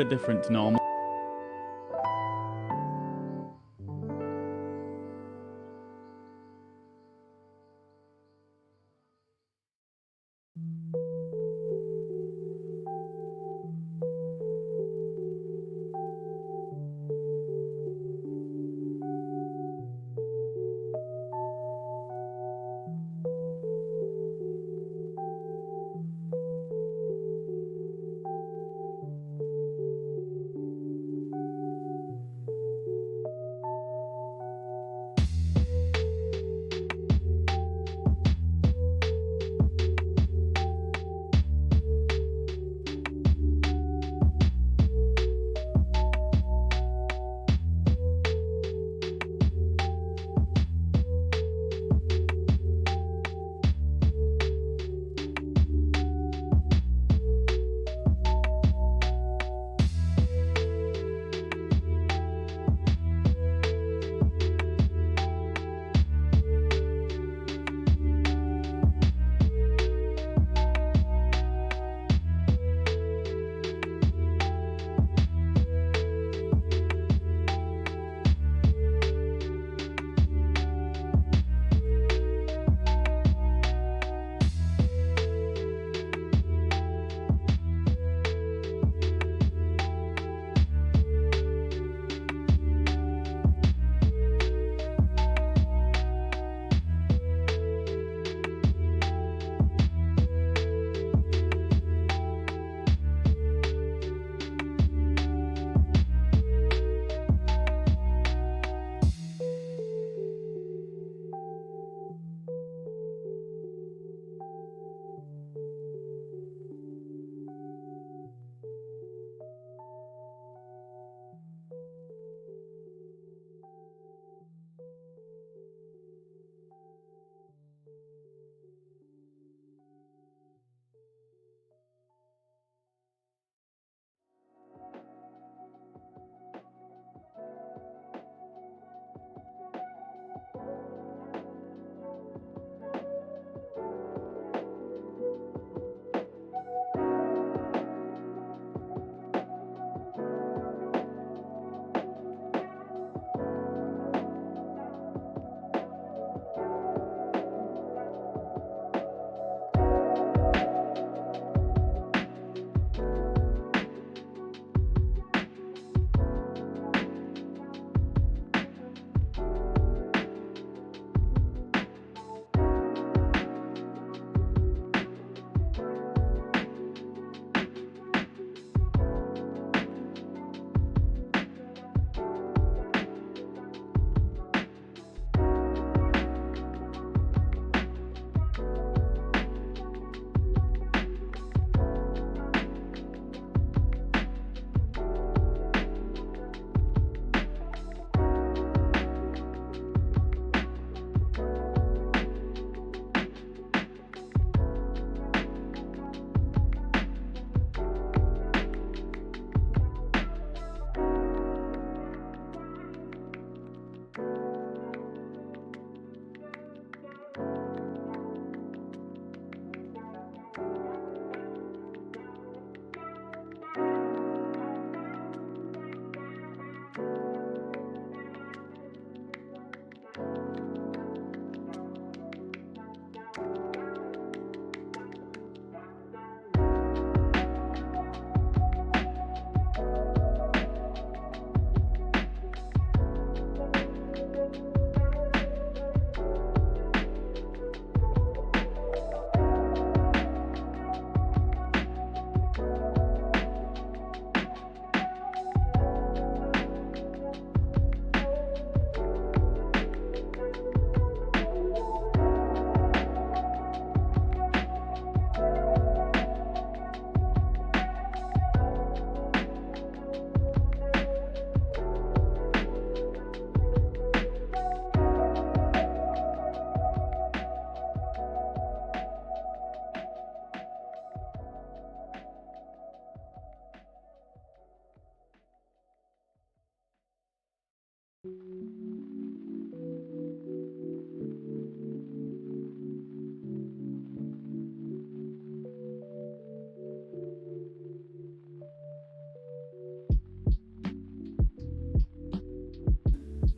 bit different to normal.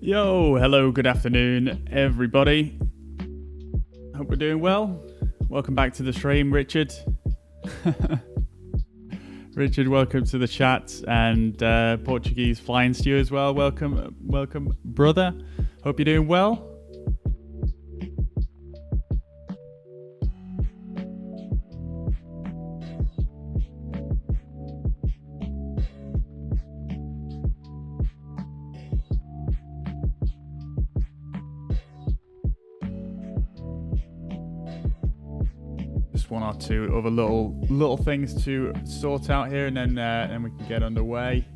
Yo, hello, good afternoon, everybody. Hope we're doing well. Welcome back to the stream, Richard. Richard, welcome to the chat, and Portuguese Flying Stew as well. Welcome, brother. Hope you're doing well. One or two other little things to sort out here, and then we can get underway.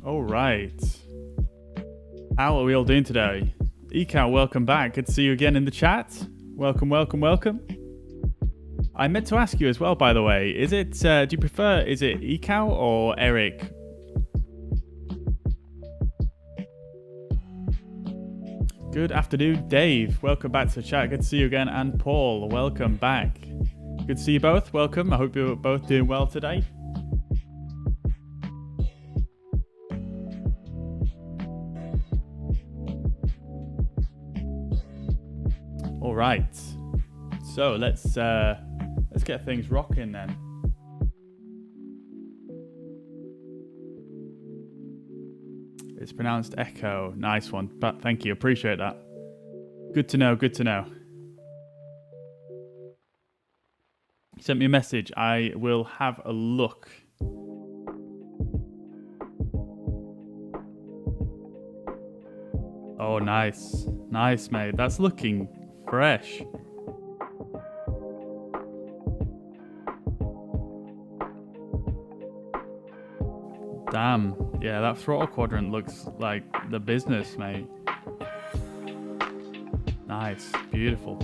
All right, how are we all doing today? Ecal, welcome back. Good to see you again in the chat. Welcome. I meant to ask you as well, by the way, is it, do you prefer, is it Ecal or Eric? Good afternoon, Dave. Welcome back to the chat. Good to see you again. And Paul, welcome back. Good to see you both. Welcome. I hope you're both doing well today. All right, so let's get things rocking then. It's pronounced Echo. Nice one, but thank you, appreciate that. Good to know. You sent me a message. I will have a look. Oh, nice, mate. That's looking fresh. Damn. Yeah, that throttle quadrant looks like the business, mate. Nice. Beautiful.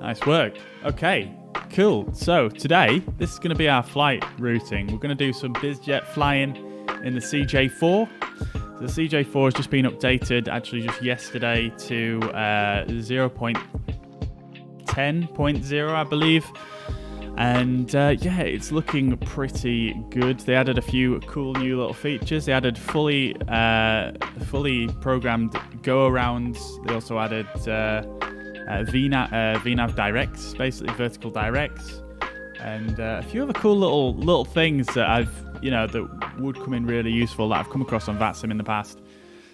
Nice work. Okay, cool. So today, this is going to be our flight routing. We're going to do some Bizjet flying in the CJ4. The CJ4 has just been updated, actually just yesterday, to 0.10.0, I believe. And yeah, it's looking pretty good. They added a few cool new little features. They added fully programmed go-arounds. They also added VNav directs, basically vertical directs, and a few other cool little things that that would come in really useful that I've come across on VATSIM in the past.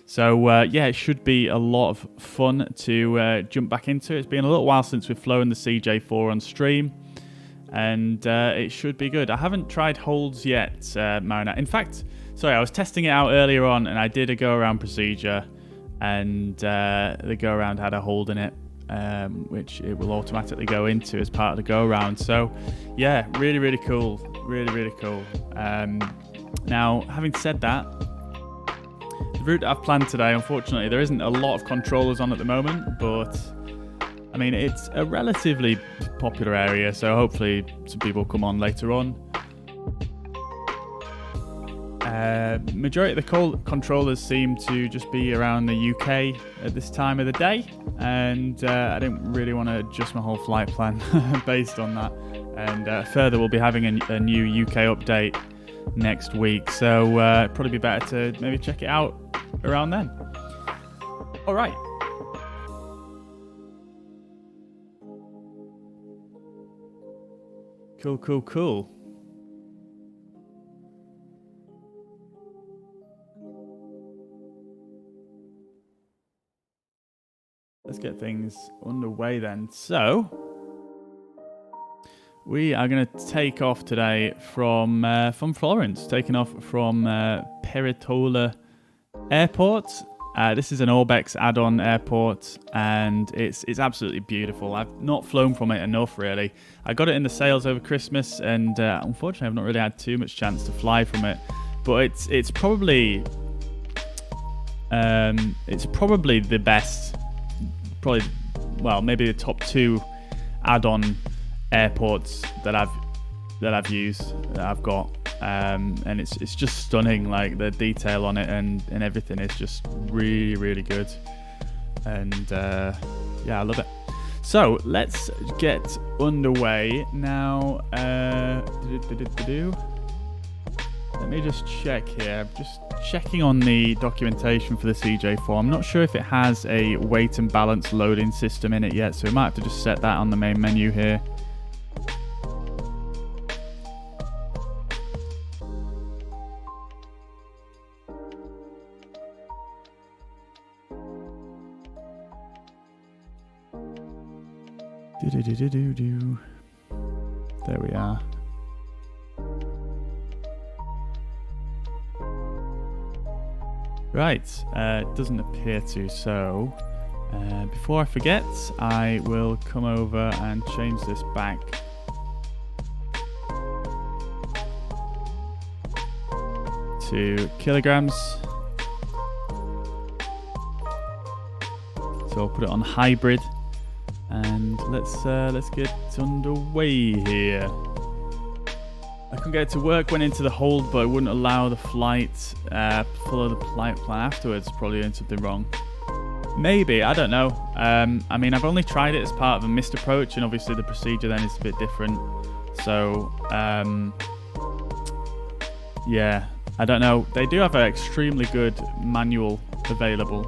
So yeah, it should be a lot of fun to jump back into. It's been a little while since we've flown the CJ4 on stream, and it should be good. I haven't tried holds yet, Marina. In fact, sorry, I was testing it out earlier on, and I did a go-around procedure, and the go-around had a hold in it, which it will automatically go into as part of the go-around. So yeah, really cool. Really cool. Now, having said that, the route that I've planned today, unfortunately, there isn't a lot of controllers on at the moment, but I mean, it's a relatively popular area, so hopefully some people come on later on. Majority of the controllers seem to just be around the UK at this time of the day, and I didn't really want to adjust my whole flight plan based on that. And further, we'll be having a new UK update next week, so it'd probably be better to maybe check it out around then. All right. Cool. Let's get things underway then. So we are going to take off today from Florence, taking off from Peritola Airport. This is an Orbex add-on airport, and it's absolutely beautiful. I've not flown from it enough, really. I got it in the sales over Christmas, and unfortunately, I've not really had too much chance to fly from it. But it's probably the best, maybe the top two add-on airports that I've that I've used, that I've got, and it's just stunning. Like the detail on it and everything is just really, really good. And yeah, I love it. So let's get underway now. Let me just check here. Just checking on the documentation for the CJ4. I'm not sure if it has a weight and balance loading system in it yet, so we might have to just set that on the main menu here. There we are. Right, it doesn't appear to, so before I forget, I will come over and change this back to kilograms. So I'll put it on hybrid. And let's get underway here. I couldn't get it to work, went into the hold, but it wouldn't allow the flight, follow the flight plan afterwards. Probably doing something wrong. Maybe, I don't know. I mean, I've only tried it as part of a missed approach, and obviously the procedure then is a bit different. So, yeah, I don't know. They do have an extremely good manual available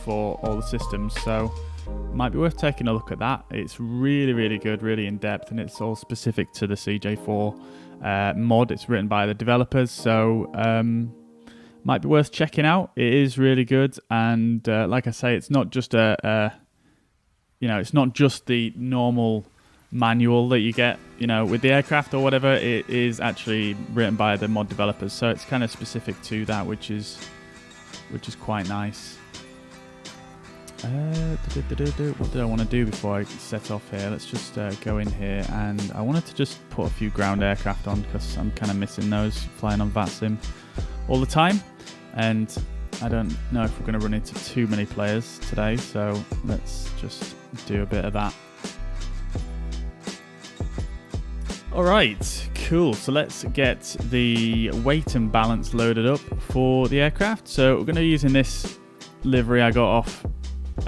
for all the systems, so might be worth taking a look at that. It's really, really good, really in depth, and it's all specific to the CJ4 mod. It's written by the developers, so might be worth checking out. It is really good, and like I say, it's not just it's not just the normal manual that you get, with the aircraft or whatever. It is actually written by the mod developers, so it's kind of specific to that, which is quite nice. What did I want to do before I set off here? Let's just go in here, and I wanted to just put a few ground aircraft on because I'm kind of missing those flying on VATSIM all the time, and I don't know if we're going to run into too many players today, so let's just do a bit of that. Alright, cool. So let's get the weight and balance loaded up for the aircraft. So we're going to be using this livery I got off off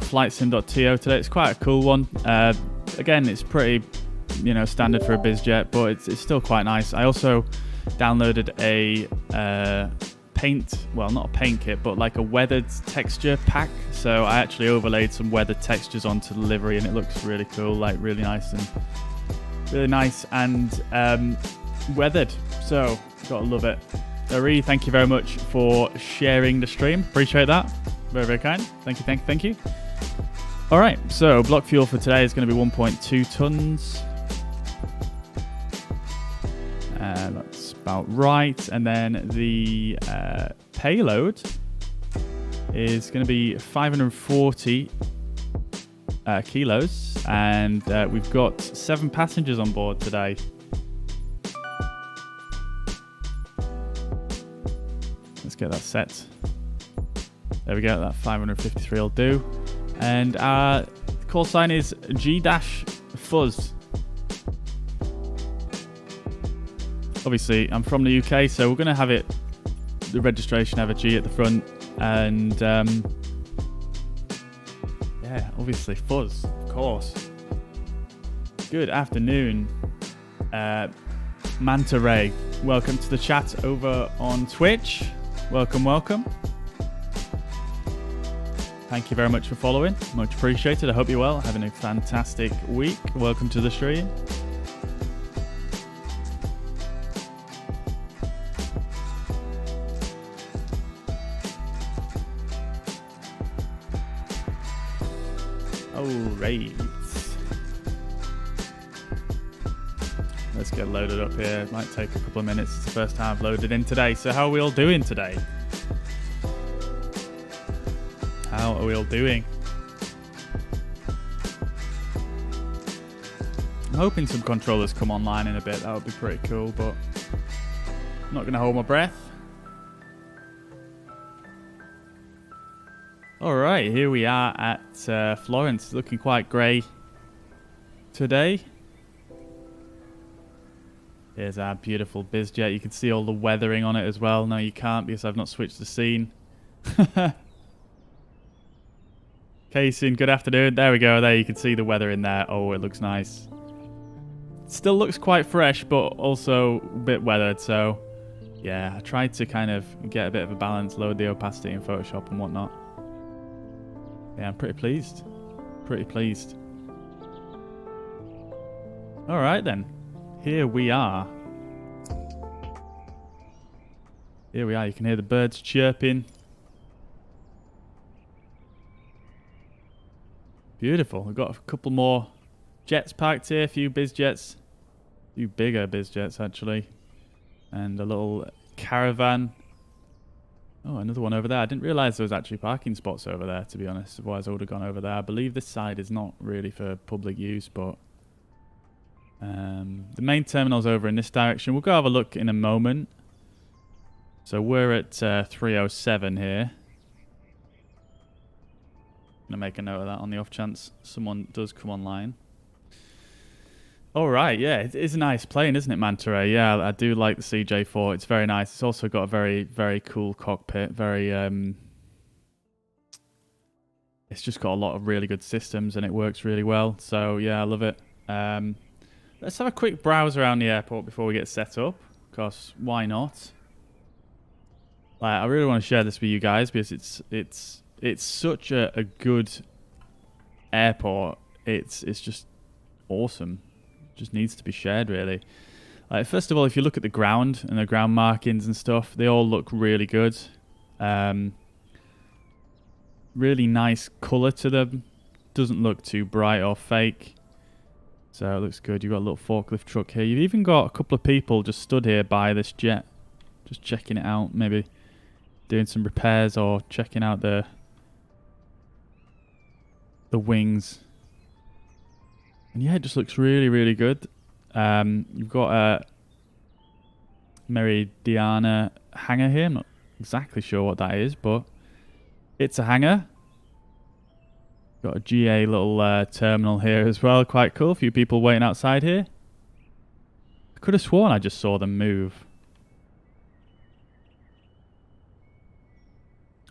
flightsim.to today. It's quite a cool one. Again, it's pretty standard for a Bizjet, but it's still quite nice. I also downloaded a not a paint kit, but like a weathered texture pack. So I actually overlaid some weathered textures onto the livery, and it looks really cool, like really nice and weathered. So gotta love it. Ari, thank you very much for sharing the stream. Appreciate that. Very, very kind. Thank you. All right, so block fuel for today is going to be 1.2 tons. That's about right. And then the payload is going to be 540 kilos. And we've got 7 passengers on board today. Let's get that set. There we go, that 553 will do. And our call sign is G-Fuzz. Obviously, I'm from the UK, so we're going to have the registration have a G at the front. And yeah, obviously Fuzz, of course. Good afternoon, Manta Ray. Welcome to the chat over on Twitch. Welcome. Thank you very much for following. Much appreciated. I hope you're well. Having a fantastic week. Welcome to the stream. Alright. Let's get loaded up here. It might take a couple of minutes. It's the first time I've loaded in today. So how are we all doing today? How are we all doing? I'm hoping some controllers come online in a bit. That would be pretty cool, but I'm not going to hold my breath. Alright, here we are at Florence. It's looking quite grey. today. Here's our beautiful Bizjet. You can see all the weathering on it as well. No, you can't because I've not switched the scene. Casey, good afternoon. There we go. There you can see the weather in there. Oh, it looks nice. Still looks quite fresh, but also a bit weathered. So, yeah, I tried to kind of get a bit of a balance, lower the opacity in Photoshop and whatnot. Yeah, I'm pretty pleased. Pretty pleased. All right, then. Here we are. Here we are. You can hear the birds chirping. Beautiful. We've got a couple more jets parked here. A few Bizjets. A few bigger Bizjets, actually. And a little caravan. Oh, another one over there. I didn't realise there was actually parking spots over there, to be honest. Otherwise, I would have gone over there. I believe this side is not really for public use, but... the main terminal's over in this direction. We'll go have a look in a moment. So we're at 307 here. I'm going to make a note of that on the off chance someone does come online. Alright, yeah, it is a nice plane, isn't it, Manta Ray? Yeah, I do like the CJ4. It's very nice. It's also got a very, very cool cockpit. Very, it's just got a lot of really good systems and it works really well. So, yeah, I love it. Let's have a quick browse around the airport before we get set up. Because why not? Like, I really want to share this with you guys because it's such a good airport. It's just awesome. It just needs to be shared, really. Like, first of all, if you look at the ground and the ground markings and stuff, they all look really good. Really nice colour to them. Doesn't look too bright or fake. So it looks good. You've got a little forklift truck here. You've even got a couple of people just stood here by this jet. Just checking it out. Maybe doing some repairs or checking out the wings. And yeah, it just looks really, really good. You've got a Meridiana hangar here. I'm not exactly sure what that is, but it's a hangar. Got a GA little terminal here as well. Quite cool. A few people waiting outside here. I could have sworn I just saw them move.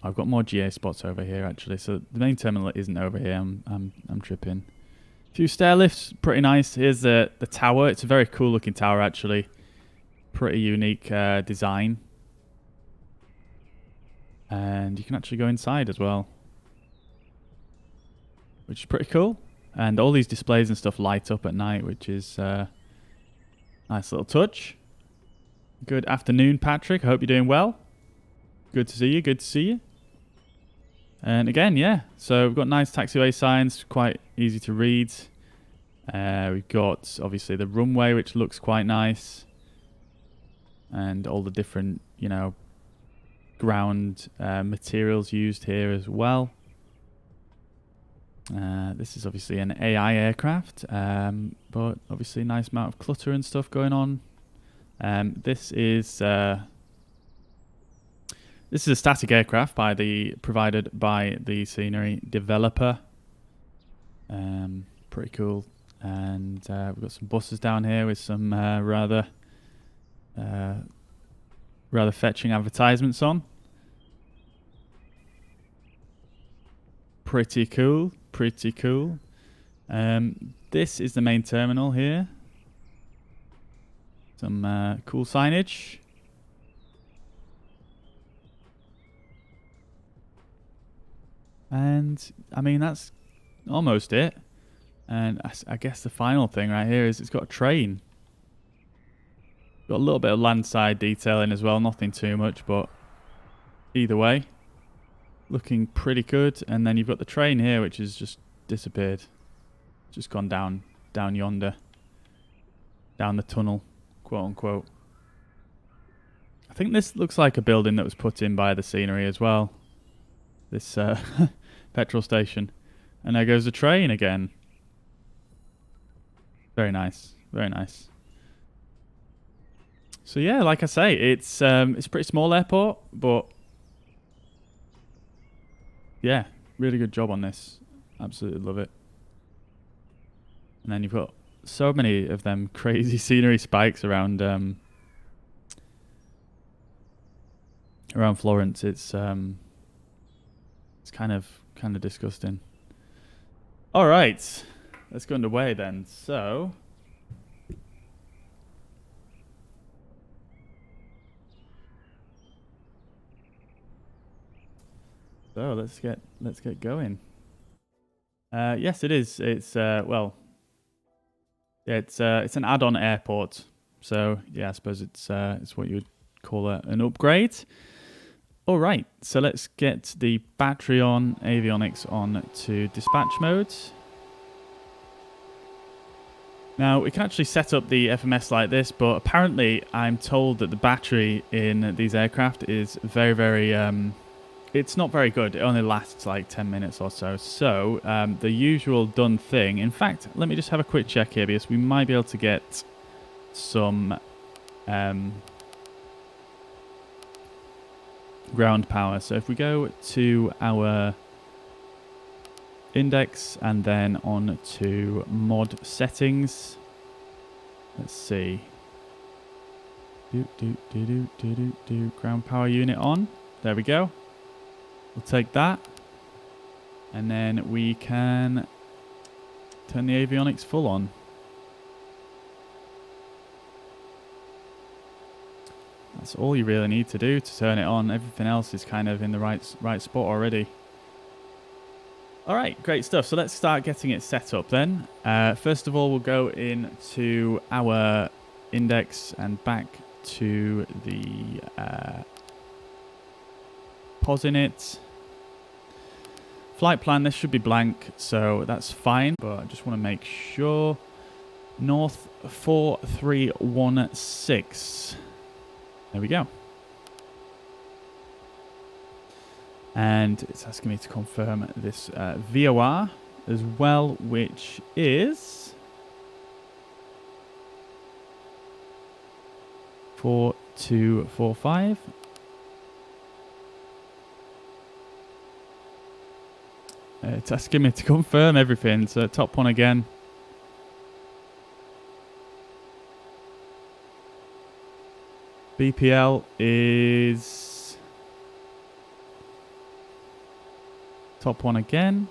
I've got more GA spots over here actually. So the main terminal isn't over here. I'm tripping. A few stair lifts, pretty nice. Here's the tower. It's a very cool looking tower actually. Pretty unique design. And you can actually go inside as well, which is pretty cool. And all these displays and stuff light up at night, which is a nice little touch. Good afternoon, Patrick. I hope you're doing well. Good to see you. Good to see you. And again, yeah. So we've got nice taxiway signs, quite easy to read. We've got, obviously, the runway, which looks quite nice. And all the different, you know, ground materials used here as well. This is obviously an AI aircraft, but obviously a nice amount of clutter and stuff going on. This is a static aircraft provided by the scenery developer. Pretty cool. And we've got some buses down here with some rather fetching advertisements on. Pretty cool. Pretty cool. This is the main terminal here. Some cool signage. And I mean, that's almost it. And I guess the final thing right here is it's got a train. Got a little bit of landside detailing as well. Nothing too much, but either way, looking pretty good. And then you've got the train here, which has just disappeared. Just gone down yonder. Down the tunnel, quote unquote. I think this looks like a building that was put in by the scenery as well. This petrol station. And there goes the train again. Very nice. Very nice. So yeah, like I say, it's a pretty small airport, but yeah, really good job on this. Absolutely love it. And then you've got so many of them crazy scenery spikes around around Florence. It's kind of disgusting. All right, let's go underway then. So let's get going. Yes, it is. It's well, it's an add-on airport. So yeah, I suppose it's what you would call an upgrade. All right, so let's get the battery on, avionics on to dispatch mode. Now, we can actually set up the FMS like this, but apparently I'm told that the battery in these aircraft is very, very... it's not very good. It only lasts like 10 minutes or so. So, the usual done thing... In fact, let me just have a quick check here, because we might be able to get some... ground power. So if we go to our index and then on to mod settings, let's see, ground power unit on, there we go. We'll take that and then we can turn the avionics full on. That's all you really need to do to turn it on. Everything else is kind of in the right spot already. All right, great stuff. So let's start getting it set up then. First of all, we'll go into our index and back to the pos in it. Flight plan, this should be blank, so that's fine. But I just want to make sure. North 4316. There we go. And it's asking me to confirm this VOR as well, which is 4245. It's asking me to confirm everything, so top one again. BPL is top one again.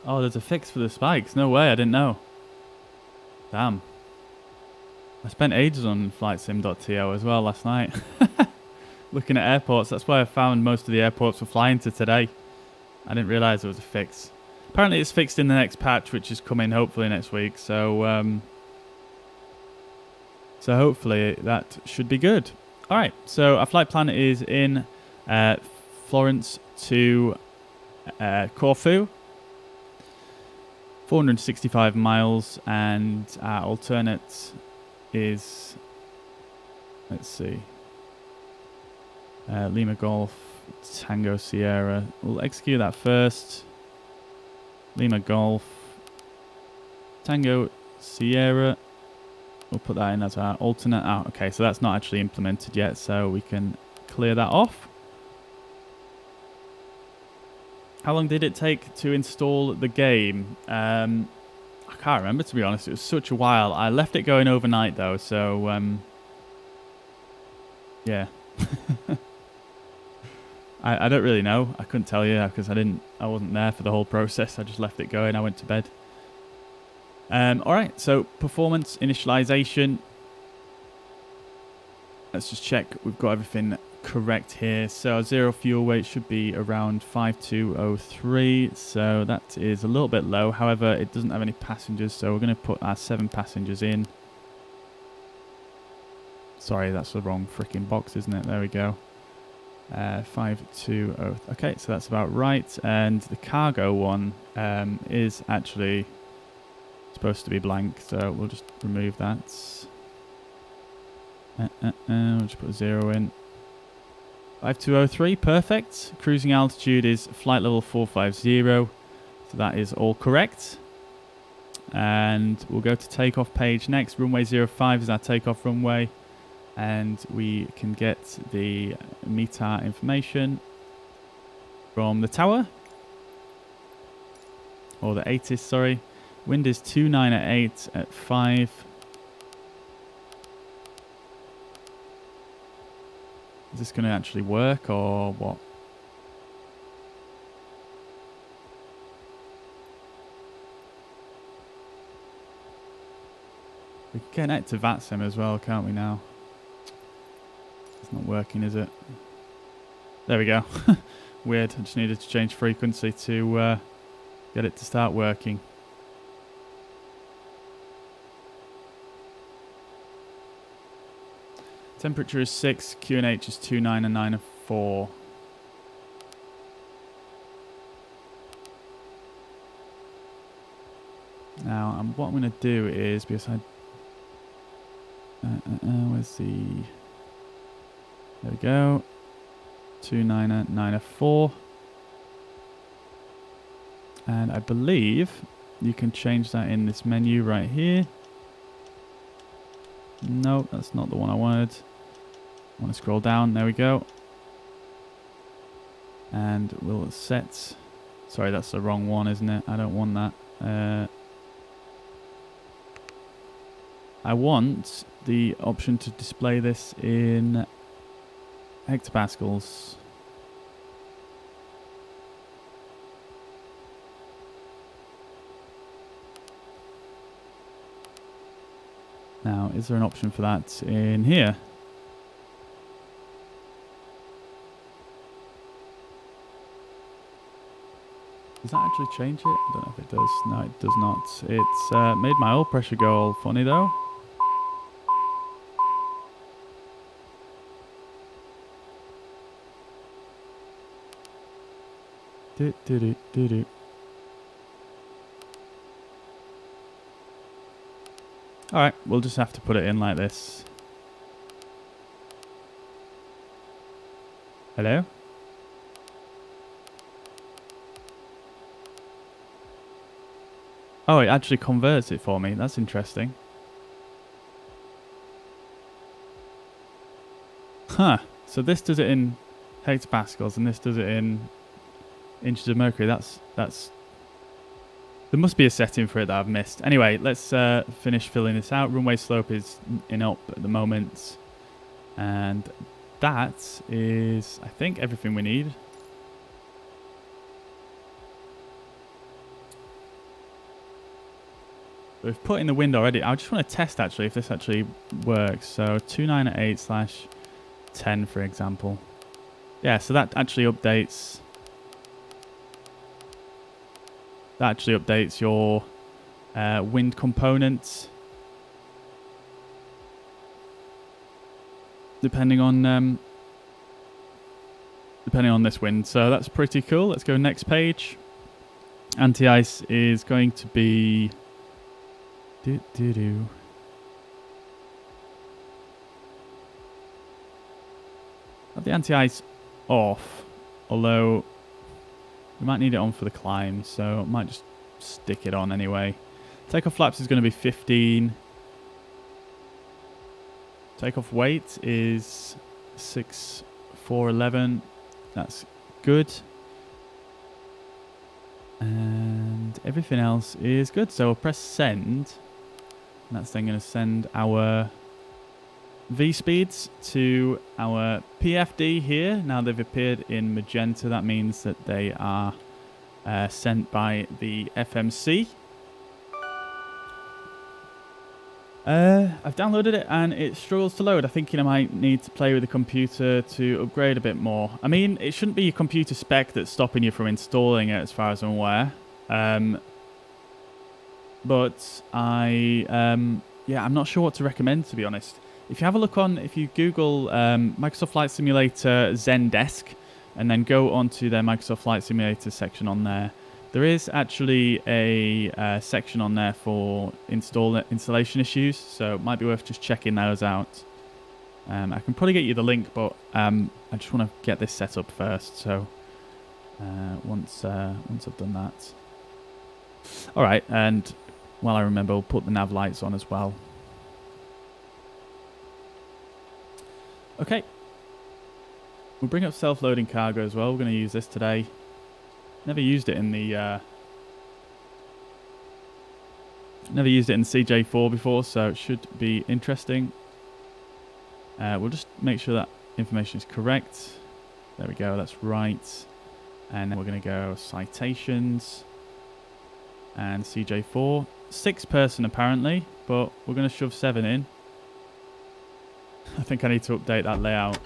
Oh, there's a fix for the spikes. No way, I didn't know. Damn. I spent ages on flightsim.to as well last night. Looking at airports, that's why I found most of the airports we're flying to today. I didn't realise there was a fix. Apparently it's fixed in the next patch, which is coming hopefully next week. So hopefully that should be good. All right, so our flight plan is in Florence to Corfu. 465 miles, and our alternate is, let's see, Lima Golf, Tango Sierra. We'll execute that first. Lima Golf, Tango Sierra. We'll put that in as our alternate. Oh, okay, so that's not actually implemented yet, so we can clear that off. How long did it take to install the game? I can't remember, to be honest. It was such a while. I left it going overnight, though, so yeah. I don't really know. I couldn't tell you because I wasn't there for the whole process. I just left it going. I went to bed. All right, so performance initialization. Let's just check we've got everything correct here. So our zero fuel weight should be around 5203. So that is a little bit low. However, it doesn't have any passengers, so we're going to put our 7 passengers in. Sorry, that's the wrong freaking box, isn't it? There we go. 520. Okay, so that's about right. And the cargo one is actually supposed to be blank, so we'll just remove that. We'll just put 0 in. 5203, perfect. Cruising altitude is flight level 450, so that is all correct. and we'll go to takeoff page next. Runway 05 is our takeoff runway, and we can get the METAR information from the tower, or the ATIS, sorry. Wind is 29 at 8 at 5. Is this going to actually work or what? We can connect to VATSIM as well, can't we now? It's not working, is it? There we go. Weird. I just needed to change frequency to get it to start working. Temperature is 6, QNH is 29 and 9 and 4. Now, what I'm going to do is, because I... where's the... There we go. 29 and 9 and 4. And I believe you can change that in this menu right here. No, that's not the one I wanted. I want to scroll down. There we go. And we'll set... Sorry, that's the wrong one, isn't it? I don't want that. I want the option to display this in hectopascals. Now, is there an option for that in here? Does that actually change it? I don't know if it does. No, it does not. It's made my oil pressure go all funny though. Do. Alright, we'll just have to put it in like this. Hello? Oh, it actually converts it for me. That's interesting. Huh. So this does it in hectopascals and this does it in inches of mercury. That's there must be a setting for it that I've missed. Anyway, let's finish filling this out. Runway slope is in up at the moment. And that is, I think, everything we need. We've put in the wind already. I just want to test, actually, if this actually works. So 29 at 8/10, for example. Yeah, so that actually updates... That actually updates your wind components depending on this wind. So that's pretty cool. Let's go next page. Anti-ice is going to be have the anti-ice off, although we might need it on for the climb, so I might just stick it on anyway. Takeoff flaps is going to be 15. Takeoff weight is 6,411. That's good. And everything else is good. So we'll press send. And that's then going to send our V speeds to our PFD here. Now they've appeared in magenta. That means that they are sent by the FMC. I've downloaded it and it struggles to load. I think I might need to play with the computer to upgrade a bit more. I mean, it shouldn't be your computer spec that's stopping you from installing it, as far as I'm aware. But I'm not sure what to recommend, to be honest. If you have a look if you Google Microsoft Flight Simulator Zendesk, and then go onto their Microsoft Flight Simulator section on there, there is actually a section on there for installation issues, so it might be worth just checking those out. I can probably get you the link, but I just want to get this set up first. So once I've done that, all right. And while I remember, we'll put the nav lights on as well. Okay. We'll bring up self-loading cargo as well. We're going to use this today. Never used it in the CJ4 before, so it should be interesting. We'll just make sure that information is correct. There we go, that's right. And then we're going to go citations and CJ4. 6-person apparently, but we're going to shove 7 in. I think I need to update that layout.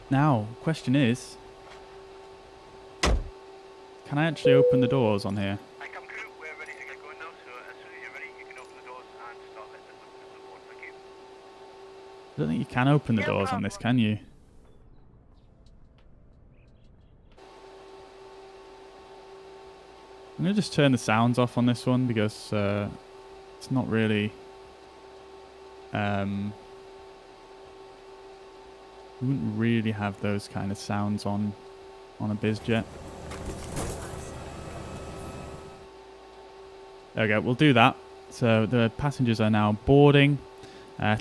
Now, question is, can I actually open the doors on here? I come crew, we're ready to get going now, so as soon as you're ready, you can open the doors and start letting us up to the board. Thank you. I don't think you can open the doors on this, can you? I'm going to just turn the sounds off on this one because it's not really... we wouldn't really have those kind of sounds on a Bizjet. There we go, we'll do that. So the passengers are now boarding.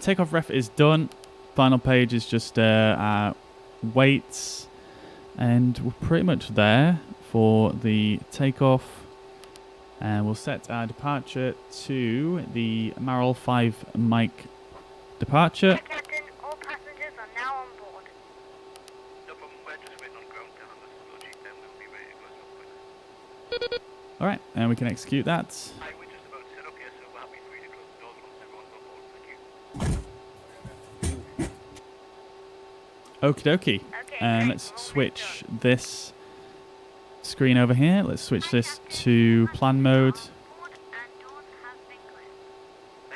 Takeoff ref is done. Final page is just our weights. And we're pretty much there for the takeoff. And we'll set our departure to the Marl 5 Mike departure. Captain, all passengers are now on board. No problem, we're just waiting on ground to hand us the logic, then we'll be ready to go as well. Alright, and we can execute that. Hi, we're just about to set up here, so we're happy for you to close the doors once everyone's on board. Thank you. Okie dokie. And let's switch this screen over here. Let's switch this to plan mode.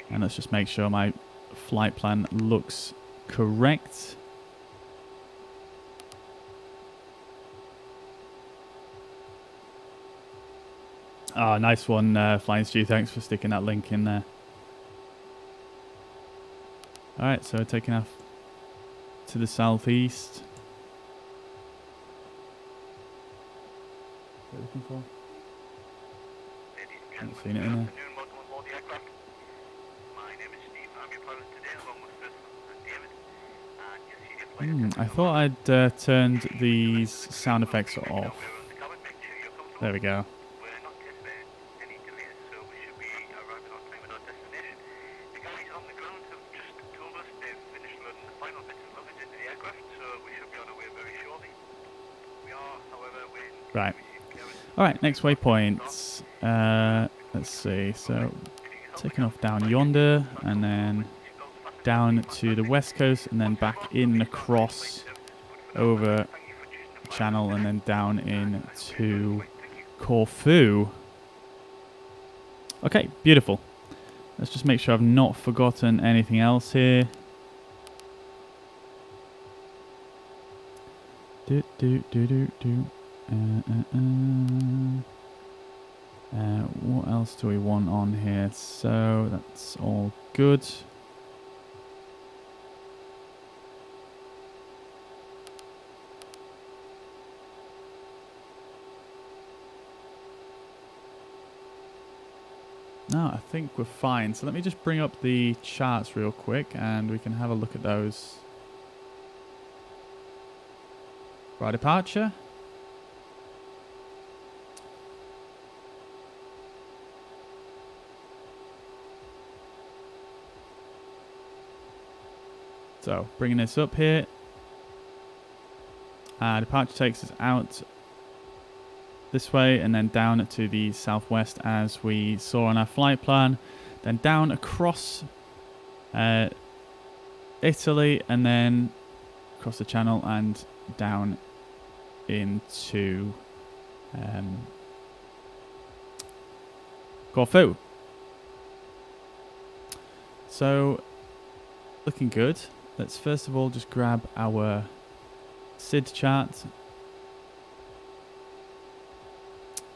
And let's just make sure my flight plan looks correct. Oh, nice one, Flying Stew. Thanks for sticking that link in there. Alright, so taking off to the southeast. What are you looking for? Ladies and Haven't gentlemen, seen it in good there. afternoon, welcome on board the aircraft. My name is Steve, I'm your pilot today, along with Chris and David. And you'll see your flight I thought I'd turned these sound effects off. There we go. We're not anticipating any delays, so we should be arriving on time at our destination. The guys on the ground have just told us they've finished loading the final bits of luggage into the aircraft, so we should be on our way very shortly. We are, however, waiting to Right. receive clearance. Alright, next waypoint. Let's see. So, taking off down yonder, and then down to the west coast, and then back in across over channel, and then down into Corfu. Okay, beautiful. Let's just make sure I've not forgotten anything else here. What else do we want on here? So that's all good. No, I think we're fine. So let me just bring up the charts real quick and we can have a look at those. Right, departure. So, bringing this up here. Departure takes us out this way and then down to the southwest as we saw on our flight plan. Then down across Italy and then across the channel and down into Corfu. So, looking good. Let's first of all just grab our SID chart.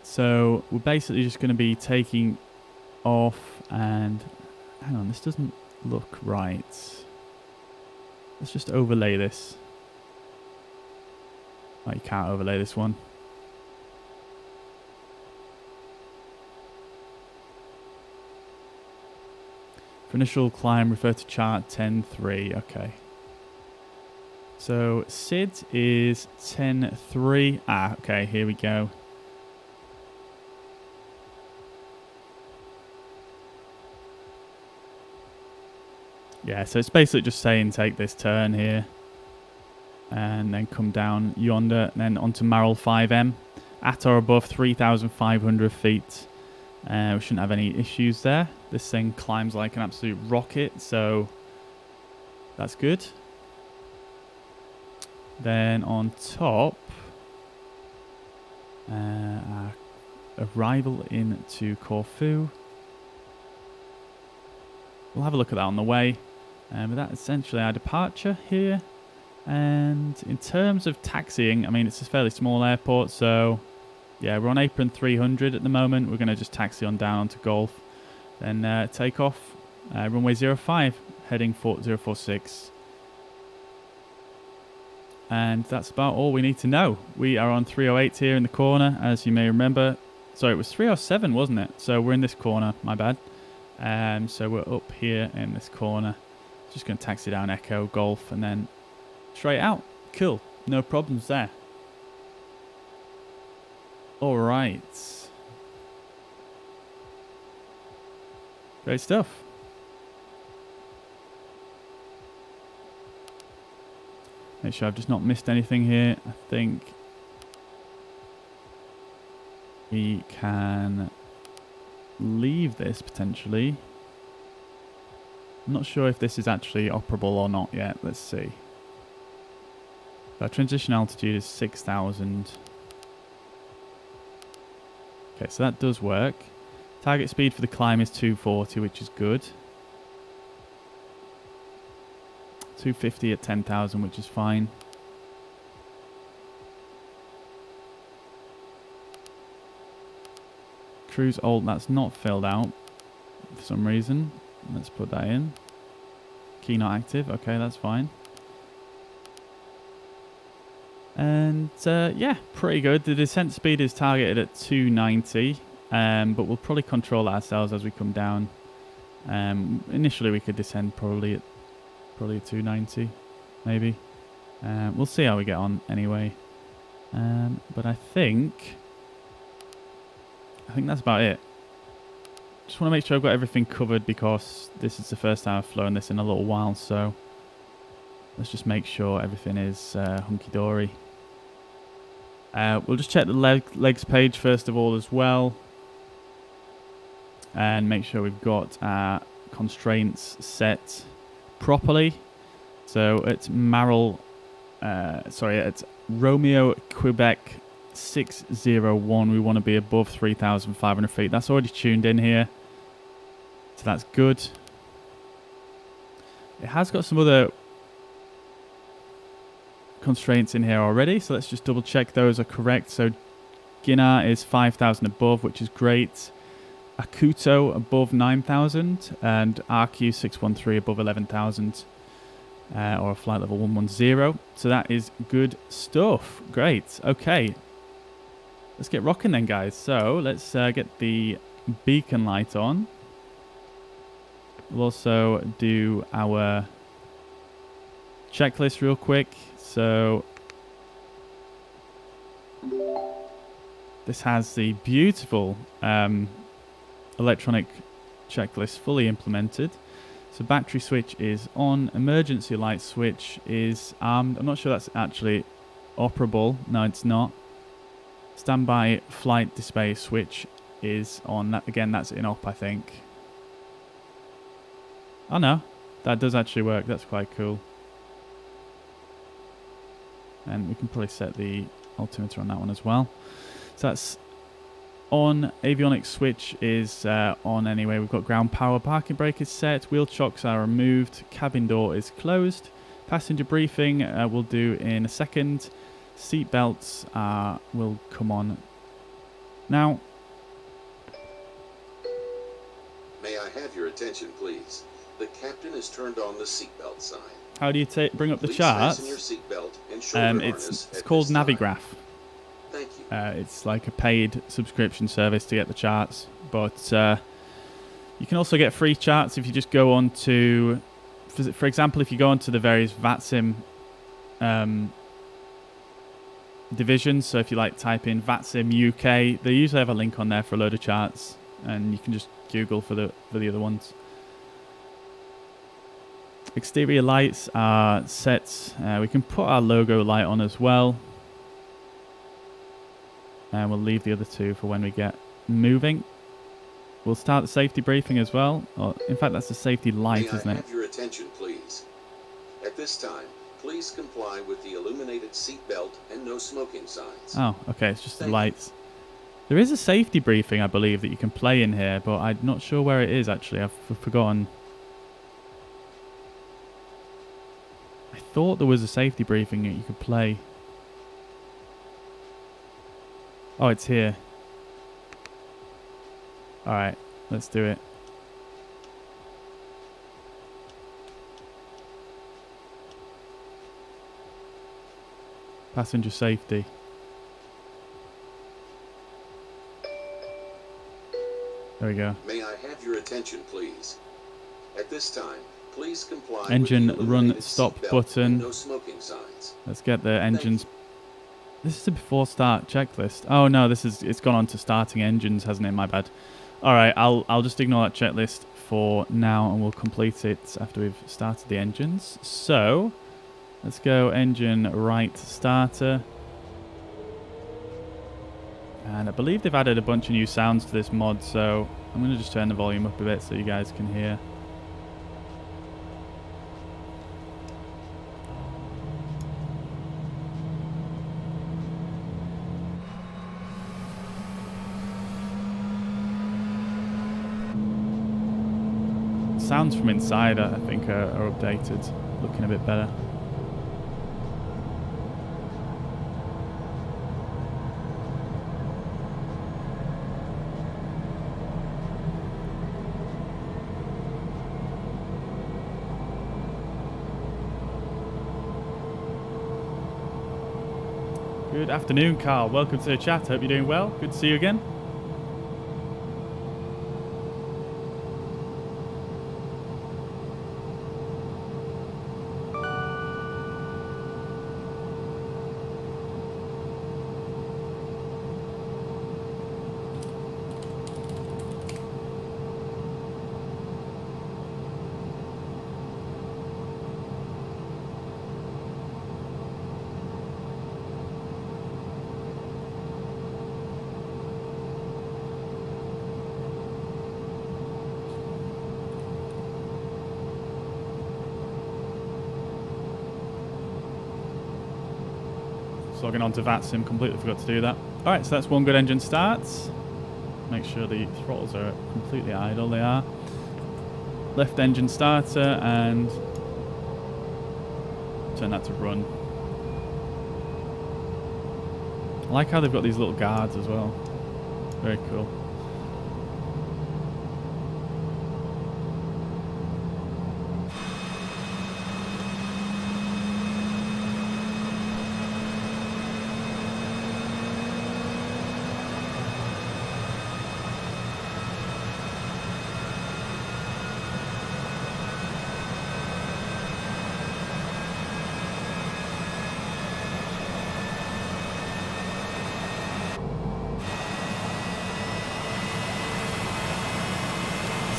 So we're basically just going to be taking off and hang on, this doesn't look right. Let's just overlay this. Oh, you can't overlay this one. For initial climb, refer to chart 10.3. Okay. So Sid is 10.3. Ah, okay, here we go. Yeah, so it's basically just saying take this turn here. And then come down yonder, and then onto Marl 5M. At or above 3,500 feet. We shouldn't have any issues there. This thing climbs like an absolute rocket, so that's good. Then on top, our arrival into Corfu. We'll have a look at that on the way. But that's essentially our departure here. And in terms of taxiing, I mean, it's a fairly small airport, so yeah, we're on apron 300 at the moment. We're going to just taxi on down onto Golf. Then take off runway 05, heading 4046. And that's about all we need to know. We are on 308 here in the corner, as you may remember. Sorry, it was 307, wasn't it? So we're in this corner, my bad. So we're up here in this corner. Just going to taxi down Echo, Golf, and then straight out. Cool. No problems there. All right. Great stuff. Make sure I've just not missed anything here. I think we can leave this potentially. I'm not sure if this is actually operable or not yet. Let's see. Our transition altitude is 6,000. Okay, so that does work. Target speed for the climb is 240, which is good. 250 at 10,000, which is fine. Cruise alt, that's not filled out for some reason. Let's put that in. Key not active. Okay, that's fine. And yeah, pretty good. The descent speed is targeted at 290, but we'll probably control that ourselves as we come down. Initially, we could descend probably at 290, maybe. We'll see how we get on anyway. But I think that's about it. Just want to make sure I've got everything covered because this is the first time I've flown this in a little while, so let's just make sure everything is hunky-dory. We'll just check the legs page first of all as well. And make sure we've got our constraints set properly. So it's it's Romeo Quebec 601. We want to be above 3,500 feet. That's already tuned in here. So that's good. It has got some other constraints in here already, so let's just double check those are correct. So Ginnar is 5,000 above, which is great. Akuto above 9,000 and RQ613 above 11,000, or a flight level 110. So that is good stuff. Great. Okay, let's get rocking then, guys. So let's get the beacon light on. We'll also do our checklist real quick. So this has the beautiful electronic checklist fully implemented. So battery switch is on, emergency light switch is armed. I'm not sure that's actually operable. No, it's not. Standby flight display switch is on. That again, that's in op, I think. Oh no, that does actually work. That's quite cool. And we can probably set the altimeter on that one as well. So that's on. Avionics switch is on anyway. We've got ground power. Parking brake is set. Wheel chocks are removed. Cabin door is closed. Passenger briefing we'll do in a second. Seat belts will come on now. May I have your attention, please? The captain has turned on the seatbelt sign. How do you bring up the Please charts? fasten your seatbelt and shoulder harness It's at called this time. Navigraph. Thank you. It's like a paid subscription service to get the charts, but You can also get free charts if you just go on to, for example, if you go onto the various VATSIM divisions. So if you like type in VATSIM UK, they usually have a link on there for a load of charts, and you can just Google for the other ones. Exterior lights are set. We can put our logo light on as well, and we'll leave the other two for when we get moving. We'll start the safety briefing as well. Or, in fact, that's the safety light, isn't it? May I have your attention, please? At this time, please comply with the illuminated seat belt and no smoking signs. Oh, okay. It's just the lights. There is a safety briefing, I believe, that you can play in here, but I'm not sure where it is, actually. I've forgotten. I thought there was a safety briefing that you could play. Oh, it's here. Alright, let's do it. Passenger safety. There we go. May I have your attention, please? At this time, please comply Engine with the run illuminated stop seat belt button. and no smoking signs. Let's get the engines. This is a before start checklist. Oh no, it's gone on to starting engines, hasn't it? My bad. All right, I'll just ignore that checklist for now, and we'll complete it after we've started the engines. So let's go engine right starter. And I believe they've added a bunch of new sounds to this mod, so I'm going to just turn the volume up a bit so you guys can hear. Sounds from inside, I think, are updated, looking a bit better. Good afternoon, Carl. Welcome to the chat. Hope you're doing well. Good to see you again. Logging on to VATSIM, completely forgot to do that. Alright, so that's one good engine start. Make sure the throttles are completely idle, they are. Left engine starter, and turn that to run. I like how they've got these little guards as well. Very cool.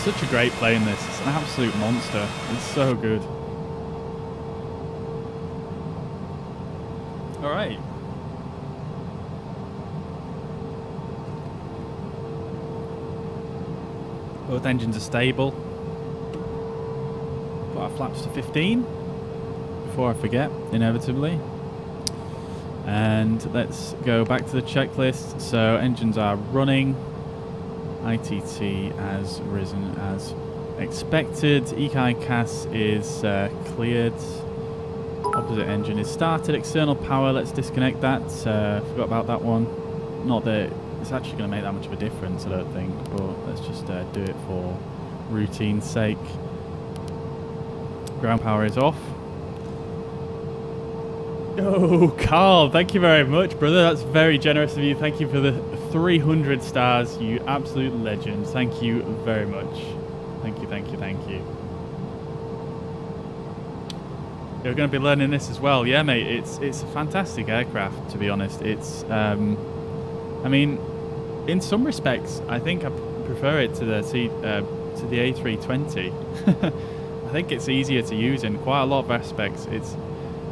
Such a great plane, this. It's an absolute monster. It's so good. Alright. Both engines are stable. Put our flaps to 15 before I forget, inevitably. And let's go back to the checklist. So engines are running. ITT has risen as expected. Ekai CAS is cleared. Opposite engine is started. External power, let's disconnect that. Forgot about that one. Not that it's actually going to make that much of a difference, I don't think, but let's just do it for routine's sake. Ground power is off. Oh, Carl, thank you very much, brother. That's very generous of you. Thank you for the 300 stars, you absolute legend. Thank you very much. Thank you, thank you, thank you. You're going to be learning this as well. Yeah, mate, it's a fantastic aircraft, to be honest. It's, I mean, in some respects, I think I prefer it to the A320. I think it's easier to use in quite a lot of aspects.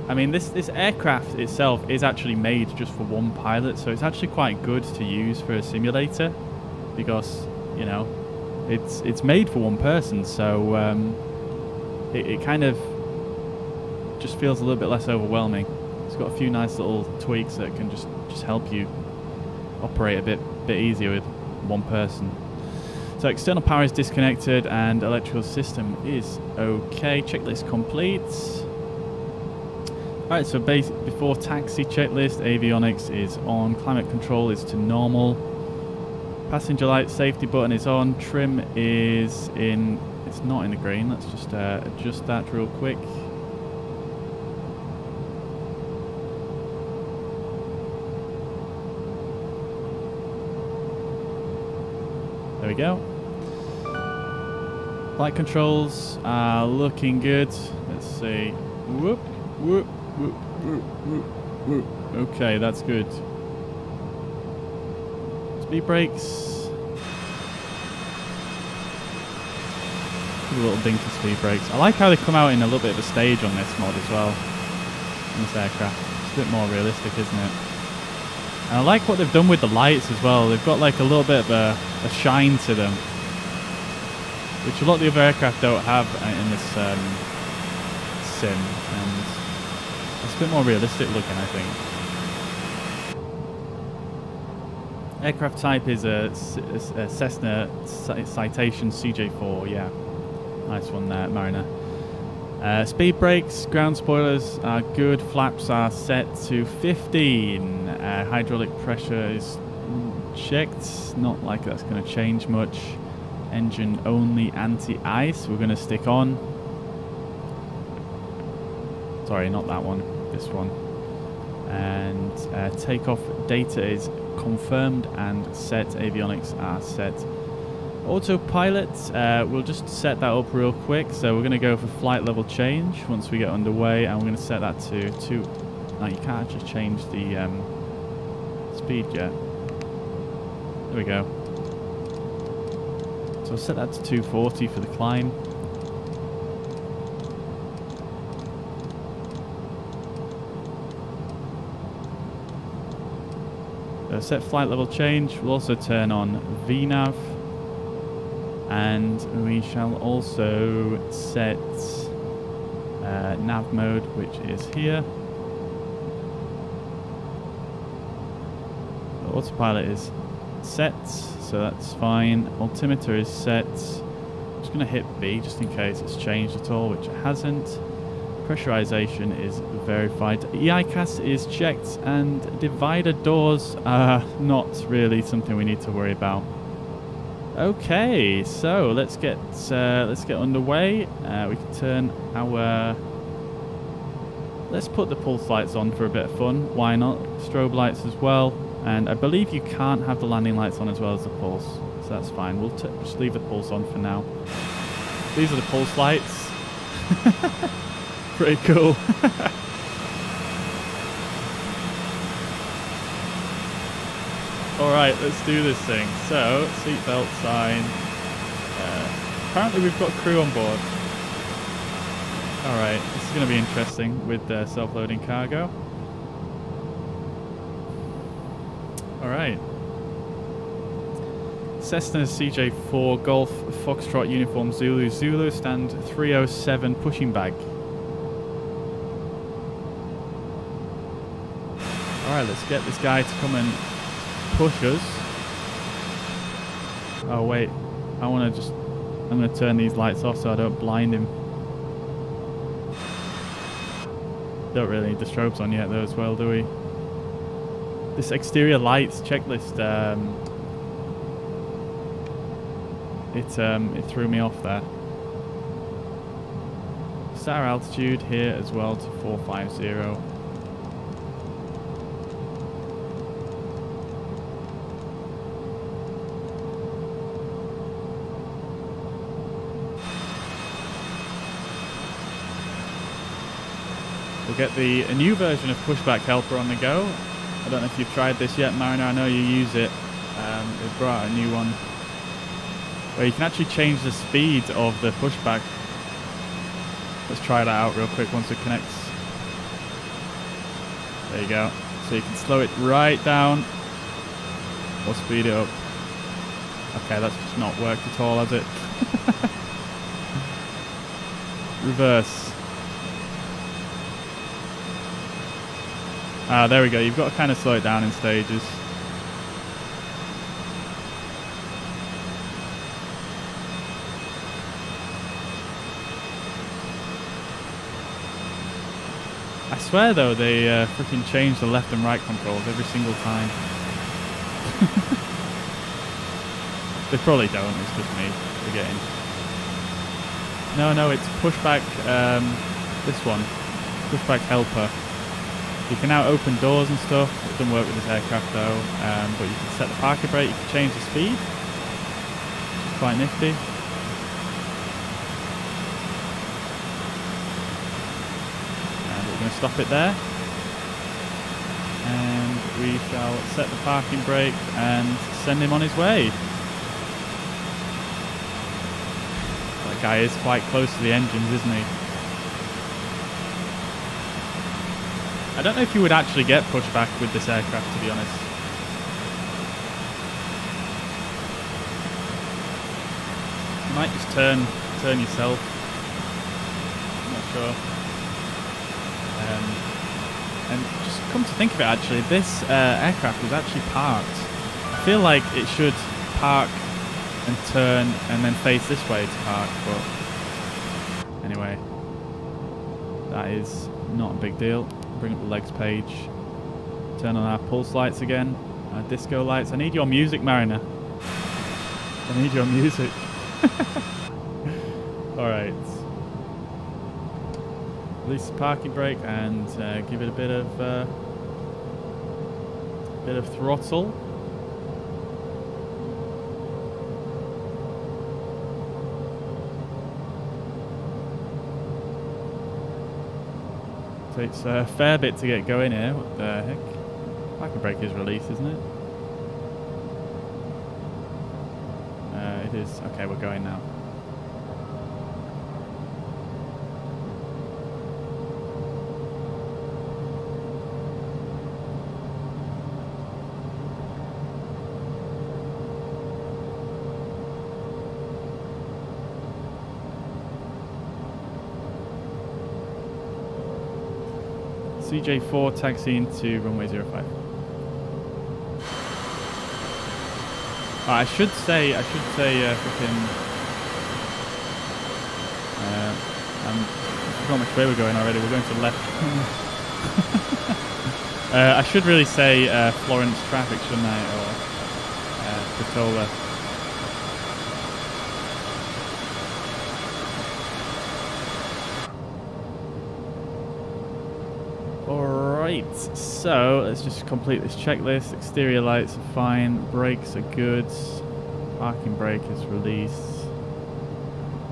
I mean, this aircraft itself is actually made just for one pilot, so it's actually quite good to use for a simulator because, you know, it's made for one person, so it kind of just feels a little bit less overwhelming. It's got a few nice little tweaks that can just help you operate a bit easier with one person. So external power is disconnected and electrical system is okay. Checklist complete. Alright, so before taxi checklist, avionics is on, climate control is to normal, passenger light safety button is on, trim is in, it's not in the green. Let's just adjust that real quick. There we go. Flight controls are looking good. Let's see. Whoop, whoop, whoop, whoop, whoop, whoop. Okay, that's good. Speed brakes. A little dinky speed brakes. I like how they come out in a little bit of a stage on this mod as well. On this aircraft. It's a bit more realistic, isn't it? And I like what they've done with the lights as well. They've got like a little bit of a shine to them, which a lot of the other aircraft don't have in this sim, and it's a bit more realistic looking, I think. Aircraft type is a Cessna Citation CJ4, yeah. Nice one there, Mariner. Speed brakes, ground spoilers are good, flaps are set to 15. Hydraulic pressure is checked, not like that's going to change much. Engine only anti-ice, we're going to stick on. Sorry, not that one, this one. And takeoff data is confirmed and set, avionics are set. Autopilot, we'll just set that up real quick. So we're going to go for flight level change once we get underway, and we're going to set that to 2. No, you can't just change the speed yet. There we go. So I'll set that to 240 for the climb. So set flight level change. We'll also turn on VNAV. And we shall also set nav mode, which is here. The autopilot is set, so that's fine. Altimeter is set. I'm just going to hit B just in case it's changed at all, which it hasn't. Pressurization is verified. EICAS is checked, and divider doors are not really something we need to worry about. Okay, so let's get underway. We can turn our. Let's put the pulse lights on for a bit of fun. Why not? Strobe lights as well. And I believe you can't have the landing lights on as well as the pulse, so that's fine. We'll just leave the pulse on for now. These are the pulse lights. Pretty cool. Alright, let's do this thing. So, seatbelt sign. Apparently we've got crew on board. Alright, this is going to be interesting with self-loading cargo. Alright. Cessna CJ4 Golf Foxtrot Uniform Zulu. Zulu stand 307 pushing bag. Alright, let's get this guy to come and push us. Oh wait, I'm gonna turn these lights off so I don't blind him. Don't really need the strobes on yet though as well, do we? This exterior lights checklist, it threw me off there. Set our altitude here as well to 450. we'll get a new version of Pushback Helper on the go. I don't know if you've tried this yet, Mariner. I know you use it. They've brought out a new one where you can actually change the speed of the pushback. Let's try that out real quick once it connects. There you go. So you can slow it right down or speed it up. Okay, that's just not worked at all, has it? Reverse. Ah, there we go. You've got to kind of slow it down in stages. I swear though, they freaking change the left and right controls every single time. They probably don't, it's just me forgetting. No, it's pushback, this one. Pushback helper. You can now open doors and stuff. It doesn't work with this aircraft though, but you can set the parking brake, you can change the speed. It's quite nifty. Going to stop it there, and we shall set the parking brake and send him on his way. That guy is quite close to the engines, isn't he? I don't know if you would actually get pushback with this aircraft, to be honest. You might just turn yourself. I'm not sure. And just come to think of it, actually, this aircraft was actually parked. I feel like it should park and turn and then face this way to park, but anyway, that is not a big deal. Bring up the legs page, turn on our pulse lights again, our disco lights. I need your music, Mariner. I need your music. Alright. Release the parking brake and give it a bit of throttle. Takes a fair bit to get going here. What the heck? Parking brake is released, isn't it? It is. Okay, we're going now. CJ4 taxiing to runway 05. I should say, freaking. I forgot which way we're going already. We're going to the left. I should really say Florence traffic, shouldn't I, or Patola. Alright, so let's just complete this checklist. Exterior lights are fine, brakes are good, parking brake is released,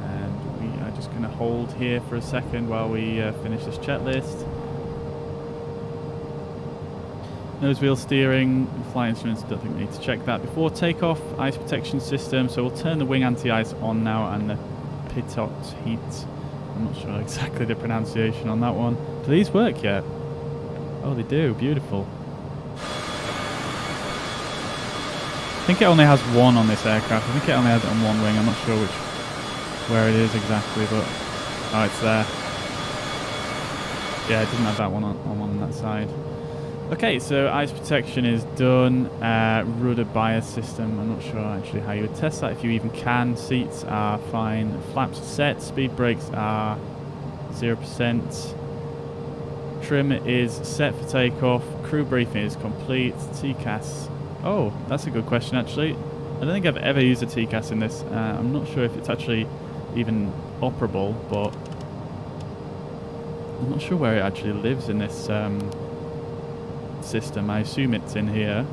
and we are just going to hold here for a second while we finish this checklist. Nose wheel steering, flight instruments, don't think we need to check that before takeoff. Ice protection system, so we'll turn the wing anti-ice on now, and the pitot heat. I'm not sure exactly the pronunciation on that one. Do these work yet? Oh, they do. Beautiful. I think it only has one on this aircraft. I think it only has it on one wing. I'm not sure where it is exactly, but oh, it's there. Yeah, it doesn't have that one on that side. Okay, so ice protection is done. Rudder bias system. I'm not sure actually how you would test that, if you even can. Seats are fine. Flaps are set. Speed brakes are 0%. Trim is set for takeoff. Crew briefing is complete. TCAS. Oh, that's a good question actually. I don't think I've ever used a TCAS in this. I'm not sure if it's actually even operable, but I'm not sure where it actually lives in this system. I assume it's in here.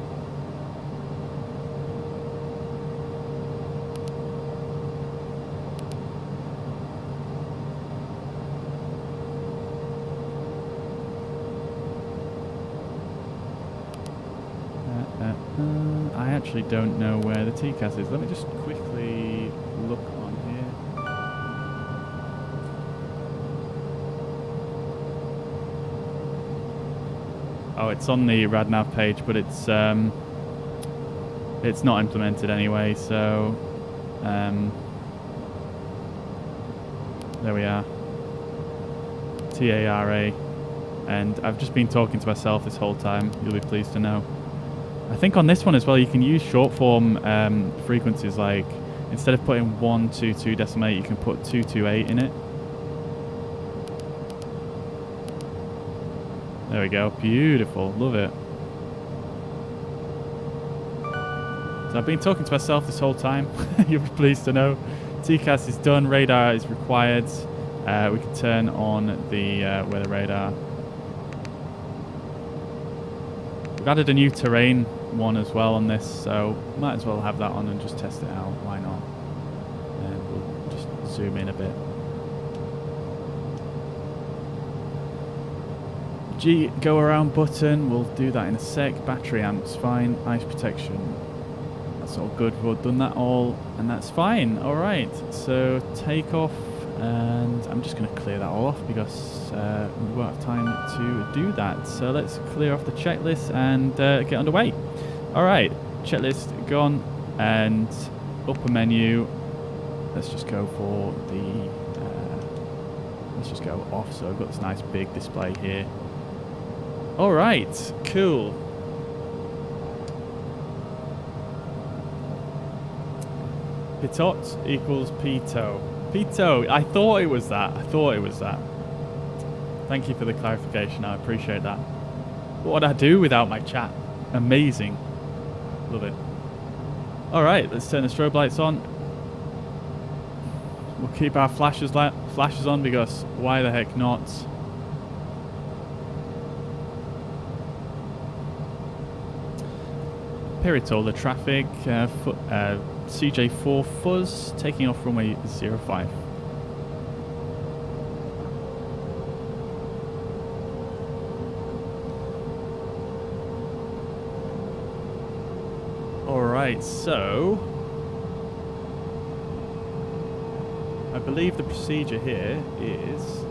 I actually don't know where the TCAS is. Let me just quickly look on here. Oh, it's on the RadNav page, but it's not implemented anyway, so there we are. TARA. And I've just been talking to myself this whole time, you'll be pleased to know. I think on this one as well, you can use short form frequencies, like instead of putting 122.8, you can put 228 in it. There we go, beautiful, love it. So I've been talking to myself this whole time, you'll be pleased to know. TCAS is done, radar is required. We can turn on the weather radar. We've added a new terrain one as well on this, so might as well have that on and just test it out. Why not? And we'll just zoom in a bit. G go around button, we'll do that in a sec. Battery amps, fine. Ice protection, that's all good. We've done that all, and that's fine. All right, so take off, and I'm just going to clear that all off because we won't have time to do that. So let's clear off the checklist and get underway. All right, checklist gone, and upper menu. Let's just go for the. Let's just go off. So I've got this nice big display here. All right, cool. Pitot equals Pito. Pito, I thought it was that. Thank you for the clarification, I appreciate that. What would I do without my chat? Amazing. Love it. Alright, let's turn the strobe lights on. We'll keep our flashes on because why the heck not? Piritola traffic, CJ4 fuzz, taking off runway 05. Alright, so I believe the procedure here is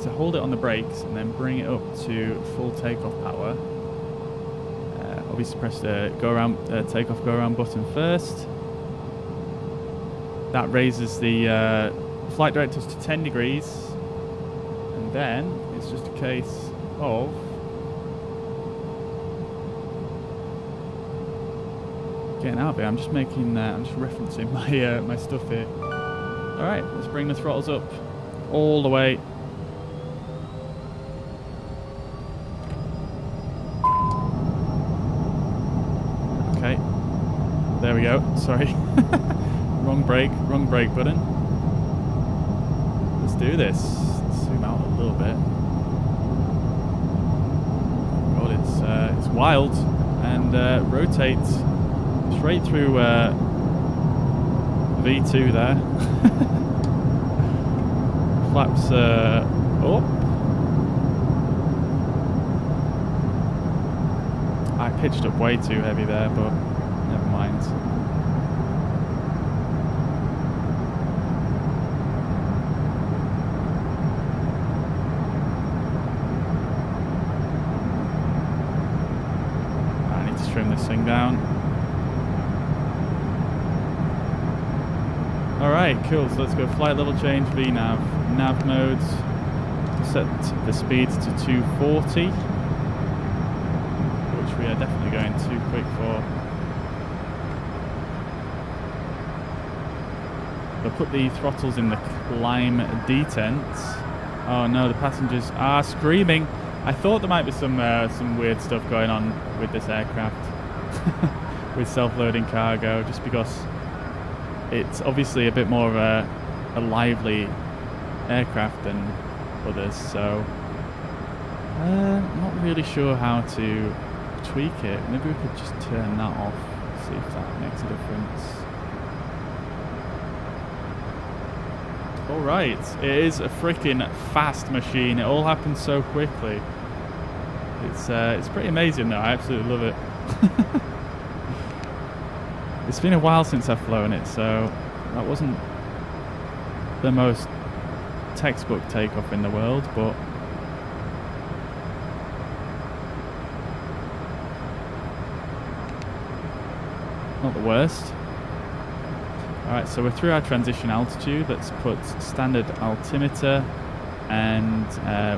to hold it on the brakes and then bring it up to full takeoff power. Obviously press the takeoff go around button first. That raises the flight directors to 10 degrees, and then it's just a case of getting out of it. I'm just making I'm just referencing my my stuff here. All right, let's bring the throttles up all the way. Okay, there we go. Sorry, wrong brake button. Let's do this. Let's zoom out a little bit. God, it's wild, and rotate straight through V2 there. Flaps up. I pitched up way too heavy there, but never mind. I need to trim this thing down. Alright, cool, so let's go flight level change, VNav. Nav modes, set the speed to 240, which we are definitely going too quick for. We'll put the throttles in the climb detent. Oh no, the passengers are screaming. I thought there might be some weird stuff going on with this aircraft, with self-loading cargo, just because it's obviously a bit more of a lively aircraft than others, so not really sure how to tweak it. Maybe we could just turn that off, see if that makes a difference. Alright, it is a freaking fast machine. It all happens so quickly. It's pretty amazing though, I absolutely love it. It's been a while since I've flown it, so that wasn't the most textbook takeoff in the world, but not the worst. Alright, so we're through our transition altitude. Let's put standard altimeter, and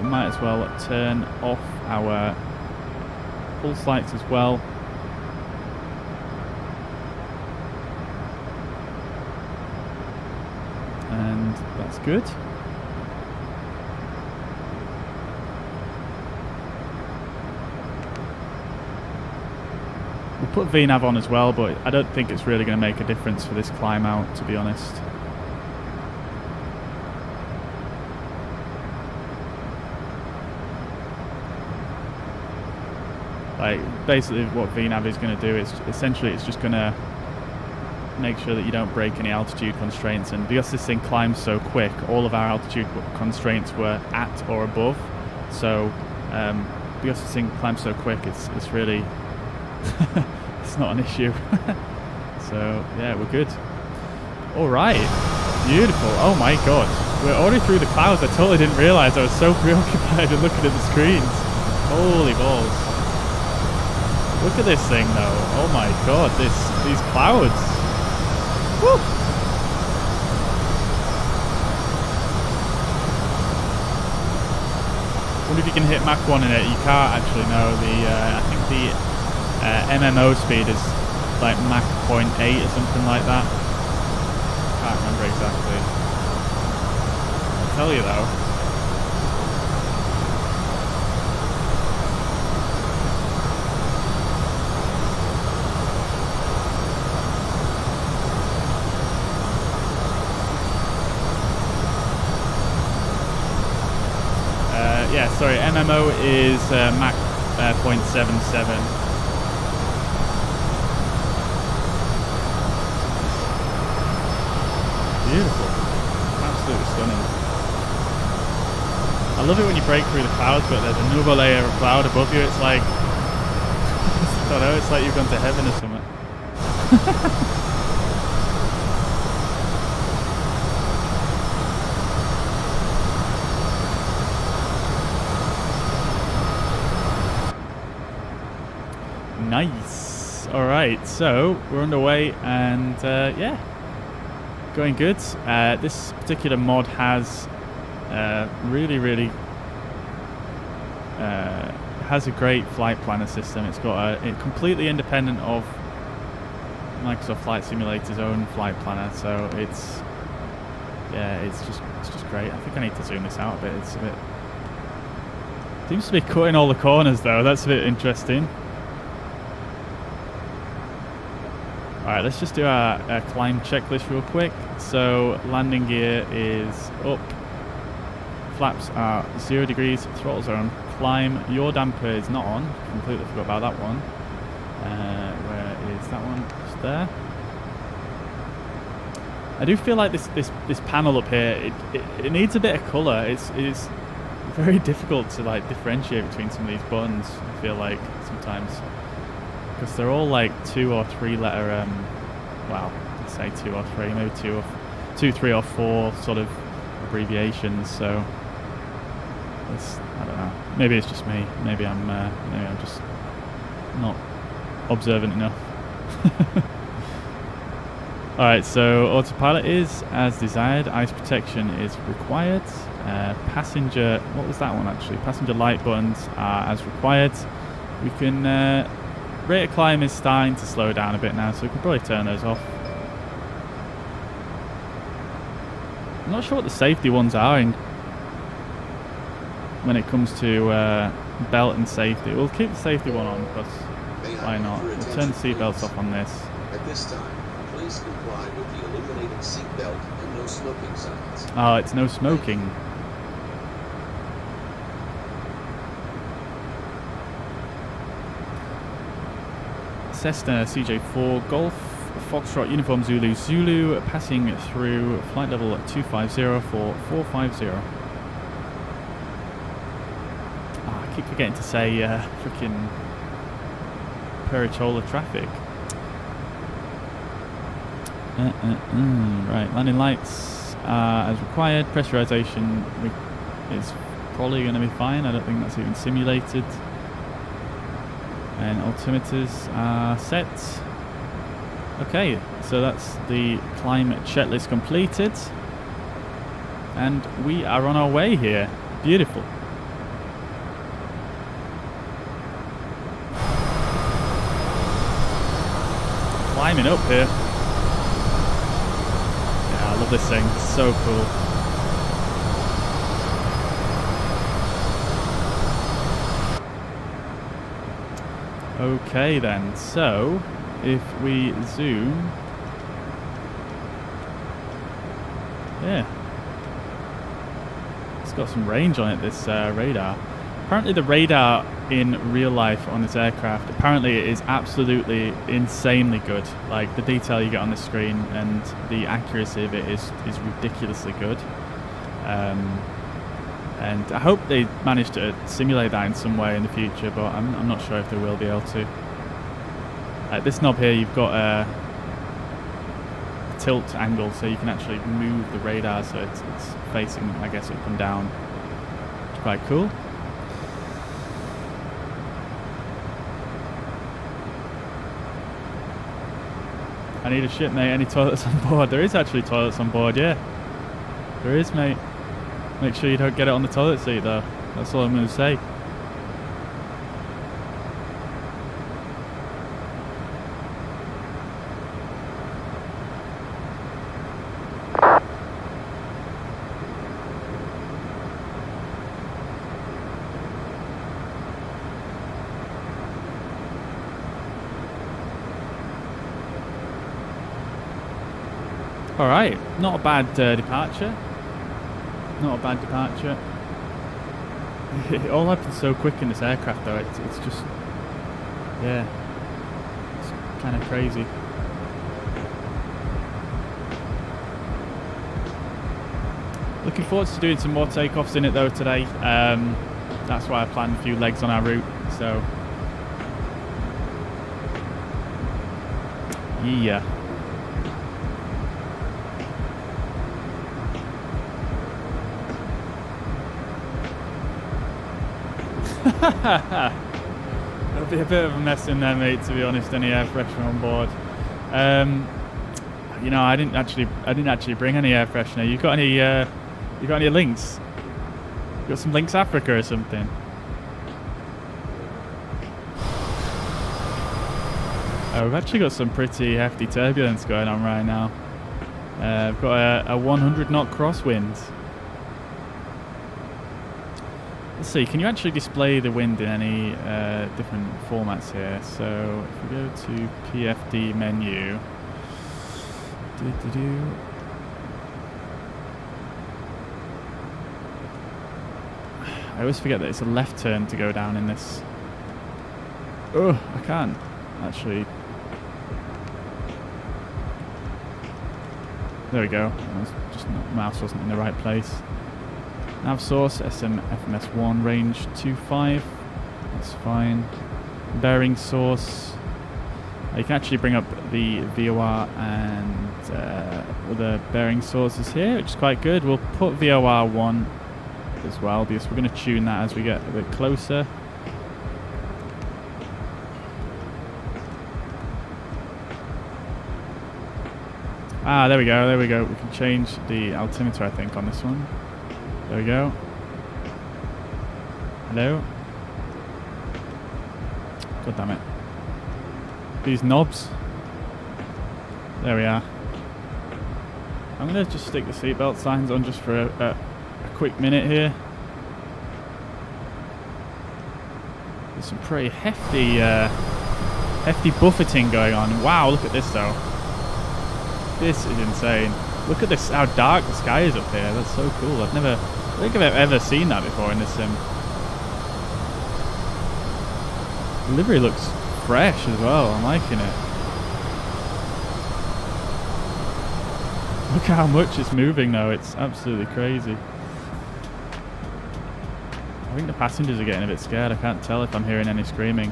we might as well turn off our pulse lights as well. And that's good. We'll put VNAV on as well, but I don't think it's really going to make a difference for this climb out, to be honest. Like, basically what VNAV is going to do is essentially it's just going to make sure that you don't break any altitude constraints, and because this thing climbs so quick, all of our altitude constraints were at or above, so because this thing climbs so quick, it's really it's not an issue. So yeah, we're good. Alright, beautiful. Oh my god, we're already through the clouds. I totally didn't realise. I was so preoccupied with looking at the screens. Holy balls. Look at this thing though. Oh my god, these clouds. Woo! I wonder if you can hit Mach 1 in it. You can't actually, no. I think the MMO speed is like Mach 0.8 or something like that. Can't remember exactly. I'll tell you though. Yeah, sorry, MMO is Mach 0.77. Beautiful. Absolutely stunning. I love it when you break through the clouds, but there's another layer of cloud above you. It's like, I don't know, it's like you've gone to heaven or something. Nice. Alright, so we're underway, and yeah, going good. This particular mod has really has a great flight planner system. It's got a completely independent of Microsoft Flight Simulator's own flight planner, so it's just great. I think I need to zoom this out a bit. It's a bit, seems to be cutting all the corners though. That's a bit interesting. Alright, let's just do our climb checklist real quick. So, landing gear is up. Flaps are 0 degrees. Throttles are on. Climb. Yaw damper is not on. Completely forgot about that one. Where is that one? Just there. I do feel like this panel up here, it needs a bit of colour. It's very difficult to like differentiate between some of these buttons, I feel like, sometimes. Because they're all like 2 or 3 letter, well, let's say 2 or 3, maybe 2, 3 or 4 sort of abbreviations. So I don't know. Maybe it's just me. Maybe I'm just not observant enough. All right. So autopilot is as desired. Ice protection is required. Passenger. What was that one actually? Passenger light buttons are as required. We can. Rate of climb is starting to slow down a bit now, so we can probably turn those off. I'm not sure what the safety ones are when it comes to belt and safety. We'll keep the safety one on because why not? We'll turn the seatbelts off on this. At this time, please comply with the illuminated seatbelt and no smoking signs. Oh, it's no smoking. Cessna CJ4 Golf Foxtrot Uniform Zulu Zulu passing through flight level 250 for 450. I keep forgetting to say freaking Perichola traffic. Right, landing lights as required. Pressurization is probably going to be fine. I don't think that's even simulated. And altimeters are set. Okay, so that's the climate checklist completed. And we are on our way here. Beautiful. Climbing up here. Yeah, I love this thing. It's so cool. Okay then, so if we zoom, yeah, it's got some range on it, this radar. Apparently the radar in real life on this aircraft, apparently it is absolutely insanely good. Like the detail you get on the screen and the accuracy of it is ridiculously good. And I hope they manage to simulate that in some way in the future, but I'm not sure if they will be able to. This knob here, you've got a tilt angle, so you can actually move the radar so it's facing, I guess, up and down. It's quite cool. I need a shit, mate. Any toilets on board? There is actually toilets on board, yeah. There is, mate. Make sure you don't get it on the toilet seat, though. That's all I'm going to say. Alright, not a bad departure. Not a bad departure. It all happens so quick in this aircraft though, it's just, yeah, it's kind of crazy. Looking forward to doing some more takeoffs in it though today. That's why I planned a few legs on our route, so yeah. It'll be a bit of a mess in there, mate, to be honest, any air freshener on board. You know, I didn't actually bring any air freshener. You got any links? You got some Lynx Africa or something? Oh, we've actually got some pretty hefty turbulence going on right now. We've got a 100 knot crosswind. Let's see, can you actually display the wind in any different formats here? So if we go to PFD menu, I always forget that it's a left turn to go down in this. Oh, I can't actually. There we go. Just mouse wasn't in the right place. Nav source, FMS1, range 25, that's fine. Bearing source, you can actually bring up the VOR and other bearing sources here, which is quite good. We'll put VOR 1 as well, because we're going to tune that as we get a bit closer. Ah, there we go. We can change the altimeter, I think, on this one. There we go. Hello. God damn it. These knobs. There we are. I'm going to just stick the seatbelt signs on just for a quick minute here. There's some pretty hefty buffeting going on. Wow, look at this though. This is insane. Look at this, how dark the sky is up here. That's so cool. I don't think I've ever seen that before in this sim. The livery looks fresh as well. I'm liking it. Look how much it's moving though. It's absolutely crazy. I think the passengers are getting a bit scared. I can't tell if I'm hearing any screaming.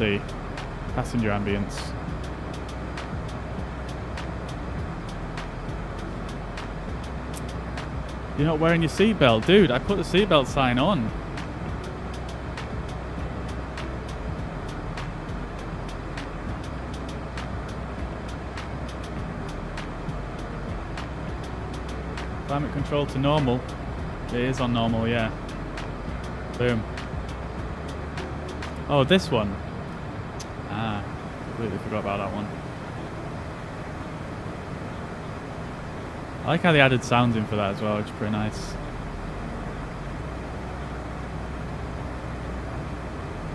see. Passenger ambience. You're not wearing your seatbelt, dude. I put the seatbelt sign on. Climate control to normal. It is on normal, yeah. Boom. Oh, this one. Ah, completely forgot about that one. I like how they added sounds in for that as well, which is pretty nice.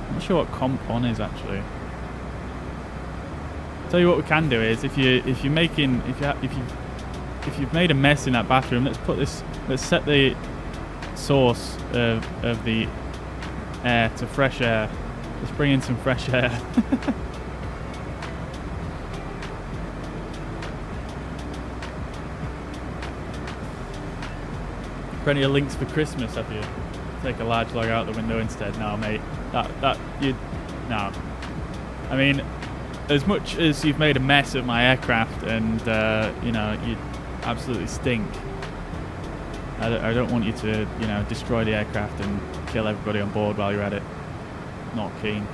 I'm not sure what comp on is actually. Tell you what we can do is if you've made a mess in that bathroom, let's set the source of the air to fresh air. Let's bring in some fresh air. Plenty of links for Christmas, have you? Take a large log out the window instead. No, mate. No. I mean, as much as you've made a mess of my aircraft and you absolutely stink. I don't want you to destroy the aircraft and kill everybody on board while you're at it. Not keen.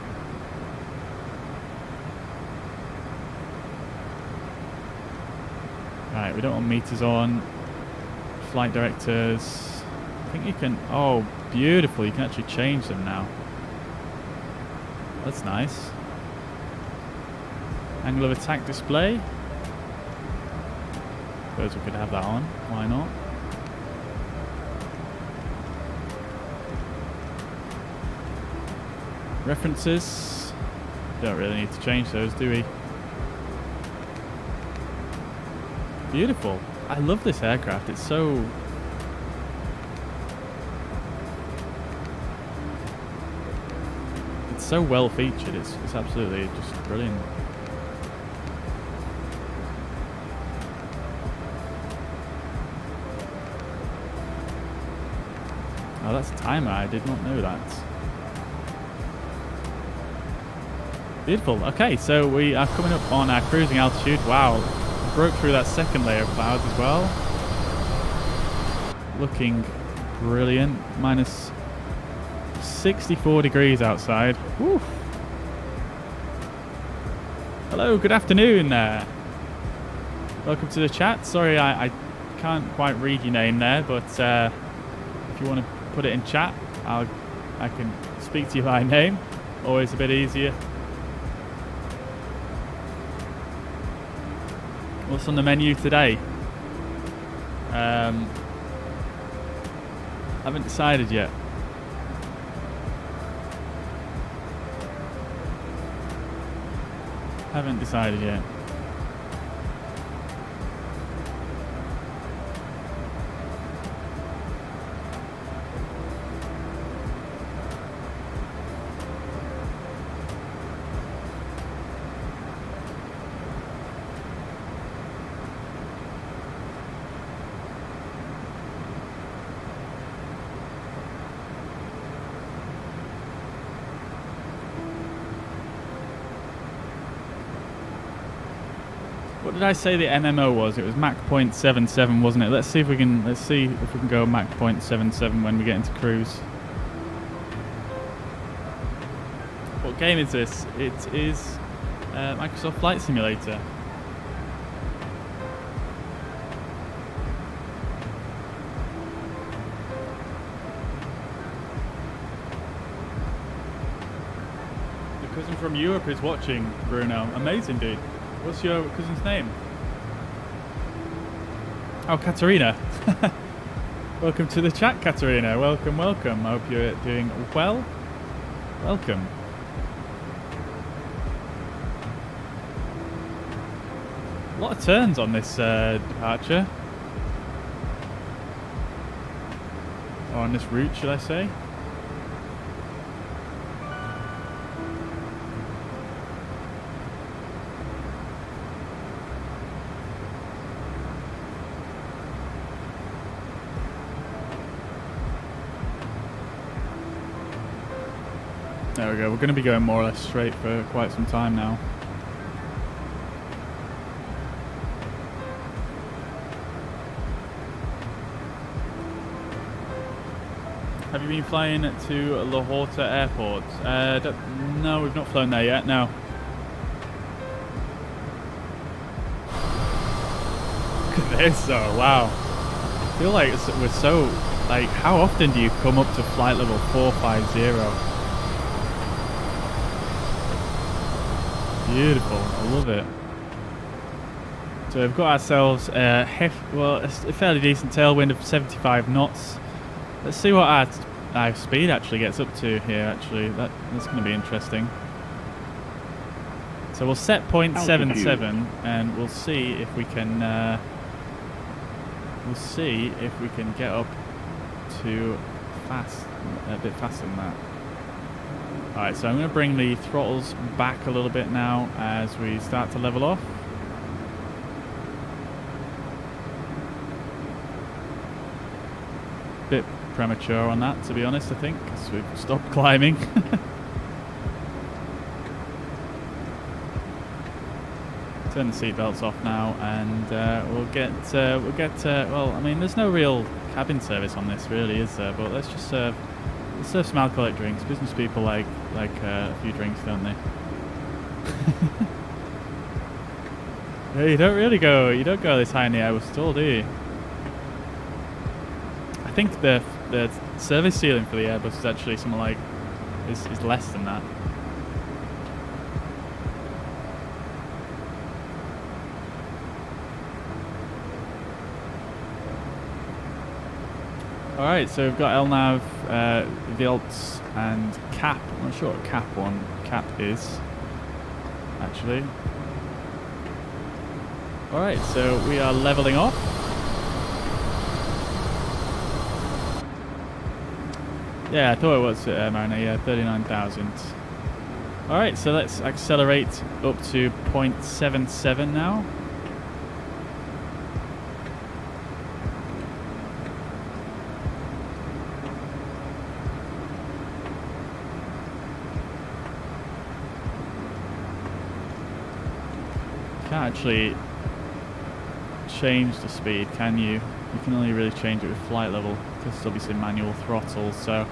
Right, we don't want meters on. Flight directors. I think you can. Oh, beautiful! You can actually change them now. That's nice. Angle of attack display. Suppose we could have that on. Why not? References. Don't really need to change those, do we? Beautiful. I love this aircraft. It's so... It's so well featured. It's absolutely just brilliant. Oh, that's a timer. I did not know that. Beautiful. Okay, so we are coming up on our cruising altitude. Wow. Broke through that second layer of clouds as well. Looking brilliant. Minus 64 degrees outside. Woo. Hello, good afternoon there. Welcome to the chat. Sorry, I can't quite read your name there, but if you want to put it in chat, I can speak to you by name. Always a bit easier. What's on the menu today? Haven't decided yet. Haven't decided yet. What did I say the MMO was? It was Mach 0.77, wasn't it? Let's see if we can go Mach 0.77 when we get into cruise. What game is this? It is Microsoft Flight Simulator. The cousin from Europe is watching, Bruno. Amazing, dude. What's your cousin's name? Oh, Katerina. Welcome to the chat, Katerina. Welcome, welcome. I hope you're doing well. Welcome. A lot of turns on this departure. Or on this route, should I say. There we go. We're going to be going more or less straight for quite some time now. Have you been flying to La Horta Airport? No, we've not flown there yet, no. Look at this, though, wow. I feel like we're so, like, how often do you come up to flight level 450? Beautiful, I love it. So we've got ourselves a fairly decent tailwind of 75 knots. Let's see what our speed actually gets up to here. Actually, that's going to be interesting. So we'll set 0.77, and we'll see if we can. We'll see if we can get up to a bit faster than that. All right, so I'm going to bring the throttles back a little bit now as we start to level off. Bit premature on that, to be honest, I think, because we've stopped climbing. Turn the seatbelts off now, and we'll get well, I mean, there's no real cabin service on this, really, is there? But let's just serve some alcoholic drinks. Business people like a few drinks, don't they? Yeah, you don't go this high in the air with stall, do you? I think the service ceiling for the Airbus is actually something like is less than that. All right, so we've got LNAV, VILTS, and CAP. I'm not sure what CAP is actually. All right, so we are leveling off. Yeah, I thought it was Mariner, yeah, 39,000. Alright, so let's accelerate up to 0.77 now. Can't actually change the speed, can you? You can only really change it with flight level, because it's obviously manual throttle, so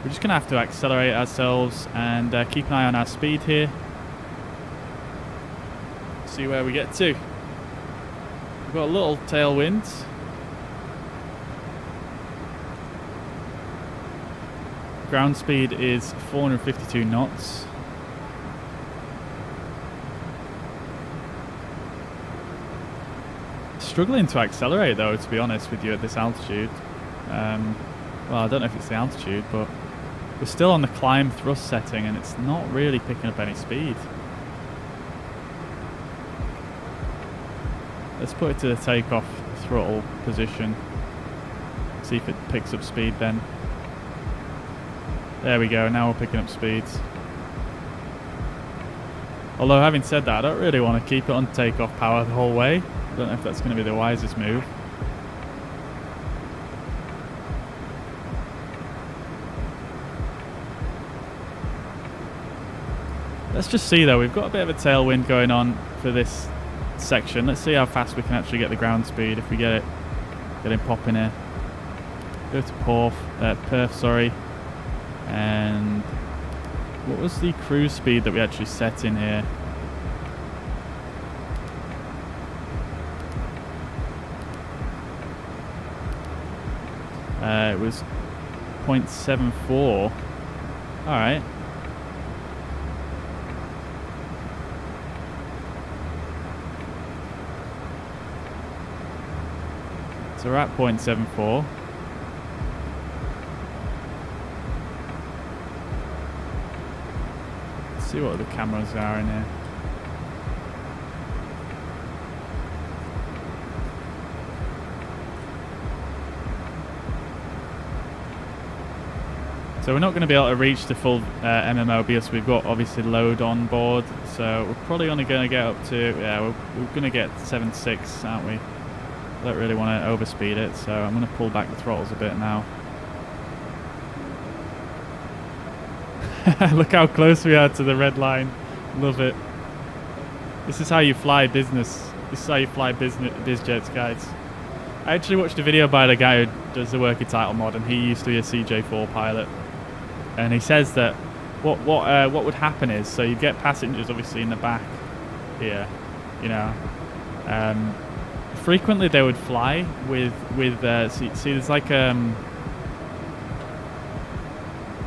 we're just going to have to accelerate ourselves and keep an eye on our speed here. See where we get to. We've got a little tailwind. Ground speed is 452 knots. Struggling to accelerate though, to be honest with you, at this altitude. Well, I don't know if it's the altitude, but we're still on the climb thrust setting and it's not really picking up any speed. Let's put it to the takeoff throttle position. See if it picks up speed then. There we go, now we're picking up speeds. Although having said that, I don't really want to keep it on takeoff power the whole way. I don't know if that's going to be the wisest move. Let's just see though, we've got a bit of a tailwind going on for this section. Let's see how fast we can actually get the ground speed if we get him popping here. Go to Perth, sorry. And what was the cruise speed that we actually set in here? It was 0.74. Alright. So we're at 0.74. Let's see what the cameras are in here. So we're not going to be able to reach the full MMO because we've got obviously load on board. So we're probably only going to get up to, yeah, we're going to get 7.6, aren't we? I don't really want to overspeed it, so I'm going to pull back the throttles a bit now. Look how close we are to the red line. Love it. This is how you fly business. This is how you fly Bizjets, guys. I actually watched a video by the guy who does the Working Title mod, and he used to be a CJ4 pilot. And he says that what would happen is, so you get passengers obviously in the back here, you know. Frequently they would fly with see there's like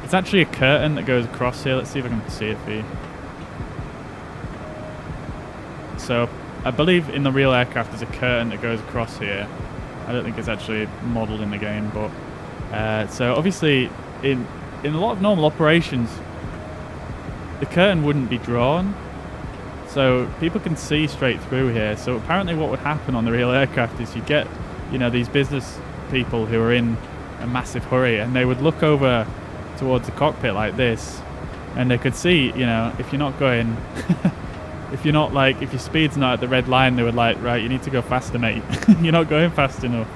it's actually a curtain that goes across here. Let's see if I can see it for you. So I believe in the real aircraft there's a curtain that goes across here. I don't think it's actually modelled in the game, but so obviously in a lot of normal operations the curtain wouldn't be drawn, so people can see straight through here. So apparently what would happen on the real aircraft is you get, you know, these business people who are in a massive hurry, and they would look over towards the cockpit like this, and they could see, you know, if you're not going if your speed's not at the red line, they would like, right, you need to go faster, mate. You're not going fast enough.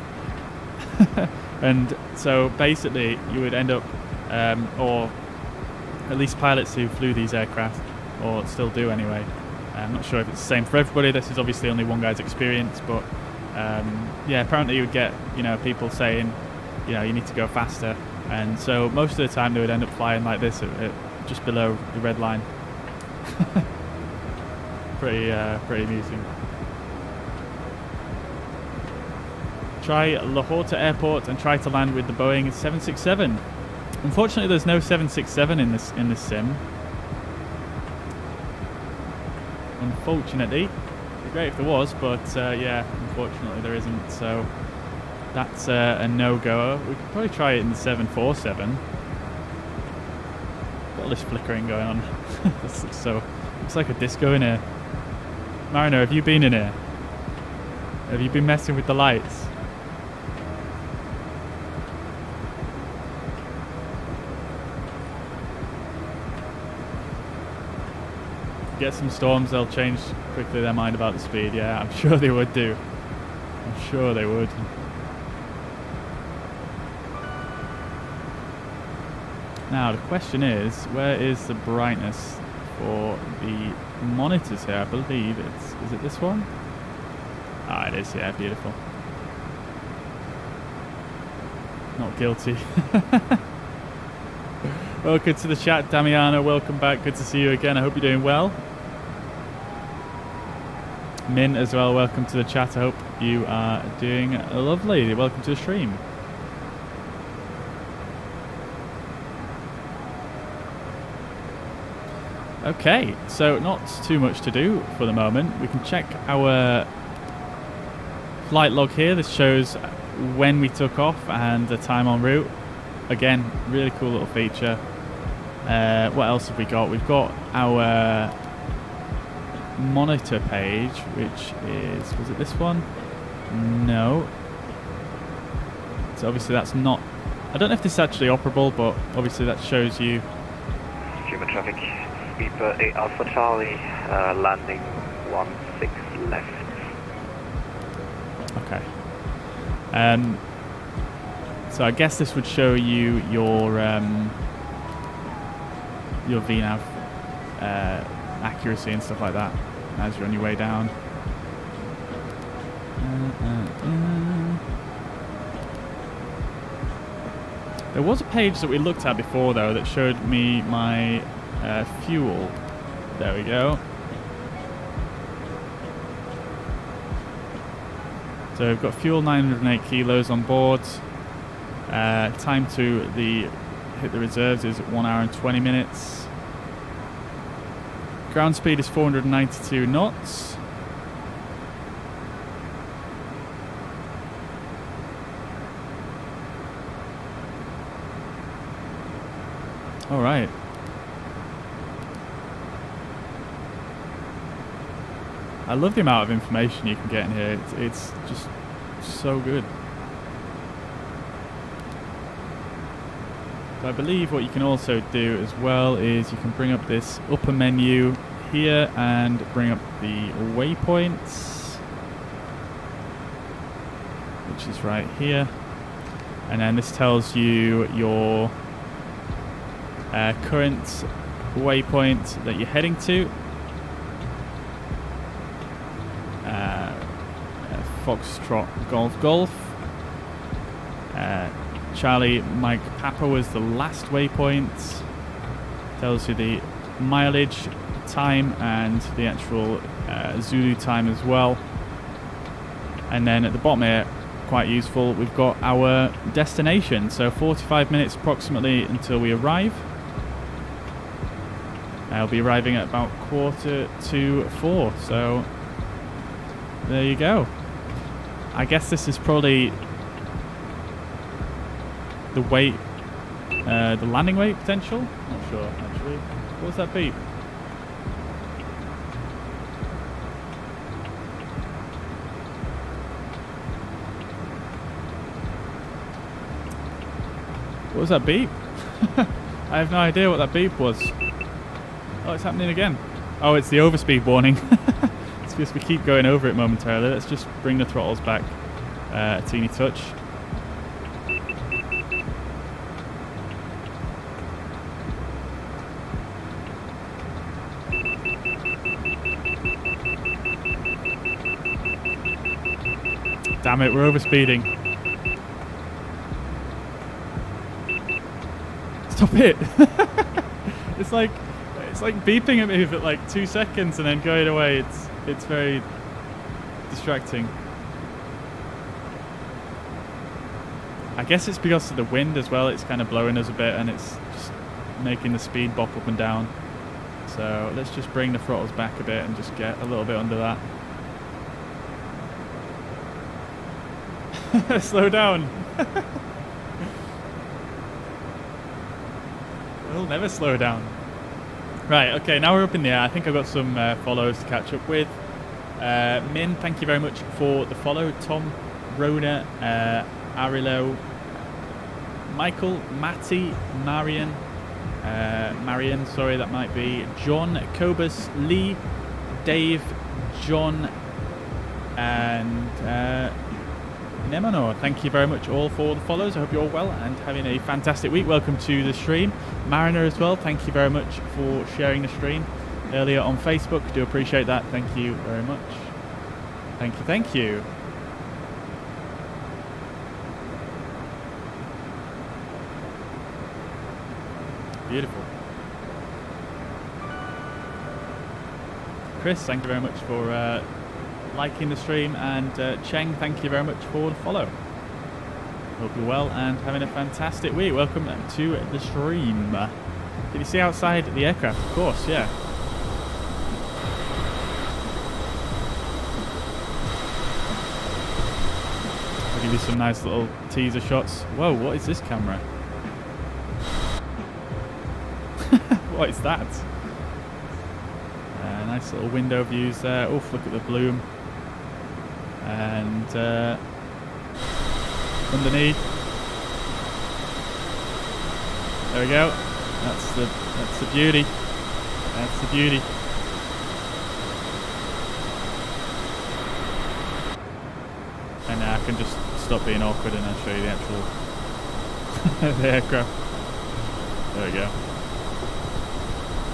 And so basically you would end up or at least pilots who flew these aircraft, or still do anyway, I'm not sure if it's the same for everybody. This is obviously only one guy's experience, but yeah, apparently you would get, you know, people saying, you know, you need to go faster, and so most of the time they would end up flying like this at just below the red line. pretty amusing. Try Lahorta Airport and try to land with the Boeing 767. Unfortunately, there's no 767 in this sim. Unfortunately, it'd be great if there was, but yeah, unfortunately there isn't. So that's a no-goer. We could probably try it in the 747. Got all this flickering going on. This looks like a disco in here. Mariner, have you been in here? Have you been messing with the lights? Get some storms, they'll change quickly their mind about the speed. Yeah, I'm sure they would do. I'm sure they would. Now the question is, where is the brightness for the monitors here? I believe is it this one? Ah, it is, yeah, beautiful. Not guilty. Welcome to the chat, Damiano, welcome back, good to see you again, I hope you're doing well. Min as well, welcome to the chat, I hope you are doing lovely, welcome to the stream. Okay, so not too much to do for the moment. We can check our flight log here. This shows when we took off and the time en route. Again, really cool little feature. What else have we got? We've got our monitor page, which is, was it this one? No. So obviously that's not, I don't know if this is actually operable, but obviously that shows you Human traffic, Beeper 8 Alpha Charlie, landing 16 left. Okay. So I guess this would show you your VNAV accuracy and stuff like that as you're on your way down. There was a page that we looked at before though that showed me my fuel. There we go. So we've got fuel 908 kilos on board. Time to hit the reserves is 1 hour and 20 minutes. Ground speed is 492 knots. All right. I love the amount of information you can get in here. It's just so good. So I believe what you can also do as well is you can bring up this upper menu here and bring up the waypoints, which is right here. And then this tells you your Current waypoint that you're heading to. Foxtrot Golf Golf. Charlie Mike Papa was the last waypoint. Tells you the mileage, time, and the actual Zulu time as well. And then at the bottom here, quite useful, we've got our destination. So 45 minutes approximately until we arrive. I'll be arriving at about 3:45. So there you go. I guess this is probably the weight, the landing weight potential. Not sure actually. What was that beep? What was that beep? I have no idea what that beep was. Oh, it's happening again. Oh, it's the overspeed warning. It's because we keep going over it momentarily. Let's just bring the throttles back a teeny touch. Damn it, we're overspeeding. Stop it! It's like beeping at me for like 2 seconds and then going away. It's very distracting. I guess it's because of the wind as well. It's kind of blowing us a bit and it's just making the speed bop up and down. So let's just bring the throttles back a bit and just get a little bit under that. Slow down. We'll never slow down. Right, okay, now we're up in the air. I think I've got some follows to catch up with. Min, thank you very much for the follow. Tom, Rona, Arilo, Michael, Matty, Marion, sorry, that might be John, Cobus, Lee, Dave, John, and Nemanor. Thank you very much all for the follows. I hope you're all well and having a fantastic week. Welcome to the stream. Mariner as well, thank you very much for sharing the stream earlier on Facebook. Do appreciate that. Thank you very much. Thank you, thank you. Beautiful. Chris, thank you very much for liking the stream, and Cheng, thank you very much for the follow. Hope you're well and having a fantastic week. Welcome to the stream. Can you see outside the aircraft? Of course, yeah. I'll give you some nice little teaser shots. Whoa, what is this camera? What is that? Nice little window views there. Oof, look at the bloom. And underneath. There we go. That's the beauty. That's the beauty. And now I can just stop being awkward and I'll show you the actual the aircraft. There we go.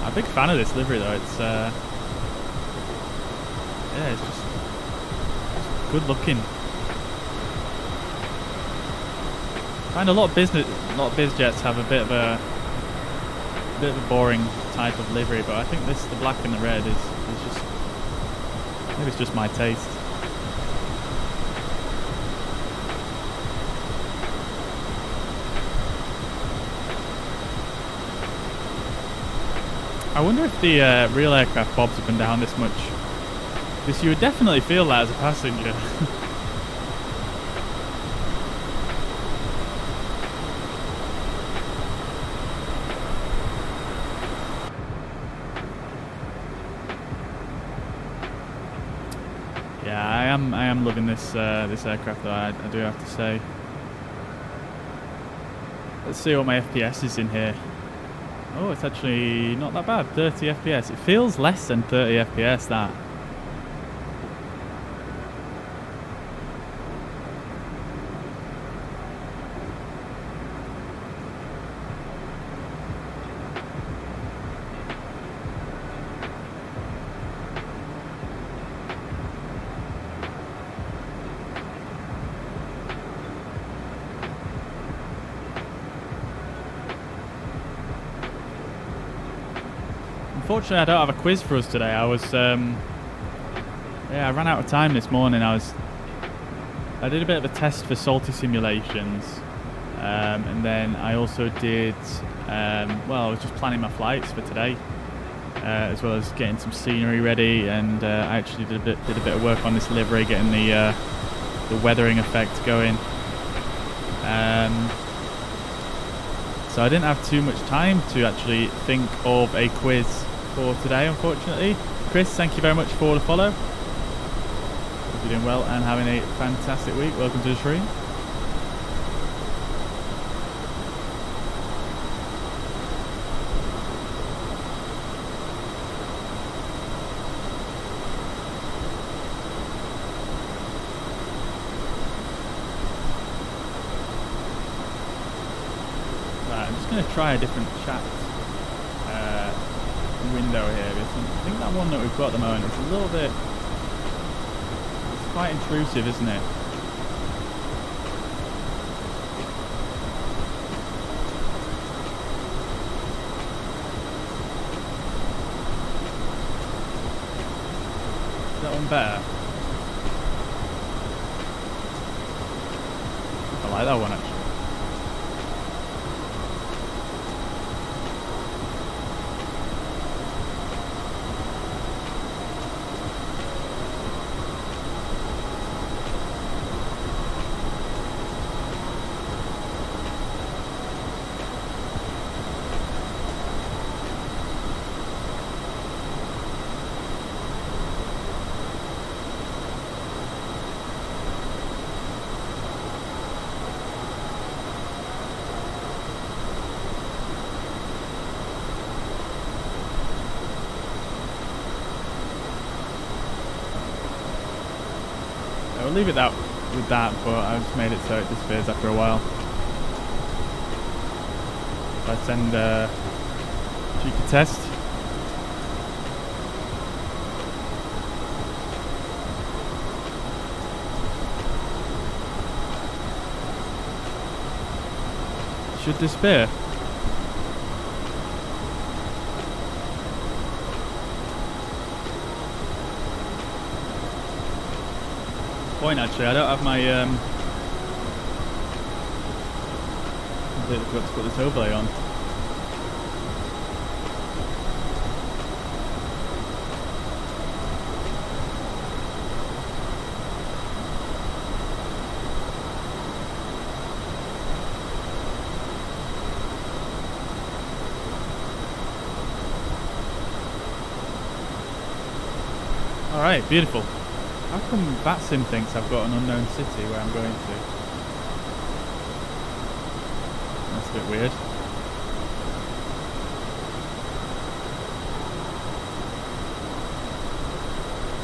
I'm a big fan of this livery though. It's yeah, it's just good looking. I find a lot of Bizjets have a bit of a boring type of livery, but I think the black and the red is just, maybe it's just my taste. I wonder if the real aircraft bobs up and down this much. Because you would definitely feel that as a passenger. Yeah, I am loving this this aircraft though, I do have to say. Let's see what my FPS is in here. Oh, it's actually not that bad, 30 FPS. It feels less than 30 FPS, that. unfortunately, I don't have a quiz for us today. I was, yeah, I ran out of time this morning. I did a bit of a test for salty simulations, and then I also did, well, I was just planning my flights for today, as well as getting some scenery ready, and I actually did a bit of work on this livery, getting the weathering effect going. So I didn't have too much time to actually think of a quiz for today, unfortunately. Chris, thank you very much for the follow. Hope you're doing well and having a fantastic week. Welcome to the stream. I'm going to try a different chat window here. I think that one that we've got at the moment is a little bit, it's quite intrusive, isn't it? Is that one better? I like that one actually. I'll leave it with that, but I just made it so it disappears after a while. If I send a cheeky test. It should disappear. Actually, I don't have my completely forgot to put this overlay on. Alright, beautiful. How come VATSIM thinks I've got an unknown city where I'm going to? That's a bit weird.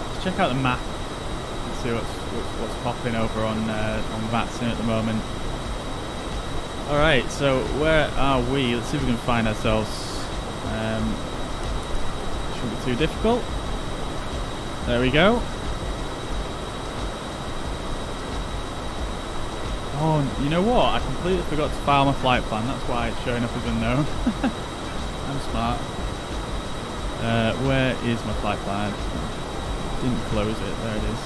Let's check out the map and see what's popping over on VATSIM at the moment. Alright, so where are we? Let's see if we can find ourselves. Shouldn't be too difficult. There we go. Oh, you know what? I completely forgot to file my flight plan. That's why it's showing up as unknown. I'm smart. Where is my flight plan? Didn't close it. There it is.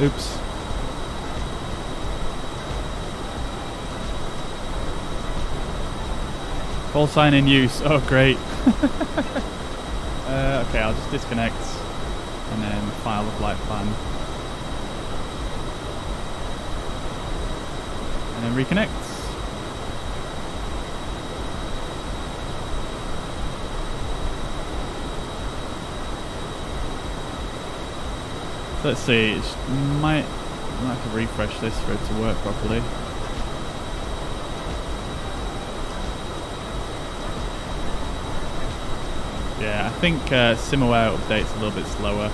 Oops. Call sign in use. Oh, great. Okay, I'll just disconnect. And then file the flight plan. And then reconnect. So let's see, it might have to refresh this for it to work properly. Yeah, I think SimAware update's a little bit slower.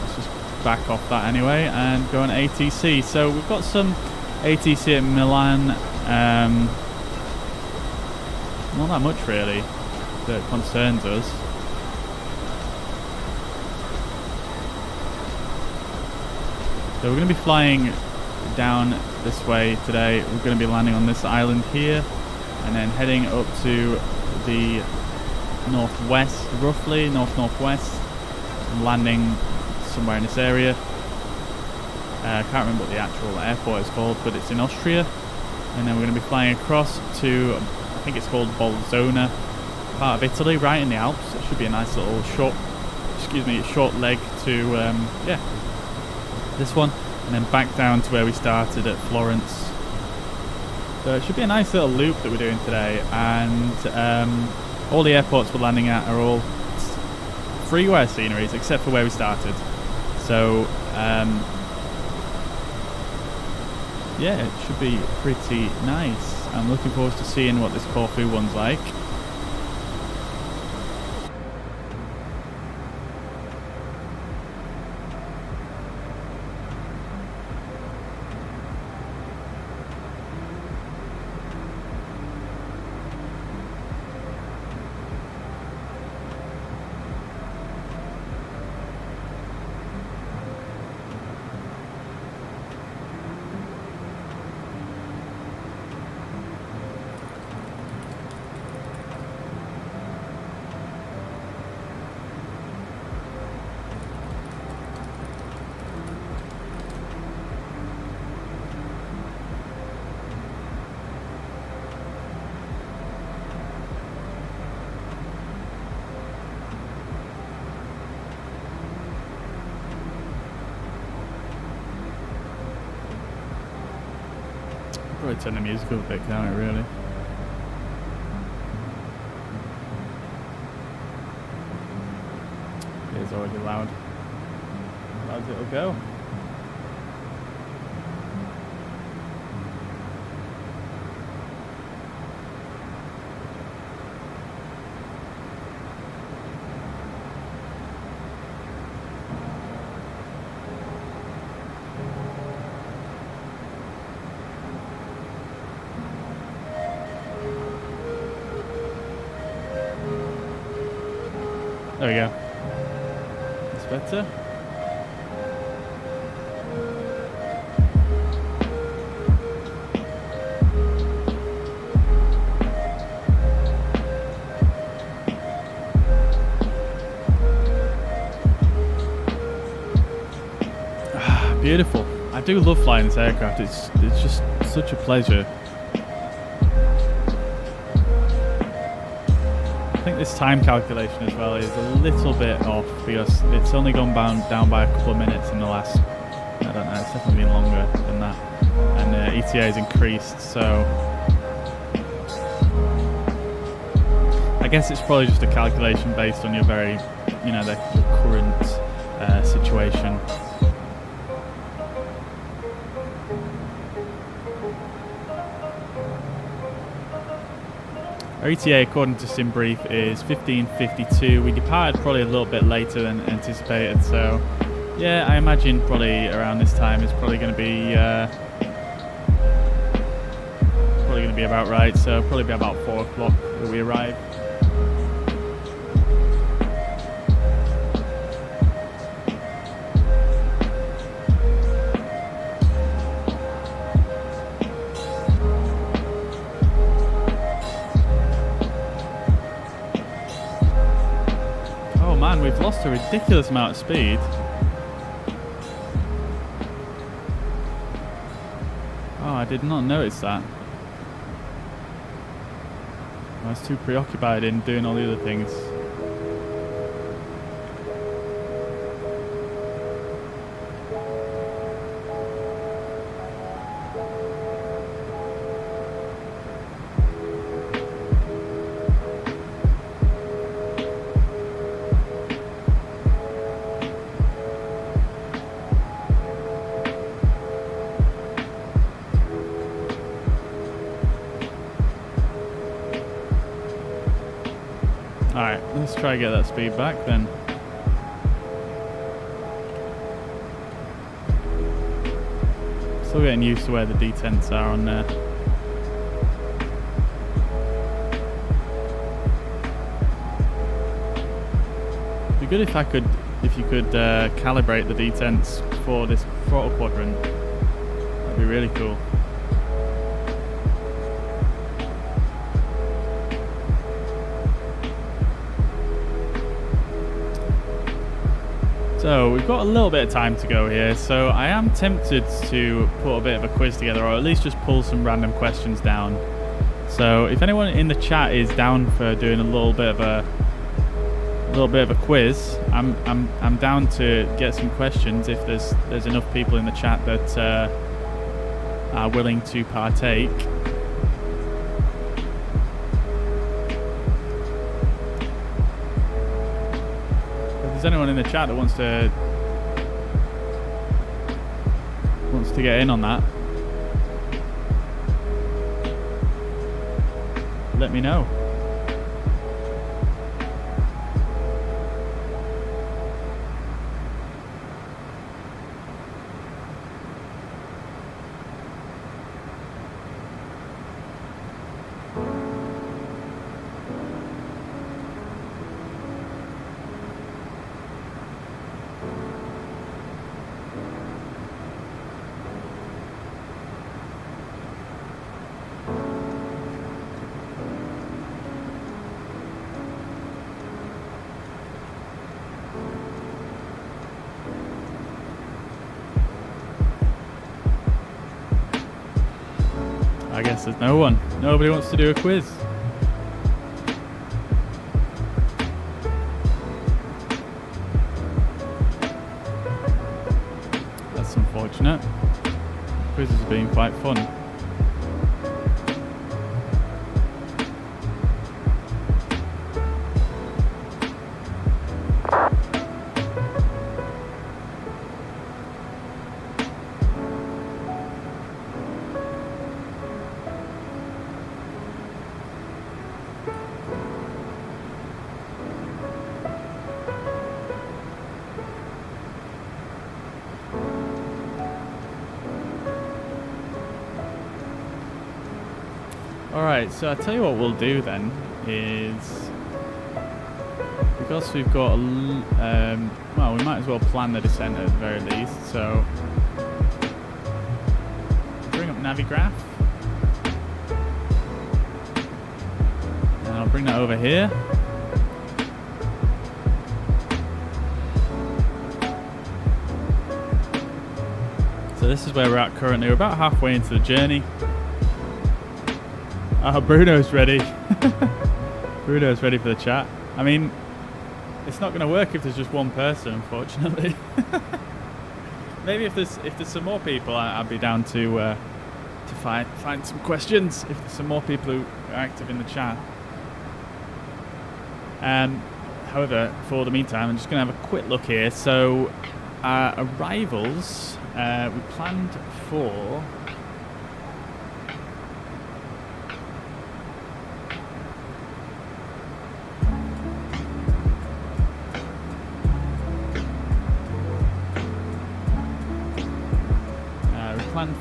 Let's just back off that anyway and go on ATC. So we've got some ATC at Milan. Not that much really that concerns us. So we're going to be flying down this way today. We're going to be landing on this island here, and then heading up to the northwest, roughly northwest, and landing somewhere in this area. I can't remember what the actual airport is called, but it's in Austria. And then we're going to be flying across to, I think it's called Bolzona, part of Italy, right in the Alps. It should be a nice little short leg to, this one. And then back down to where we started at Florence. So it should be a nice little loop that we're doing today. And all the airports we're landing at are all freeware sceneries, except for where we started. So, yeah, it should be pretty nice. I'm looking forward to seeing what this Corfu one's like. Probably turn the music up a bit, can't it, really? It is already loud. Loud as it'll go. There we go. That's better. Beautiful. I do love flying this aircraft. It's just such a pleasure. I think this time calculation as well is a little bit off because it's only gone down by a couple of minutes in the last, I don't know, it's definitely been longer than that. And ETA has increased, so I guess it's probably just a calculation based on your very, the current situation. Our ETA, according to SimBrief, is 15:52. We departed probably a little bit later than anticipated, so yeah, I imagine probably around this time is probably going to be about right. So probably be about 4 o'clock that we arrive. Man, we've lost a ridiculous amount of speed. Oh, I did not notice that. I was too preoccupied in doing all the other things. Alright, let's try to get that speed back then. Still getting used to where the detents are on there. It'd be good if you could calibrate the detents for this throttle quadrant. That'd be really cool. So we've got a little bit of time to go here, so I am tempted to put a bit of a quiz together, or at least just pull some random questions down. So if anyone in the chat is down for doing a little bit of a quiz, I'm down to get some questions if there's enough people in the chat that are willing to partake. If there's anyone in the chat that wants to get in on that, let me know. I guess there's no one. Nobody wants to do a quiz. That's unfortunate. Quiz has been quite fun. Alright, so I'll tell you what we'll do then is, because we've got well, we might as well plan the descent at the very least. So bring up Navigraph, and I'll bring that over here. So this is where we're at currently. We're about halfway into the journey. Bruno's ready. Bruno's ready for the chat. I mean, it's not going to work if there's just one person, unfortunately. Maybe if there's some more people, I'd be down to find some questions. If there's some more people who are active in the chat. However, for the meantime, I'm just going to have a quick look here. So, arrivals, we planned for.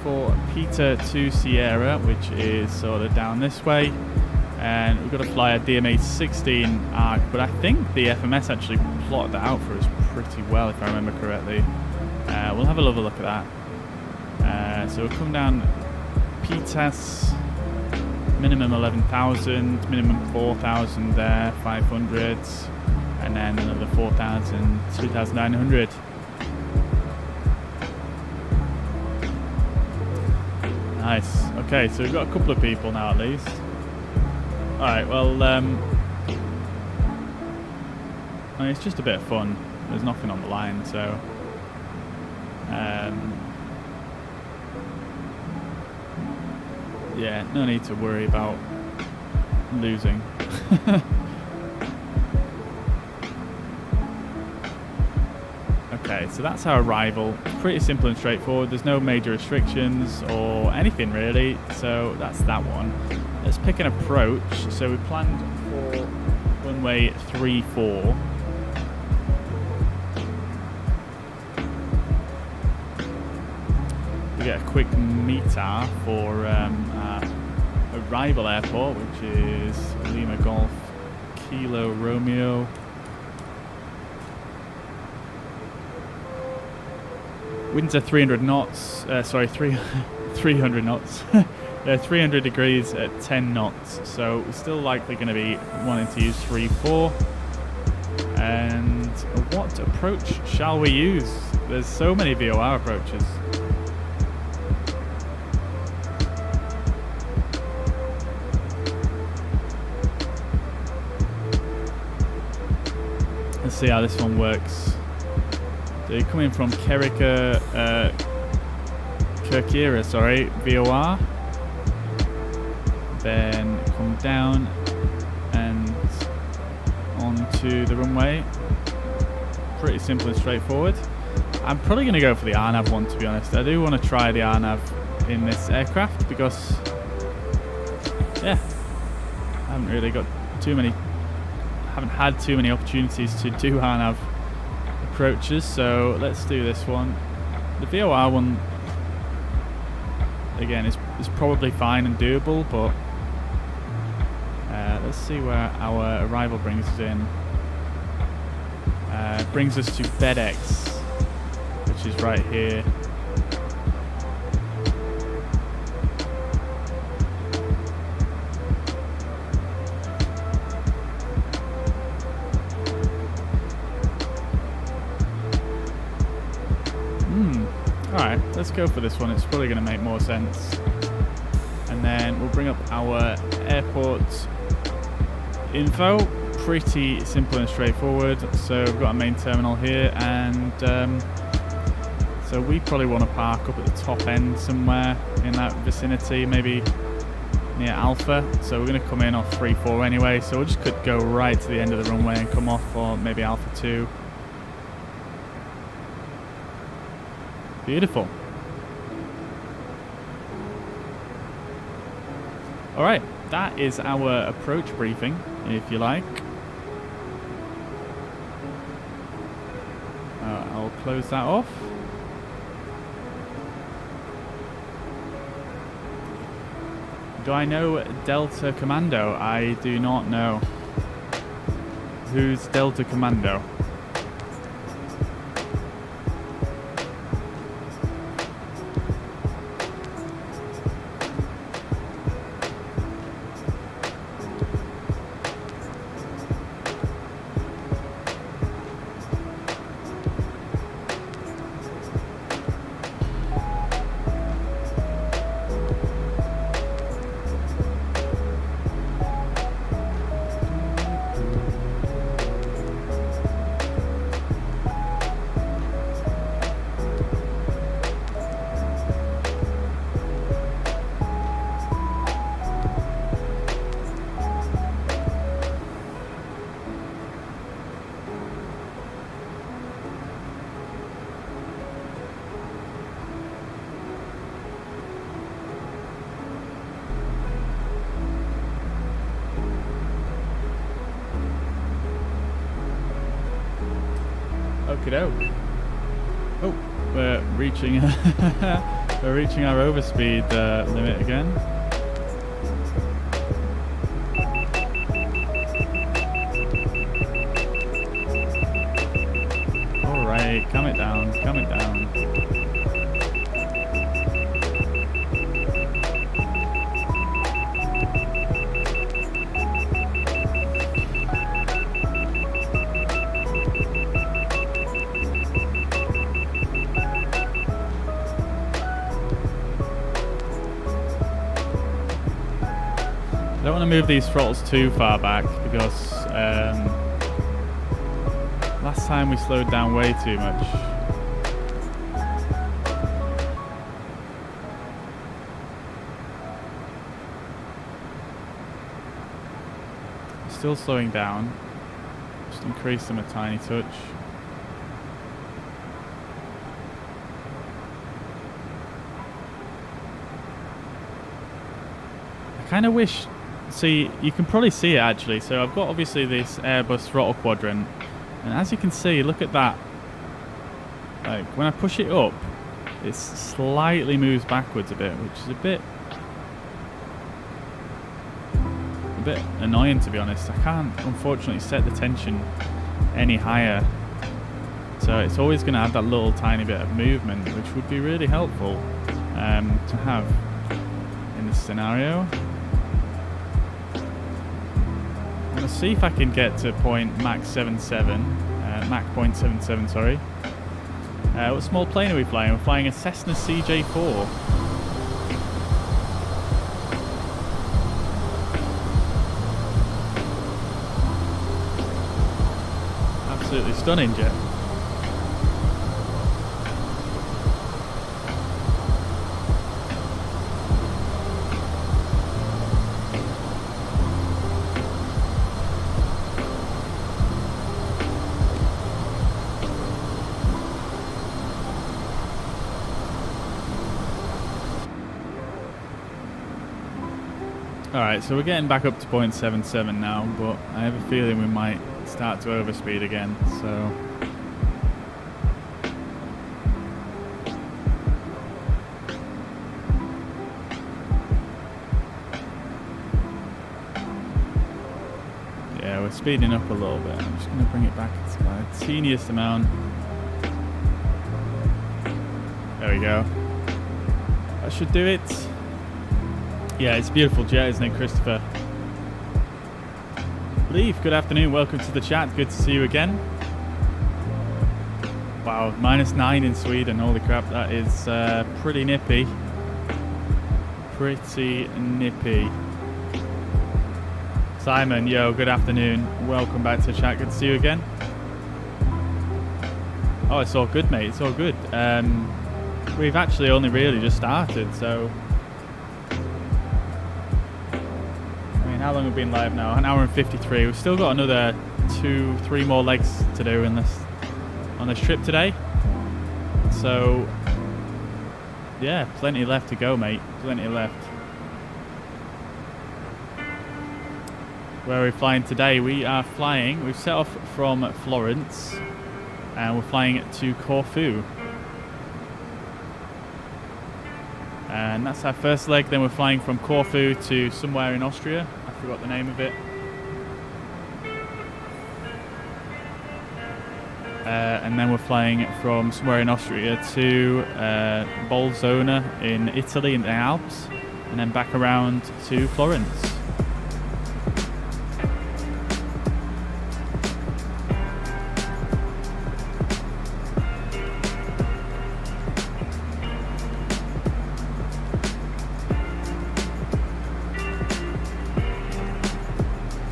For Peter to Sierra, which is sort of down this way, and we've got to fly a DMA 16 arc, but I think the FMS actually plotted that out for us pretty well, if I remember correctly. We'll have a little look at that. So we'll come down PTAS, minimum 11,000, minimum 4,000 there, 500, and then another 4,000, 2,900. Nice. Okay, so we've got a couple of people now at least. Alright, well, I mean, it's just a bit of fun. There's nothing on the line, so... yeah, no need to worry about losing. Okay, so that's our arrival. Pretty simple and straightforward. There's no major restrictions or anything really, so that's that one. Let's pick an approach. So we planned for runway 34. We get a quick meter for our arrival airport, which is Lima Golf Kilo Romeo. Winds are 300 knots. Sorry, 300 knots. 300 degrees at 10 knots. So we're still likely going to be wanting to use 3-4. And what approach shall we use? There's so many VOR approaches. Let's see how this one works. So you're coming from Kirkira, sorry, VOR. Then come down and onto the runway. Pretty simple and straightforward. I'm probably going to go for the RNAV one, to be honest. I do want to try the RNAV in this aircraft because, yeah, I haven't really got haven't had too many opportunities to do RNAV approaches, so let's do this one. The VOR one, again, is probably fine and doable, but let's see where our arrival brings us in. Brings us to BedX, which is right here. Alright, let's go for this one. It's probably going to make more sense. And then we'll bring up our airport info. Pretty simple and straightforward. So we've got a main terminal here, and so we probably want to park up at the top end somewhere in that vicinity, maybe near Alpha. So we're going to come in off 3-4 anyway, so we'll just could go right to the end of the runway and come off for maybe Alpha 2. Beautiful. Alright, that is our approach briefing, if you like. I'll close that off. Do I know Delta Commando? I do not know. Who's Delta Commando? Okey-doke. Oh, we're reaching we're reaching our overspeed limit again. All right, calm it down, calm it down. I don't want to move these throttles too far back because last time we slowed down way too much. Still slowing down. Just increase them a tiny touch. I kind of wish... See, you can probably see it actually. So I've got obviously this Airbus throttle quadrant, and as you can see, look at that. Like when I push it up, it slightly moves backwards a bit, which is a bit annoying, to be honest. I can't unfortunately set the tension any higher. So it's always going to have that little tiny bit of movement, which would be really helpful to have in this scenario. I'm going to see if I can get to Mach 0.77, sorry. What small plane are we flying? We're flying a Cessna CJ4. Absolutely stunning jet. Alright, so we're getting back up to 0.77 now, but I have a feeling we might start to overspeed again, so... Yeah, we're speeding up a little bit. I'm just going to bring it back to the teeniest amount. There we go. That should do it. Yeah, it's a beautiful jet, isn't it, Christopher? Leaf, good afternoon. Welcome to the chat. Good to see you again. Wow, -9 in Sweden. Holy crap, that is pretty nippy. Pretty nippy. Simon, yo, good afternoon. Welcome back to the chat. Good to see you again. Oh, it's all good, mate. It's all good. We've actually only really just started, so... How long have we been live now? An hour and 53. We've still got another 2-3 more legs to do on this trip today. So yeah, plenty left to go, mate. Plenty left. Where are we flying today? We've set off from Florence and we're flying to Corfu. And that's our first leg. Then we're flying from Corfu to somewhere in Austria. I forgot the name of it. And then we're flying from somewhere in Austria to Bolzano in Italy in the Alps. And then back around to Florence.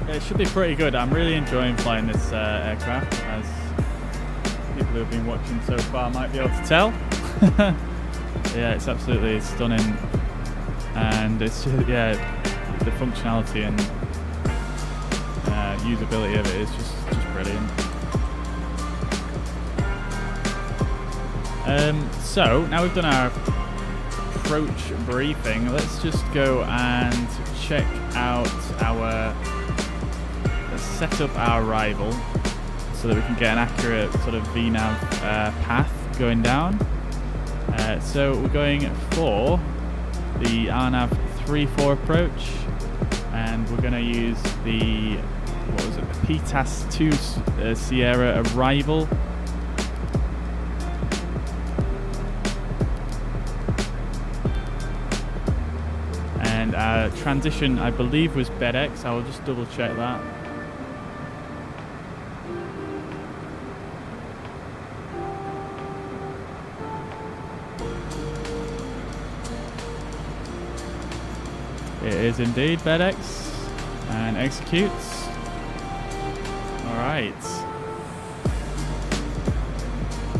It should be pretty good. I'm really enjoying flying this aircraft, as people who have been watching so far might be able to tell. Yeah, it's absolutely stunning, and it's just, yeah, the functionality and usability of it is just brilliant. So now we've done our approach briefing, let's just go and check out set up our arrival so that we can get an accurate sort of VNAV path going down. So we're going for the RNAV 3-4 approach, and we're going to use the PTAS 2 Sierra arrival. And our transition, I believe, was BedX. I will just double check that. It is indeed BedX, and executes. Alright.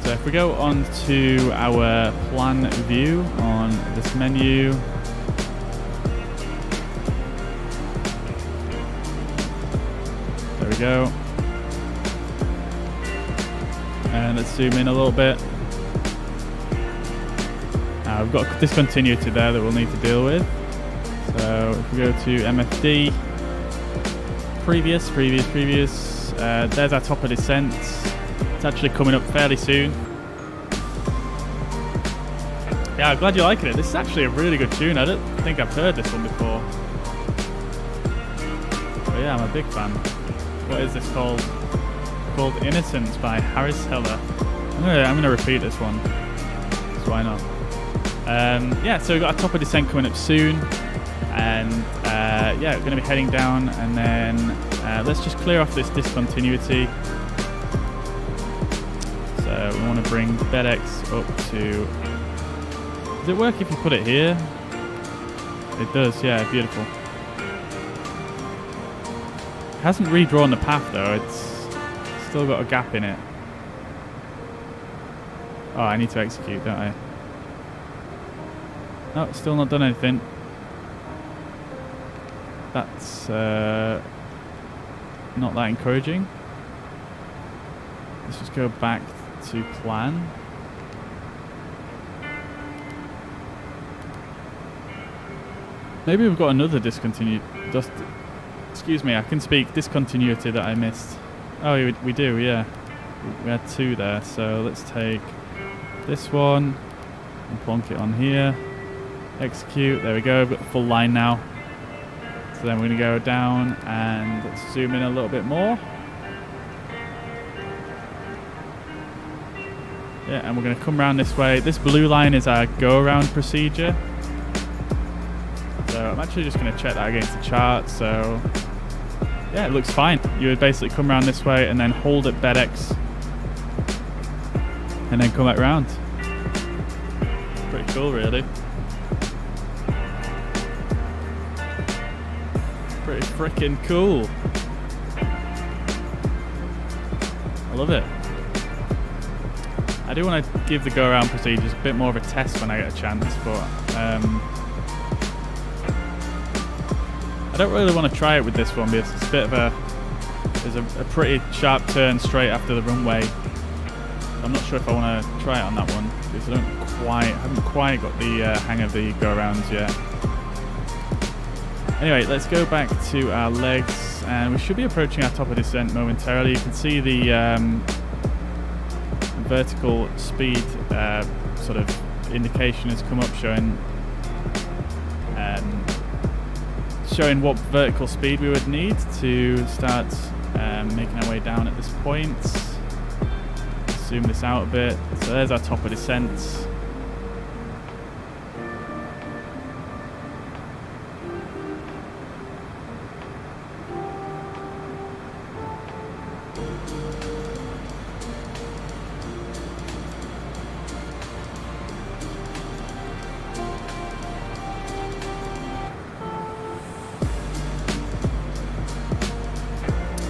So if we go on to our plan view on this menu, there we go. And let's zoom in a little bit. We've got discontinuity there that we'll need to deal with. So if we go to MFD, previous, there's our top of descent. It's actually coming up fairly soon. Yeah, I'm glad you're liking it. This is actually a really good tune. I don't think I've heard this one before. But yeah, I'm a big fan. What is this called? Called Innocence by Harris Heller. I'm gonna repeat this one. So why not? Yeah, so we've got a top of descent coming up soon, and yeah, we're going to be heading down, and then let's just clear off this discontinuity. So we want to bring BedX up to. Does it work if you put it here? It does, yeah, beautiful. It hasn't redrawn the path though; it's still got a gap in it. Oh, I need to execute, don't I? No, still not done anything. That's not that encouraging. Let's just go back to plan. Maybe we've got another excuse me, I can speak. Discontinuity that I missed. Oh, we do, yeah. We had 2 there, so let's take this one and plonk it on here. Execute, there we go, we've got the full line now. So then we're going to go down and let's zoom in a little bit more. Yeah, and we're going to come around this way. This blue line is our go-around procedure. So I'm actually just going to check that against the chart. So yeah, it looks fine. You would basically come around this way and then hold at BedX and then come back round. Pretty cool, really. Pretty freaking cool. I love it. I do want to give the go-around procedures a bit more of a test when I get a chance, but I don't really want to try it with this one because it's a bit of there's a pretty sharp turn straight after the runway. I'm not sure if I want to try it on that one because I haven't quite got the hang of the go-arounds yet. Anyway, let's go back to our legs, and we should be approaching our top of descent momentarily. You can see the vertical speed sort of indication has come up, showing what vertical speed we would need to start making our way down at this point. Zoom this out a bit. So there's our top of descent.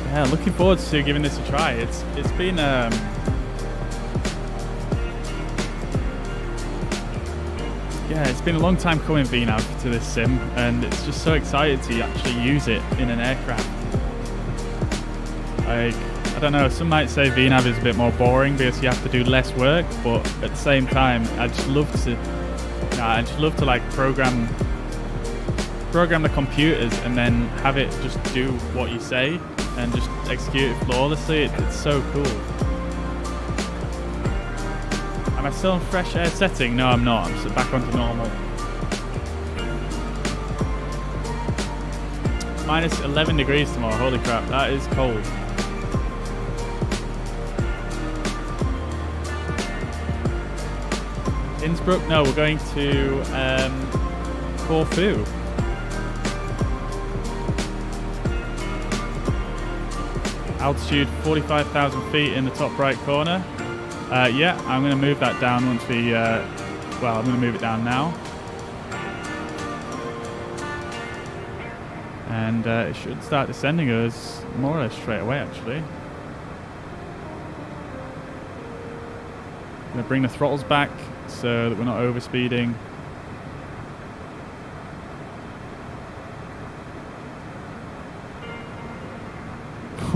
Yeah, looking forward to giving this a try. It's been it's been a long time coming, VNav, to this sim, and it's just so excited to actually use it in an aircraft. I don't know, some might say VNav is a bit more boring because you have to do less work, but at the same time, I just love to like program the computers and then have it just do what you say and just execute it flawlessly. It's so cool. Am I still on fresh air setting? No, I'm not. I'm back onto normal. Minus 11 degrees tomorrow. Holy crap, that is cold. Innsbruck? No, we're going to Corfu. Altitude 45,000 feet in the top right corner. Yeah, I'm going to move that down once we, I'm going to move it down now. And it should start descending us more or less straight away, actually. I'm going to bring the throttles back so that we're not overspeeding.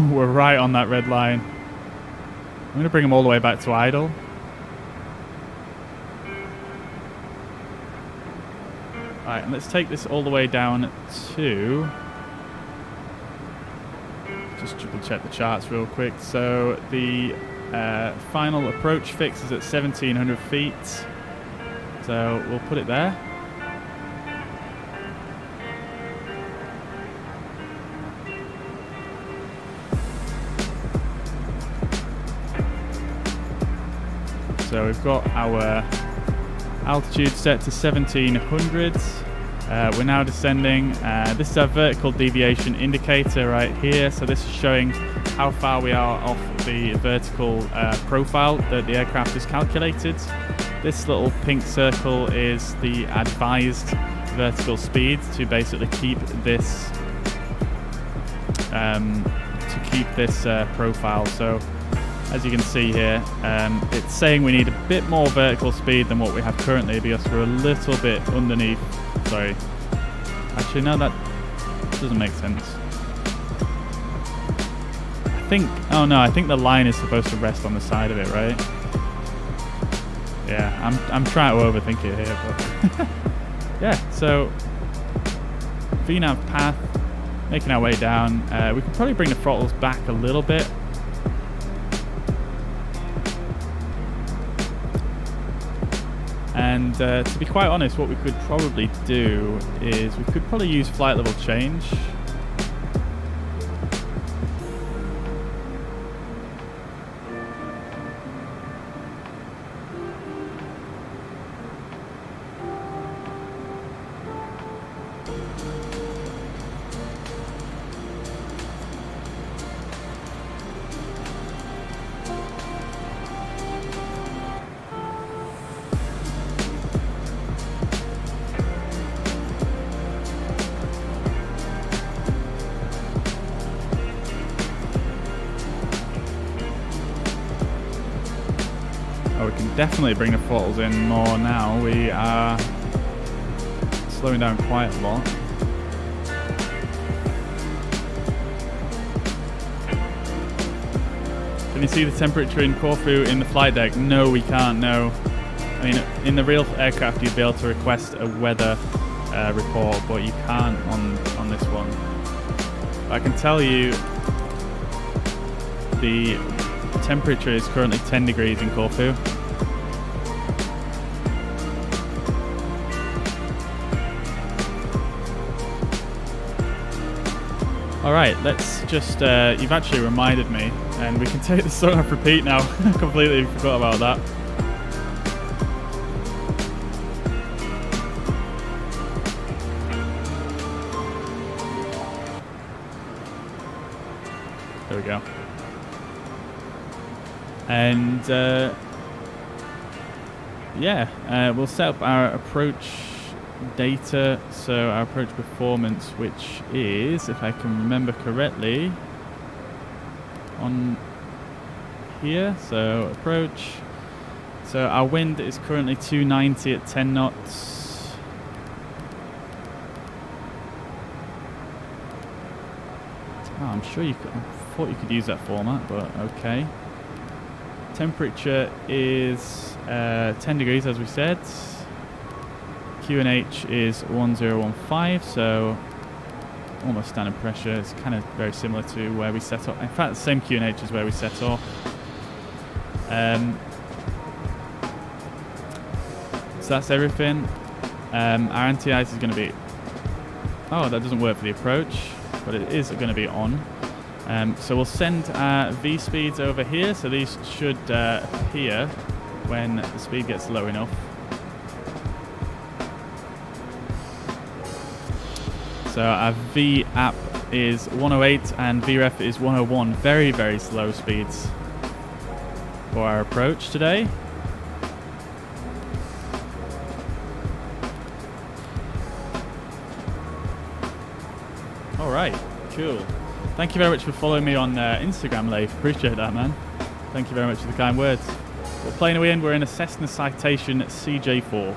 We're right on that red line. I'm going to bring them all the way back to idle. Alright, and let's take this all the way down to... Just triple check the charts real quick. So the final approach fix is at 1,700 feet. So we'll put it there. So we've got our altitude set to 1700. We're now descending. This is our vertical deviation indicator right here. So this is showing how far we are off the vertical profile that the aircraft has calculated. This little pink circle is the advised vertical speed to basically keep this profile. So as you can see here, it's saying we need a bit more vertical speed than what we have currently because we're a little bit underneath. Sorry. Actually, no, that doesn't make sense. I think the line is supposed to rest on the side of it, right? Yeah, I'm trying to overthink it here, but yeah, so VNAV path, making our way down. We could probably bring the throttles back a little bit. And to be quite honest, what we could probably do is we could probably use flight level change. Oh, we can definitely bring the throttles in more now. We are slowing down quite a lot. Can you see the temperature in Corfu in the flight deck? No, we can't, no. I mean, in the real aircraft you'd be able to request a weather report, but you can't on this one. But I can tell you the temperature is currently 10 degrees in Corfu. Alright, let's just, you've actually reminded me, and we can take the song off repeat now. I completely forgot about that. There we go. And we'll set up our approach data, so our approach performance, which is, if I can remember correctly, on here. So approach, so our wind is currently 290 at 10 knots. Oh, I'm sure you could, I thought you could use that format, but okay. Temperature is 10 degrees, as we said. QNH is 1015, so almost standard pressure. It's kind of very similar to where we set off. In fact, the same QNH as where we set off. So that's everything. Our anti-ice is going to be... Oh, that doesn't work for the approach, but it is going to be on. So we'll send our V speeds over here, so these should appear when the speed gets low enough. So our V app is 108 and VREF is 101. Very, very slow speeds for our approach today. Alright, cool. Thank you very much for following me on Instagram, Leif. Appreciate that, man. Thank you very much for the kind words. We're playing away in. We're in a Cessna Citation CJ4.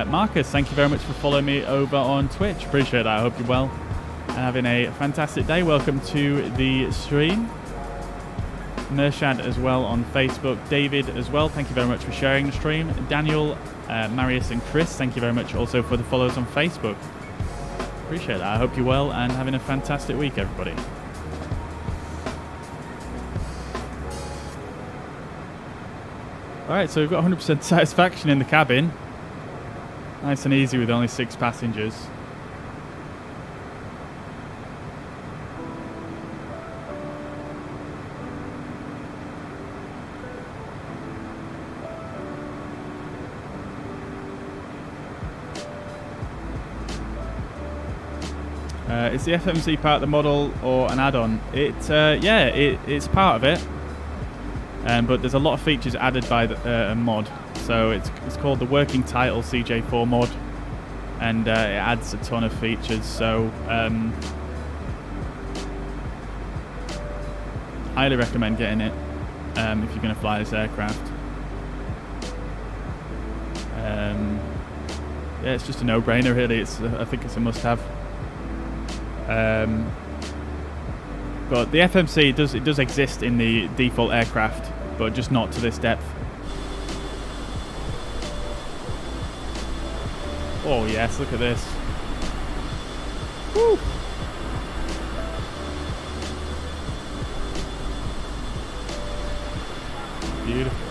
Marcus, thank you very much for following me over on Twitch. Appreciate that. I hope you're well and having a fantastic day. Welcome to the stream. Mershad as well on Facebook. David as well, thank you very much for sharing the stream. Daniel, Marius and Chris, thank you very much also for the follows on Facebook. Appreciate that. I hope you're well and having a fantastic week, everybody. Alright, so we've got 100% satisfaction in the cabin. Nice and easy with only 6 passengers. Is the FMC part of the model or an add-on? It's part of it. But there's a lot of features added by a mod. So it's called the Working Title CJ4 mod, and it adds a ton of features. So highly recommend getting it if you're going to fly this aircraft. Yeah, it's just a no-brainer really. I think it's a must-have. But the FMC does exist in the default aircraft, but just not to this depth. Oh yes, look at this. Woo! Beautiful.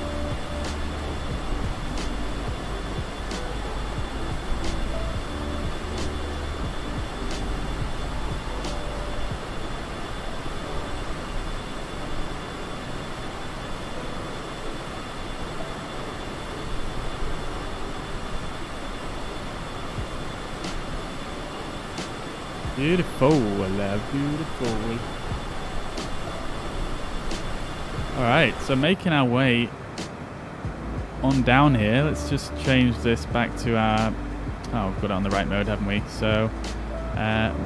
Beautiful, beautiful. Alright, so making our way on down here. Let's just change this back to our... Oh, we've got it on the right mode, haven't we? So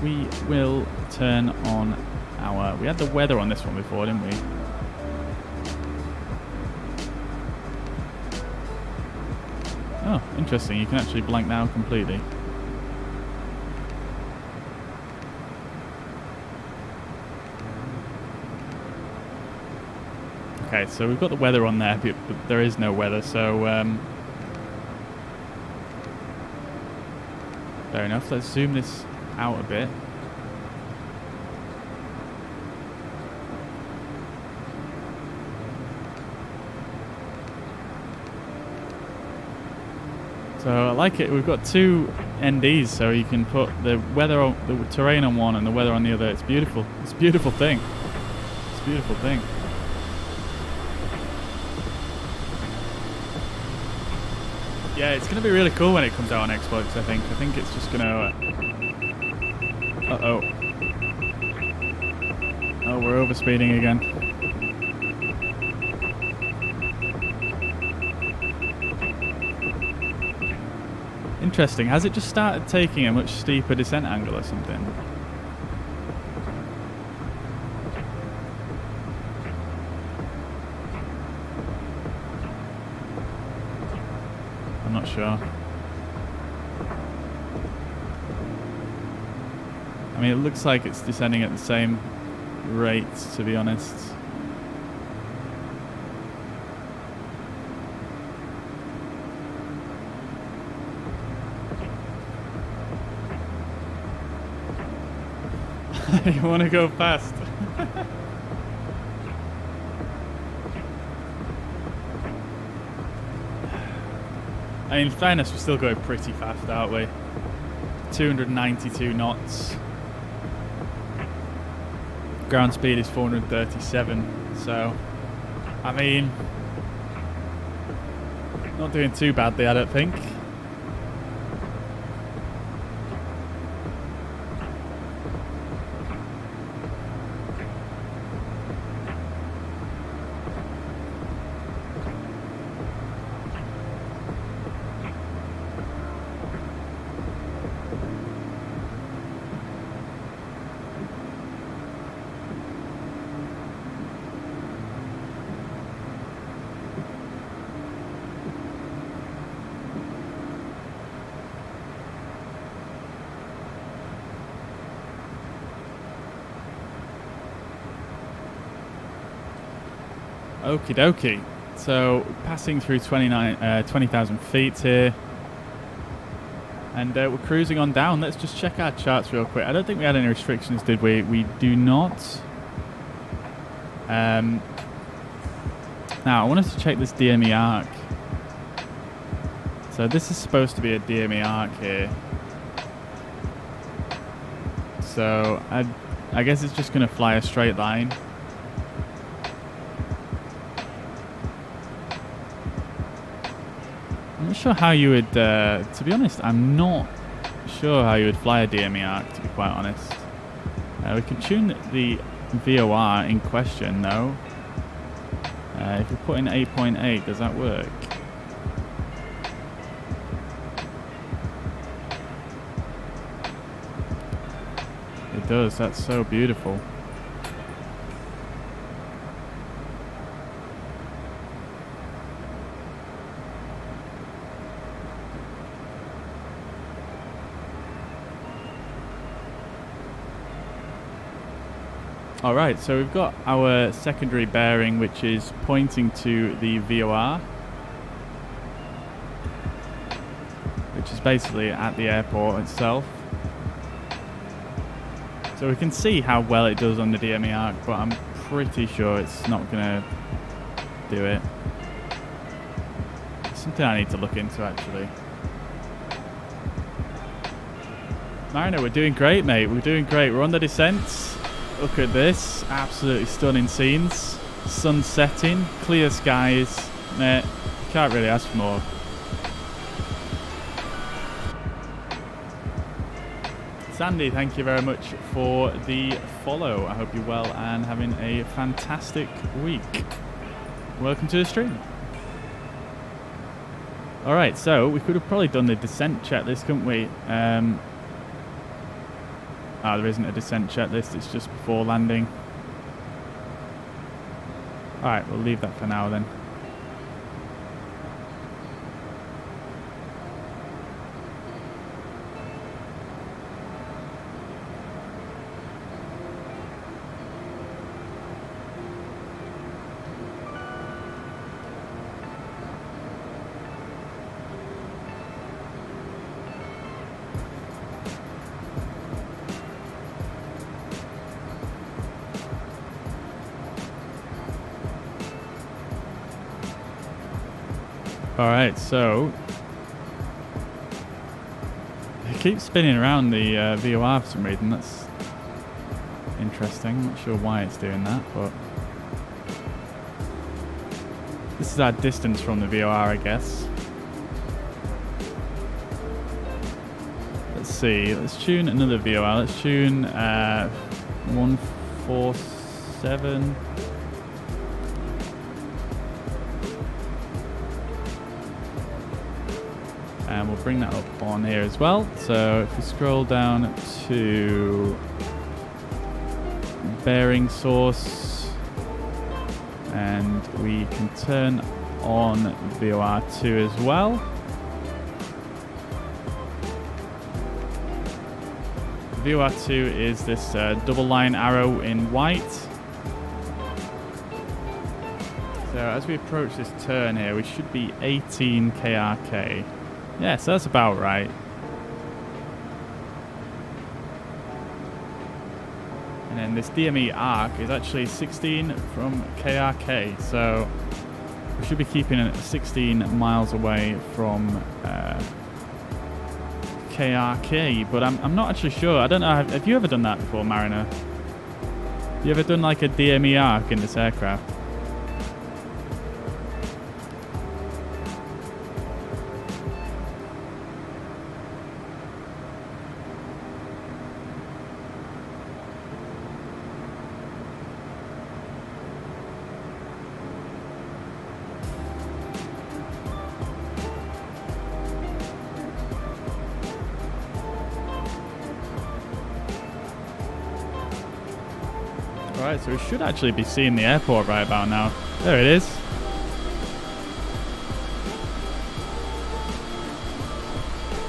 we will turn on our... We had the weather on this one before, didn't we? Oh, interesting. You can actually blank now completely. Okay, so we've got the weather on there, but there is no weather, so fair enough. Let's zoom this out a bit. So I like it. We've got 2 NDs, so you can put the weather, the terrain on one and the weather on the other. It's beautiful. It's a beautiful thing. It's a beautiful thing. Yeah, it's going to be really cool when it comes out on Xbox, I think. I think it's just going to... Uh-oh. Oh, we're overspeeding again. Interesting. Has it just started taking a much steeper descent angle or something? I'm not sure. I mean, it looks like it's descending at the same rate, to be honest. You want to go fast? I mean, in fairness, we're still going pretty fast, aren't we? 292 knots. Ground speed is 437. So, I mean, not doing too badly, I don't think. Okie dokie. So passing through 20,000 feet here, and we're cruising on down. Let's just check our charts real quick. I don't think we had any restrictions, did we? We do not. Now I want us to check this DME arc. So this is supposed to be a DME arc here. So I guess it's just going to fly a straight line. I'm not sure how you would, to be honest, I'm not sure how you would fly a DME arc, to be quite honest. We can tune the VOR in question though. If we put in 8.8, does that work? It does, that's so beautiful. Alright, so we've got our secondary bearing, which is pointing to the VOR, which is basically at the airport itself. So we can see how well it does on the DME arc, but I'm pretty sure it's not going to do it. It's something I need to look into, actually. Mariner, we're doing great, mate. We're doing great. We're on the descent. Look at this. Absolutely stunning scenes. Sun setting. Clear skies. Mate, can't really ask for more. Sandy, thank you very much for the follow. I hope you're well and having a fantastic week. Welcome to the stream. Alright, so we could have probably done the descent checklist, couldn't we? There isn't a descent checklist, it's just before landing. Alright, we'll leave that for now then. Alright, so it keeps spinning around the VOR for some reason. That's interesting. Not sure why it's doing that, but this is our distance from the VOR, I guess. Let's see. Let's tune another VOR. Let's tune 147. And we'll bring that up on here as well. So if we scroll down to bearing source, and we can turn on VOR2 as well. VOR2 is this double line arrow in white. So as we approach this turn here, we should be 18 kRK. Yeah, so that's about right. And then this DME arc is actually 16 from KRK, so we should be keeping it 16 miles away from KRK, but I'm not actually sure. I don't know, have you ever done that before, Mariner? You ever done like a DME arc in this aircraft? Right, so we should actually be seeing the airport right about now. There it is.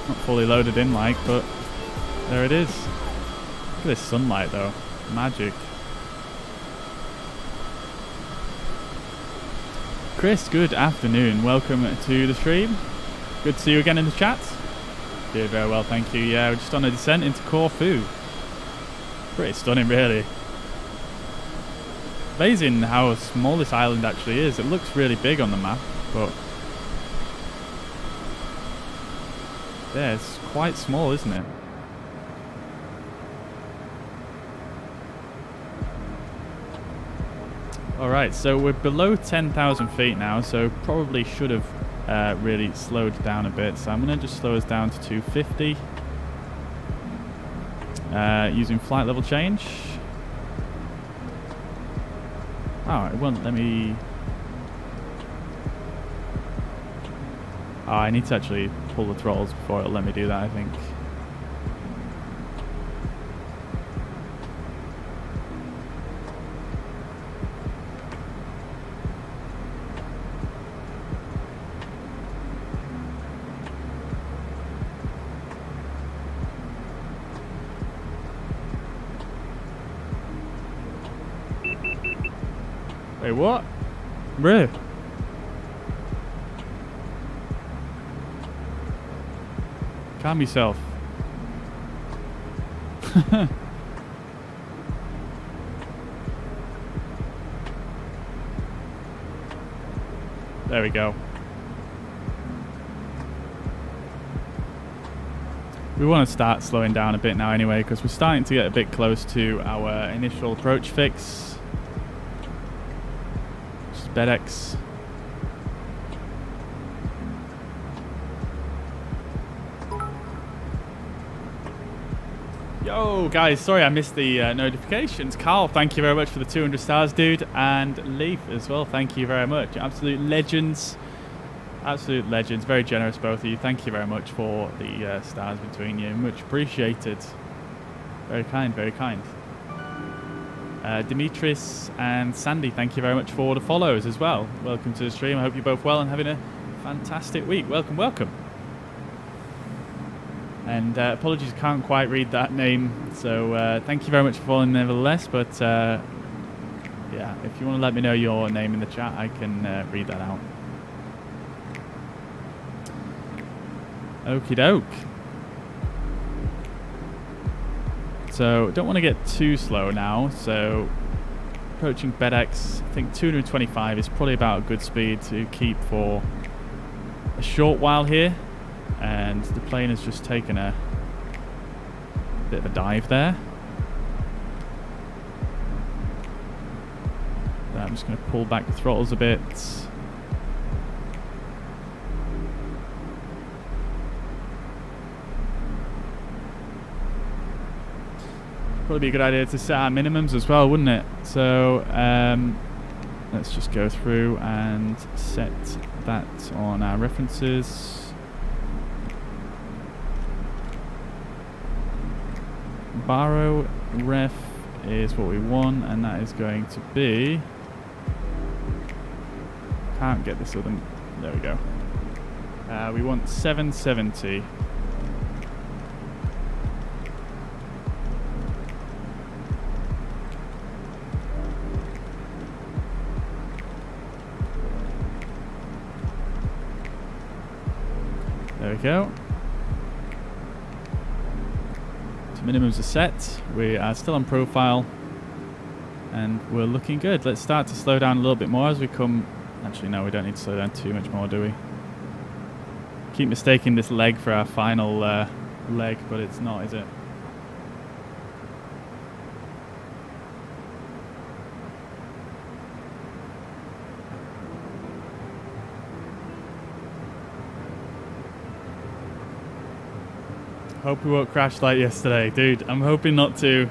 Not fully loaded in like, but there it is. Look at this sunlight though. Magic. Chris, good afternoon. Welcome to the stream. Good to see you again in the chat. Doing very well, thank you. Yeah, we're just on a descent into Corfu. Pretty stunning, really. Amazing how small this island actually is. It looks really big on the map, but there. It's quite small, isn't it? Alright, so we're below 10,000 feet now, so probably should have really slowed down a bit. So I'm going to just slow us down to 250. Using flight level change. Oh, it won't let me... Oh, I need to actually pull the throttles before it'll let me do that, I think. Wait, what? Really? Calm yourself. There we go. We want to start slowing down a bit now anyway, because we're starting to get a bit close to our initial approach fix. FedEx. Yo, guys, sorry I missed the notifications. Carl, thank you very much for the 200 stars, dude. And Leaf as well, thank you very much. Absolute legends. Absolute legends. Very generous, both of you. Thank you very much for the stars between you. Much appreciated. Very kind, very kind. Demetris and Sandy, thank you very much for the follows as well. Welcome to the stream. I hope you're both well and having a fantastic week. Welcome, welcome. And apologies, I can't quite read that name. So thank you very much for following nevertheless. But yeah, if you want to let me know your name in the chat, I can read that out. Okie doke. So don't want to get too slow now. So approaching FedEx, I think 225 is probably about a good speed to keep for a short while here. And the plane has just taken a bit of a dive there. So I'm just going to pull back the throttles a bit. Probably be a good idea to set our minimums as well, wouldn't it? So let's just go through and set that on our references. Baro ref is what we want, and that is going to be... Can't get this other... There we go. We want 770. There we go. So minimums are set. We are still on profile. And we're looking good. Let's start to slow down a little bit more as we come... Actually, no, we don't need to slow down too much more, do we? Keep mistaking this leg for our final leg, but it's not, is it? Hope we won't crash like yesterday. Dude, I'm hoping not to.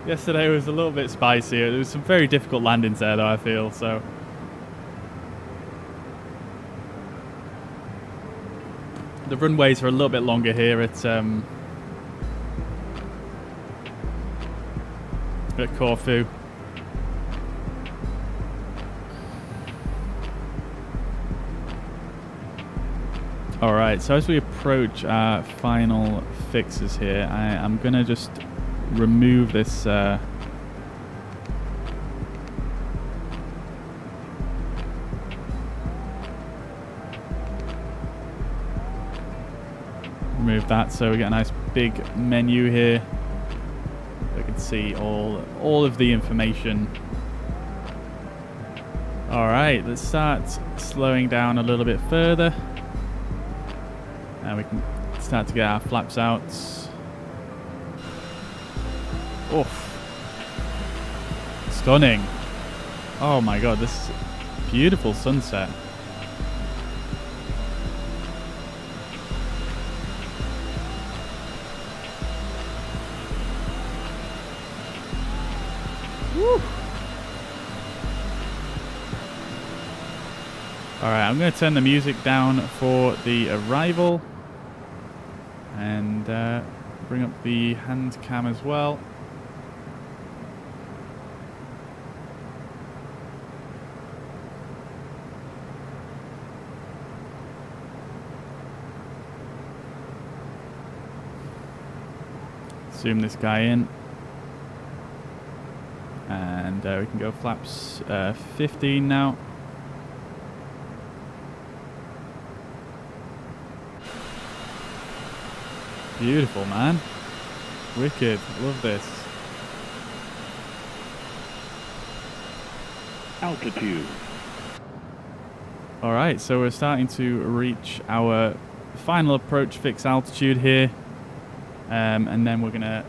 Yesterday was a little bit spicy. There was some very difficult landings there, though, I feel, so... The runways are a little bit longer here at Corfu. Alright, so as we approach our final fixes here, I'm going to just remove this remove that so we get a nice big menu here. We can see all of the information. Alright, let's start slowing down a little bit further. And we can start to get our flaps out. Oof. Stunning. Oh my god, this is a beautiful sunset. Woo. Alright, I'm going to turn the music down for the arrival. And bring up the hand cam as well. Zoom this guy in. And we can go flaps 15 now. Beautiful, man. Wicked. Love this. Altitude. Alright, so we're starting to reach our final approach fix altitude here. And then we're going to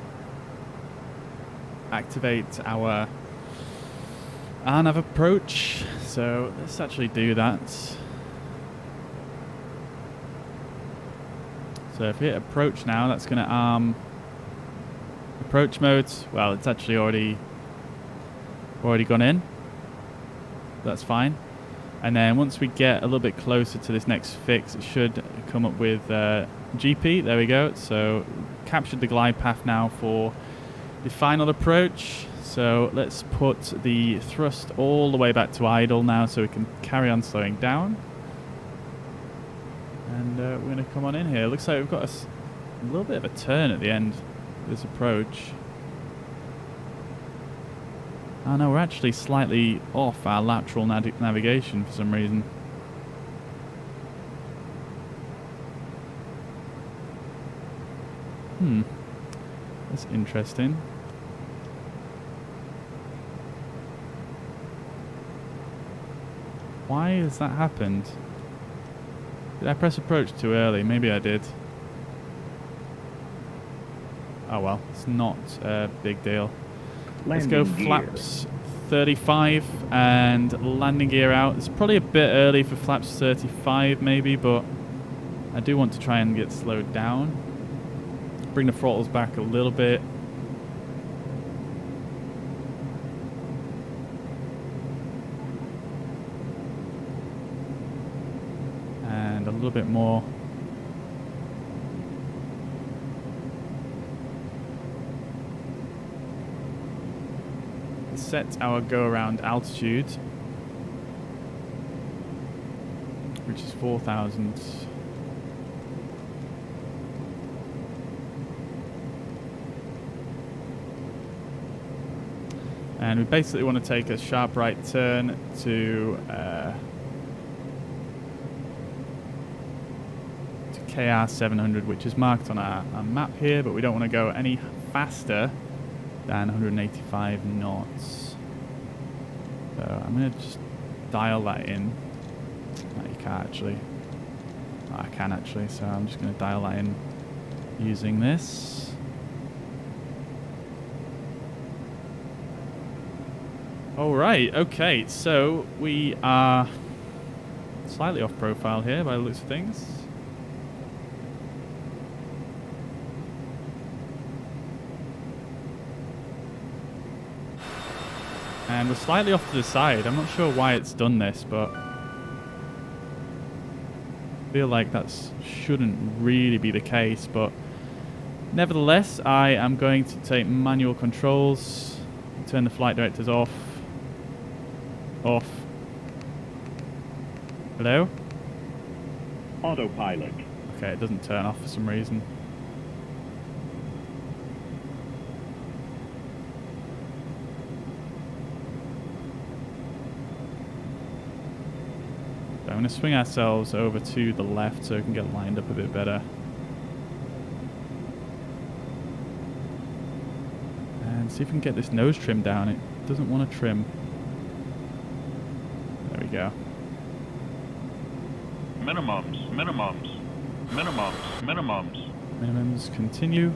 activate our RNAV approach. So let's actually do that. So if we hit approach now, that's going to arm approach mode. Well, it's actually already gone in. That's fine. And then once we get a little bit closer to this next fix, it should come up with GP. There we go. So captured the glide path now for the final approach. So let's put the thrust all the way back to idle now so we can carry on slowing down. And we're going to come on in here. Looks like we've got a little bit of a turn at the end of this approach. Oh no, we're actually slightly off our lateral navigation for some reason. That's interesting. Why has that happened? Did I press approach too early? Maybe I did. Oh well, it's not a big deal. Let's go flaps 35 and landing gear out. It's probably a bit early for flaps 35 maybe, but I do want to try and get slowed down. Bring the throttles back a little bit. And a little bit more. Set our go around altitude, which is 4,000. And we basically want to take a sharp right turn to KR 700, which is marked on our map here, but we don't want to go any faster than 185 knots. So I'm going to just dial that in. No, you can't actually. Oh, I can actually, so I'm just going to dial that in using this. Alright, okay, so we are slightly off profile here by the looks of things. And we're slightly off to the side. I'm not sure why it's done this, but I feel like that shouldn't really be the case. But nevertheless, I am going to take manual controls, turn the flight directors off. Off. Hello? Autopilot. Okay, it doesn't turn off for some reason. I'm going to swing ourselves over to the left so we can get lined up a bit better. And see if we can get this nose trim down. It doesn't want to trim. There we go. Minimums. Minimums continue.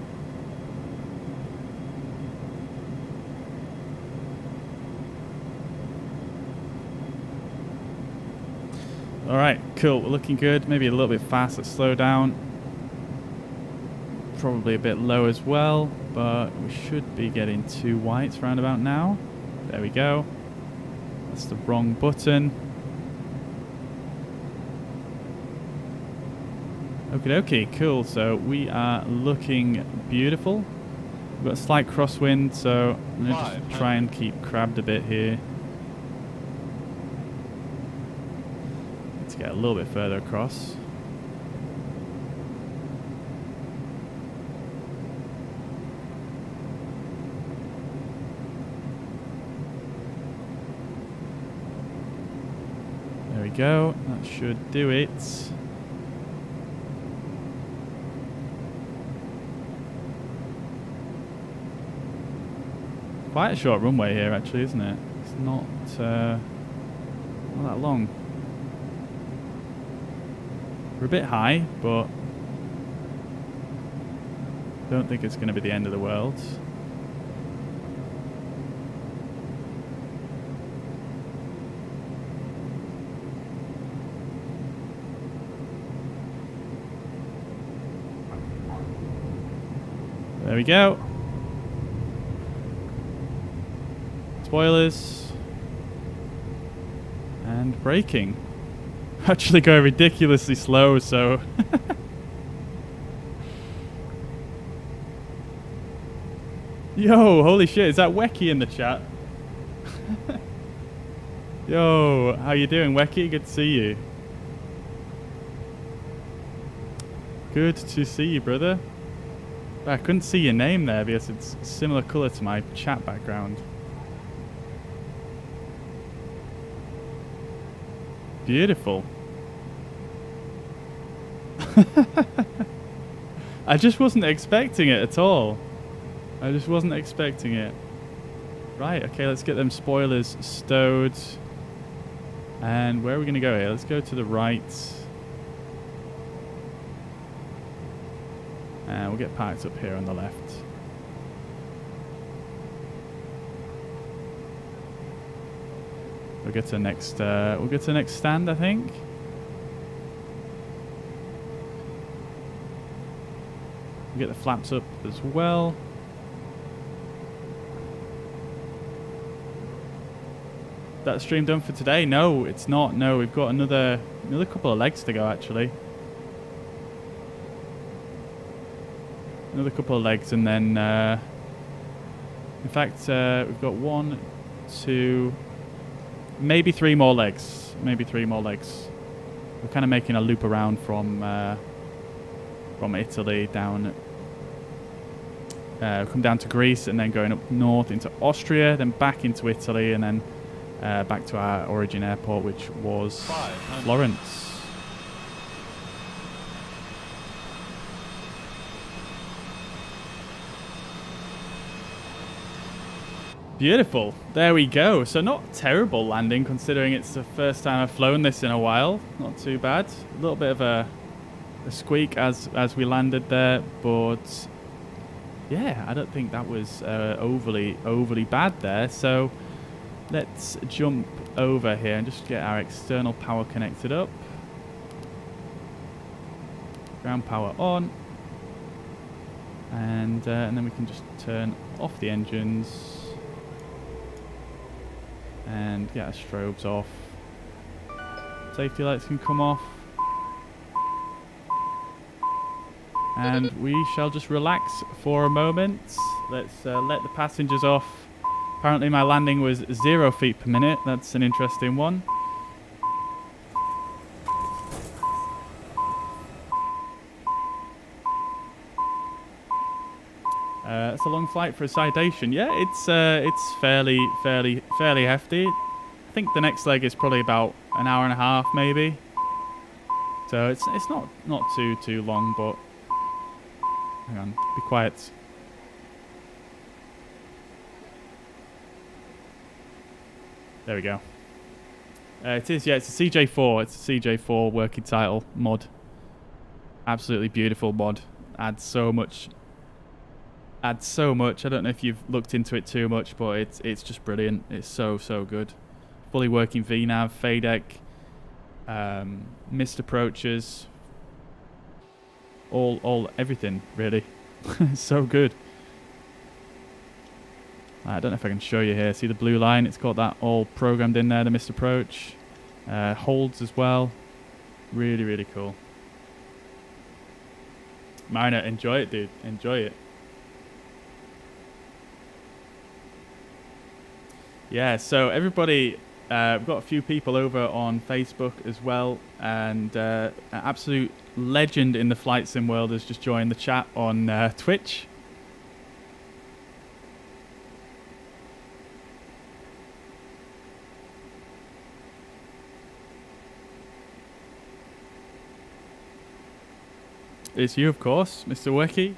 All right, cool. We're looking good. Maybe a little bit fast. Let's slow down. Probably a bit low as well, but we should be getting 2 whites round about now. There we go. That's the wrong button. Okie dokie, cool. So we are looking beautiful. We've got a slight crosswind, so I'm going to just try and keep crabbed a bit here. Let's get a little bit further across. There we go. That should do it. Quite a short runway here, actually, isn't it? It's not that long. We're a bit high, but don't think it's going to be the end of the world. There we go. Spoilers. And braking. Actually going ridiculously slow, so... Yo, holy shit, is that Wecky in the chat? Yo, how you doing, Wecky? Good to see you. Good to see you, brother. I couldn't see your name there because it's a similar colour to my chat background. Beautiful. I just wasn't expecting it at all. I just wasn't expecting it. Right, okay, let's get them spoilers stowed. And where are we going to go here? Let's go to the right. And we'll get parked up here on the left. We'll get to the next. We'll get to the next stand, I think. We'll get the flaps up as well. That stream done for today? No, it's not. No, we've got another couple of legs to go actually. Another couple of legs, and then in fact we've got 1, 2, maybe 3 more legs. Maybe 3 more legs. We're kind of making a loop around from Italy down. Come down to Greece and then going up north into Austria, then back into Italy, and then back to our origin airport, which was Florence. Beautiful. There we go. So not terrible landing considering it's the first time I've flown this in a while. Not too bad. A little bit of a squeak as we landed there, but yeah, I don't think that was overly bad there. So let's jump over here and just get our external power connected up. Ground power on. And then we can just turn off the engines. And get our strobes off. Safety lights can come off. And we shall just relax for a moment. Let's let the passengers off. Apparently my landing was 0 feet per minute. That's an interesting one. It's a long flight for a citation. Yeah, it's fairly hefty. I think the next leg is probably about an hour and a half, maybe. So it's not too long, but hang on, be quiet. There we go. It is, yeah, it's a CJ4. It's a CJ4 working title mod. Absolutely beautiful mod. Adds so much. Adds so much. I don't know if you've looked into it too much, but it's just brilliant. It's so good. Fully working VNav, FADEC, missed approaches, all everything really. It's so good. I don't know if I can show you here. See the blue line? It's got that all programmed in there. The missed approach, holds as well. Really cool. Mariner, enjoy it, dude. Enjoy it. Yeah, so everybody, we've got a few people over on Facebook as well, and an absolute legend in the flight sim world has just joined the chat on Twitch. It's you, of course, Mr. Weki.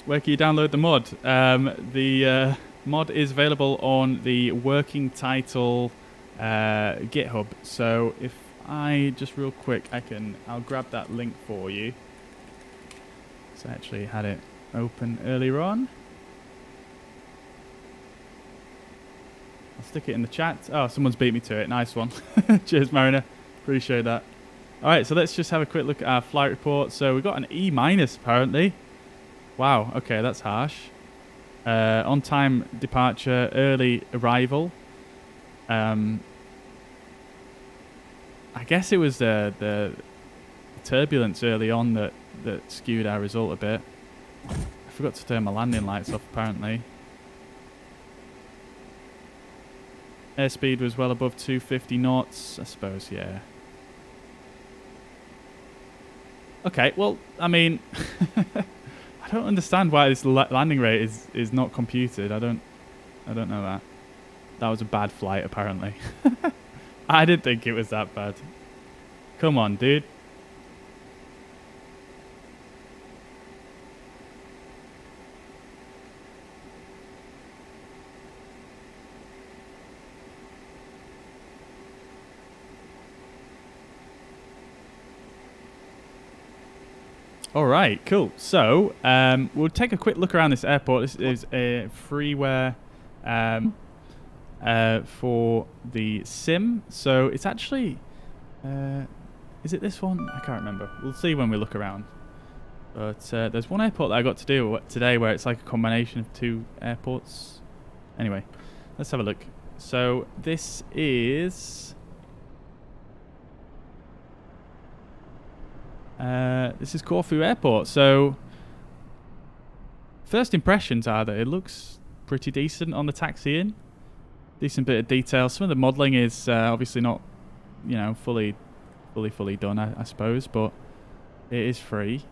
Where can you download the mod? The mod is available on the Working Title GitHub. So if I just real quick, I'll grab that link for you. So I actually had it open earlier on. I'll stick it in the chat. Oh, someone's beat me to it. Nice one. Cheers, Mariner. Appreciate that. All right, so let's just have a quick look at our flight report. So we've got an E- apparently. Wow, okay, that's harsh. On-time departure, early arrival. I guess it was the turbulence early on that skewed our result a bit. I forgot to turn my landing lights off, apparently. Airspeed was well above 250 knots, I suppose, yeah. Okay, well, I mean... I don't understand why this landing rate is not computed. I don't know that. That was a bad flight, apparently. I didn't think it was that bad. Come on, dude. All right, cool. So we'll take a quick look around this airport. This is a freeware for the sim. So it's actually, is it this one? I can't remember. We'll see when we look around. But there's one airport that I got to do today where it's like a combination of two airports. Anyway, let's have a look. So this is... this is Corfu Airport. So first impressions are that it looks pretty decent on the taxi in. Decent bit of detail. Some of the modelling is obviously not, you know, fully done, I suppose, but it is free.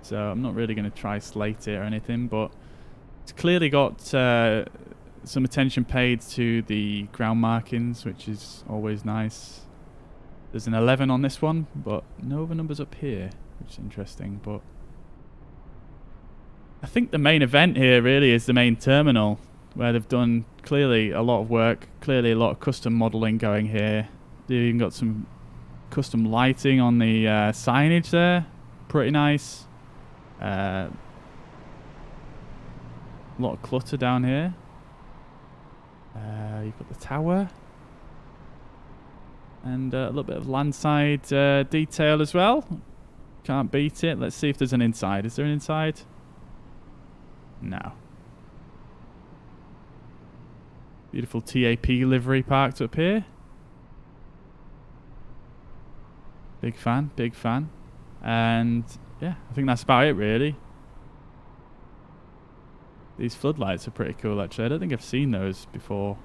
So I'm not really going to try slate it or anything, but it's clearly got some attention paid to the ground markings, which is always nice. There's an 11 on this one, but no other numbers up here, which is interesting. But I think the main event here really is the main terminal, where they've done clearly a lot of work, clearly a lot of custom modelling going here. They've even got some custom lighting on the signage there. Pretty nice. A lot of clutter down here. You've got the tower. And a little bit of landside detail as well. Can't beat it. Let's see if there's an inside. Is there an inside? No. Beautiful TAP livery parked up here. Big fan, big fan. And yeah, I think that's about it really. These floodlights are pretty cool actually. I don't think I've seen those before.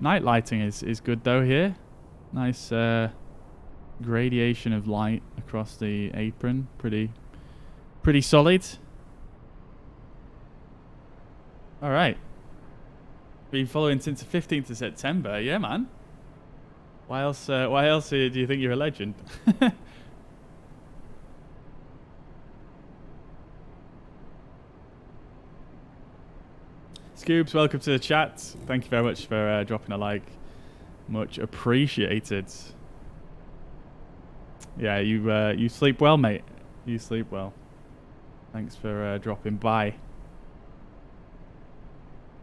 Night lighting is good though here. Nice gradation of light across the apron. Pretty solid. Alright. Been following since the 15th of September. Yeah, man. Why else do you think you're a legend? Scoobs, welcome to the chat. Thank you very much for dropping a like. Much appreciated. Yeah, you sleep well, mate. You sleep well. Thanks for dropping by.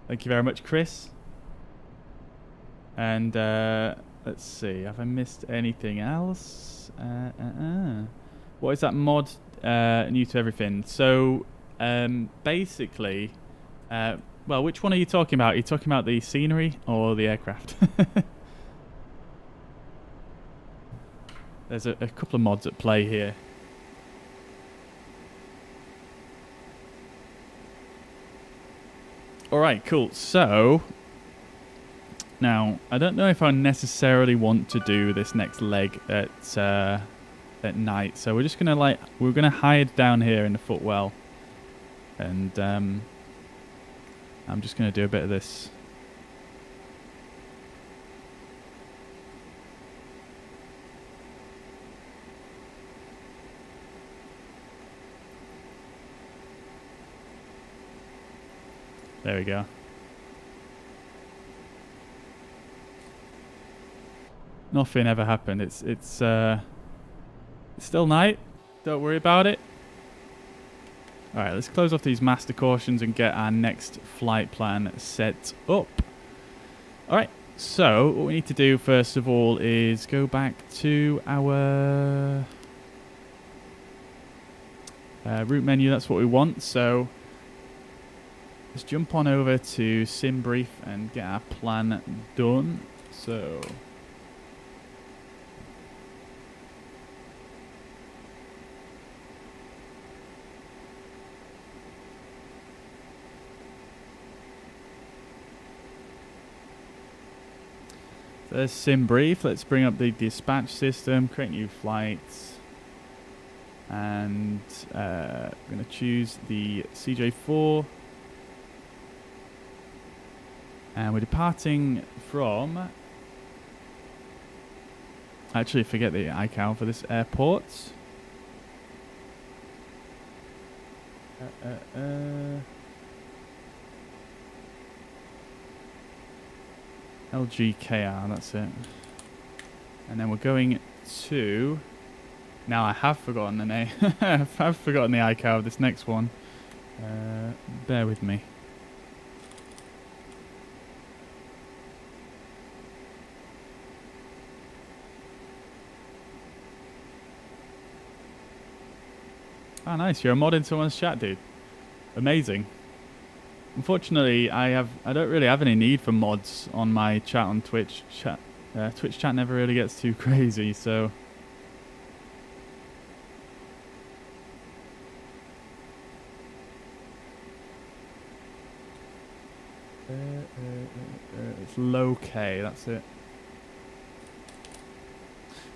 Thank you very much, Chris. And let's see, have I missed anything else? What is that mod new to everything? So basically, well, which one are you talking about? Are you talking about the scenery or the aircraft? There's a couple of mods at play here. Alright, cool. So, now, I don't know if I necessarily want to do this next leg at night. So we're just going to we're going to hide down here in the footwell. And I'm just going to do a bit of this. There we go. Nothing ever happened. It's still night. Don't worry about it. All right, let's close off these master cautions and get our next flight plan set up. All right. So what we need to do first of all is go back to our route menu. That's what we want. So let's jump on over to Sim Brief and get our plan done. So there's Sim Brief. Let's bring up the dispatch system, create new flights, and I'm going to choose the CJ4. And we're departing from... Actually, forget the ICAO for this airport. LGKR, that's it. And then we're going to... Now I have forgotten the name. I've forgotten the ICAO of this next one. Bear with me. Oh, nice. You're a mod in someone's chat, dude. Amazing. Unfortunately, I don't really have any need for mods on my chat on Twitch. Twitch chat never really gets too crazy, so... it's low K, that's it.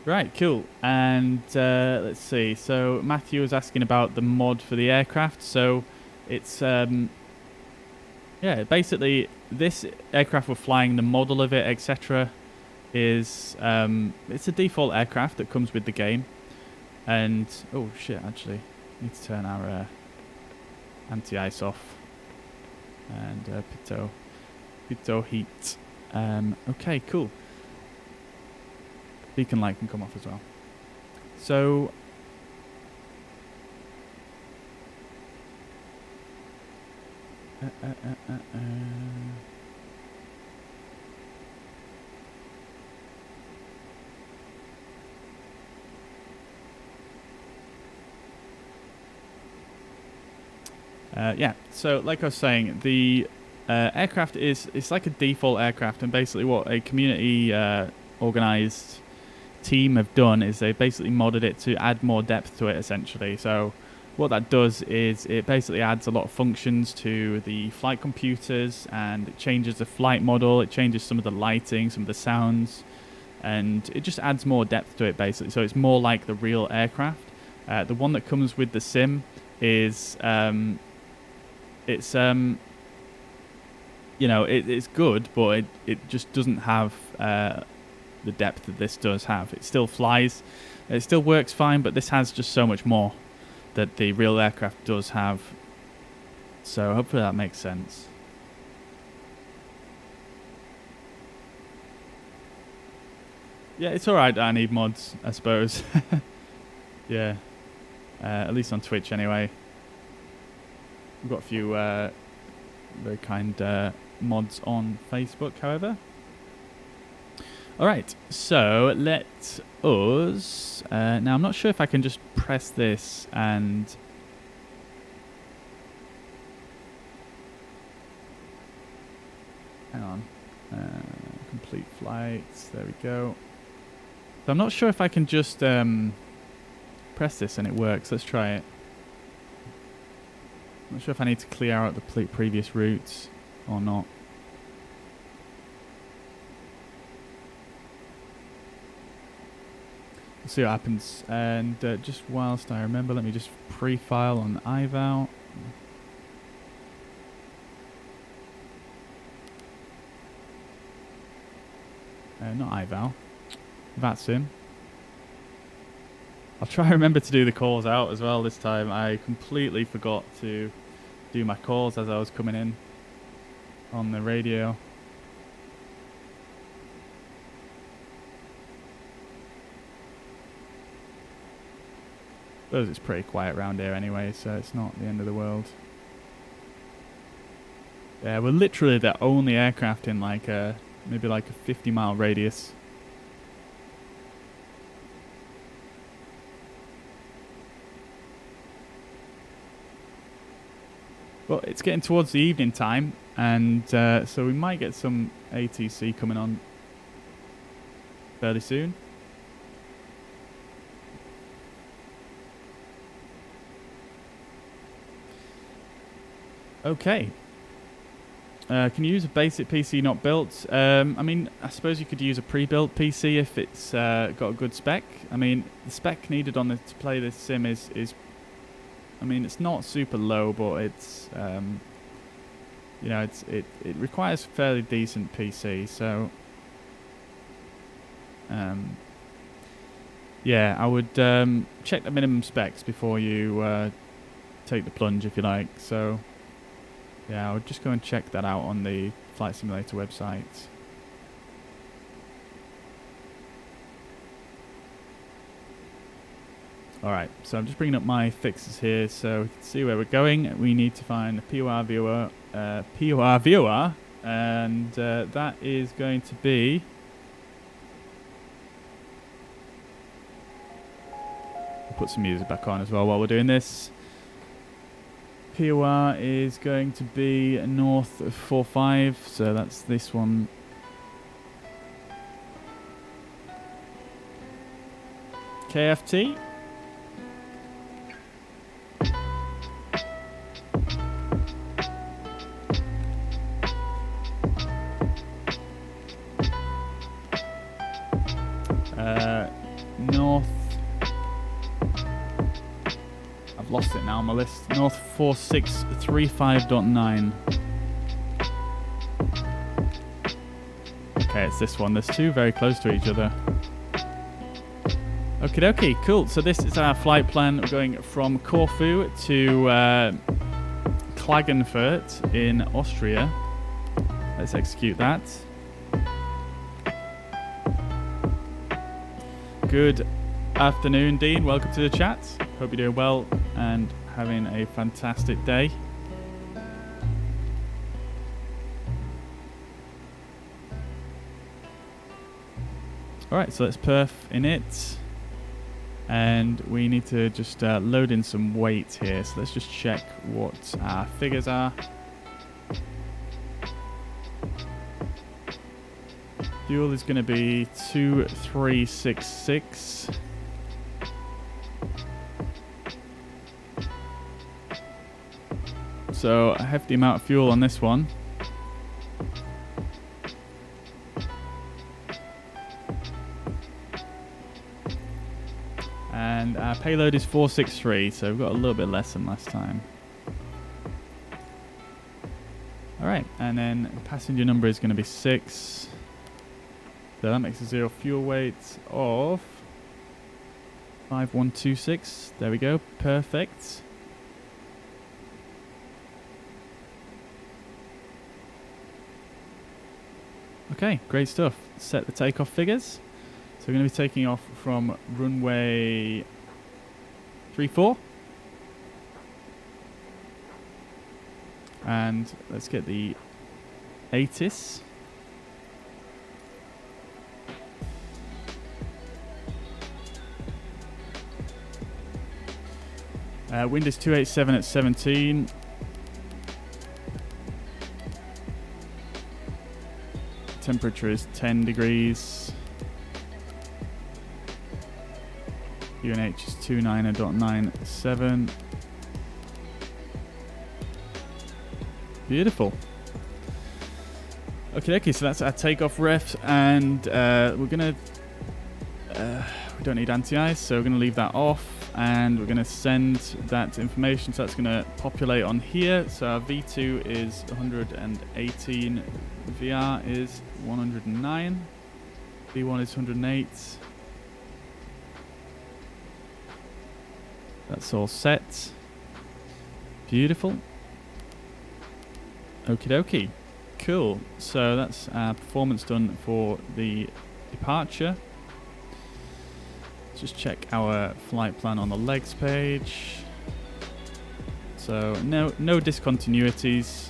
Right, cool. And let's see. So Matthew was asking about the mod for the aircraft. So it's yeah, basically this aircraft we're flying, the model of it, etc., is it's a default aircraft that comes with the game. And oh shit, actually, need to turn our anti-ice off and pitot heat. Okay, cool. Beacon light can come off as well. So yeah, so like I was saying, the aircraft it's like a default aircraft, and basically what a community organized team have done is they basically modded it to add more depth to it, essentially. So what that does is it basically adds a lot of functions to the flight computers, and it changes the flight model, it changes some of the lighting, some of the sounds, and it just adds more depth to it, basically. So it's more like the real aircraft. The one that comes with the sim is it's you know, it's good, but it just doesn't have the depth that this does have. It still flies, it still works fine, but this has just so much more that the real aircraft does have. So hopefully that makes sense. Yeah, it's alright that I need mods, I suppose. Yeah. At least on Twitch, anyway. We've got a few very kind mods on Facebook, however. Alright, so let us... now, I'm not sure if I can just press this and... Hang on. Complete flights. There we go. So I'm not sure if I can just press this and it works. Let's try it. I'm not sure if I need to clear out the previous routes or not. We'll see what happens. And just whilst I remember, let me just pre-file on iVal. Not iVal. VATSIM. I'll try and remember to do the calls out as well this time. I completely forgot to do my calls as I was coming in on the radio. Suppose it's pretty quiet around here anyway, so it's not the end of the world. Yeah, we're literally the only aircraft in like a maybe like a 50-mile radius. But it's getting towards the evening time, and so we might get some ATC coming on fairly soon. Okay. Can you use a basic PC not built? I mean, I suppose you could use a pre-built PC if it's got a good spec. I mean, the spec needed on to play this sim is I mean, it's not super low, but it's you know, it requires a fairly decent PC. So yeah, I would check the minimum specs before you take the plunge, if you like. So yeah, I would just go and check that out on the Flight Simulator website. Alright, so I'm just bringing up my fixes here so we can see where we're going. We need to find the POR viewer, and that is going to be... I'll put some music back on as well while we're doing this. POR is going to be north of 45, so that's this one. KFT. North. I've lost it now on my list. North 4635.9. Okay, it's this one. There's two very close to each other. Okie dokie, cool. So this is our flight plan. We're going from Corfu to Klagenfurt in Austria. Let's execute that. Good afternoon, Dean. Welcome to the chat. Hope you're doing well and having a fantastic day. Alright, so let's perf in it. And we need to just load in some weight here. So let's just check what our figures are. Fuel is going to be 2366. So a hefty amount of fuel on this one. And our payload is 463, so we've got a little bit less than last time. Alright, and then passenger number is going to be 6. So that makes a zero fuel weight of 5126. There we go, perfect. Okay, great stuff. Set the takeoff figures. So we're going to be taking off from runway 34. And let's get the ATIS. Wind is 287 at 17. Temperature is 10 degrees. UNH is 29.97. Beautiful. Okay, so that's our takeoff ref, and we're gonna. We don't need anti-ice, so we're gonna leave that off. And we're going to send that information, so that's going to populate on here. So our V2 is 118, VR is 109, V1 is 108. That's all set. Beautiful. Okie dokie. Cool. So that's our performance done for the departure. Just check our flight plan on the legs page. So no discontinuities.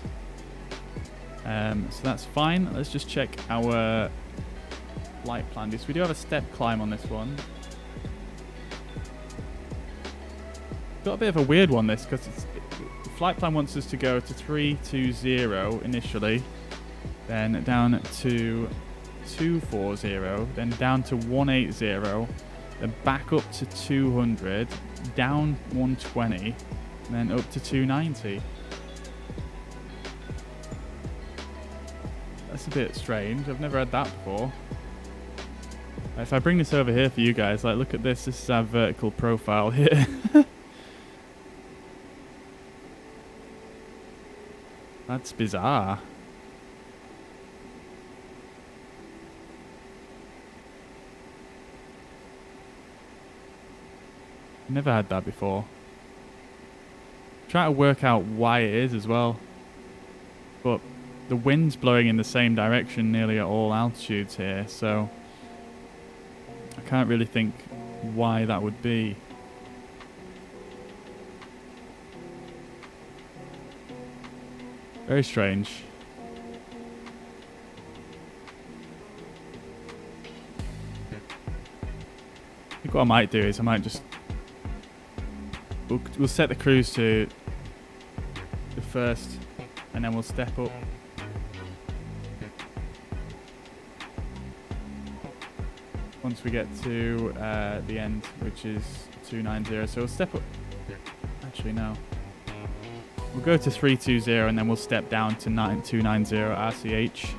So that's fine. Let's just check our flight plan. We do have a step climb on this one. Got a bit of a weird one this, because the flight plan wants us to go to 320 initially, then down to 240, then down to 180. Then back up to 200, down 120, and then up to 290. That's a bit strange. I've never had that before. If I bring this over here for you guys, like, look at this. This is our vertical profile here. That's bizarre. Never had that before. Trying to work out why it is as well. But the wind's blowing in the same direction nearly at all altitudes here, so I can't really think why that would be. Very strange. I think what I might do is I might just We'll set the cruise to the first, and then we'll step up. Once we get to the end, which is 290, so we'll step up. Actually, no. We'll go to 320, and then we'll step down to 290 RCH,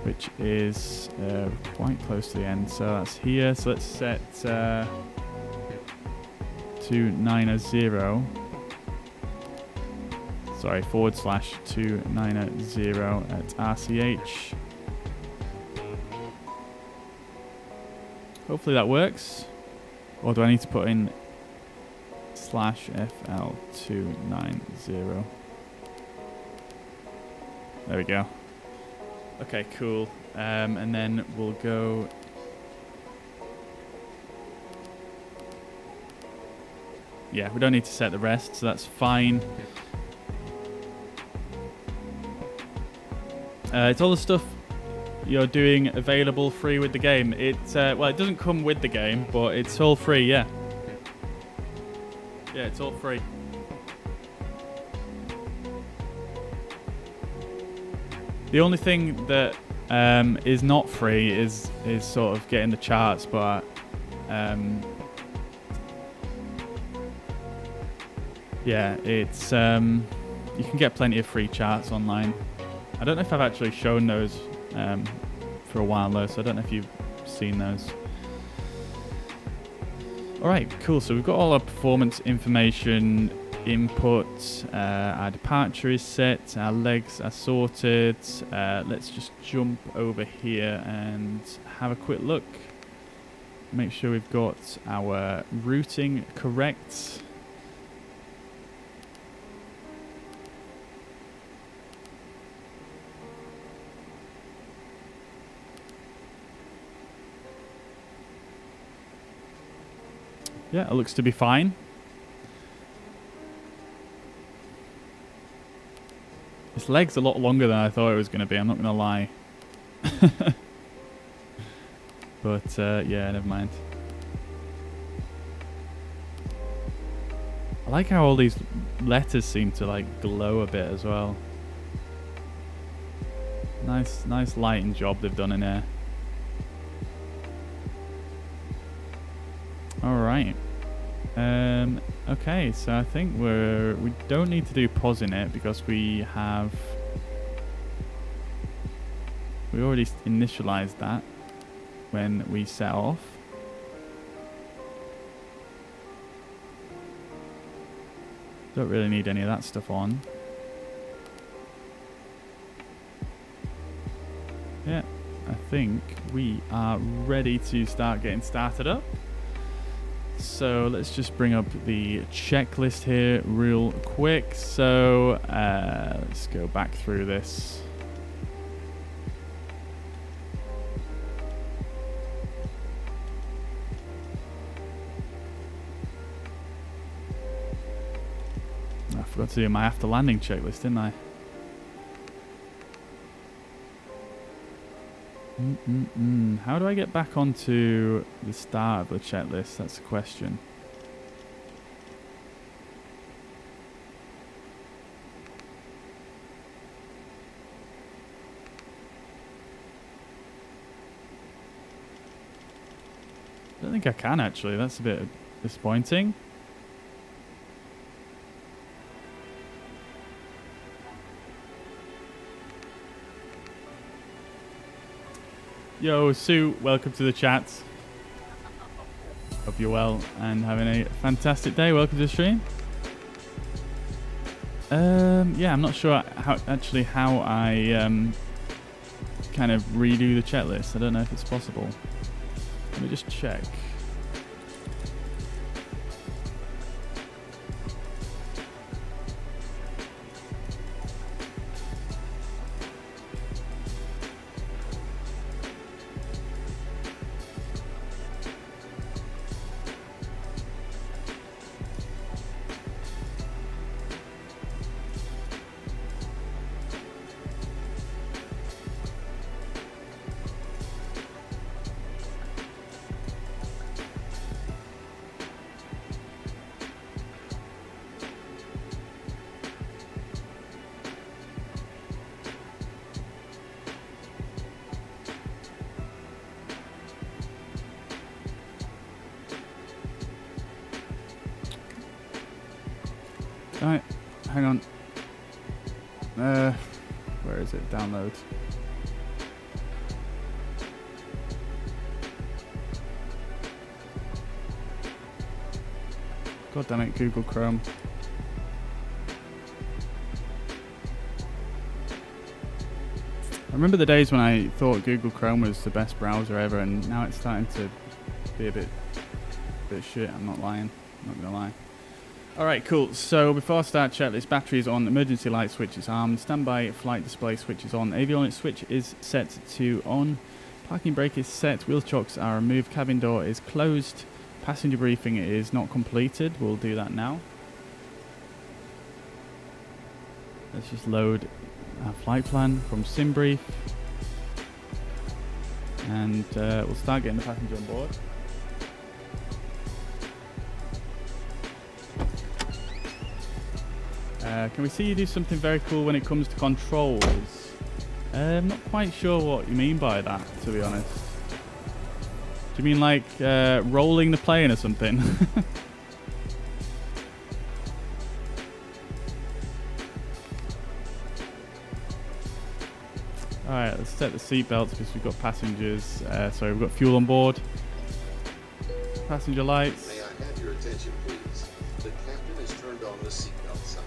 which is quite close to the end. So that's here. So let's set 290. Sorry, /290 at RCH. Hopefully that works. Or do I need to put in /FL290? There we go. Okay, cool. And then we'll go. Yeah, we don't need to set the rest, so that's fine. It's all the stuff you're doing available free with the game. Well, it doesn't come with the game, but it's all free, yeah. Yeah, it's all free. The only thing that is not free is sort of getting the charts, but yeah, it's you can get plenty of free charts online. I don't know if I've actually shown those for a while though, so I don't know if you've seen those. Alright, cool. So we've got all our performance information input. Our departure is set. Our legs are sorted. Let's just jump over here and have a quick look. Make sure we've got our routing correct. Yeah, it looks to be fine. This leg's a lot longer than I thought it was going to be, I'm not going to lie. But, yeah, never mind. I like how all these letters seem to, like, glow a bit as well. Nice lighting job they've done in here. Alright. Okay, so I think we don't need to do pause in it because we already initialized that when we set off. Don't really need any of that stuff on. Yeah, I think we are ready to start getting started up. So let's just bring up the checklist here real quick. So let's go back through this. I forgot to do my after landing checklist, didn't I? How do I get back onto the start of the checklist? That's the question. I don't think I can actually. That's a bit disappointing. Yo, Sue, welcome to the chat. Hope you're well and having a fantastic day. Welcome to the stream. Yeah, I'm not sure how I kind of redo the checklist. I don't know if it's possible. Let me just check. Right, hang on. Where is it? Download. God damn it, Google Chrome. I remember the days when I thought Google Chrome was the best browser ever, and now it's starting to be a bit shit. I'm not lying. I'm not gonna lie. Alright, cool. So before I start checklist, battery is on, emergency light switch is armed, standby flight display switch is on, avionics switch is set to on, parking brake is set, wheel chocks are removed, cabin door is closed, passenger briefing is not completed. We'll do that now. Let's just load our flight plan from SimBrief, and we'll start getting the passenger on board. Can we see you do something very cool when it comes to controls? I'm not quite sure what you mean by that, to be honest. Do you mean like rolling the plane or something? Alright, let's set the seatbelts because we've got passengers. Sorry, we've got fuel on board. Passenger lights. May I have your attention, please? The captain has turned on the seatbelt sign.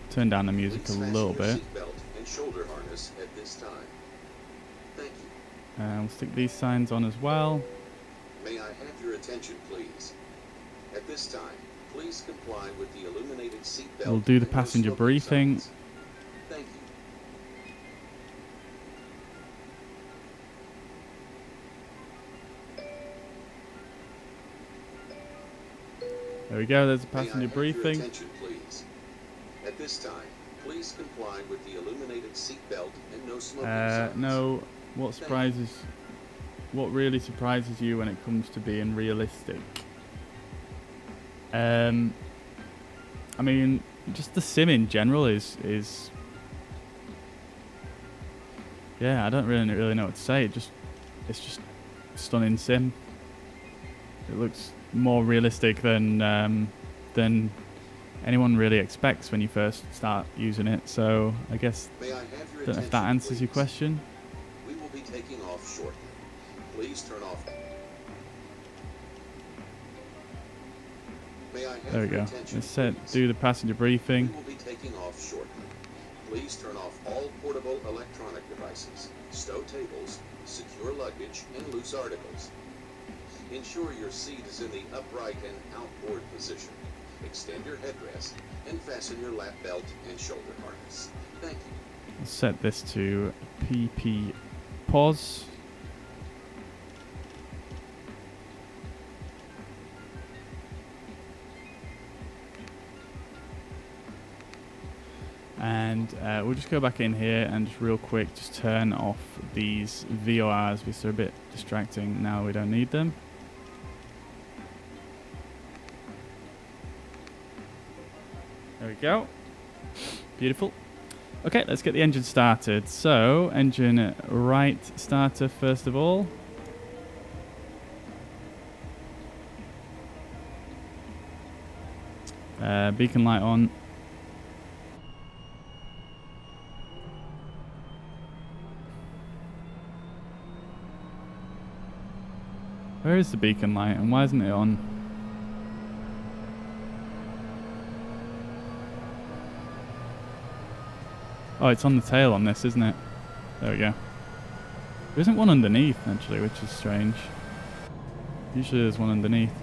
Turn down the music Please a little fasten bit. your seatbelt and shoulder harness at this time. Thank you. We'll stick these signs on as well. May I have your attention, please? At this time, please comply with the illuminated seatbelt. We'll do the and no passenger smoking briefing. signs. Thank you. There we go. There's a May I passenger have your briefing. attention, please? At this time, please comply with the illuminated seatbelt and no smoking signs. No. What really surprises you when it comes to being realistic? I mean, just the sim in general is yeah, I don't really know what to say. It's just stunning sim. It looks more realistic than anyone really expects when you first start using it. So I guess May I have your don't know if that attention, answers your please? question. We will be taking off shortly. Please turn off. May I have There we your go. attention, Let's set please? do the passenger We briefing. will be taking off shortly. Please turn off all portable electronic devices, stow tables, secure luggage, and loose articles. Ensure your seat is in the upright and outboard position. Extend your headrest and fasten your lap belt and shoulder harness. Thank you. I'll set this to PP pause. And we'll just go back in here and just real quick just turn off these VORs because they're a bit distracting. Now we don't need them. There we go. Beautiful. Okay, let's get the engine started. So, engine right starter first of all. Beacon light on. Where is the beacon light and why isn't it on? Oh, it's on the tail on this, isn't it? There we go. There isn't one underneath, actually, which is strange. Usually there's one underneath.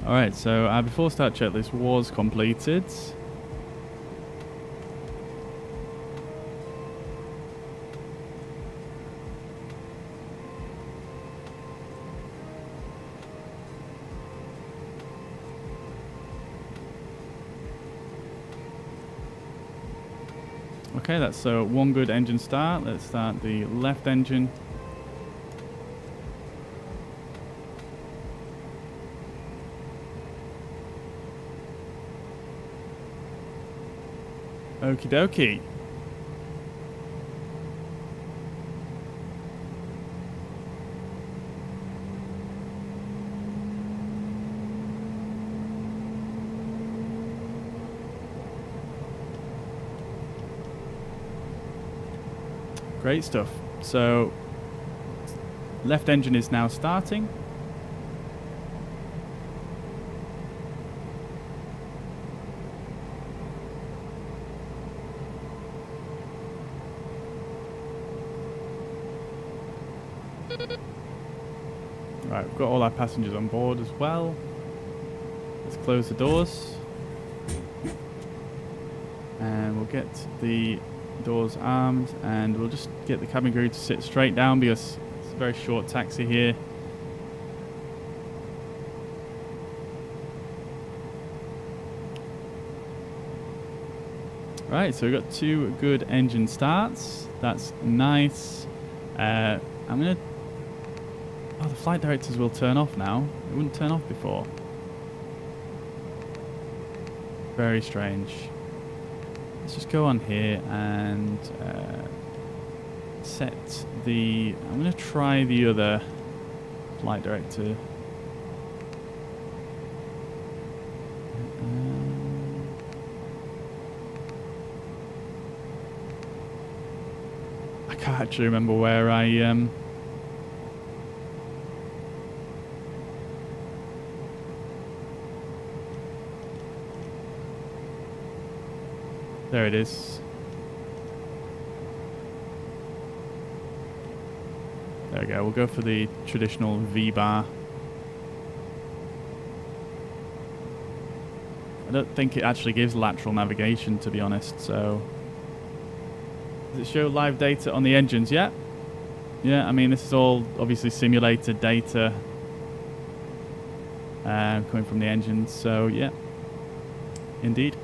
Alright, so our before start checklist was completed. Okay, that's one good engine start. Let's start the left engine. Okie dokie. Great stuff. So, left engine is now starting. Right, we've got all our passengers on board as well. Let's close the doors. And we'll get the doors armed and we'll just get the cabin crew to sit straight down because it's a very short taxi here. Right, so we've got two good engine starts. That's nice. I'm gonna... Oh, the flight directors will turn off now. It wouldn't turn off before. Very strange. Let's just go on here and set the... I'm going to try the other flight director. I can't actually remember where I... There it is. There we go. We'll go for the traditional V-bar. I don't think it actually gives lateral navigation, to be honest, so... Does it show live data on the engines yet? Yeah, I mean, this is all obviously simulated data coming from the engine, so yeah, indeed.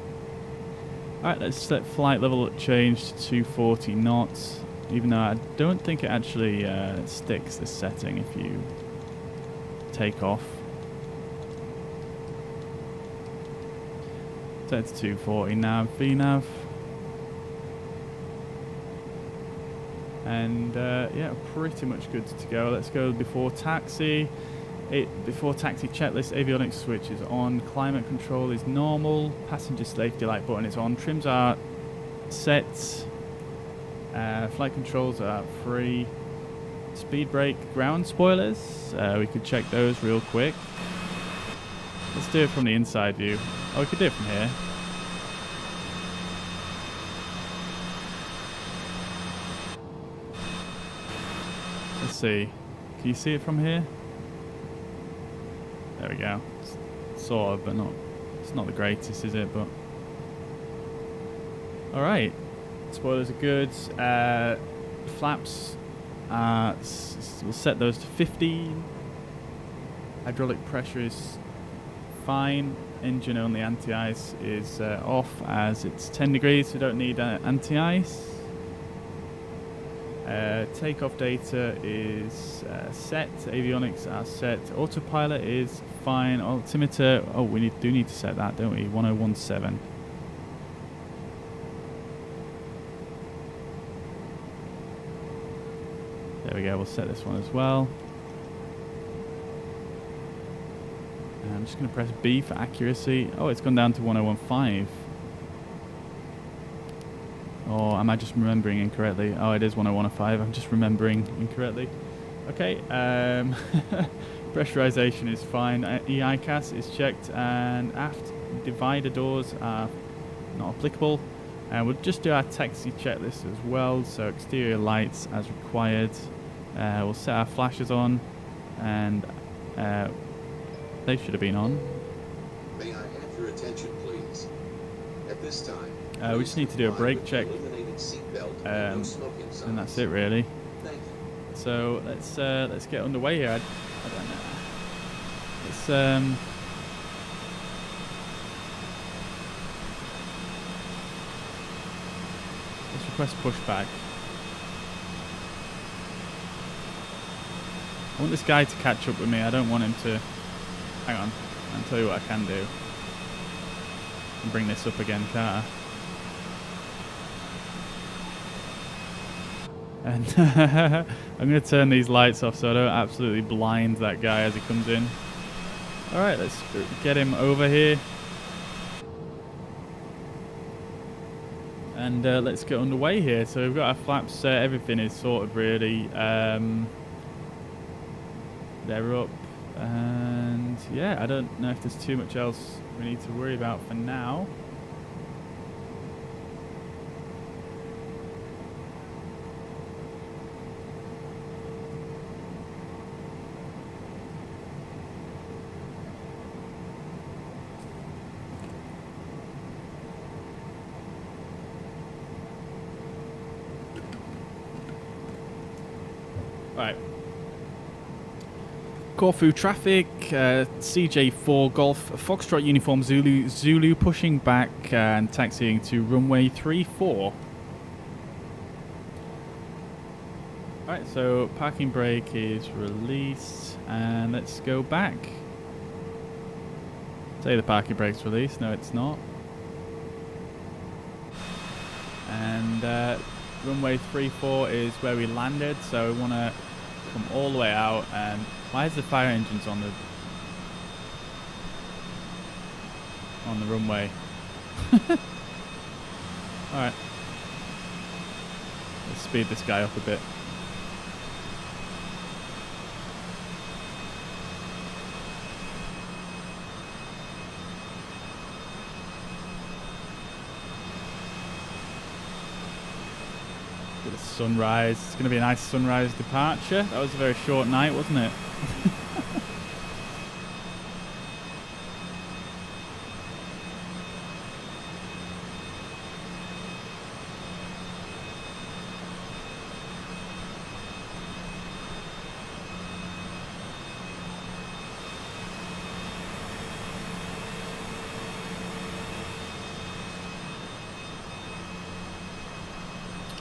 Alright, let's set flight level change to 240 knots, even though I don't think it actually sticks this setting if you take off. Set to 240 nav, VNav. And yeah, pretty much good to go. Let's go before taxi. Before taxi checklist, avionics switch is on. Climate control is normal. Passenger safety light button is on. Trims are set. Flight controls are free. Speed brake, ground spoilers. We could check those real quick. Let's do it from the inside view. Oh, we could do it from here. Let's see. Can you see it from here? There we go. Sort of, but not. It's not the greatest, is it? But all right. Spoilers are good. Flaps. We'll set those to 15. Hydraulic pressure is fine. Engine only anti-ice is off as it's 10 degrees. We don't need anti-ice. Takeoff data is set. Avionics are set. Autopilot is fine. Altimeter. Oh, we do need to set that, don't we? 1017. There we go. We'll set this one as well. I'm just going to press B for accuracy. Oh, it's gone down to 1015. Or am I just remembering incorrectly? Oh, it is 1015. I'm just remembering incorrectly. Okay. Pressurization is fine. EICAS is checked, and aft divider doors are not applicable. And we'll just do our taxi checklist as well. So exterior lights as required. We'll set our flashes on, and they should have been on. May I have your attention, please? At this time, we just need to do a brake check, and that's it really. Thank you. So let's get underway here. I don't know. Let's request pushback. I want this guy to catch up with me. I don't want him to. Hang on. I'll tell you what I can do. I can bring this up again, can't I? And I'm going to turn these lights off so I don't absolutely blind that guy as he comes in. Alright, let's get him over here. And let's get underway here. So we've got our flaps set. Everything is sorted really. They're up. And yeah, I don't know if there's too much else we need to worry about for now. Right. Corfu traffic, CJ4 Golf, Foxtrot Uniform Zulu pushing back and taxiing to runway 34. Alright, so parking brake is released, and let's go back. Say the parking brake's released, no it's not. And runway 34 is where we landed, so we want to come all the way out. And why is the fire engines on the runway? Alright. Let's speed this guy up a bit. Get a sunrise. It's going to be a nice sunrise departure. That was a very short night, wasn't it?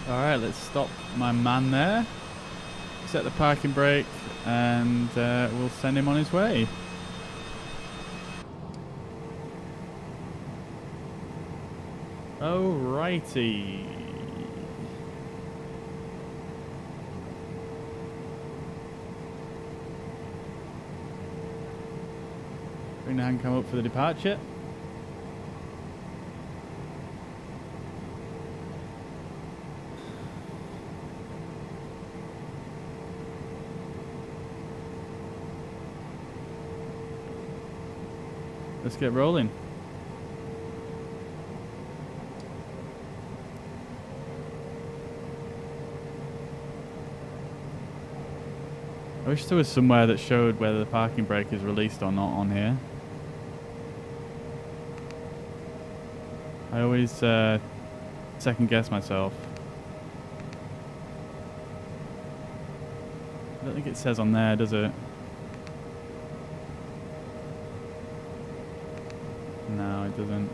Alright, let's stop my man there. Set the parking brake and we'll send him on his way. Alrighty. Bring the hand cam up for the departure. Let's get rolling. I wish there was somewhere that showed whether the parking brake is released or not on here. I always second guess myself. I don't think it says on there, does it? No, it doesn't.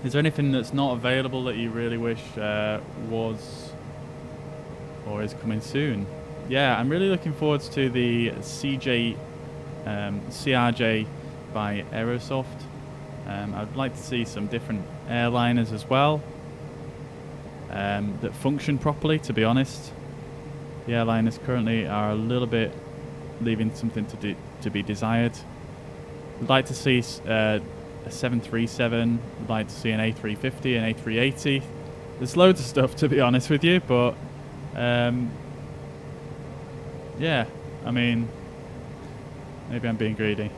Is there anything that's not available that you really wish was or is coming soon? Yeah, I'm really looking forward to the CRJ by Aerosoft. I'd like to see some different airliners as well that function properly, to be honest. The airliners currently are a little bit leaving something to be desired. We'd like to see a 737, we'd like to see an A350, an A380. There's loads of stuff, to be honest with you, but yeah, I mean, maybe I'm being greedy.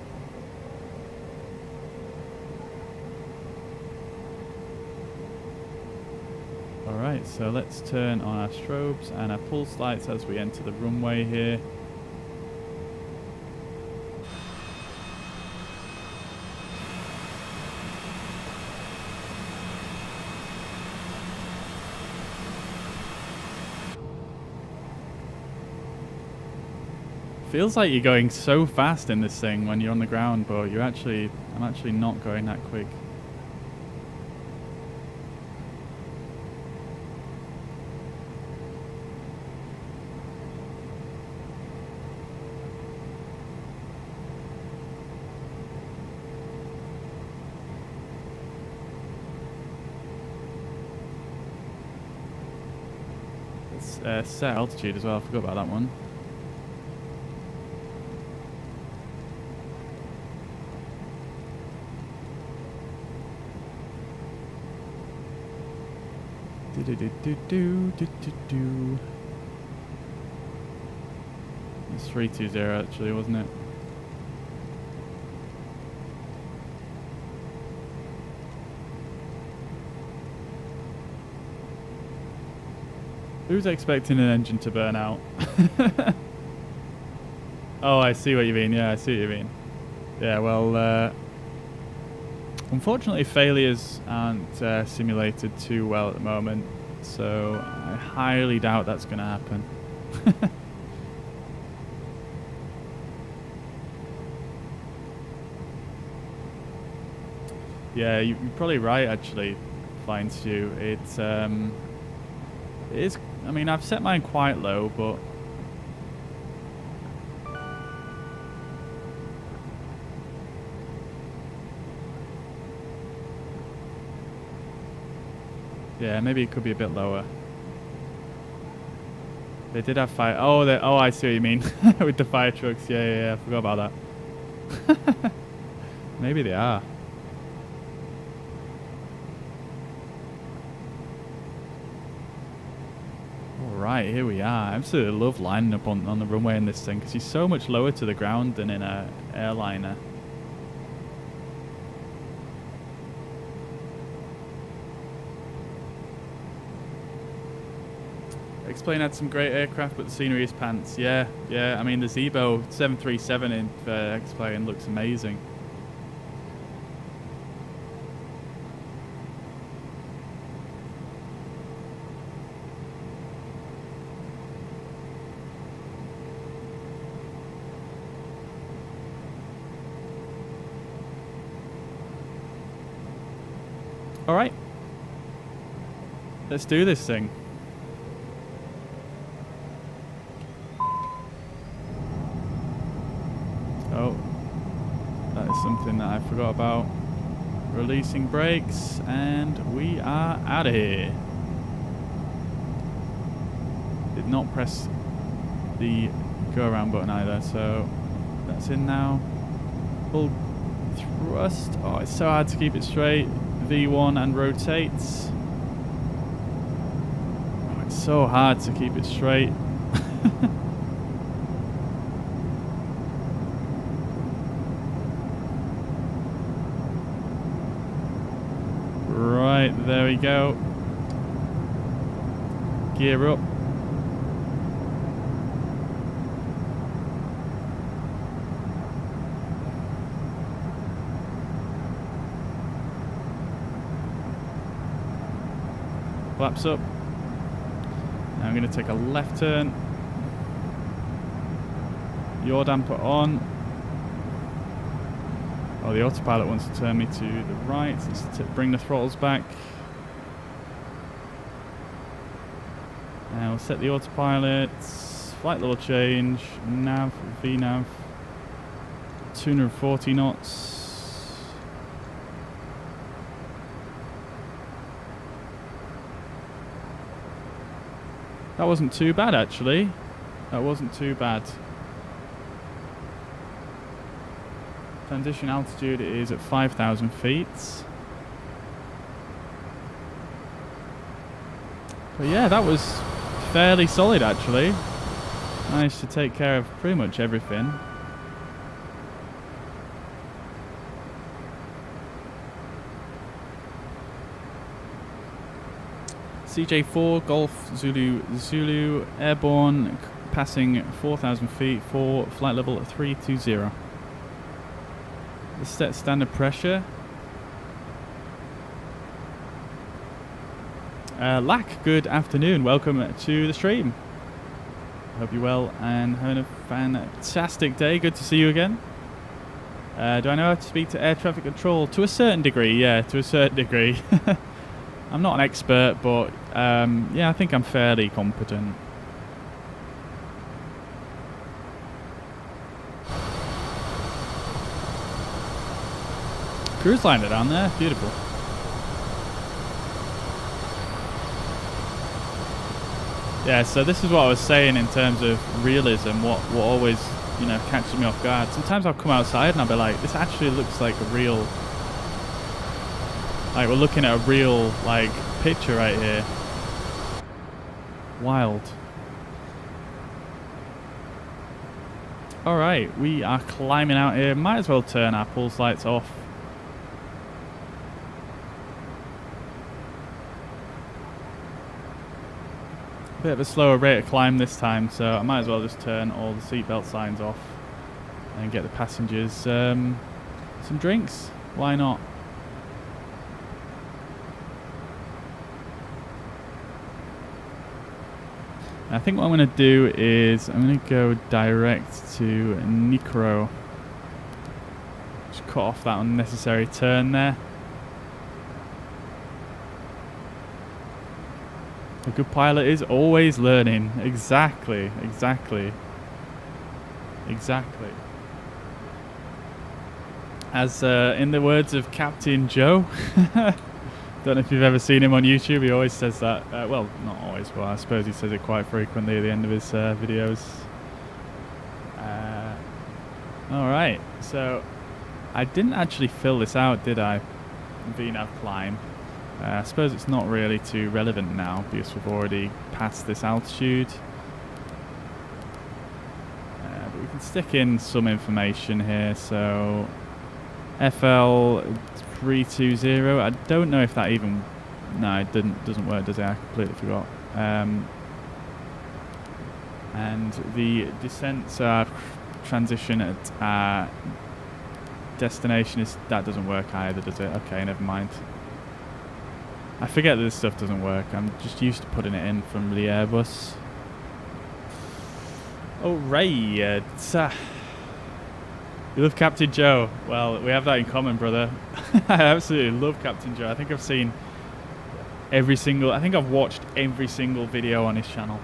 Alright, so let's turn on our strobes and our pulse lights as we enter the runway here. Feels like you're going so fast in this thing when you're on the ground, but I'm actually not going that quick. Let's set altitude as well, I forgot about that one. It's 320 actually, wasn't it? Who's expecting an engine to burn out? Oh, I see what you mean. Yeah, I see what you mean. Yeah, well, unfortunately failures aren't simulated too well at the moment, so I highly doubt that's going to happen. Yeah, you're probably right actually, Flying Stew. It is, I mean, I've set mine quite low, but yeah, maybe it could be a bit lower. They did have fire. Oh, I see what you mean. With the fire trucks. Yeah, I forgot about that. Maybe they are. Alright, here we are. I absolutely love lining up on the runway in this thing because he's so much lower to the ground than in an airliner. Explain had some great aircraft, but the scenery is pants. Yeah. I mean, the Zebo 737 in X-Plane looks amazing. All right. Let's do this thing. Oh, that is something that I forgot about. Releasing brakes, and we are out of here. Did not press the go around button either, so that's in now. Full thrust. Oh, it's so hard to keep it straight. V1 and rotates. Oh, it's so hard to keep it straight. Right, there we go. Gear up. Flaps up. Now I'm going to take a left turn. Yaw damper on. Oh, the autopilot wants to turn me to the right. Let's bring the throttles back. Now we'll set the autopilot. Slight little change. Nav, VNav. 240 knots. That wasn't too bad, actually. That wasn't too bad. Transition altitude is at 5,000 feet. But yeah, that was fairly solid, actually. Managed to take care of pretty much everything. CJ4 Golf Zulu airborne, passing 4,000 feet for flight level 320. Set standard pressure. Lack, good afternoon. Welcome to the stream. Hope you're well and having a fantastic day. Good to see you again. Do I know how to speak to air traffic control? To a certain degree, yeah, to a certain degree. I'm not an expert, but yeah, I think I'm fairly competent. Cruise liner down there, beautiful. Yeah, so this is what I was saying in terms of realism, what always, you know, catches me off guard. Sometimes I'll come outside and I'll be like, this actually looks like a real, like we're looking at a real, like, picture right here. Wild. Alright, we are climbing out here. Might as well turn our pulse lights off. Bit of a slower rate of climb this time, so I might as well just turn all the seatbelt signs off and get the passengers some drinks. Why not? I think what I'm going to do is I'm going to go direct to Nicro. Just cut off that unnecessary turn there. A good pilot is always learning. Exactly, exactly. Exactly. As in the words of Captain Joe, don't know if you've ever seen him on YouTube, he always says that. Well, not always, but I suppose he says it quite frequently at the end of his videos. Alright, so I didn't actually fill this out, did I? VNav climb. I suppose it's not really too relevant now because we've already passed this altitude. But we can stick in some information here. So FL 320. I don't know if that even. No, it doesn't work, does it? I completely forgot. And the descent transition at our destination is that doesn't work either, does it? Okay, never mind. I forget that this stuff doesn't work. I'm just used to putting it in from the Airbus. Oh, right. You love Captain Joe. Well, we have that in common, brother. I absolutely love Captain Joe. I think I've seen every single... I think I've watched every single video on his channel.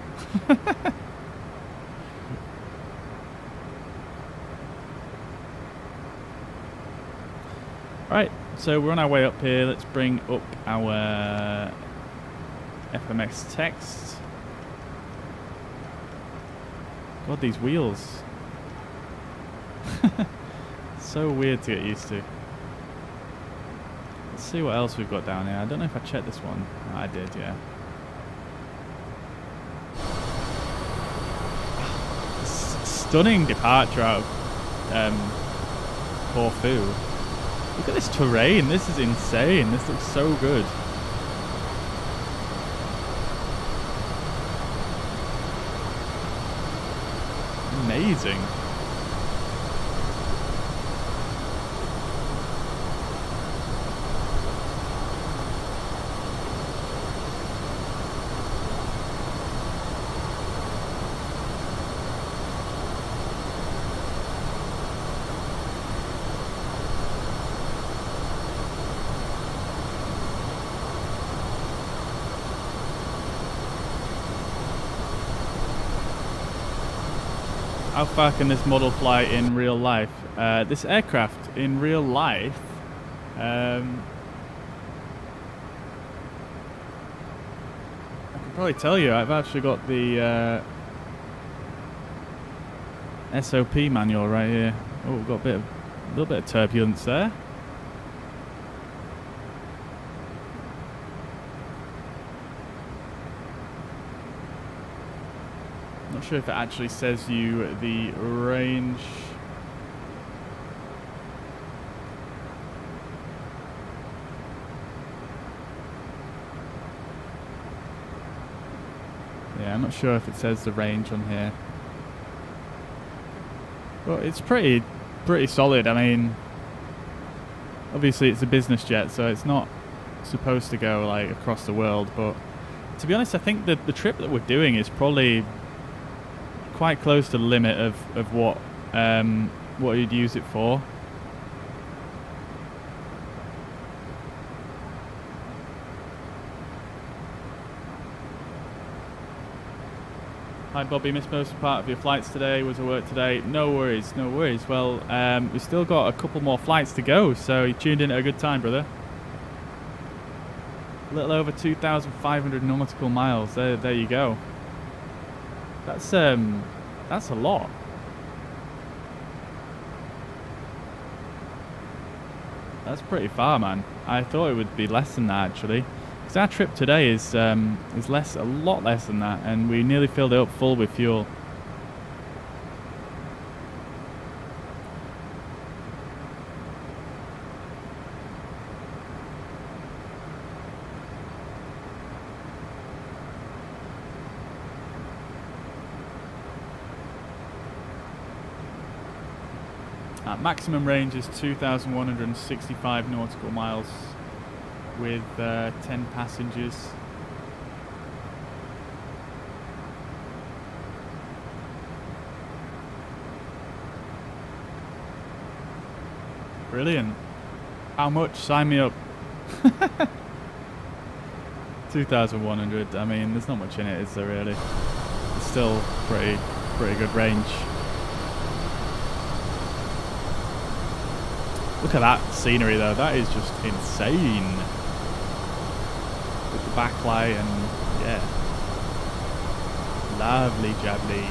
Right, so we're on our way up here. Let's bring up our FMX text. God, these wheels. So weird to get used to. Let's see what else we've got down here. I don't know if I checked this one. Oh, I did, yeah. Stunning departure out of Corfu. Look at this terrain. This is insane. This looks so good. Amazing. How far can this model fly in real life? This aircraft in real life, I can probably tell you. I've actually got the SOP manual right here. Oh, we've got a little bit of turbulence there. Not sure if it actually says you the range. Yeah, I'm not sure if it says the range on here. Well, it's pretty solid. I mean, obviously it's a business jet, so it's not supposed to go like across the world. But to be honest, I think that the trip that we're doing is probably quite close to the limit of what you'd use it for. Hi Bobby, missed most part of your flights today. Was at work today. No worries, no worries. Well, we've still got a couple more flights to go, so you tuned in at a good time, brother. A little over 2,500 nautical miles. There you go. That's a lot. That's pretty far, man. I thought it would be less than that actually. Because our trip today is a lot less than that, and we nearly filled it up full with fuel. Maximum range is 2,165 nautical miles with 10 passengers. Brilliant. How much? Sign me up. 2,100. I mean, there's not much in it, is there really? It's still pretty good range. Look at that scenery though, that is just insane. With the backlight and yeah. Lovely jubbly.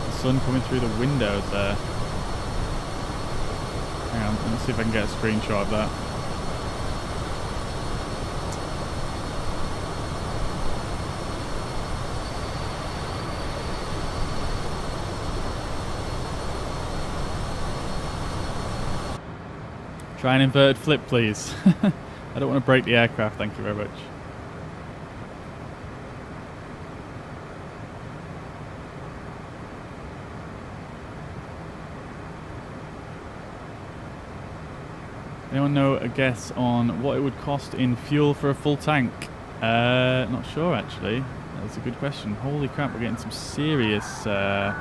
The sun coming through the windows there. Hang on, let's see if I can get a screenshot of that. Try an inverted flip, please. I don't want to break the aircraft, thank you very much. Anyone know a guess on what it would cost in fuel for a full tank? Not sure actually. That's a good question. Holy crap, we're getting some serious. That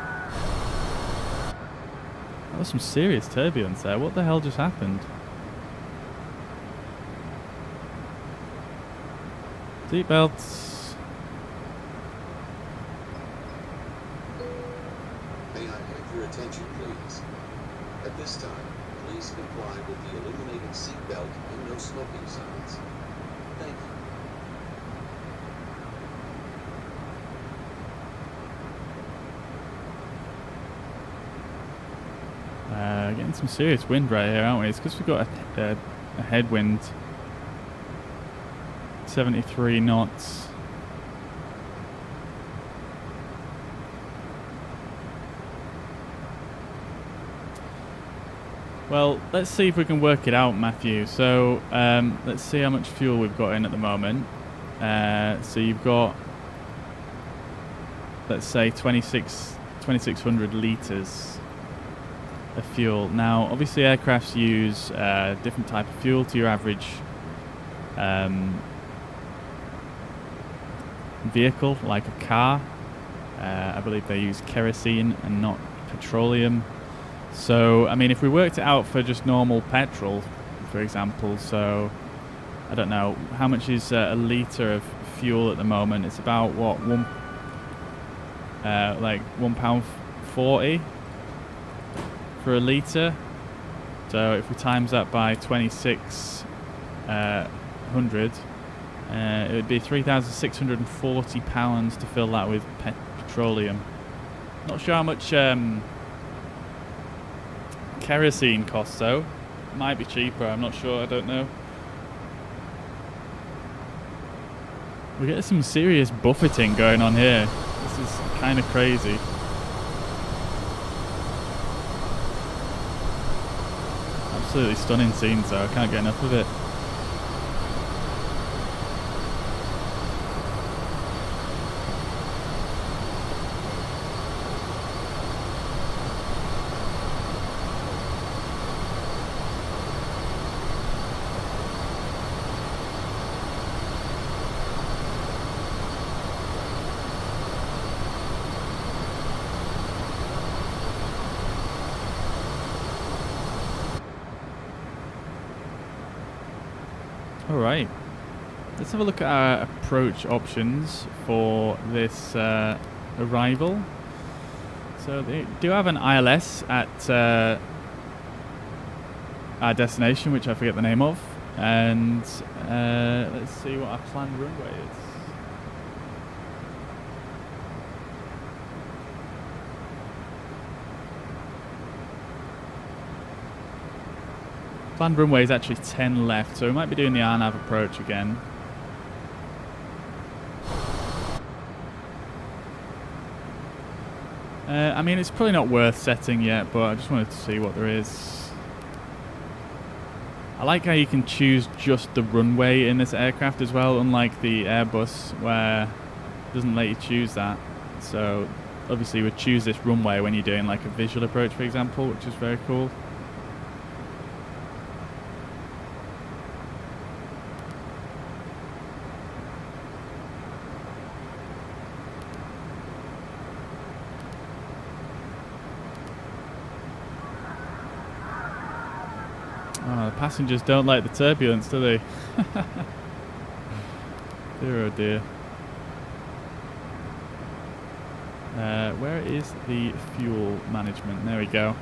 was some serious turbulence there. What the hell just happened? Seatbelts. May I have your attention, please? At this time, please comply with the illuminated seatbelt and no smoking signs. Thank you. Getting some serious wind right here, aren't we? It's because we've got a headwind. 73 knots. Well, let's see if we can work it out, Matthew. So let's see how much fuel we've got in at the moment. So you've got, let's say, 2,600 litres of fuel. Now, obviously, aircrafts use different type of fuel to your average vehicle, like a car. I believe they use kerosene and not petroleum. So, I mean, if we worked it out for just normal petrol, for example, so I don't know, how much is a litre of fuel at the moment? It's about, what, like £1.40 for a litre. So if we times that by 2,600, it would be £3,640 to fill that with petroleum. Not sure how much kerosene costs though. Might be cheaper, I'm not sure, I don't know. We get some serious buffeting going on here. This is kind of crazy. Absolutely stunning scenes though, I can't get enough of it. Alright, let's have a look at our approach options for this arrival. So they do have an ILS at our destination, which I forget the name of, and let's see what our planned runway is. Planned runway is actually 10 left, so we might be doing the RNAV approach again. I mean, it's probably not worth setting yet, but I just wanted to see what there is. I like how you can choose just the runway in this aircraft as well, unlike the Airbus, where it doesn't let you choose that. So, obviously you would choose this runway when you're doing like a visual approach, for example, which is very cool. Oh, the passengers don't like the turbulence, do they? Dear oh dear. Where is the fuel management? There we go.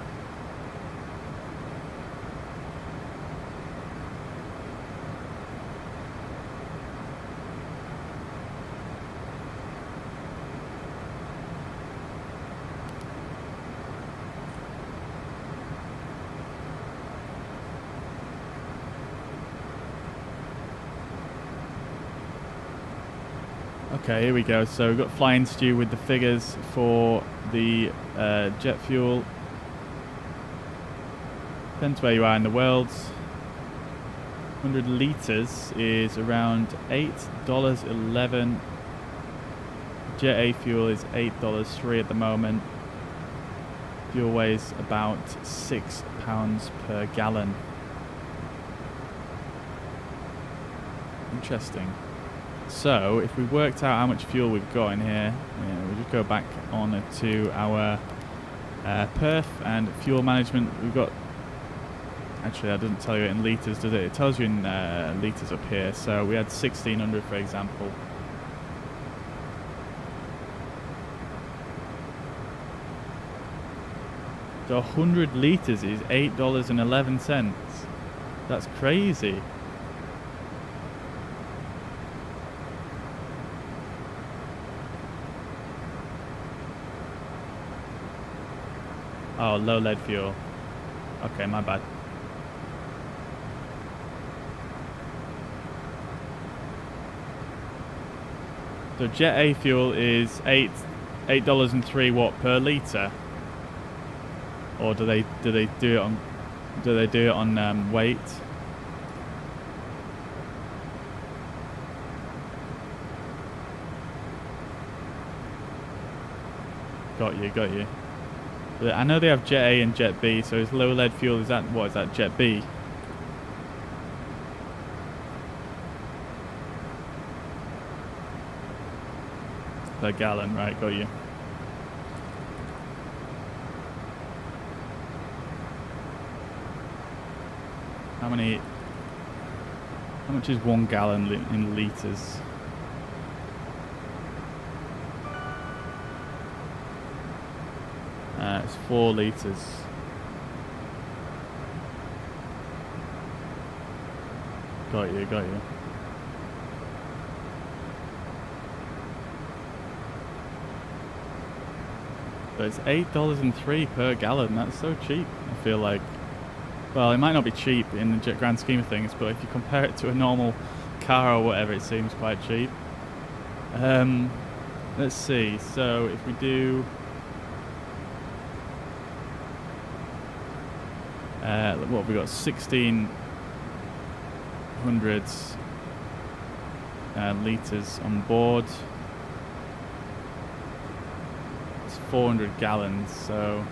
Okay, here we go. So we've got Flying Stew with the figures for the jet fuel. Depends where you are in the world. 100 litres is around $8.11. Jet A fuel is $8.03 at the moment. Fuel weighs about £6 per gallon. So if we worked out how much fuel we've got in here, we'll just go back on to our perf and fuel management. We've got, actually that doesn't tell you it in litres, does it? It tells you in litres up here. So we had 1600 for example. So 100 litres is $8.11. That's crazy. Oh, low lead fuel. Okay, my bad. So Jet A fuel is $8.03 watt per litre. Or do they do it on weight? Got you. I know they have Jet A and Jet B, so is low lead fuel, what is that, Jet B? Per gallon, right, got you. How much is 1 gallon in litres? It's 4 litres. Got you. But it's $8.03 per gallon. That's so cheap, I feel like. Well, it might not be cheap in the grand scheme of things, but if you compare it to a normal car or whatever, it seems quite cheap. Let's see. So if we do... what have we got? 1600 litres on board. It's 400 gallons, so...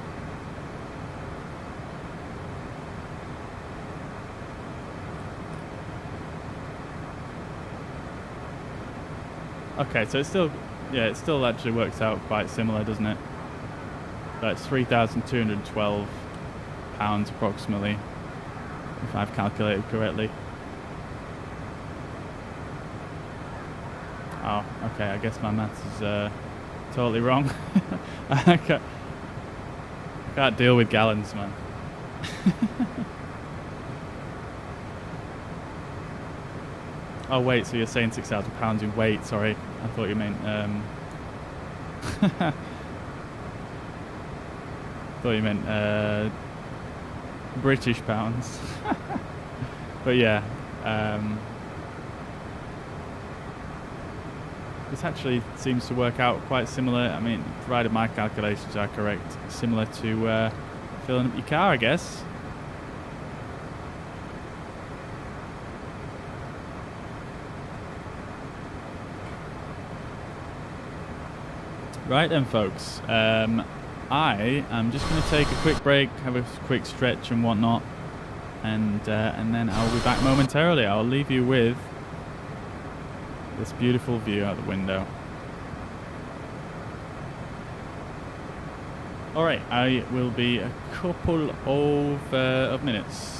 Okay, so it still actually works out quite similar, doesn't it? That's 3,212 pounds approximately, if I've calculated correctly. Oh, okay, I guess my maths is totally wrong. I can't deal with gallons, man. Oh wait, so you're saying 6,000 pounds in weight? Sorry, I thought you meant British pounds. But yeah, this actually seems to work out quite similar. I mean, provided my calculations are correct, similar to filling up your car, I guess. Right then, folks, I am just going to take a quick break, have a quick stretch and whatnot, and then I'll be back momentarily. I'll leave you with this beautiful view out the window. Alright, I will be a couple of minutes.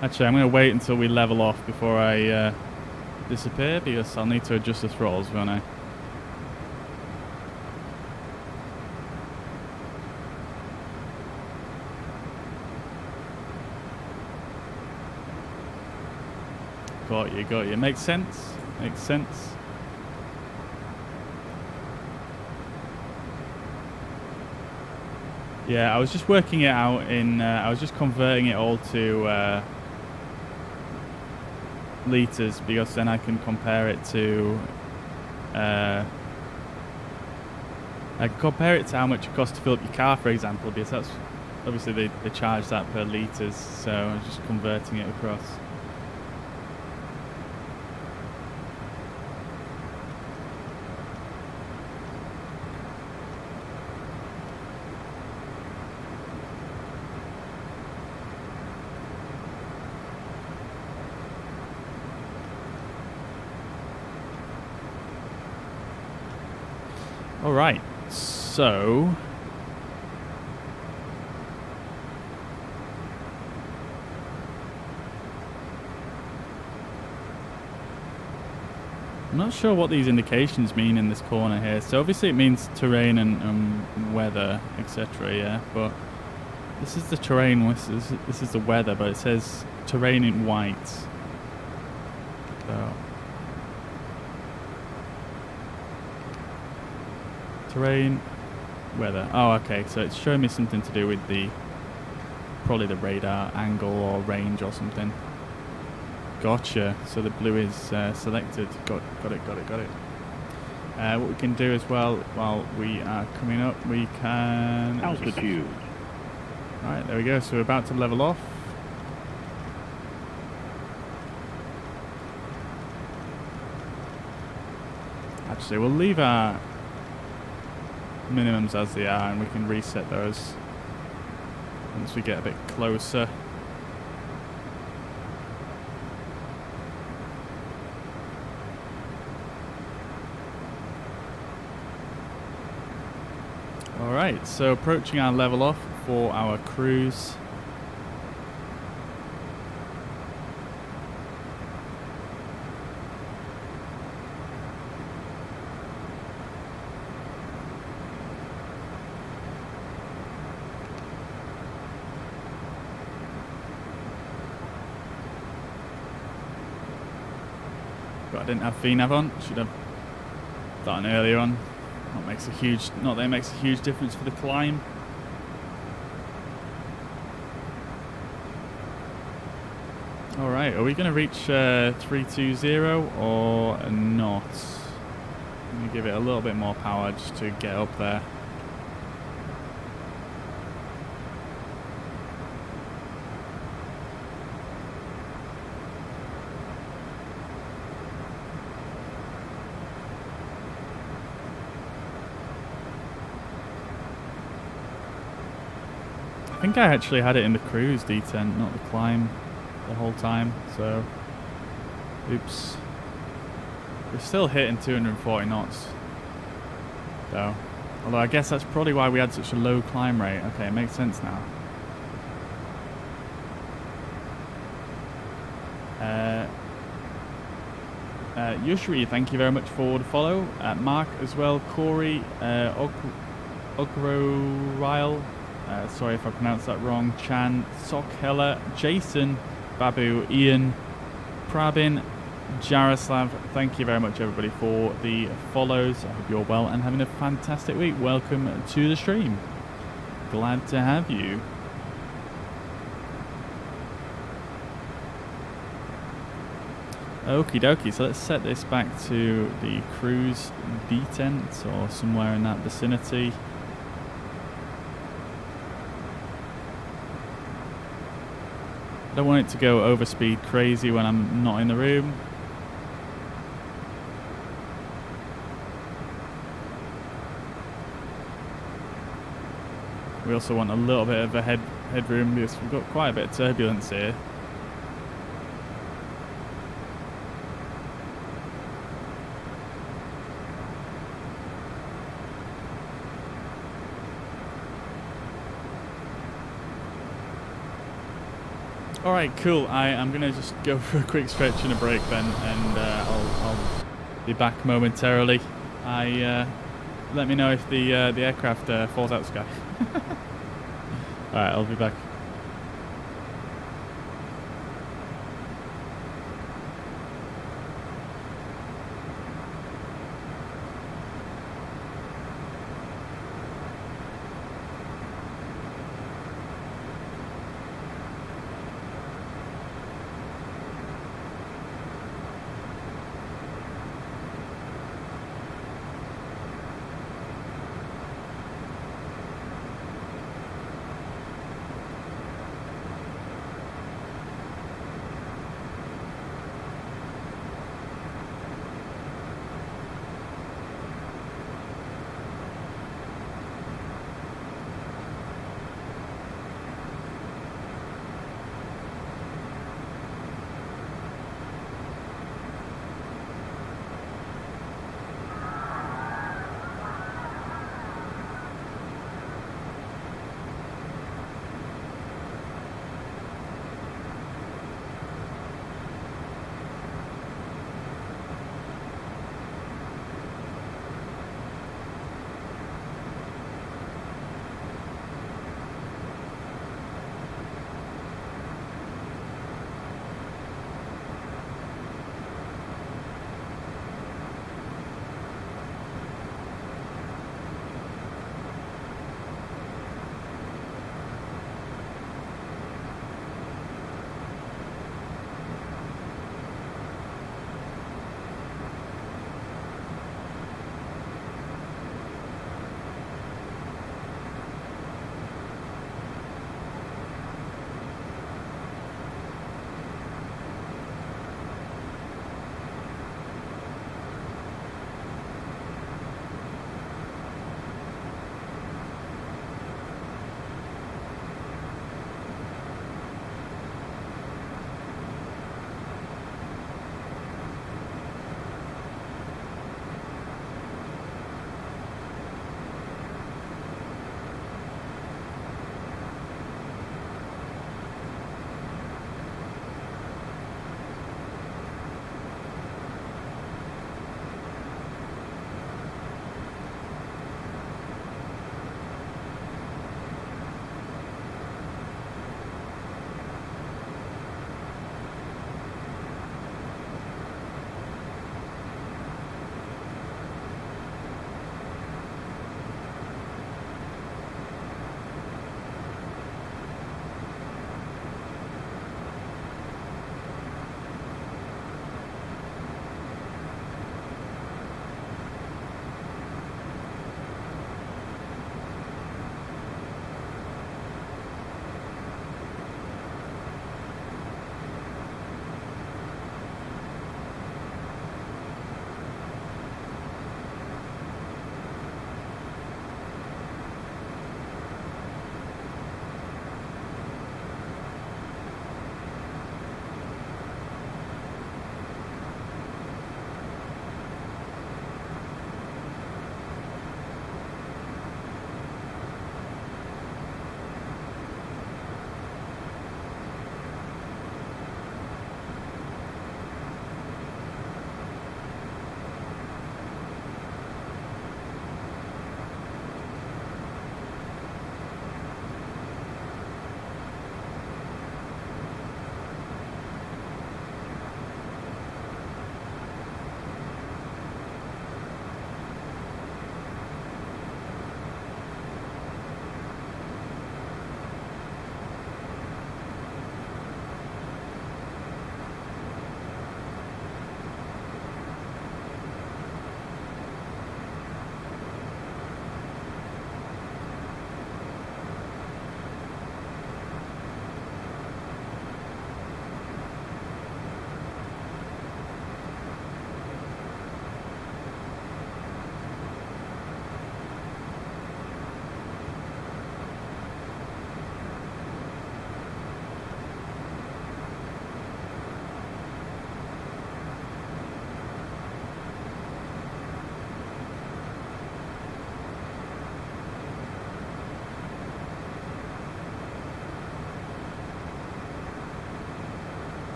Actually, I'm going to wait until we level off before I disappear, because I'll need to adjust the throttles, won't I? Got you. Makes sense. Yeah, I was just working it out I was just converting it all to litres, because then I can compare it to I can compare it to how much it costs to fill up your car, for example, because that's obviously they charge that per litres, so I'm just converting it across. All right, so I'm not sure what these indications mean in this corner here. So obviously it means terrain and weather, etc. Yeah, but this is the terrain. This is the weather, but it says terrain in white. So terrain, weather. Oh, okay. So it's showing me something to do with probably the radar angle or range or something. Gotcha. So the blue is selected. Got it. What we can do as well while we are coming up, we can altitude. All right, there we go. So we're about to level off. Actually, we'll leave our minimums as they are, and we can reset those once we get a bit closer. Alright, so approaching our level off for our cruise. But I didn't have VNav on, should have done earlier on. Not that it makes a huge difference for the climb. Alright, are we going to reach 320 or not? I'm going to give it a little bit more power just to get up there. I think I actually had it in the cruise detent, not the climb, the whole time, so oops. We're still hitting 240 knots though, although I guess that's probably why we had such a low climb rate. Okay, it makes sense now. Yushri, thank you very much for the follow. Mark as well, Corey, Ogro sorry if I pronounced that wrong. Chan, Sokhela, Jason, Babu, Ian, Prabin, Jaroslav. Thank you very much, everybody, for the follows. I hope you're well and having a fantastic week. Welcome to the stream. Glad to have you. Okie dokie, so let's set this back to the cruise detent or somewhere in that vicinity. I don't want it to go overspeed crazy when I'm not in the room. We also want a little bit of a headroom because we've got quite a bit of turbulence here. Alright, cool. I'm going to just go for a quick stretch and a break then, and I'll be back momentarily. Let me know if the aircraft falls out of the sky. Alright, I'll be back.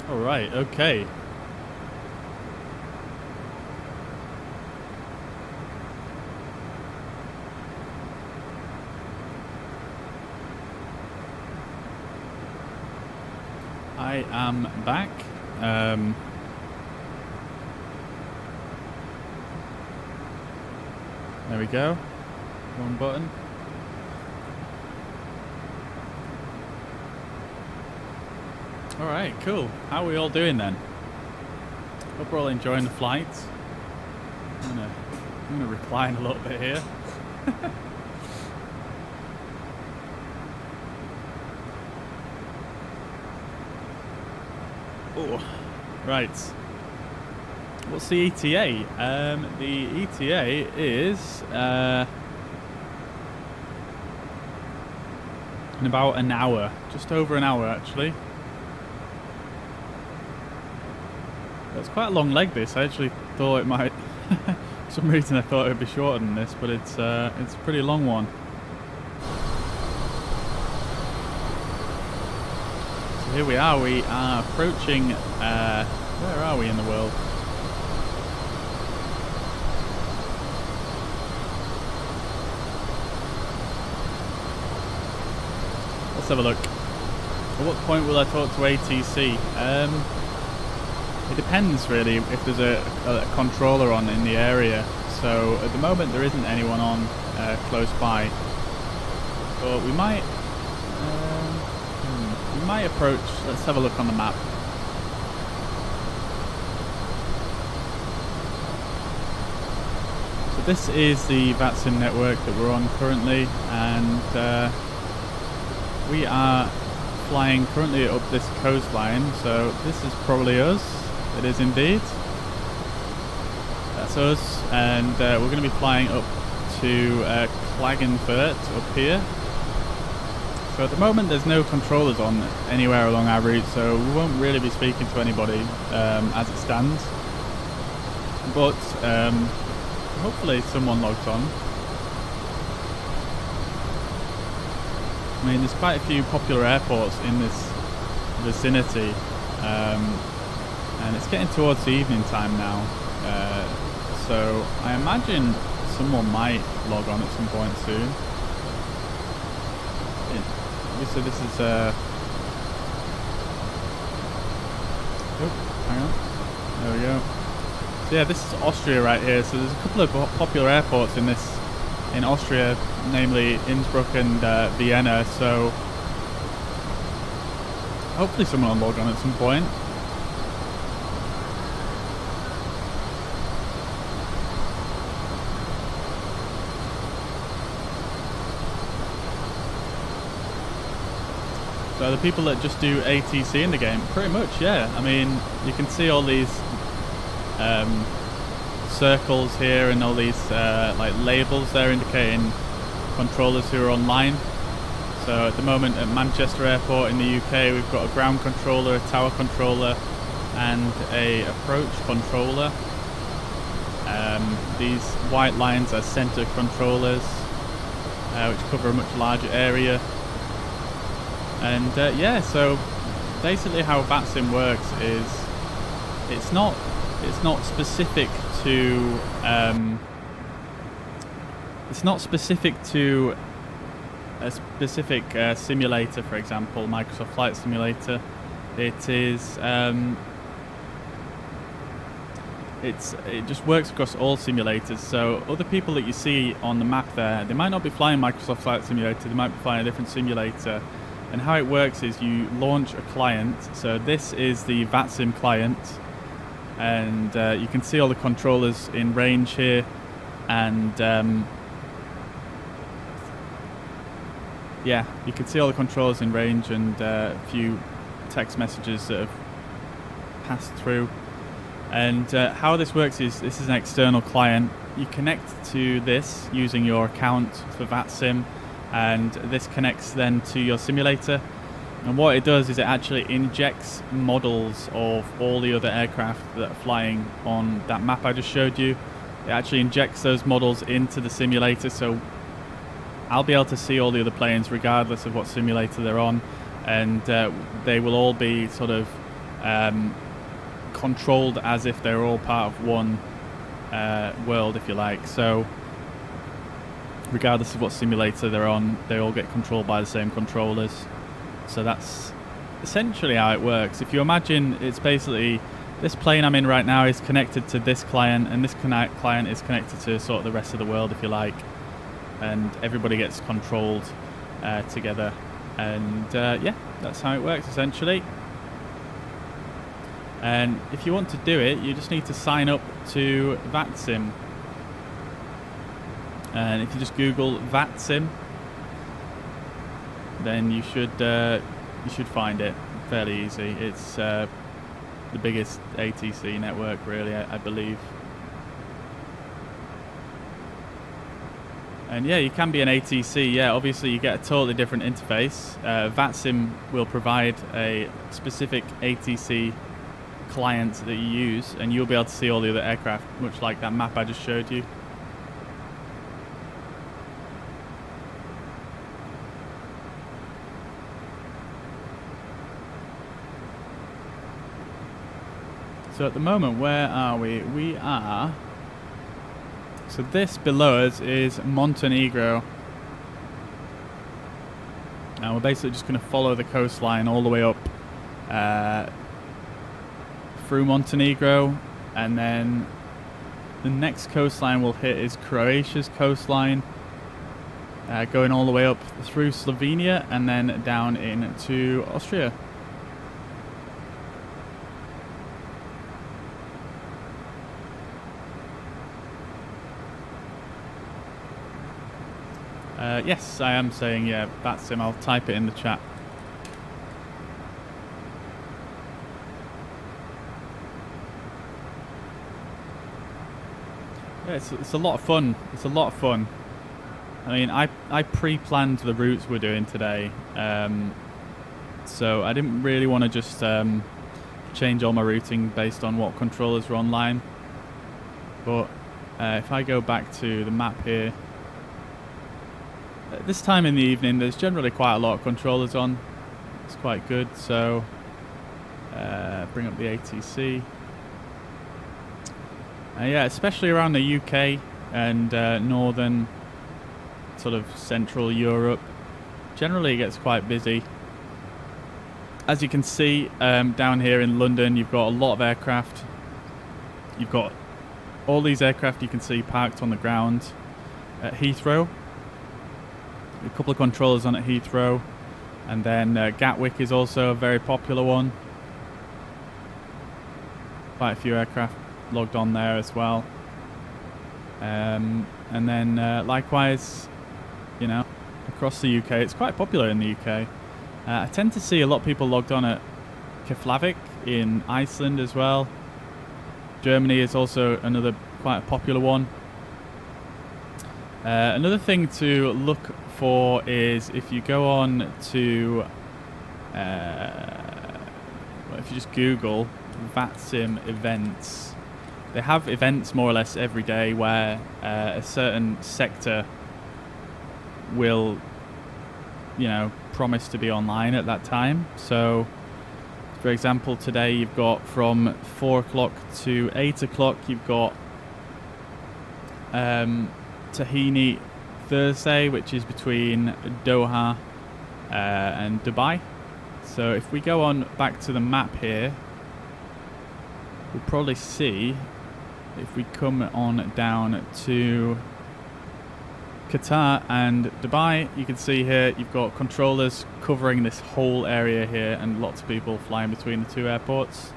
All right, okay. I am back. There we go. One button. Alright, cool. How are we all doing then? Hope we're all enjoying the flight. I'm gonna recline a little bit here. Oh, right. What's the ETA? The ETA is in about an hour, just over an hour actually. It's quite a long leg this. I actually thought it might for some reason I thought it would be shorter than this, but it's a pretty long one. So here we are approaching where are we in the world? Let's have a look. At what point will I talk to ATC? It depends really if there's a controller on in the area. So at the moment there isn't anyone on close by, but we might approach. Let's have a look on the map. So this is the VATSIM network that we're on currently, and we are flying currently up this coastline. So this is probably us. It is indeed. That's us, and we're going to be flying up to Klagenfurt up here. So at the moment there's no controllers on anywhere along our route, so we won't really be speaking to anybody as it stands. But hopefully someone logs on. I mean, there's quite a few popular airports in this vicinity. And it's getting towards the evening time now, so I imagine someone might log on at some point soon. Obviously this is oh, hang on, there we go. So yeah, this is Austria right here, so there's a couple of popular airports in Austria, namely Innsbruck and Vienna, so hopefully someone will log on at some point. So the people that just do ATC in the game, pretty much, yeah. I mean, you can see all these circles here and all these like labels there indicating controllers who are online. So at the moment at Manchester Airport in the UK, we've got a ground controller, a tower controller, and a approach controller. These white lines are center controllers, which cover a much larger area. And yeah, so basically how VATSIM works is it's not specific to a specific simulator, for example, Microsoft Flight Simulator. It is it just works across all simulators. So other people that you see on the map there, they might not be flying Microsoft Flight Simulator, they might be flying a different simulator. And how it works is you launch a client. So this is the VATSIM client, and you can see all the controllers in range here, and yeah, you can see all the controllers in range and a few text messages that have passed through. And how this works is this is an external client. You connect to this using your account for VATSIM, and this connects then to your simulator. And what it does is it actually injects models of all the other aircraft that are flying on that map I just showed you. It actually injects those models into the simulator, so I'll be able to see all the other planes regardless of what simulator they're on, and they will all be sort of controlled as if they're all part of one world, if you like. So regardless of what simulator they're on, they all get controlled by the same controllers. So that's essentially how it works. If you imagine, it's basically this plane I'm in right now is connected to this client, and this client is connected to sort of the rest of the world, if you like, and everybody gets controlled together. And yeah, that's how it works essentially. And if you want to do it, you just need to sign up to VATSIM. And if you just Google VATSIM, then you should find it fairly easy. It's the biggest ATC network, really, I believe. And yeah, you can be an ATC. Yeah, obviously you get a totally different interface. VATSIM will provide a specific ATC client that you use, and you'll be able to see all the other aircraft, much like that map I just showed you. So at the moment, where are we? We are... So this below us is Montenegro. Now we're basically just going to follow the coastline all the way up through Montenegro, and then the next coastline we'll hit is Croatia's coastline, going all the way up through Slovenia and then down into Austria. Yes, I am saying, yeah, VATSIM. I'll type it in the chat. Yeah, it's a lot of fun. It's a lot of fun. I mean, I pre-planned the routes we're doing today, so I didn't really want to just change all my routing based on what controllers were online. But if I go back to the map here, at this time in the evening, there's generally quite a lot of controllers on. It's quite good. So bring up the ATC. Yeah, especially around the UK and northern, sort of central Europe, generally it gets quite busy. As you can see, down here in London, you've got a lot of aircraft. You've got all these aircraft you can see parked on the ground at Heathrow. A couple of controllers on at Heathrow, and then Gatwick is also a very popular one. Quite a few aircraft logged on there as well. And then likewise, you know, across the UK, it's quite popular in the UK. I tend to see a lot of people logged on at Keflavik in Iceland as well. Germany is also another quite a popular one. Another thing to look for is if you go on to, if you just Google VATSIM events, they have events more or less every day where a certain sector will, you know, promise to be online at that time. So, for example, today you've got from 4 o'clock to 8 o'clock, you've got Tahini Thursday, which is between Doha and Dubai. So if we go on back to the map here, we'll probably see, if we come on down to Qatar and Dubai, you can see here you've got controllers covering this whole area here and lots of people flying between the two airports.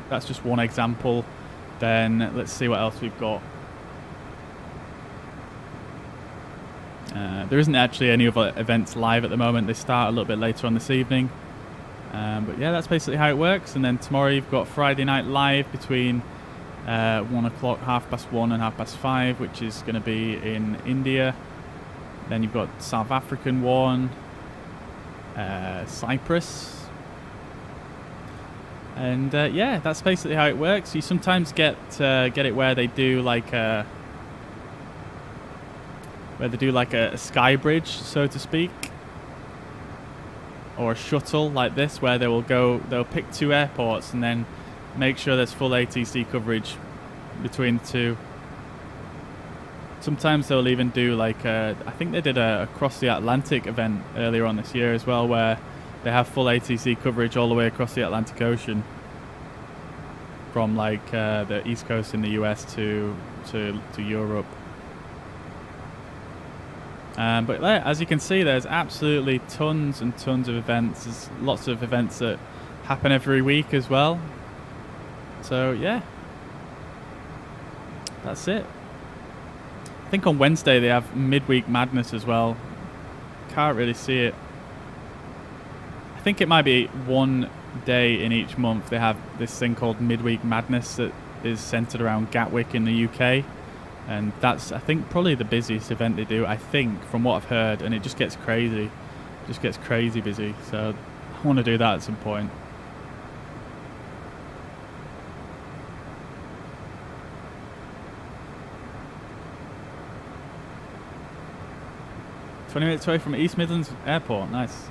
That's just one example. Then let's see what else we've got. There isn't actually any other events live at the moment. They start a little bit later on this evening. But yeah, that's basically how it works. And then tomorrow you've got Friday Night Live between 1 o'clock, 1:30 and 5:30, which is going to be in India. Then you've got South African one, Cyprus. And yeah, that's basically how it works. You sometimes get it where they do like a sky bridge, so to speak, or a shuttle like this, where they'll pick 2 airports and then make sure there's full ATC coverage between the 2. Sometimes they'll even do like I think they did a across the Atlantic event earlier on this year as well, where they have full ATC coverage all the way across the Atlantic Ocean, from like the East Coast in the US to Europe. But as you can see, there's absolutely tons and tons of events. There's lots of events that happen every week as well. So yeah, that's it. I think on Wednesday they have Midweek Madness as well. Can't really see it. I think it might be one day in each month they have this thing called Midweek Madness that is centered around Gatwick in the UK. And that's, I think, probably the busiest event they do, I think, from what I've heard. And it just gets crazy. It just gets crazy busy. So I want to do that at some point. "20 minutes away from East Midlands Airport." Nice.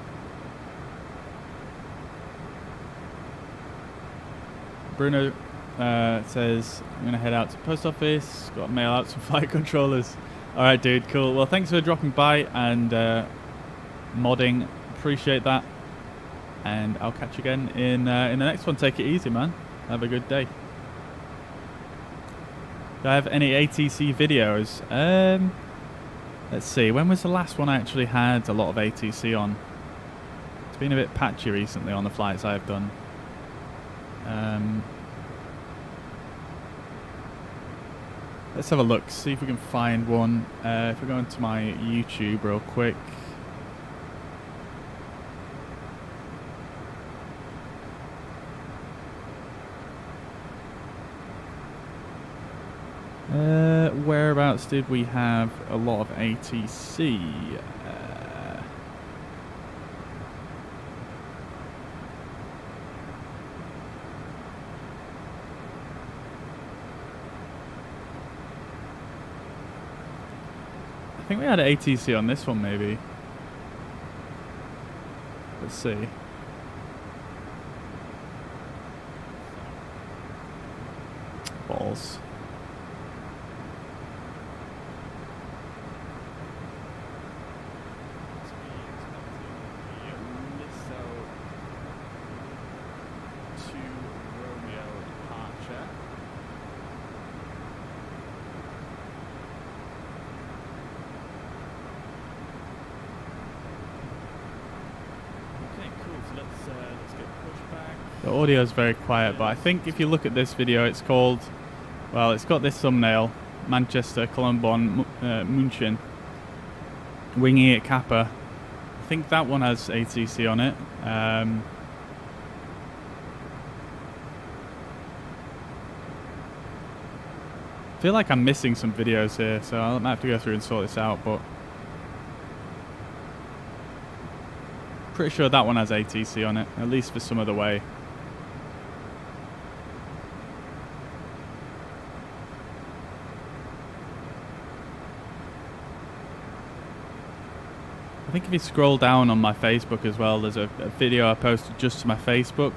Bruno says, "I'm going to head out to the post office. Got to mail out some flight controllers." Alright, dude, cool. Well, thanks for dropping by and modding. Appreciate that. And I'll catch you again in the next one. Take it easy, man. Have a good day. Do I have any ATC videos? Let's see. When was the last one I actually had a lot of ATC on? It's been a bit patchy recently on the flights I've done. Let's have a look, see if we can find one. If we go into my YouTube real quick. Whereabouts did we have a lot of ATC? I think we had ATC on this one, maybe. Let's see. Balls. The audio is very quiet, but I think if you look at this video, it's called, well, it's got this thumbnail, Manchester, Colombon, München, winging it Kappa. I think that one has ATC on it. I feel like I'm missing some videos here, so I might have to go through and sort this out, but pretty sure that one has ATC on it, at least for some of the way. I think if you scroll down on my Facebook as well, there's a video I posted just to my Facebook.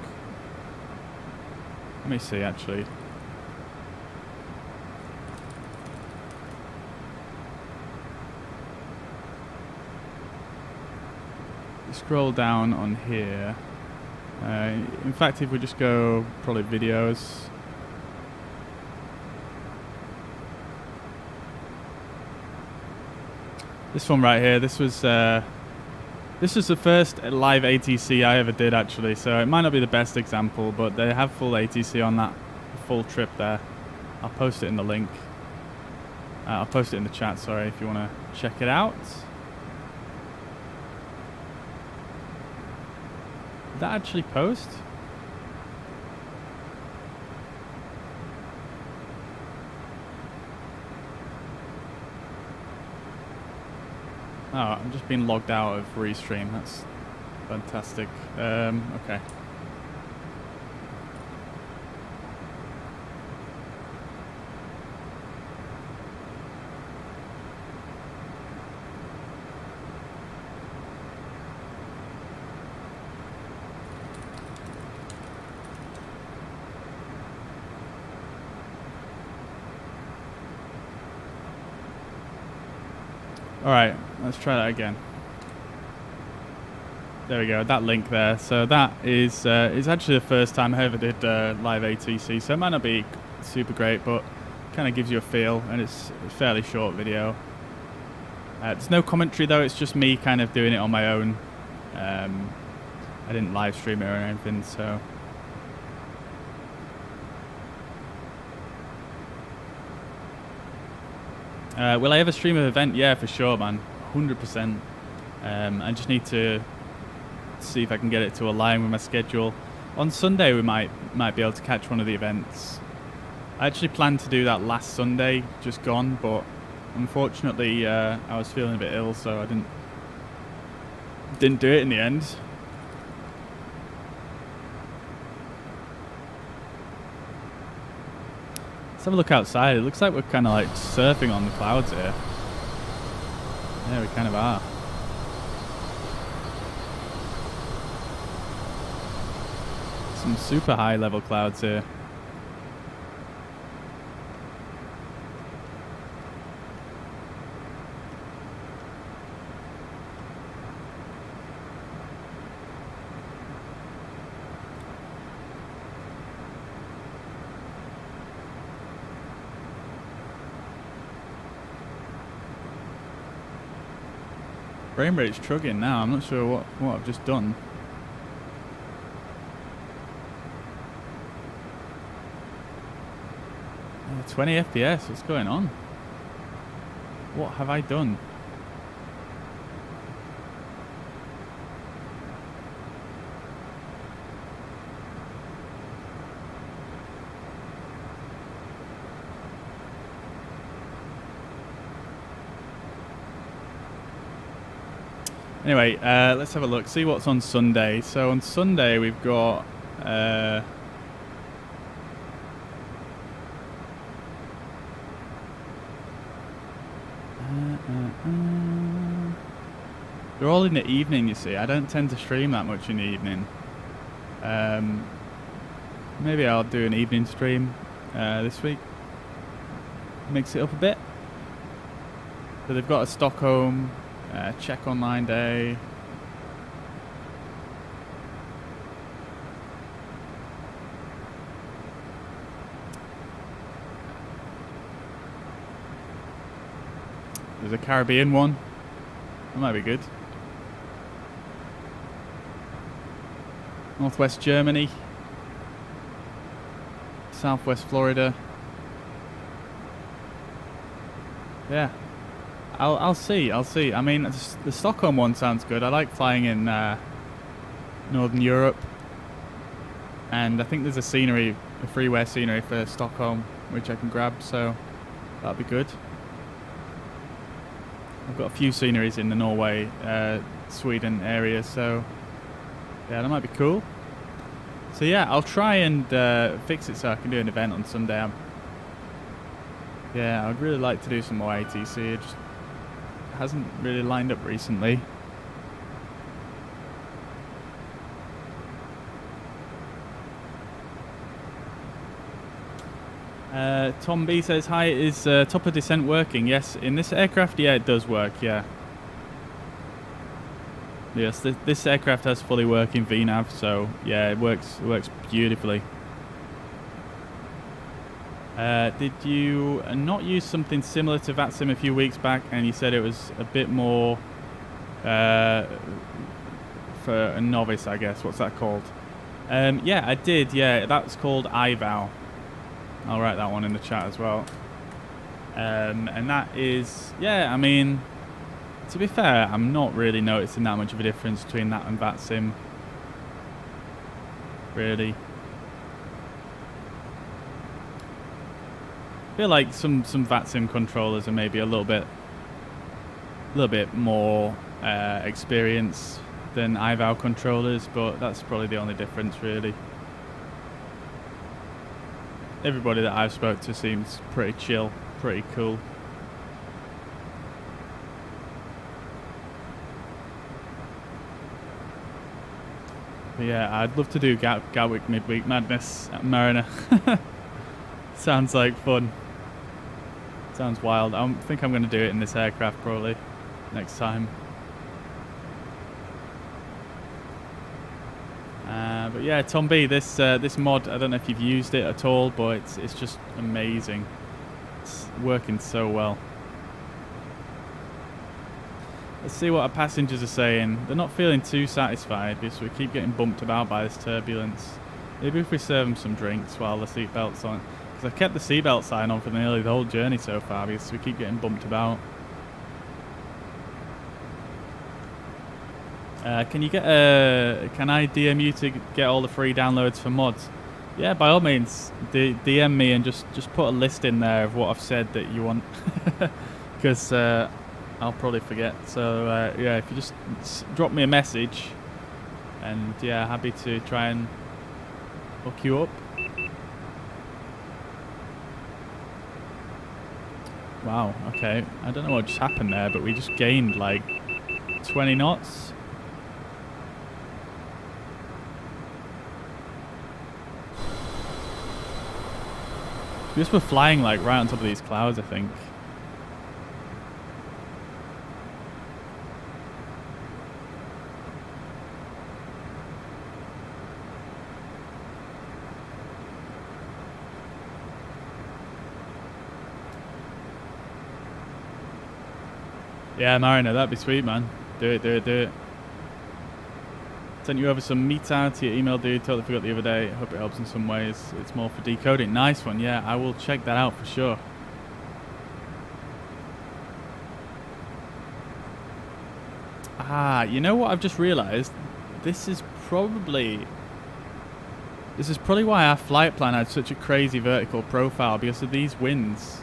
Let me see, actually. Scroll down on here. In fact, if we just go probably videos. This one right here, this was the first live ATC I ever did, actually, so it might not be the best example, but they have full ATC on that full trip there. I'll post it in the link. I'll post it in the chat, sorry, if you want to check it out. Did that actually post? Oh, I'm just being logged out of Restream. That's fantastic. Okay. Alright, let's try that again. There we go, that link there. So that is actually the first time I ever did live ATC, so it might not be super great, but kind of gives you a feel, and it's a fairly short video. There's no commentary though, it's just me kind of doing it on my own. I didn't live stream it or anything, so... will I ever stream an event? Yeah, for sure, man. 100%. I just need to see if I can get it to align with my schedule. On Sunday, we might be able to catch one of the events. I actually planned to do that last Sunday, just gone, but unfortunately, I was feeling a bit ill, so I didn't do it in the end. Let's have a look outside. It looks like we're kind of like surfing on the clouds here. Yeah, we kind of are. Some super high level clouds here. Frame rate's chugging now. I'm not sure what I've just done. 20 FPS, what's going on? What have I done? Anyway, let's have a look, see what's on Sunday. So on Sunday we've got they're all in the evening, you see. I don't tend to stream that much in the evening. Maybe I'll do an evening stream this week. Mix it up a bit. So they've got a Stockholm check online day. There's a Caribbean one. That might be good. Northwest Germany. Southwest Florida. Yeah. I'll see. I mean, the Stockholm one sounds good. I like flying in Northern Europe. And I think there's a freeware scenery for Stockholm, which I can grab, so that'll be good. I've got a few sceneries in the Norway, Sweden area, so yeah, that might be cool. So yeah, I'll try and fix it so I can do an event on Sunday. Yeah, I'd really like to do some more ATC. It just hasn't really lined up recently. Tom B says, hi, is top of descent working? Yes, in this aircraft, yeah, it does work, yeah. Yes, this aircraft has fully working VNAV, so yeah, it works beautifully. Did you not use something similar to VATSIM a few weeks back, and you said it was a bit more for a novice, I guess? What's that called? Yeah, I did, yeah, that's called iVal. I'll write that one in the chat as well. And that is, yeah, I mean, to be fair, I'm not really noticing that much of a difference between that and VATSIM. Really. I feel like some VATSIM controllers are maybe a little bit more experienced than iVal controllers, but that's probably the only difference, really. Everybody that I've spoke to seems pretty chill, pretty cool. But yeah, I'd love to do Gatwick Midweek Madness at Mariner. Sounds like fun. Sounds wild. I think I'm going to do it in this aircraft, probably. next time. But yeah, Tom B, this mod, I don't know if you've used it at all, but it's just amazing. It's working so well. Let's see what our passengers are saying. They're not feeling too satisfied because we keep getting bumped about by this turbulence. Maybe if we serve them some drinks while the seatbelt's on. Because I've kept the seatbelt sign on for nearly the whole journey so far because we keep getting bumped about. Can I DM you to get all the free downloads for mods? Yeah, by all means, DM me and just put a list in there of what I've said that you want, because I'll probably forget. So yeah, if you just drop me a message, and yeah, happy to try and hook you up. Wow. Okay, I don't know what just happened there, but we just gained like 20 knots. We just were flying like right on top of these clouds, I think. Yeah, Mariner, that'd be sweet, man. Do it, do it, do it. Sent you over some meat out to your email, dude. Totally forgot the other day. Hope it helps in some ways. It's more for decoding. Nice one. Yeah, I will check that out for sure. Ah, you know what I've just realized? This is probably why our flight plan had such a crazy vertical profile, because of these winds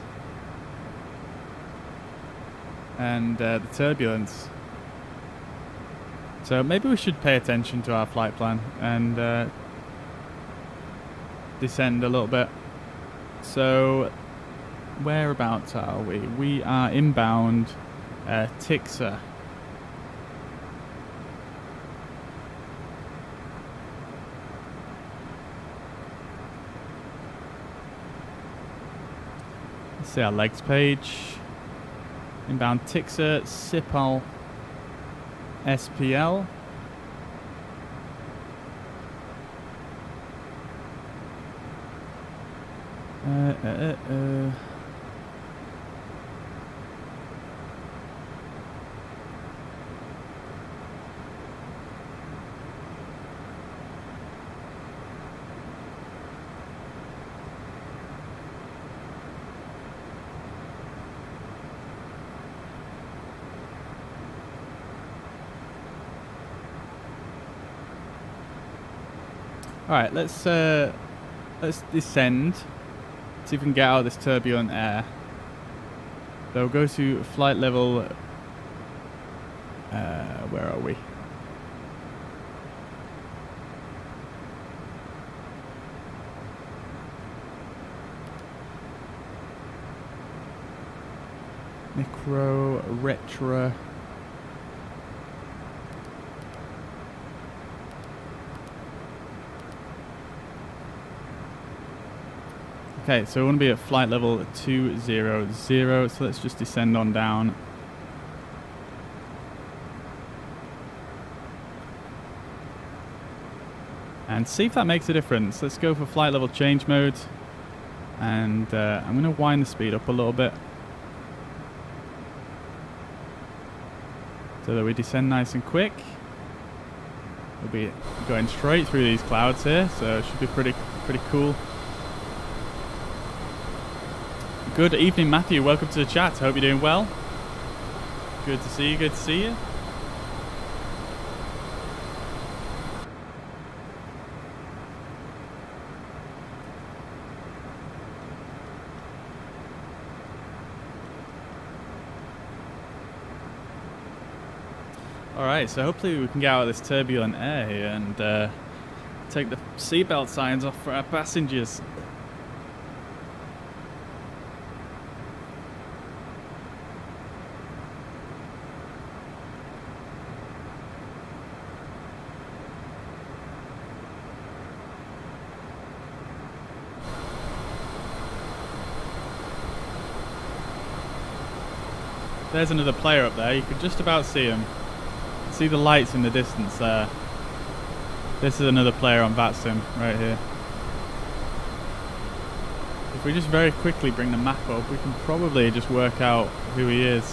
and the turbulence. So maybe we should pay attention to our flight plan and descend a little bit. So whereabouts are we? We are inbound Tixer. Let's see our legs page. Inbound Tixer, Sipal, SPL. All right, let's descend. See if we can get out of this turbulent air. So we'll go to flight level. Where are we? Micro retro. Okay, so we want to be at flight level 200, so let's just descend on down. And see if that makes a difference. Let's go for flight level change mode. And I'm going to wind the speed up a little bit, so that we descend nice and quick. We'll be going straight through these clouds here, so it should be pretty cool. Good evening, Matthew. Welcome to the chat. Hope you're doing well. Good to see you. Good to see you. All right, so hopefully we can get out of this turbulent air here and take the seatbelt signs off for our passengers. There's another player up there. You could just about see him. See the lights in the distance there. This is another player on VATSIM right here. If we just very quickly bring the map up, we can probably just work out who he is.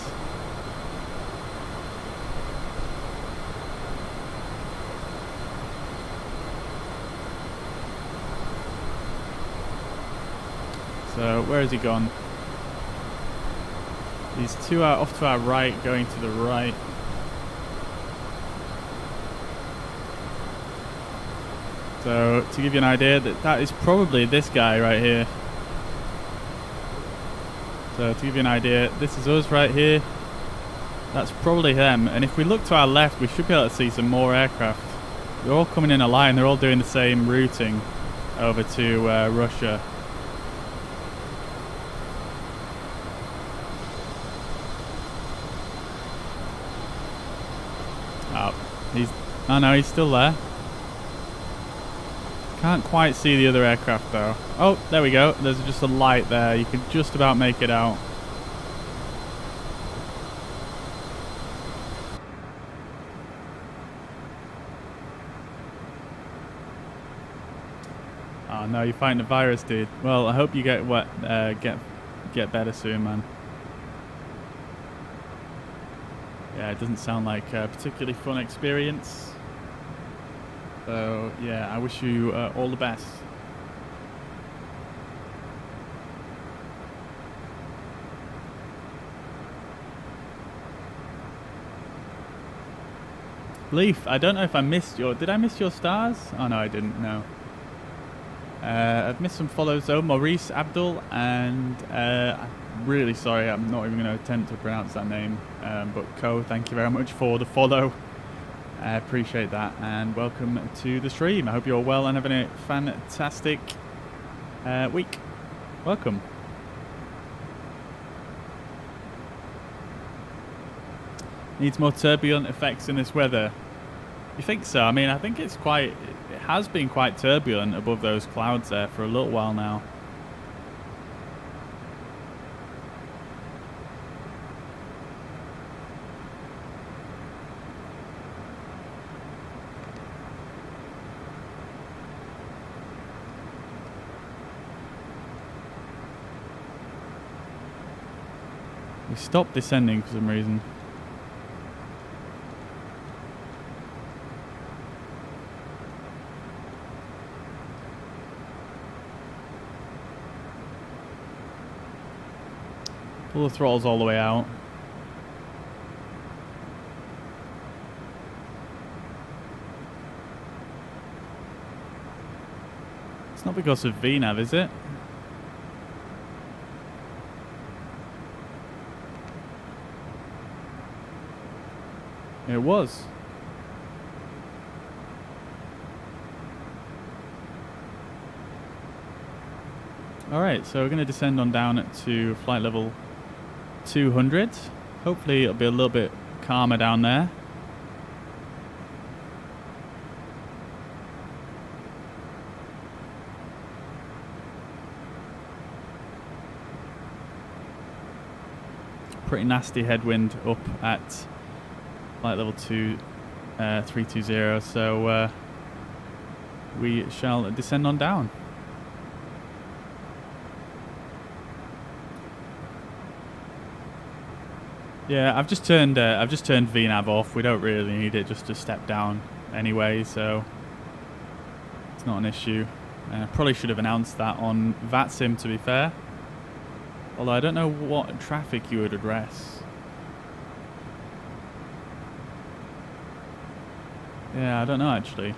So where has he gone? He's off to our right, going to the right. So to give you an idea, that is probably this guy right here. So to give you an idea, this is us right here. That's probably them. And if we look to our left, we should be able to see some more aircraft. They're all coming in a line. They're all doing the same routing over to Russia. Oh no, he's still there. Can't quite see the other aircraft though. Oh, there we go. There's just a light there. You can just about make it out. Oh no, you're fighting a virus, dude. Well, I hope you get better soon, man. Yeah, it doesn't sound like a particularly fun experience. So, yeah, I wish you all the best. Leaf, I don't know if I missed your... Did I miss your stars? Oh, no, I didn't, no. I've missed some follows, though. Maurice, Abdul, and... I'm really sorry, I'm not even going to attempt to pronounce that name. But Ko, thank you very much for the follow. I appreciate that, and welcome to the stream. I hope you're well and having a fantastic week. Welcome. Needs more turbulent effects in this weather. You think so? I mean, I think it has been quite turbulent above those clouds there for a little while now. We stopped descending for some reason. Pull the throttles all the way out. It's not because of VNAV, is it? It was. Alright, so we're going to descend on down to flight level 200. Hopefully it'll be a little bit calmer down there. Pretty nasty headwind up at flight level 320, so we shall descend on down. Yeah, I've just turned VNAV off. We don't really need it just to step down anyway, so it's not an issue. Probably should have announced that on VATSIM, to be fair. Although I don't know what traffic you would address. Yeah, I don't know actually.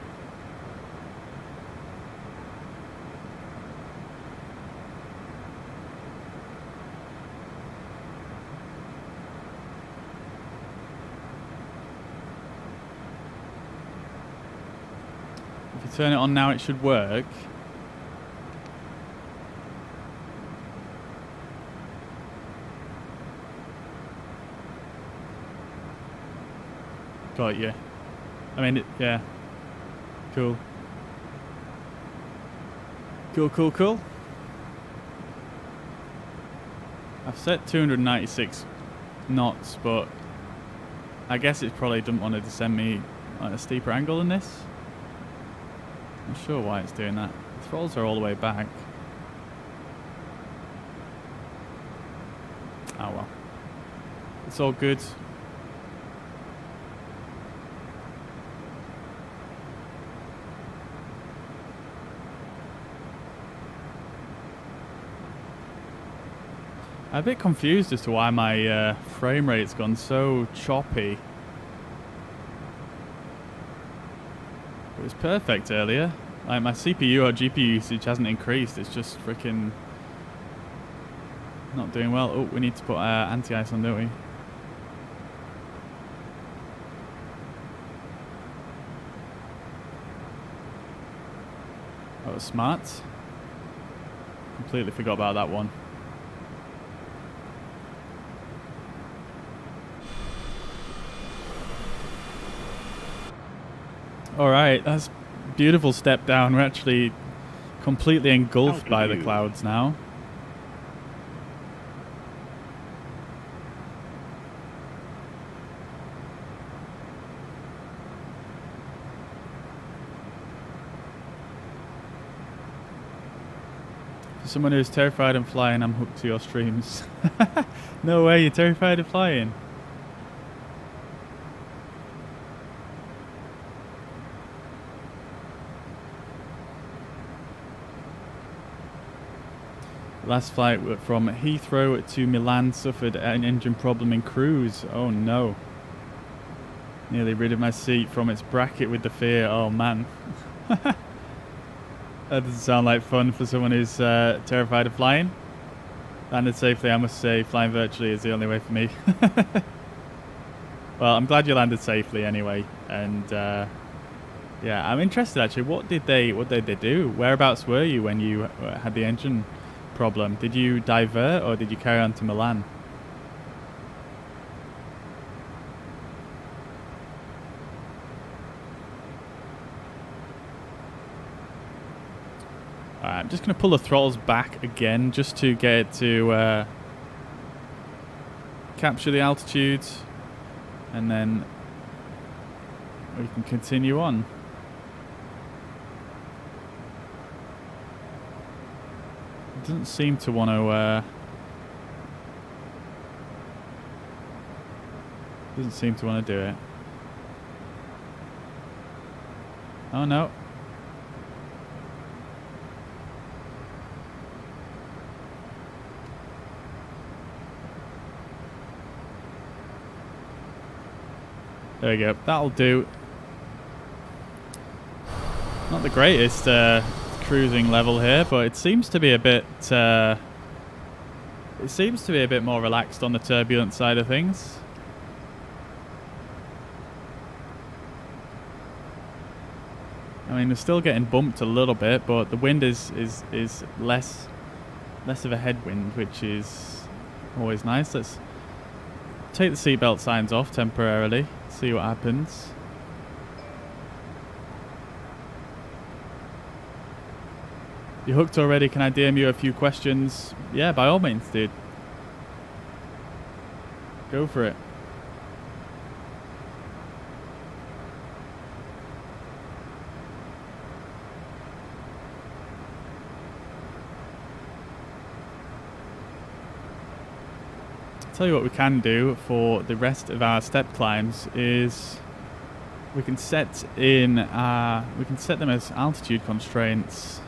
If you turn it on now, it should work. Got you. I mean, yeah. Cool. Cool. I've set 296 knots, but I guess it probably doesn't want to send me like a steeper angle than this. I'm not sure why it's doing that. The throttles are all the way back. Oh well. It's all good. I'm a bit confused as to why my frame rate's gone so choppy. It was perfect earlier. Like my CPU or GPU usage hasn't increased. It's just freaking not doing well. Oh, we need to put anti-ice on, don't we? That was smart. Completely forgot about that one. Alright, that's a beautiful step down. We're actually completely engulfed by the clouds now. For someone who's terrified of flying, I'm hooked to your streams. No way, you're terrified of flying. Last flight from Heathrow to Milan suffered an engine problem in cruise. Oh no. Nearly rid of my seat from its bracket with the fear. Oh man. That doesn't sound like fun for someone who's terrified of flying. Landed safely, I must say. Flying virtually is the only way for me. Well, I'm glad you landed safely anyway. And yeah, I'm interested actually. What did they do? Whereabouts were you when you had the engine problem? Did you divert or did you carry on to Milan? Alright, I'm just going to pull the throttles back again just to get it to capture the altitude, and then we can continue on. It doesn't seem to want to do it. Oh no. There we go. That'll do. Not the greatest cruising level here, but it seems to be a bit. It seems to be a bit more relaxed on the turbulent side of things. I mean, we're still getting bumped a little bit, but the wind is less of a headwind, which is always nice. Let's take the seatbelt signs off temporarily. See what happens. You hooked already? Can I DM you a few questions? Yeah, by all means, dude. Go for it. Tell you what we can do for the rest of our step climbs is we can set them as altitude constraints.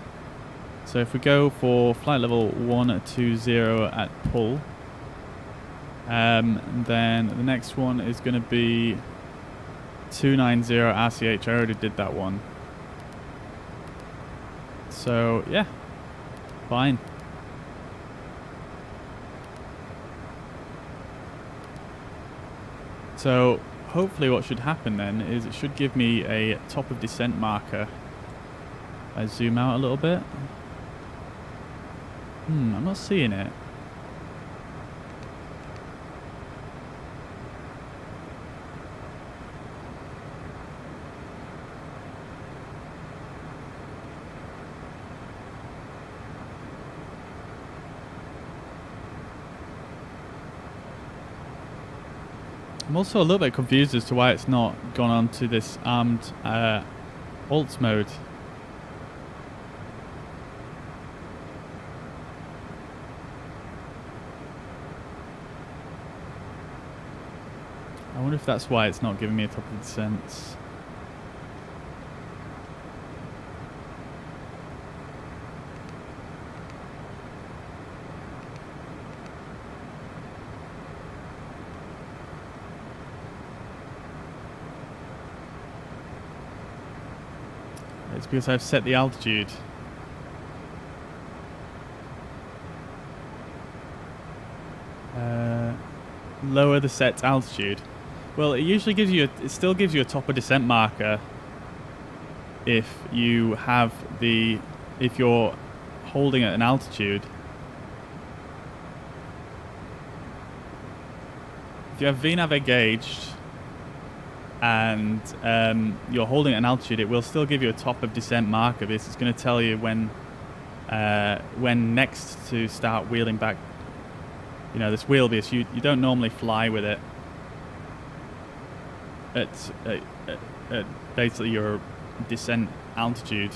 So if we go for flight level 120 at pull, then the next one is going to be 290 RCH. I already did that one. So yeah, fine. So hopefully what should happen then is it should give me a top of descent marker. I zoom out a little bit. I'm not seeing it. I'm also a little bit confused as to why it's not gone on to this armed alt mode. I wonder if that's why it's not giving me a top of descent. It's because I've set the altitude. Lower the set altitude. Well, it usually gives you it still gives you a top of descent marker if you have if you're holding at an altitude. If you have VNav engaged and you're holding at an altitude, it will still give you a top of descent marker. This is going to tell you when next to start wheeling back. You know, this wheelbase, you don't normally fly with it at basically your descent altitude.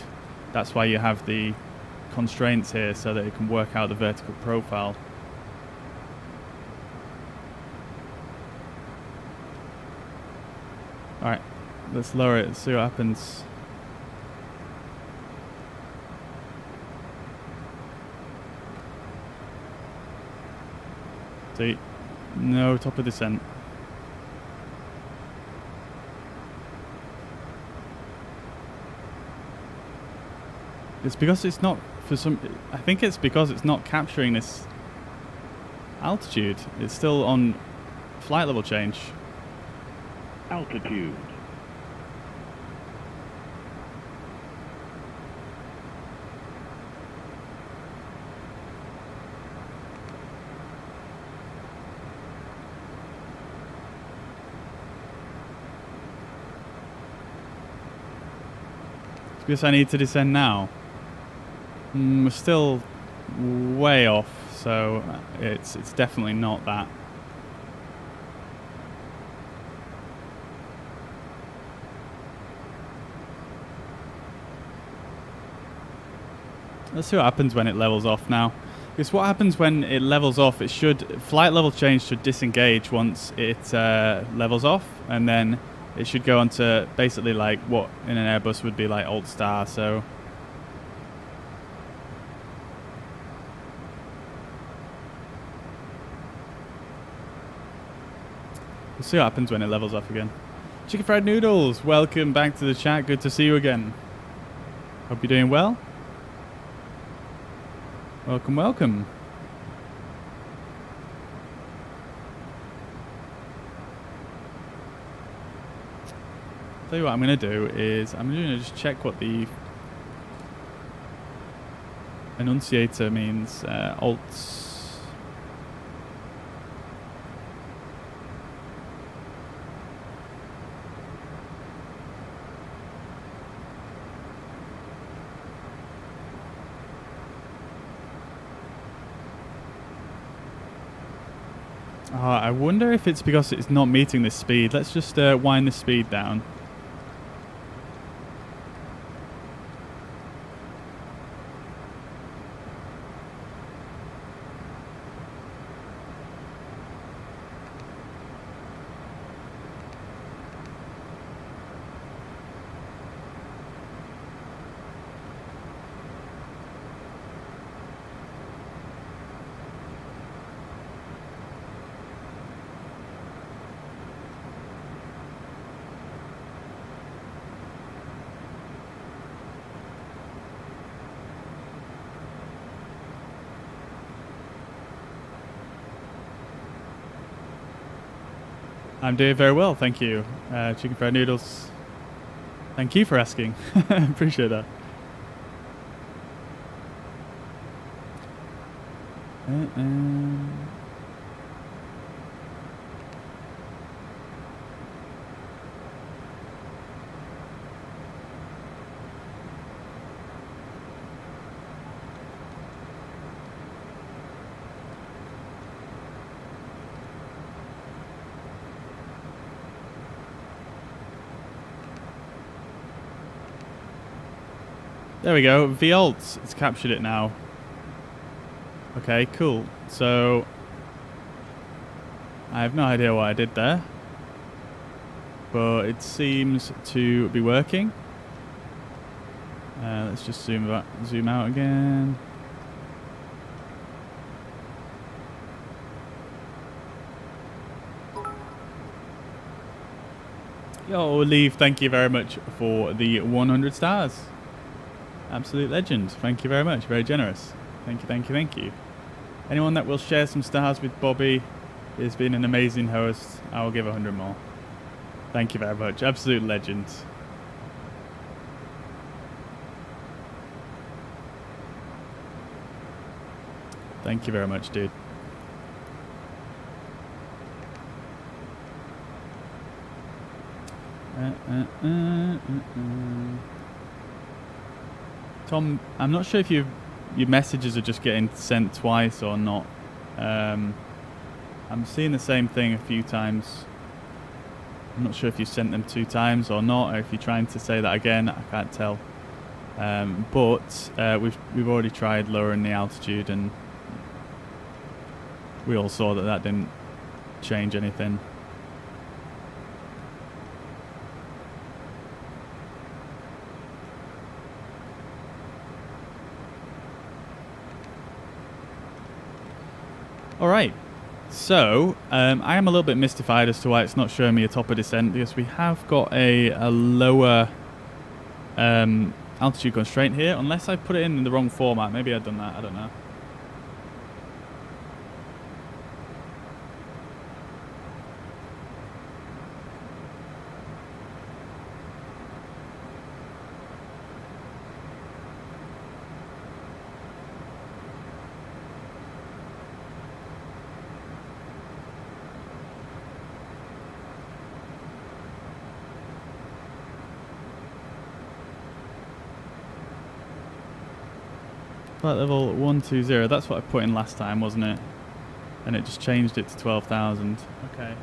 That's why you have the constraints here, so that it can work out the vertical profile. Alright, let's lower it and see what happens. See, no top of descent. It's because it's not, I think it's because it's not capturing this altitude. It's still on flight level change. Altitude. Because I need to descend now. We're still way off, so it's definitely not that. Let's see what happens when it levels off now. Because what happens when it levels off, flight level change should disengage once it levels off, and then it should go on to basically like what in an Airbus would be like Alt Star, so. We'll see what happens when it levels off again. Chicken Fried Noodles, welcome back to the chat. Good to see you again. Hope you're doing well. Welcome, welcome. Tell you what I'm going to do is I'm going to just check what the enunciator means. Alt. I wonder if it's because it's not meeting this speed. Let's just wind the speed down. I'm doing very well, thank you. Chicken Fried Noodles. Thank you for asking. Appreciate that. There we go. VALTS. It's captured it now. Okay, cool. So I have no idea what I did there, but it seems to be working. Let's just zoom out again. Yo, Leaf, thank you very much for the 100 stars. Absolute legend. Thank you very much. Very generous. Thank you, thank you, thank you. Anyone that will share some stars with Bobby has been an amazing host. I will give 100 more. Thank you very much. Absolute legend. Thank you very much, dude. Tom, I'm not sure if your messages are just getting sent twice or not. I'm seeing the same thing a few times. I'm not sure if you sent them 2 times or not, or if you're trying to say that again. I can't tell. But we've already tried lowering the altitude, and we all saw that didn't change anything. Alright, so I am a little bit mystified as to why it's not showing me a top of descent, because we have got a lower altitude constraint here, unless I put it in the wrong format. Maybe I've done that, I don't know. Flight level 120, that's what I put in last time, wasn't it? And it just changed it to 12,000. Okay.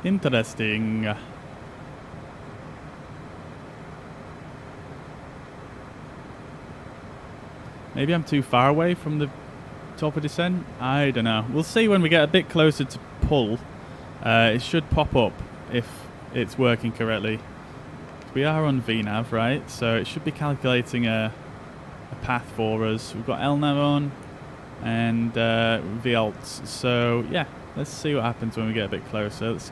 Interesting. Maybe I'm too far away from the top of descent? I don't know. We'll see when we get a bit closer to pull. It should pop up if it's working correctly. We are on VNav, right? So it should be calculating a path for us. We've got LNav on and VALTS. So yeah, let's see what happens when we get a bit closer. Let's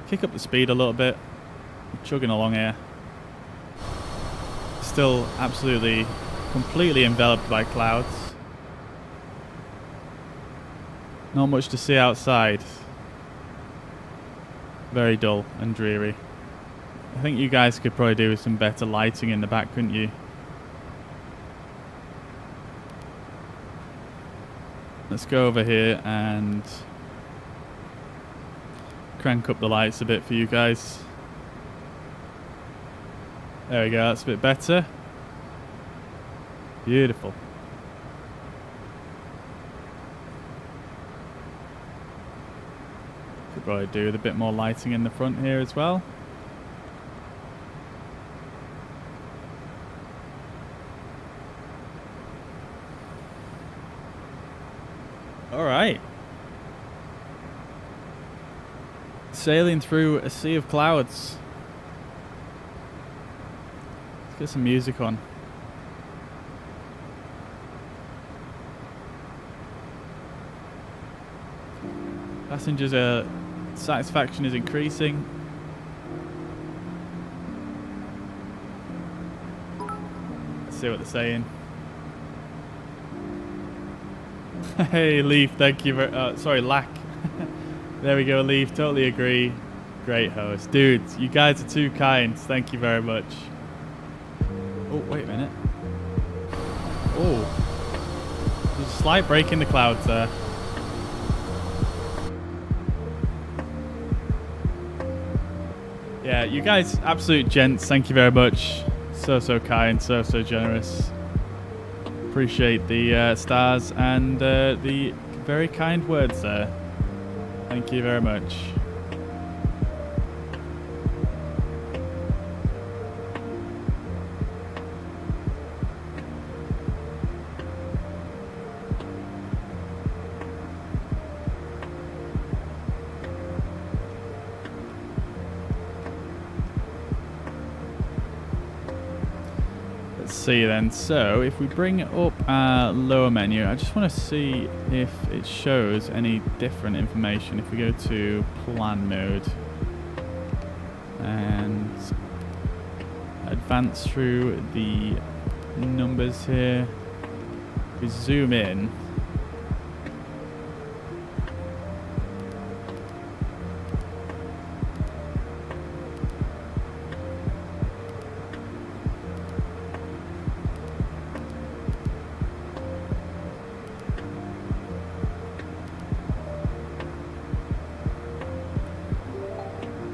kick up the speed a little bit. We're chugging along here. Still absolutely, completely enveloped by clouds. Not much to see outside. Very dull and dreary. I think you guys could probably do with some better lighting in the back, couldn't you? Let's go over here and crank up the lights a bit for you guys. There we go, that's a bit better. Beautiful. Could probably do with a bit more lighting in the front here as well. Alright. Sailing through a sea of clouds. Let's get some music on. Passengers' satisfaction is increasing. Let's see what they're saying. Hey, Leaf, thank you very... sorry, Lack. There we go, Leaf. Totally agree. Great host. Dudes, you guys are too kind. Thank you very much. Oh, wait a minute. Oh, there's a slight break in the clouds there. Yeah, you guys, absolute gents. Thank you very much. So kind, so generous. Appreciate the stars and the very kind words there. Thank you very much. See then, so if we bring up our lower menu, I just want to see if it shows any different information. If we go to plan mode and advance through the numbers here, we zoom in.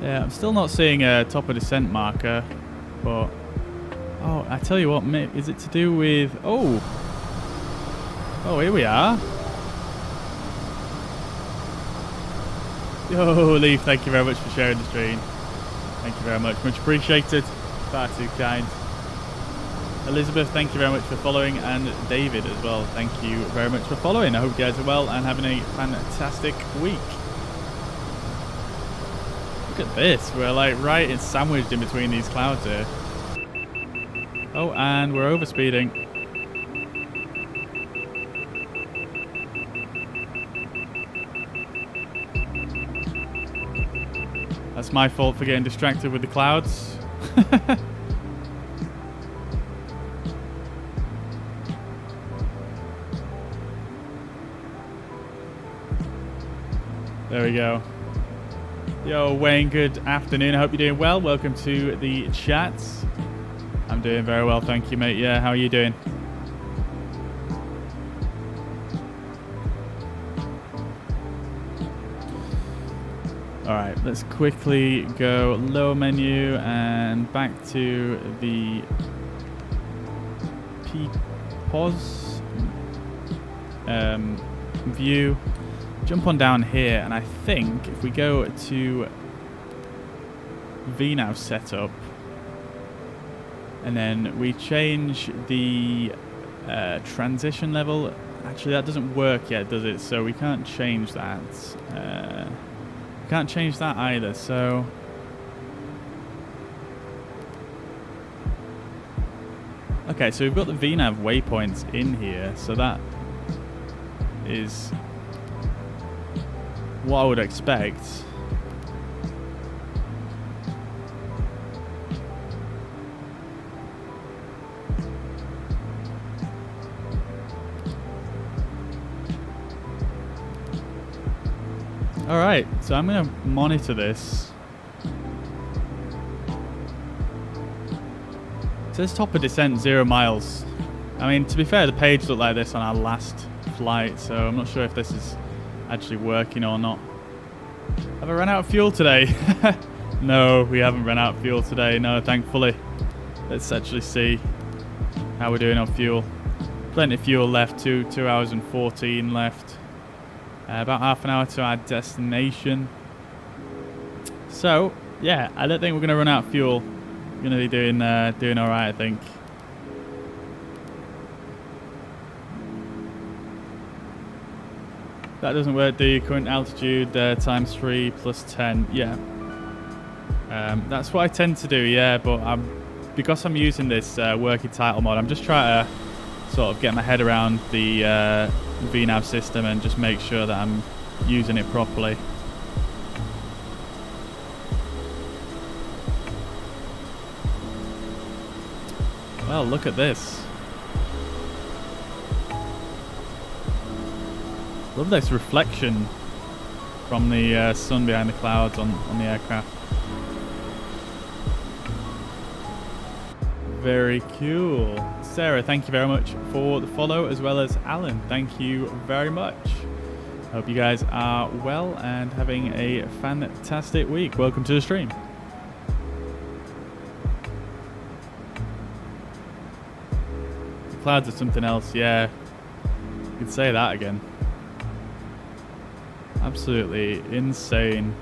Yeah, I'm still not seeing a top of descent marker, but oh, I tell you what, is it to do with oh, here we are. Yo, Leaf, thank you very much for sharing the stream. Thank you very much appreciated. Far too kind. Elizabeth, thank you very much for following, and David as well. Thank you very much for following. I hope you guys are well and having a fantastic week. Look at this, we're like right in sandwiched in between these clouds here. Oh, and we're overspeeding. That's my fault for getting distracted with the clouds. There we go. Yo, Wayne, good afternoon. I hope you're doing well. Welcome to the chat. I'm doing very well, thank you, mate. Yeah, how are you doing? Alright, let's quickly go lower menu and back to the pause view. Jump on down here, and I think if we go to VNav setup and then we change the transition level, actually that doesn't work yet, does it? So we can't change that. We can't change that either, so okay, so we've got the VNav waypoints in here, so that is what I would expect. Alright, so I'm going to monitor this. It says top of descent 0 miles. I mean, to be fair, the page looked like this on our last flight, so I'm not sure if this is actually working or not. Have I run out of fuel today? No, we haven't run out of fuel today, no, thankfully. Let's actually see how we're doing on fuel. Plenty of fuel left, 2 hours and 14 left. About half an hour to our destination. So, yeah, I don't think we're going to run out of fuel. We're going to be doing alright, I think. That doesn't work, do you? Current altitude times 3 plus 10. Yeah. That's what I tend to do, yeah, but because I'm using this working title mod, I'm just trying to sort of get my head around the VNav system and just make sure that I'm using it properly. Well, look at this. Love this reflection from the sun behind the clouds on the aircraft. Very cool. Sarah, thank you very much for the follow, as well as Alan. Thank you very much. Hope you guys are well and having a fantastic week. Welcome to the stream. The clouds are something else, yeah. You could say that again. Absolutely insane.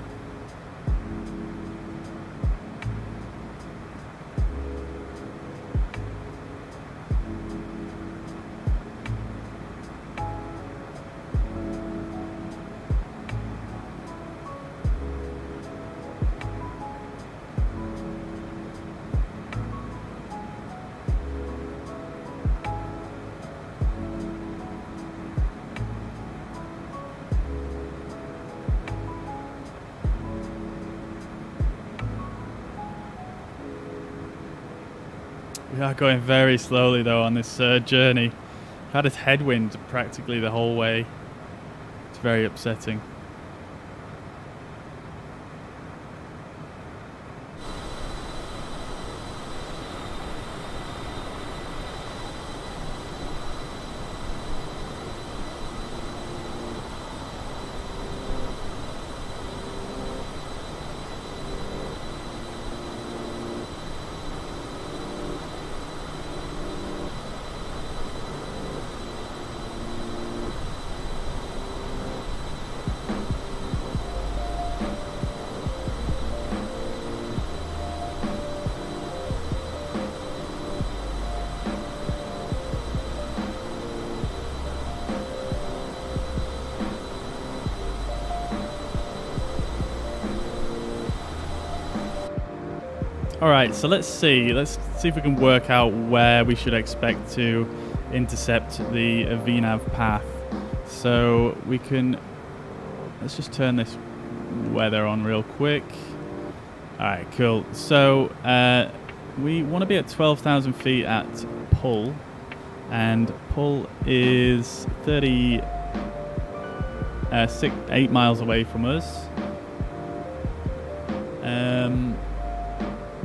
We are going very slowly though on this journey. We've had a headwind practically the whole way. It's very upsetting. Alright, so let's see if we can work out where we should expect to intercept the VNAV path. So we can, let's just turn this weather on real quick. Alright, cool. So we want to be at 12,000 feet at Pull, and Pull is 8 miles away from us.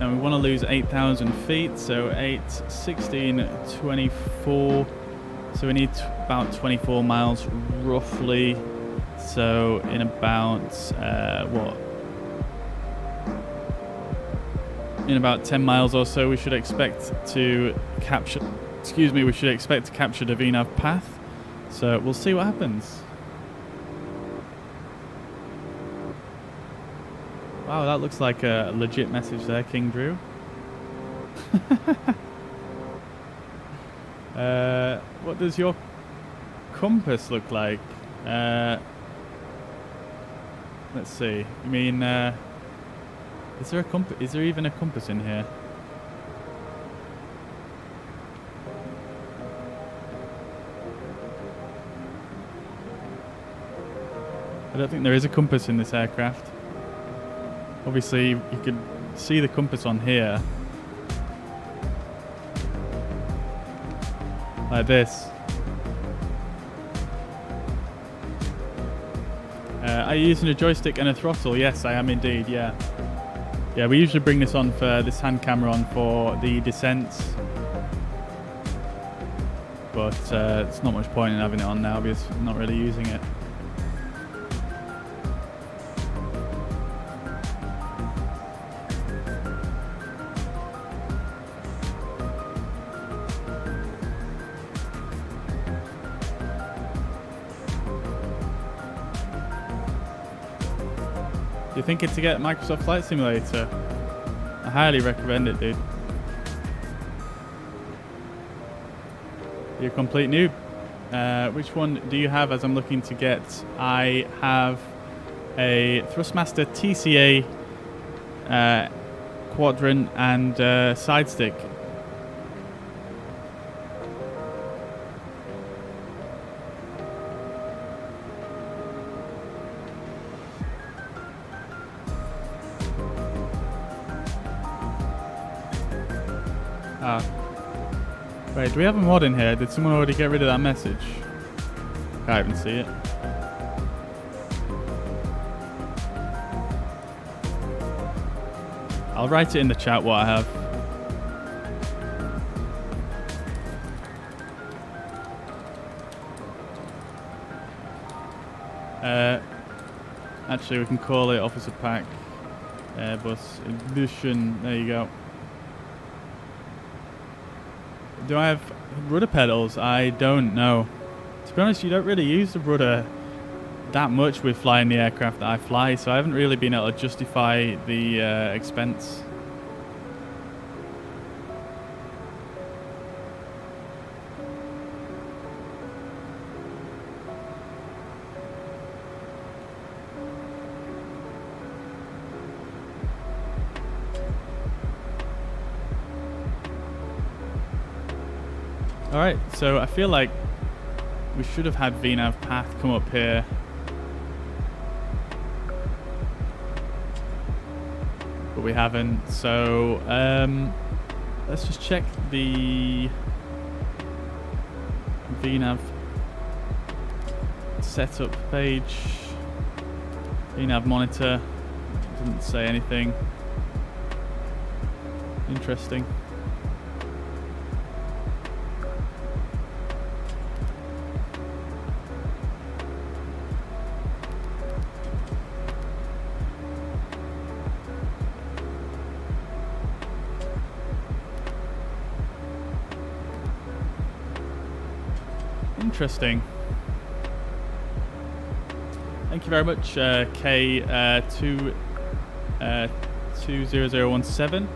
And we want to lose 8,000 feet, so 8, 16, 24. So we need about 24 miles roughly. So in about, in about 10 miles or so, we should expect to capture, we should expect to capture the VNAV path. So we'll see what happens. Wow, that looks like a legit message there, King Drew. What does your compass look like? Let's see. You mean, is there a compass? Is there even a compass in here? I don't think there is a compass in this aircraft. Obviously, you can see the compass on here. Like this. Are you using a joystick and a throttle? Yes, I am indeed, yeah. Yeah, we usually bring this on for this hand camera on for the descents. But it's not much point in having it on now because I'm not really using it. You're thinking to get Microsoft Flight Simulator? I highly recommend it, dude. You're a complete noob. Which one do you have as I'm looking to get? I have a Thrustmaster TCA quadrant and side stick. Wait, do we have a mod in here? Did someone already get rid of that message? Can't even see it. I'll write it in the chat what I have. Actually, we can call it Officer Pack Airbus Edition. There you go. Do I have rudder pedals? I don't know. To be honest, you don't really use the rudder that much with flying the aircraft that I fly, so I haven't really been able to justify the expense. Alright, so I feel like we should have had VNAV path come up here. But we haven't, so let's just check the VNAV setup page. VNAV monitor, doesn't say anything interesting. Interesting. Thank you very much, K20017.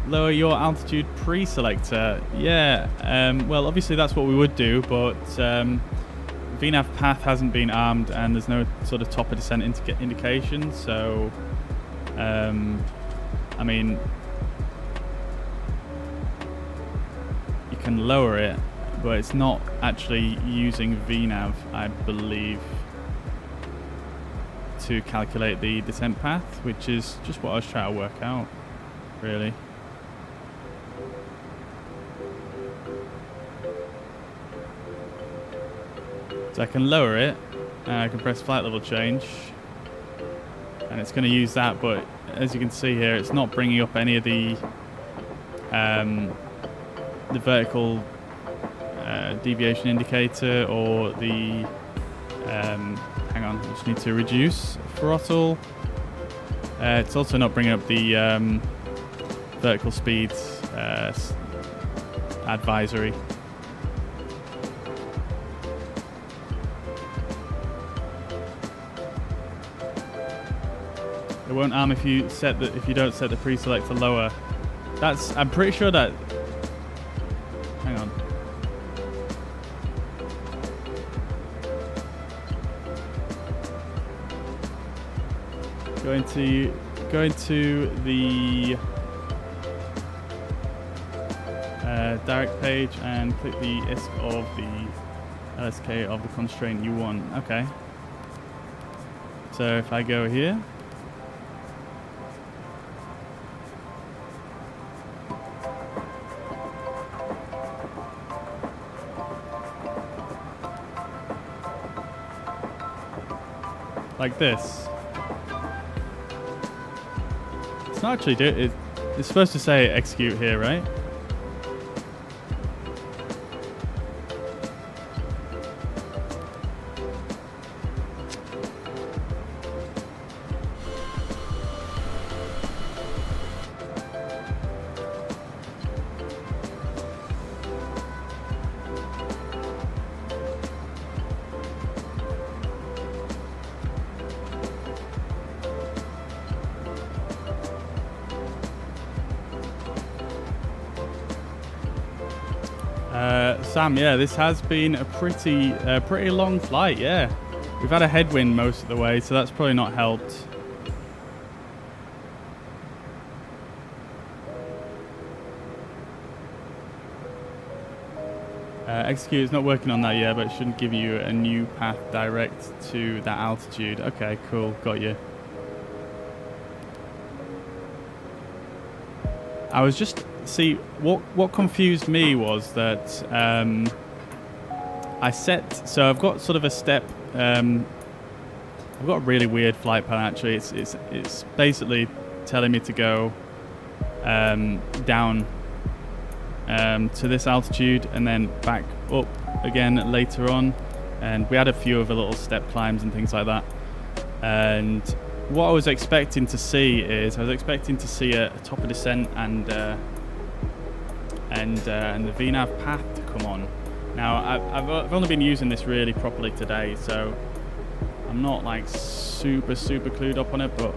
Lower your altitude pre-selector. Yeah, well, obviously that's what we would do, but VNAV path hasn't been armed and there's no sort of top of descent indication, so I mean, you can lower it, but it's not actually using VNAV, I believe, to calculate the descent path, which is just what I was trying to work out, really. So I can lower it, and I can press flight level change, and it's going to use that, but as you can see here, it's not bringing up any of the vertical deviation indicator or the hang on, I just need to reduce throttle. It's also not bringing up the vertical speed advisory. It won't arm if you don't set the pre-selector lower. I'm pretty sure that. Hang on. Going to the direct page and click the ISK of the LSK of the constraint you want. Okay. So if I go here. Like this. It's not actually it's supposed to say execute here, right? Sam, yeah, this has been a pretty long flight, yeah. We've had a headwind most of the way, so that's probably not helped. Execute is not working on that yet, but it shouldn't give you a new path direct to that altitude. Okay, cool, got you. I was just... See, what confused me was that I set... So I've got sort of a step... I've got a really weird flight plan, actually. It's basically telling me to go down to this altitude and then back up again later on. And we had a few of the little step climbs and things like that. And what I was expecting to see is a top of descent and the VNAV path to come on. Now I've only been using this really properly today, so I'm not like super clued up on it, but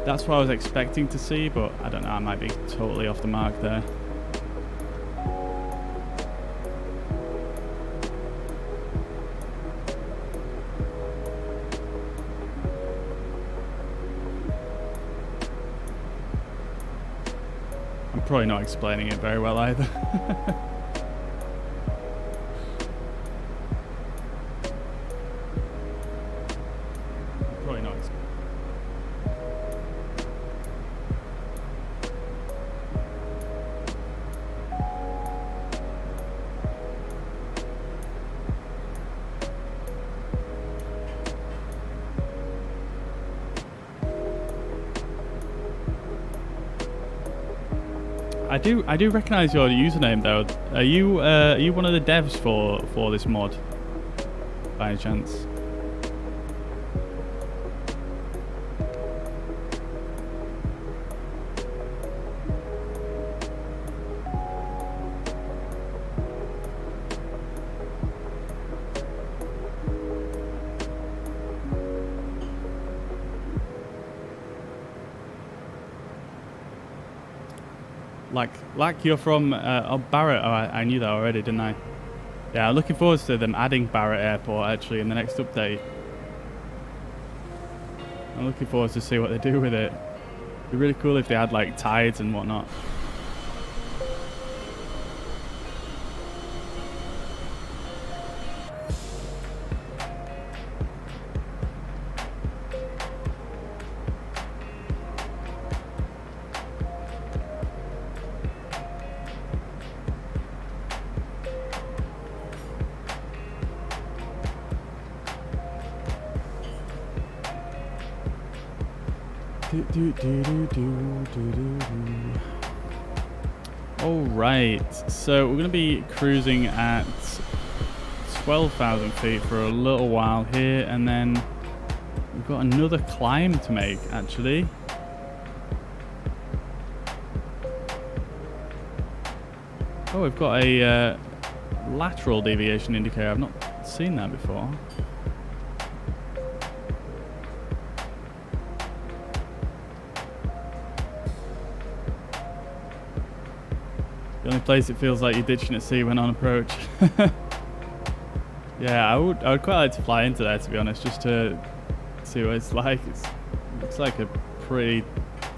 that's what I was expecting to see, but I don't know, I might be totally off the mark there. I'm probably not explaining it very well either. Probably not. I do recognise your username though. Are you one of the devs for this mod, by any chance? Like you're from Barrett. Oh, I knew that already, didn't I? Yeah, I'm looking forward to them adding Barrett Airport actually in the next update. I'm looking forward to see what they do with it. It'd be really cool if they had like tides and whatnot. Alright, so we're going to be cruising at 12,000 feet for a little while here, and then we've got another climb to make actually. Oh, we've got a lateral deviation indicator. I've not seen that before. The only place it feels like you're ditching at sea when on approach. Yeah, I would quite like to fly into there, to be honest, just to see what it's like. It looks like a pretty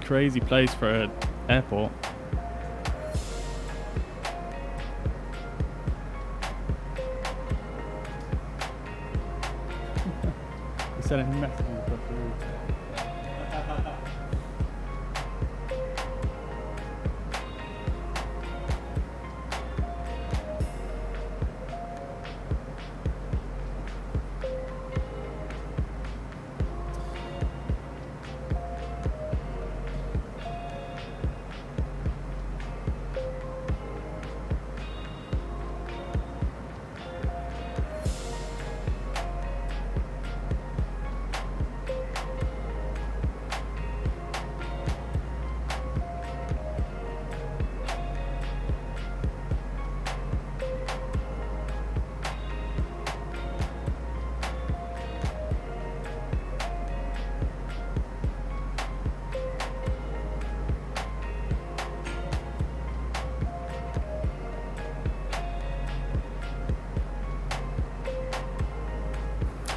crazy place for an airport. He said I'm messing with the food.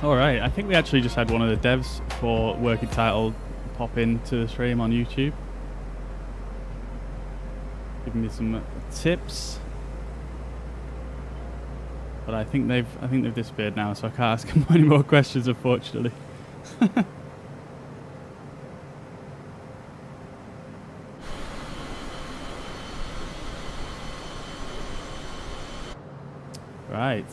Alright, I think we actually just had one of the devs for Working Title pop into the stream on YouTube. Giving me some tips. But I think they've disappeared now, so I can't ask them any more questions, unfortunately. Right.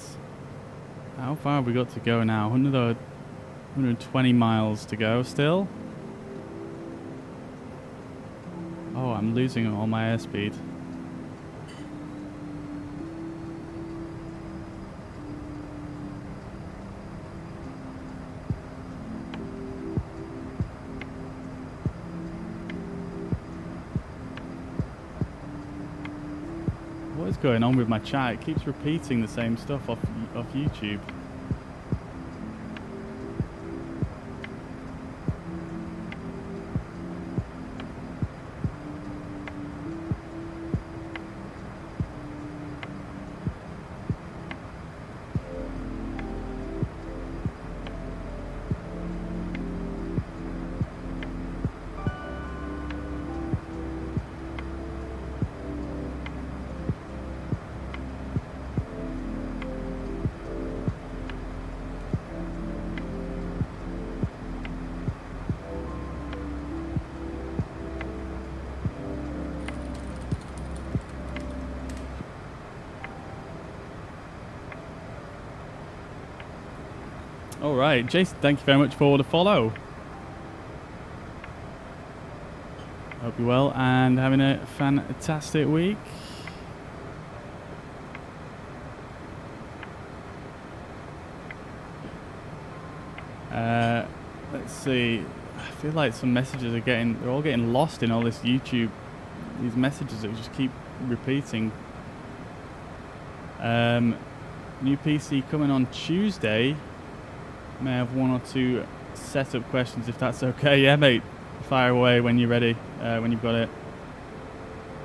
How far have we got to go now? 120 miles to go still. Oh, I'm losing all my airspeed. Something's going on with my chat. It keeps repeating the same stuff off YouTube. All right, Jason, thank you very much for the follow. Hope you're well and having a fantastic week. Let's see. I feel like some messages are they're all getting lost in all this YouTube. These messages that just keep repeating. New PC coming on Tuesday. May have one or two setup questions if that's okay. Yeah, mate. Fire away when you're ready. When you've got it.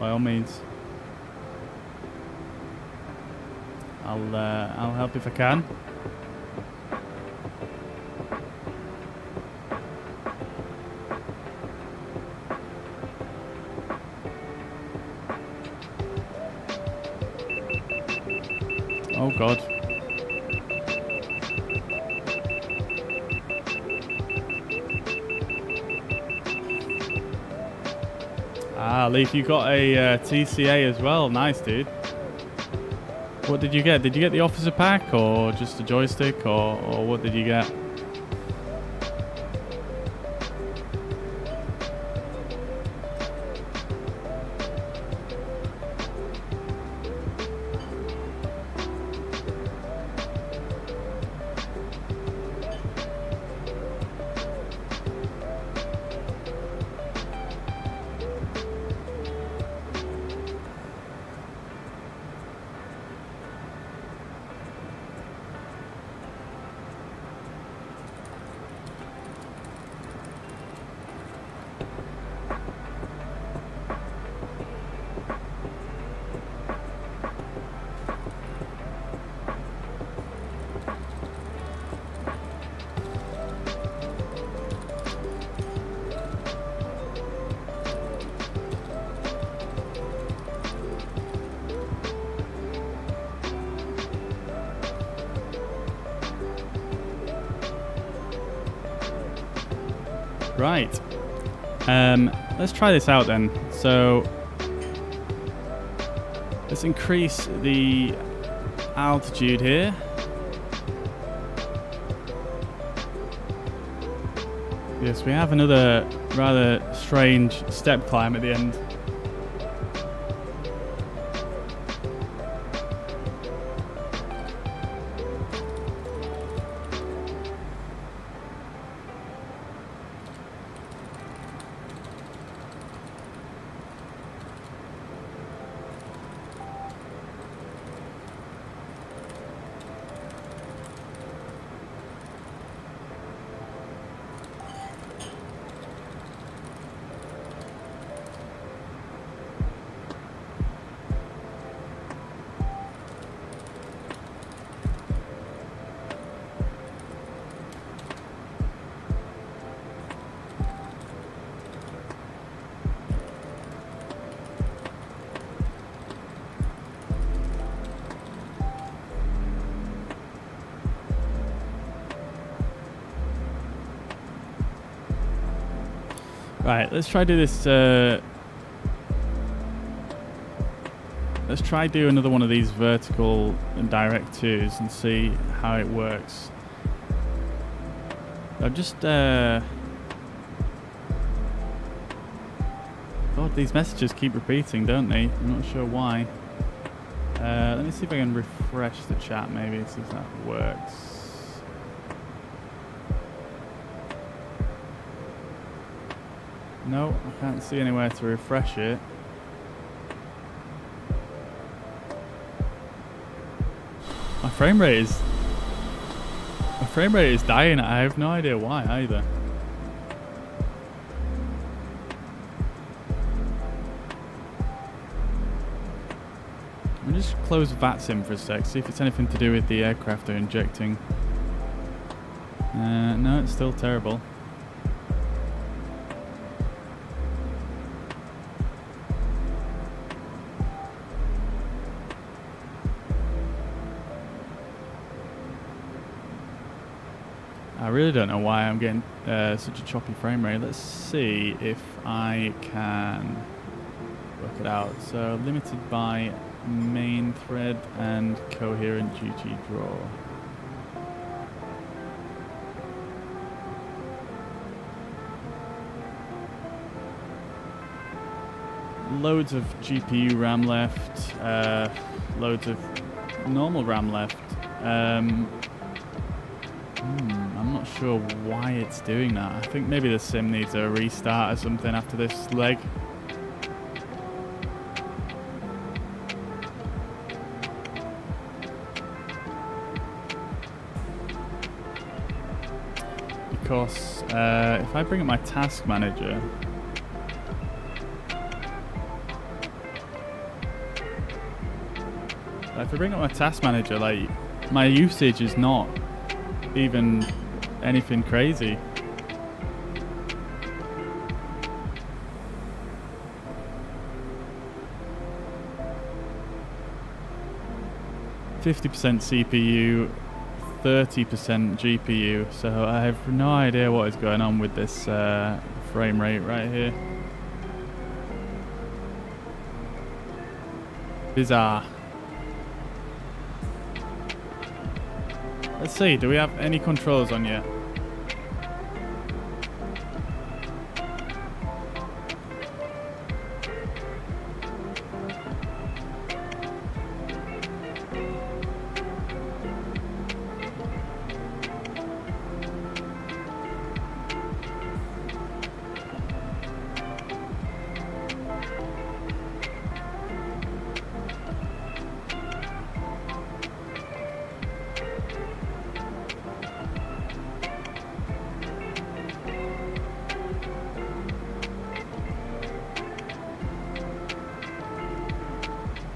By all means. I'll help if I can. Oh God. Ah, Leaf, you got a TCA as well. Nice, dude. What did you get? Did you get the officer pack or just a joystick or what did you get? Right. Let's try this out then. So let's increase the altitude here. Yes, we have another rather strange step climb at the end. Right, let's try do this. Let's try do another one of these vertical and direct twos and see how it works. I've just God, these messages keep repeating, don't they? I'm not sure why. Let me see if I can refresh the chat maybe, see if that works. No, I can't see anywhere to refresh it. frame rate is dying. I have no idea why either. I'll just close VATSIM for a sec, see if it's anything to do with the aircraft they're injecting. No, it's still terrible. I really don't know why I'm getting such a choppy frame rate. Let's see if I can work it out. So limited by main thread and coherent duty draw. Loads of GPU RAM left, loads of normal RAM left. I'm not sure why it's doing that. I think maybe the sim needs a restart or something after this leg. Because if I bring up my task manager, like my usage is not even anything crazy. %, CPU, 30% GPU, so I have no idea what is going on with this frame rate right here. Bizarre. Let's see, do we have any controls on yet?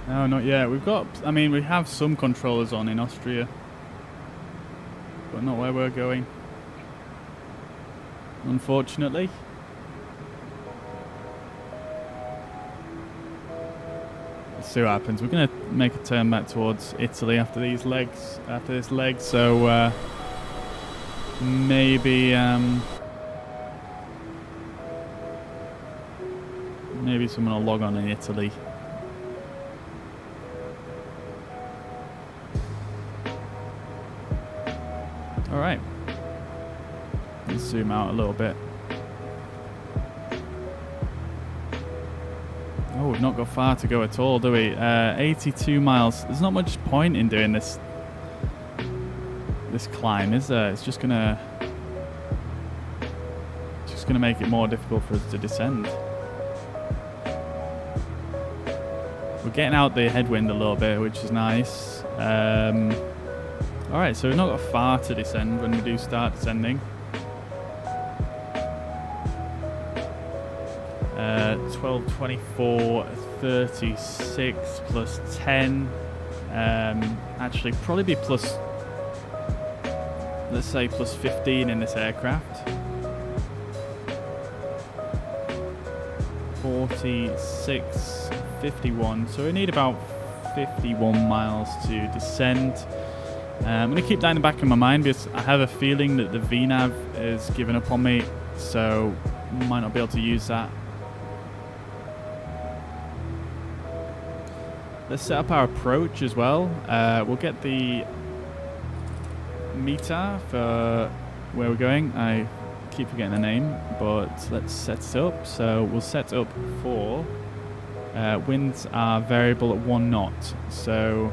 No, not yet. We've got, I mean, we have some controllers on in Austria, but not where we're going, unfortunately. Let's see what happens. We're going to make a turn back towards Italy after this leg, so maybe someone will log on in Italy. Alright, let's zoom out a little bit. Oh, we've not got far to go at all, do we? 82 miles. There's not much point in doing this climb, is there? It's just gonna make it more difficult for us to descend. We're getting out the headwind a little bit, which is nice. Alright, so we've not got far to descend when we do start descending. 12, 24, 36 plus 10. Actually, probably be plus, let's say plus 15 in this aircraft. 46, 51. So we need about 51 miles to descend. I'm going to keep that in the back of my mind because I have a feeling that the VNAV has given up on me, so might not be able to use that. Let's set up our approach as well. We'll get the meter for where we're going. I keep forgetting the name, but let's set it up. So we'll set up for winds are variable at 1 knot. So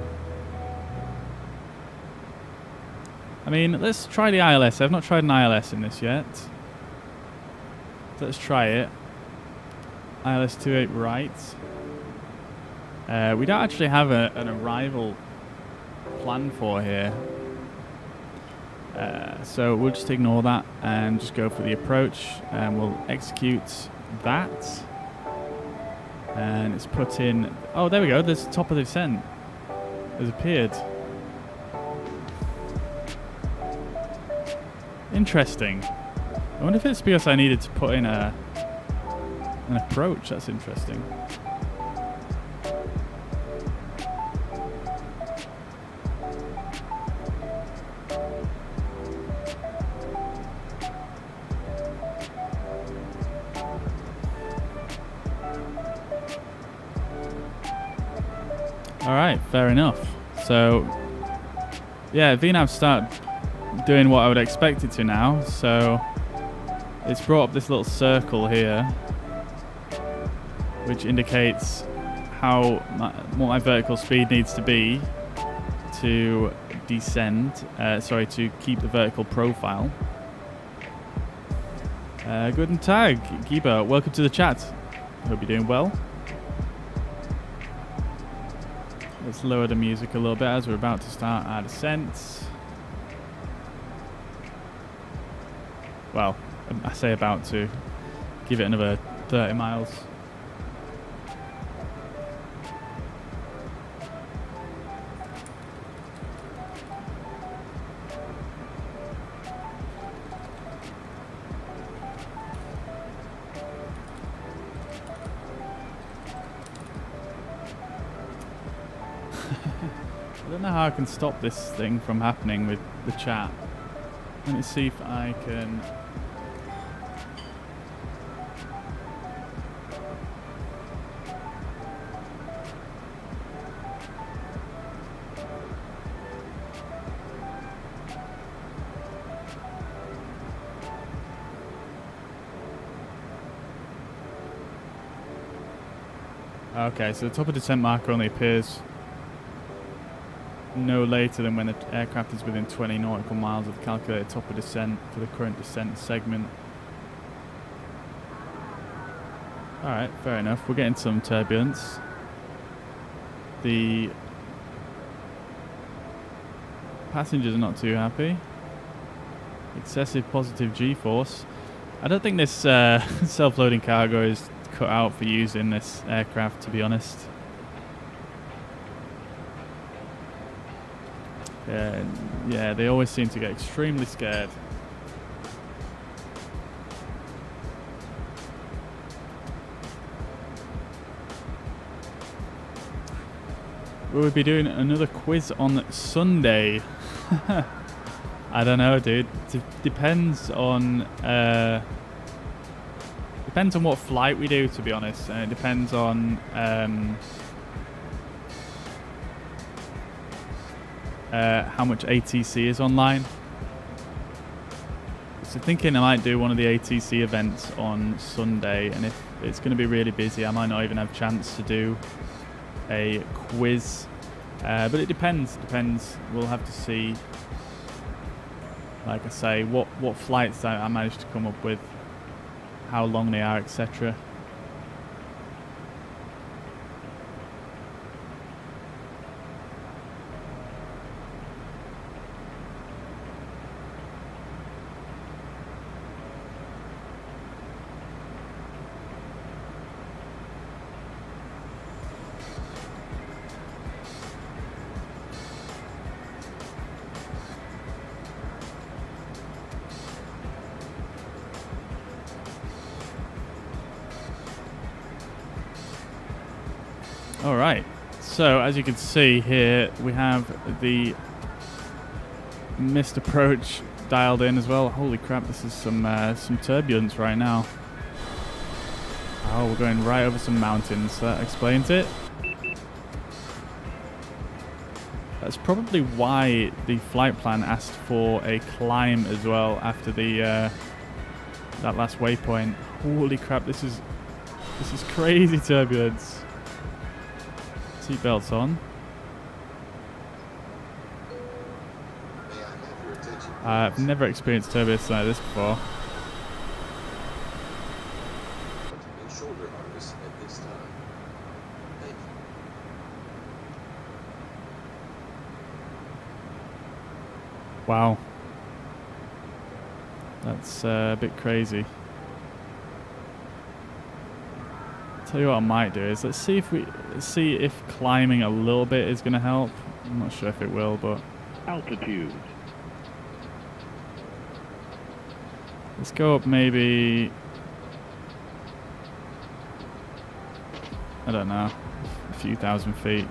I mean, let's try the ILS. I've not tried an ILS in this yet. So let's try it. ILS 28 right. We don't actually have an arrival planned for here. So we'll just ignore that and just go for the approach, and we'll execute that. And it's put in. Oh, there we go. There's the top of the descent. Has appeared. Interesting. I wonder if it's because I needed to put in an approach. That's interesting. Alright, fair enough. So, yeah, VNAV start doing what I would expect it to now. So, it's brought up this little circle here, which indicates what my vertical speed needs to be to descend, to keep the vertical profile. Guten Tag, Giba. Welcome to the chat. Hope you're doing well. Let's lower the music a little bit as we're about to start our descent. Well, I say about to. Give it another 30 miles. I don't know how I can stop this thing from happening with the chat. Let me see if I can. Okay, so the top of descent marker only appears no later than when the aircraft is within 20 nautical miles of the calculated top of descent for the current descent segment. Alright, fair enough. We're getting some turbulence. The passengers are not too happy. Excessive positive G-force. I don't think this self-loading cargo is cut out for using this aircraft, to be honest. Yeah, they always seem to get extremely scared. We'll be doing another quiz on Sunday. I don't know, dude. Depends on what flight we do, to be honest, and it depends on how much ATC is online. So thinking I might do one of the ATC events on Sunday, and if it's going to be really busy, I might not even have a chance to do a quiz. But it depends. We'll have to see, like I say, what flights I managed to come up with, how long they are, etc. All right, so as you can see here, we have the missed approach dialed in as well. Holy crap, this is some turbulence right now. Oh, we're going right over some mountains, so that explains it. That's probably why the flight plan asked for a climb as well after the that last waypoint. Holy crap, this is crazy turbulence. Seatbelts on. I've never experienced turbulence like this before. And shoulder harness at this time. Thank you. Wow. That's a bit crazy. Tell you what I might do is let's see if climbing a little bit is going to help. I'm not sure if it will, but Altitude. let's go up maybe, I don't know, a few thousand feet.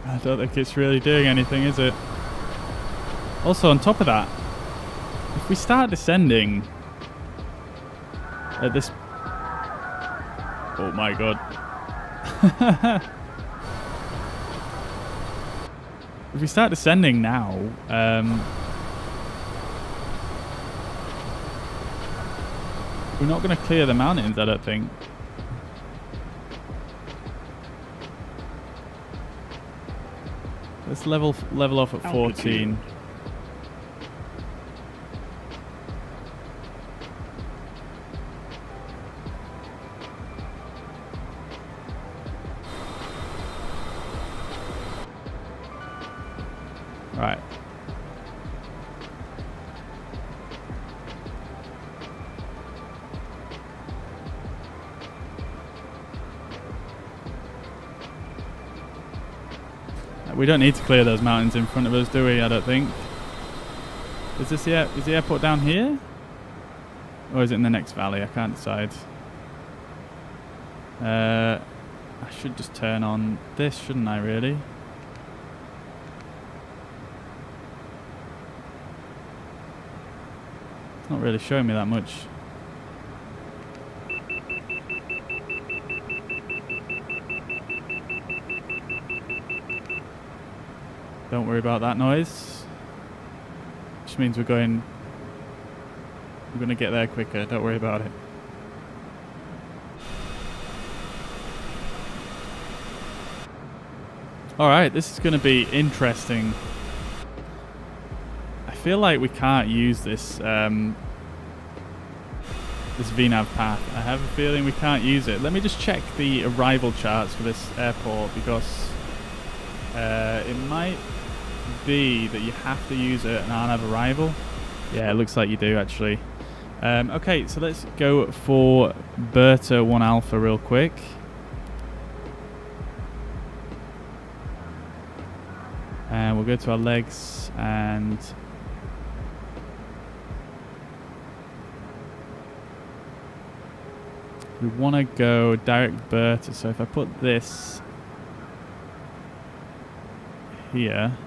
I don't think it's really doing anything, is it? Also, on top of that, if we start descending at this... Oh my god. If we start descending now, we're not going to clear the mountains, I don't think. Let's level off at 14. Right. We don't need to clear those mountains in front of us, do we? I don't think. Is this is the airport down here? Or is it in the next valley? I can't decide. I should just turn on this, shouldn't I, really? It's not really showing me that much. Don't worry about that noise. Which means we're going to get there quicker. Don't worry about it. Alright, this is going to be interesting. I feel like we can't use this this VNAV path. I have a feeling we can't use it. Let me just check the arrival charts for this airport, because it might be that you have to use an RNAV arrival. Yeah, it looks like you do, actually. Okay, so let's go for Berta 1 Alpha real quick. And we'll go to our legs and we want to go direct Berta. So if I put this here,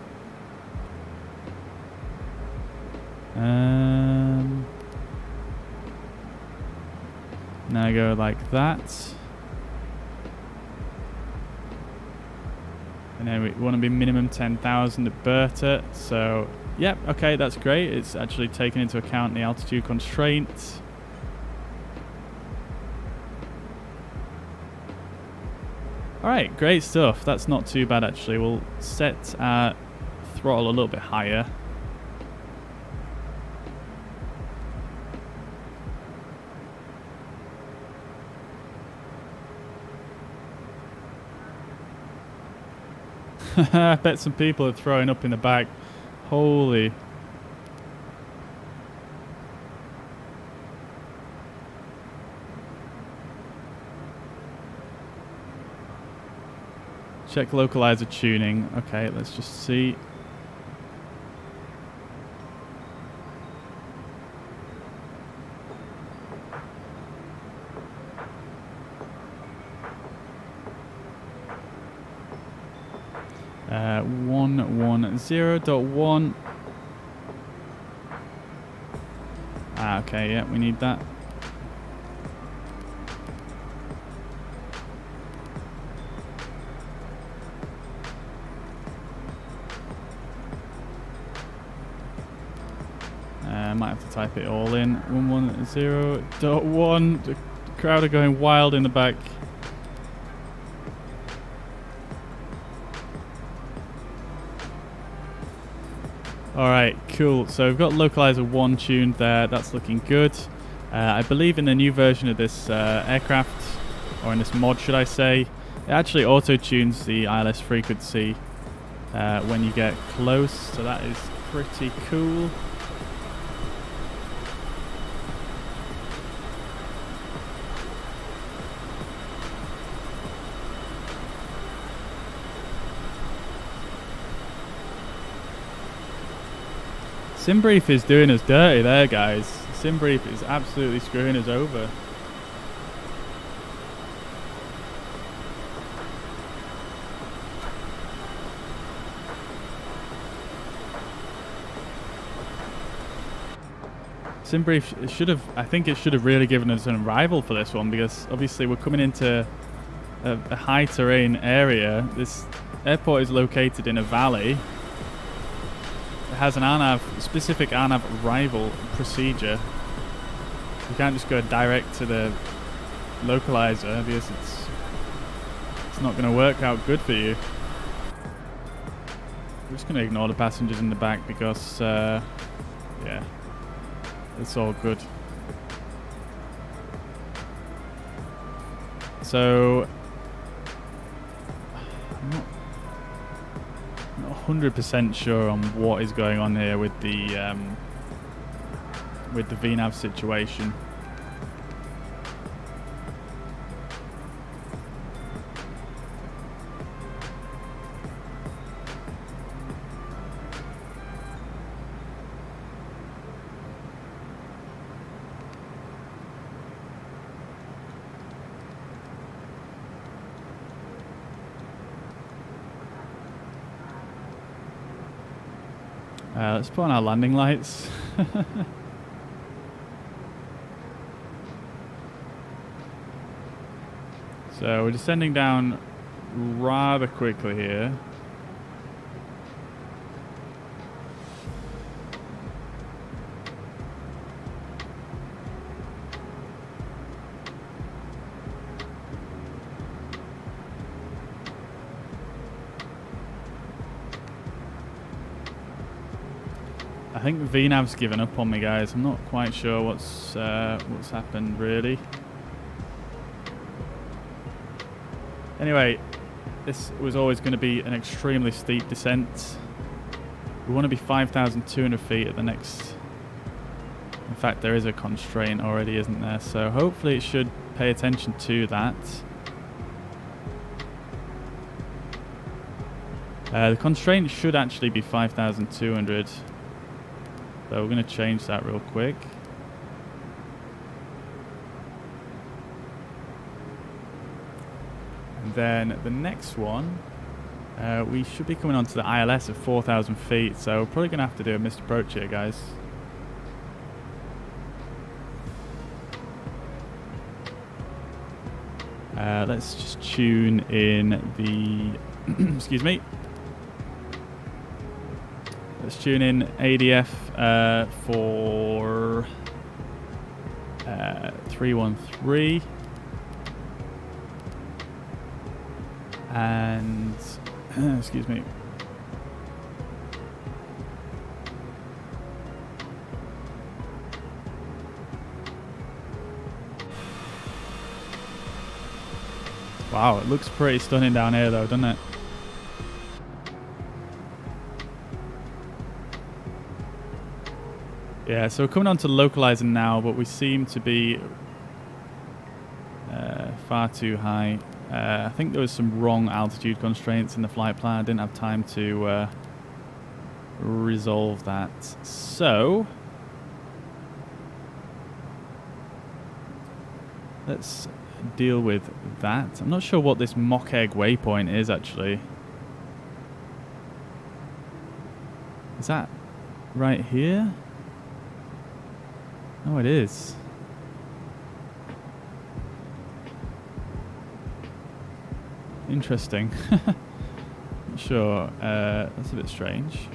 now I go like that, and then we want to be minimum 10,000 at Berta. So yep, okay, that's great. It's actually taken into account the altitude constraint. Alright, great stuff. That's not too bad, actually. We'll set our throttle a little bit higher. I bet some people are throwing up in the back. Holy. Check localizer tuning. Okay, let's just see. Uh, 110.1. Ah, okay, yeah, we need that. might have to type it all in. 110.1. The crowd are going wild in the back. Alright, cool. So we've got localizer 1 tuned there. That's looking good. I believe in the new version of this aircraft, or in this mod should I say, it actually auto-tunes the ILS frequency when you get close. So that is pretty cool. Simbrief is doing us dirty there, guys. Simbrief is absolutely screwing us over. Simbrief should have, I think it should have really given us an arrival for this one, because obviously we're coming into a high terrain area. This airport is located in a valley. It has an RNAV, specific RNAV arrival procedure. You can't just go direct to the localizer because it's not going to work out good for you. I'm just going to ignore the passengers in the back because, yeah, it's all good. So, I'm not 100% sure on what is going on here with the VNAV situation. Let's put on our landing lights. So we're descending down rather quickly here. I think VNAV's given up on me, guys. I'm not quite sure what's happened, really. Anyway, this was always going to be an extremely steep descent. We want to be 5,200 feet at the next... In fact, there is a constraint already, isn't there? So hopefully it should pay attention to that. The constraint should actually be 5,200. So we're going to change that real quick. And then the next one, we should be coming onto the ILS of 4,000 feet. So we're probably going to have to do a missed approach here, guys. Let's just tune in the... excuse me. Let's tune in ADF for 313 and excuse me. Wow, it looks pretty stunning down here though, doesn't it? Yeah, so we're coming on to localizing now, but we seem to be far too high. I think there was some wrong altitude constraints in the flight plan. I didn't have time to resolve that. So let's deal with that. I'm not sure what this mock egg waypoint is actually. Is that right here? Oh, it is. Interesting. Not sure. That's a bit strange.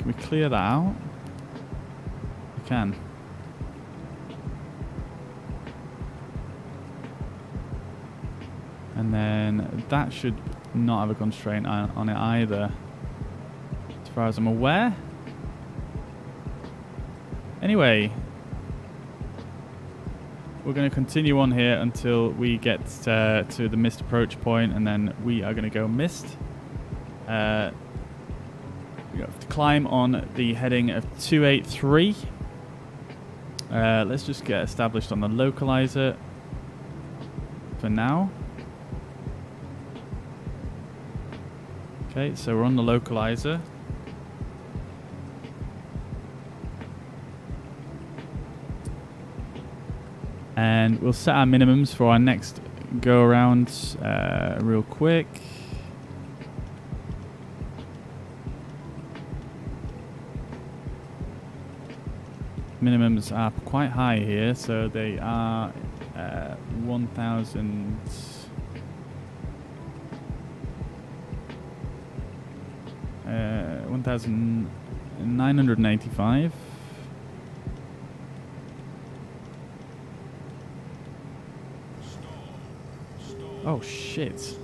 Can we clear that out? We can. And then that should not have a constraint on it either, as far as I'm aware. Anyway, we're going to continue on here until we get to the missed approach point, and then we are going to go missed. We have to climb on the heading of 283. Let's just get established on the localizer for now. Okay, so we're on the localizer. And we'll set our minimums for our next go around real quick. Minimums are quite high here, so they are 1,000. 1,985. Oh shit.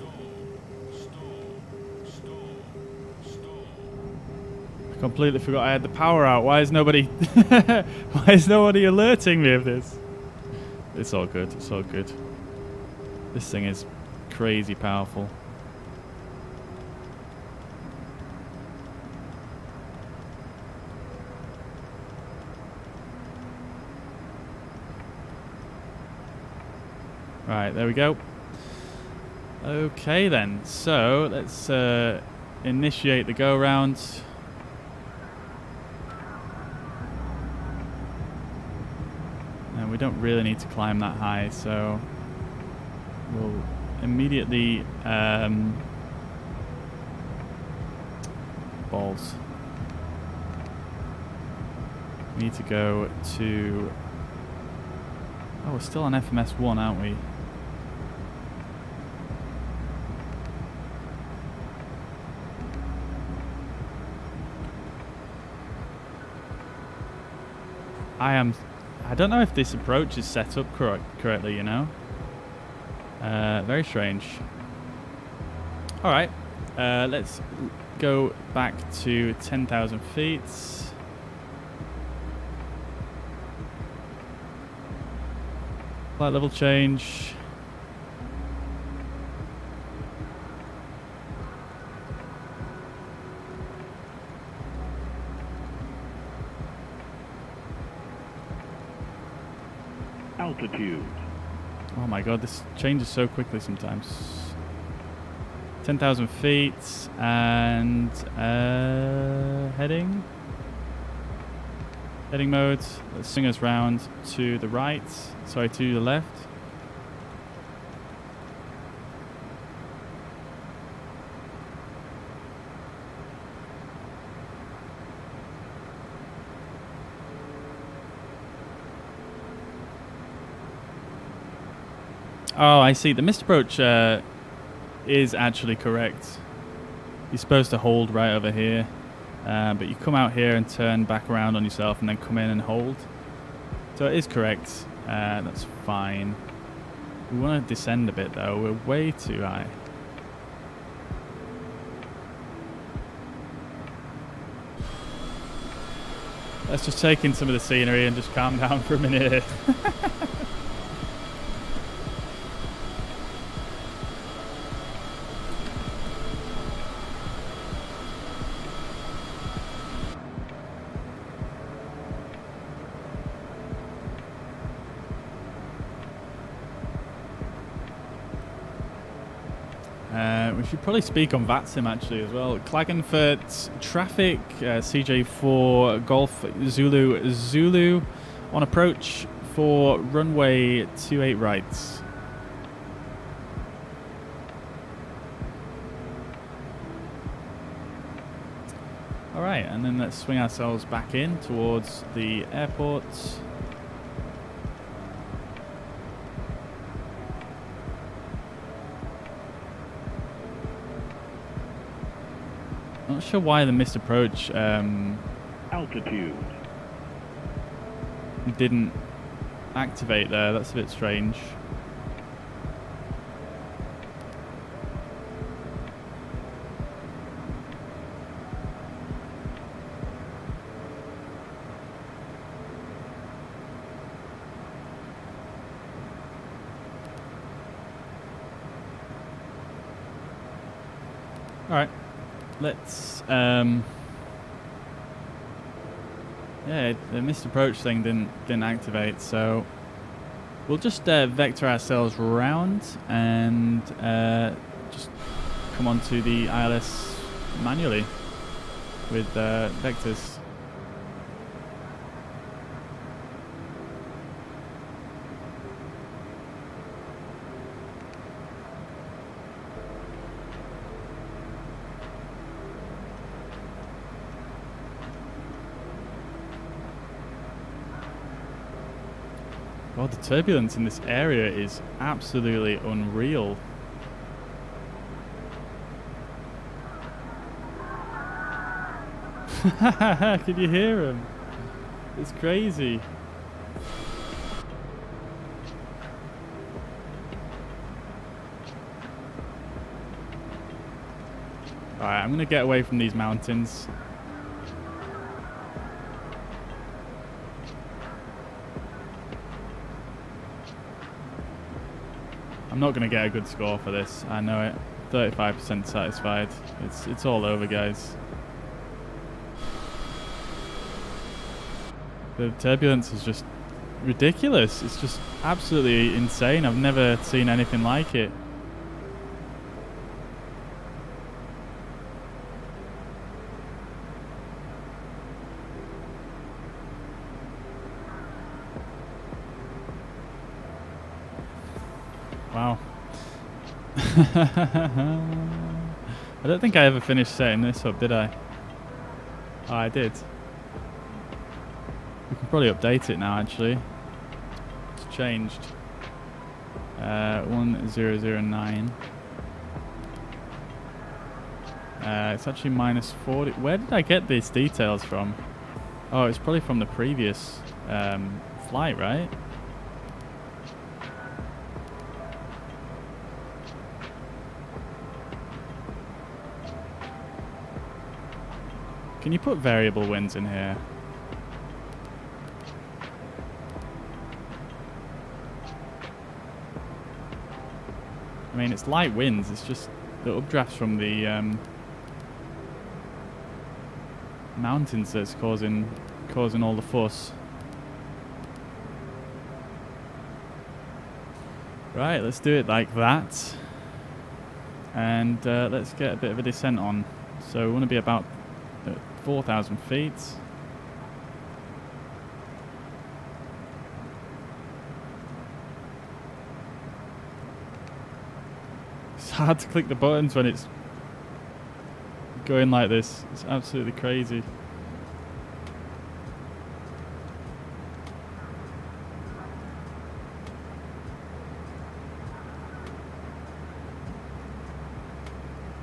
I completely forgot I had the power out. Why is nobody why is nobody alerting me of this? It's all good, it's all good. This thing is crazy powerful. Right, there we go. Okay then, so let's initiate the go round. And we don't really need to climb that high, so we'll immediately balls. We need to go to, oh, we're still on FMS 1, aren't we? I don't know if this approach is set up correctly, you know. Very strange. Alright, let's go back to 10,000 feet. Flight level change. Altitude. Oh my god, this changes so quickly sometimes. 10,000 feet and heading mode. Let's swing us round to the right, sorry, to the left. Oh, I see. The missed approach is actually correct. You're supposed to hold right over here, but you come out here and turn back around on yourself and then come in and hold. So it is correct. That's fine. We want to descend a bit though. We're way too high. Let's just take in some of the scenery and just calm down for a minute. We should probably speak on VATSIM actually as well. Klagenfurt traffic, CJ4 Golf Zulu on approach for runway 28 right. Alright, and then let's swing ourselves back in towards the airport. Not sure why the missed approach Altitude. didn't activate there. That's a bit strange. All right, let's. Yeah, the missed approach thing didn't activate, so we'll just vector ourselves round and just come onto the ILS manually with vectors. God, the turbulence in this area is absolutely unreal. Can you hear him? It's crazy. Alright, I'm gonna get away from these mountains. I'm not going to get a good score for this. I know it. 35% satisfied. It's all over, guys. The turbulence is just ridiculous. It's just absolutely insane. I've never seen anything like it. Wow. I don't think I ever finished setting this up, did I? Oh, I did. We can probably update it now, actually. It's changed. 1009. It's actually minus 40. Where did I get these details from? Oh, it's probably from the previous flight, right? Can you put variable winds in here? I mean, it's light winds. It's just the updrafts from the mountains that's causing all the fuss. Right, let's do it like that, and let's get a bit of a descent on. So we want to be about 4,000 feet. It's hard to click the buttons when it's going like this. It's absolutely crazy.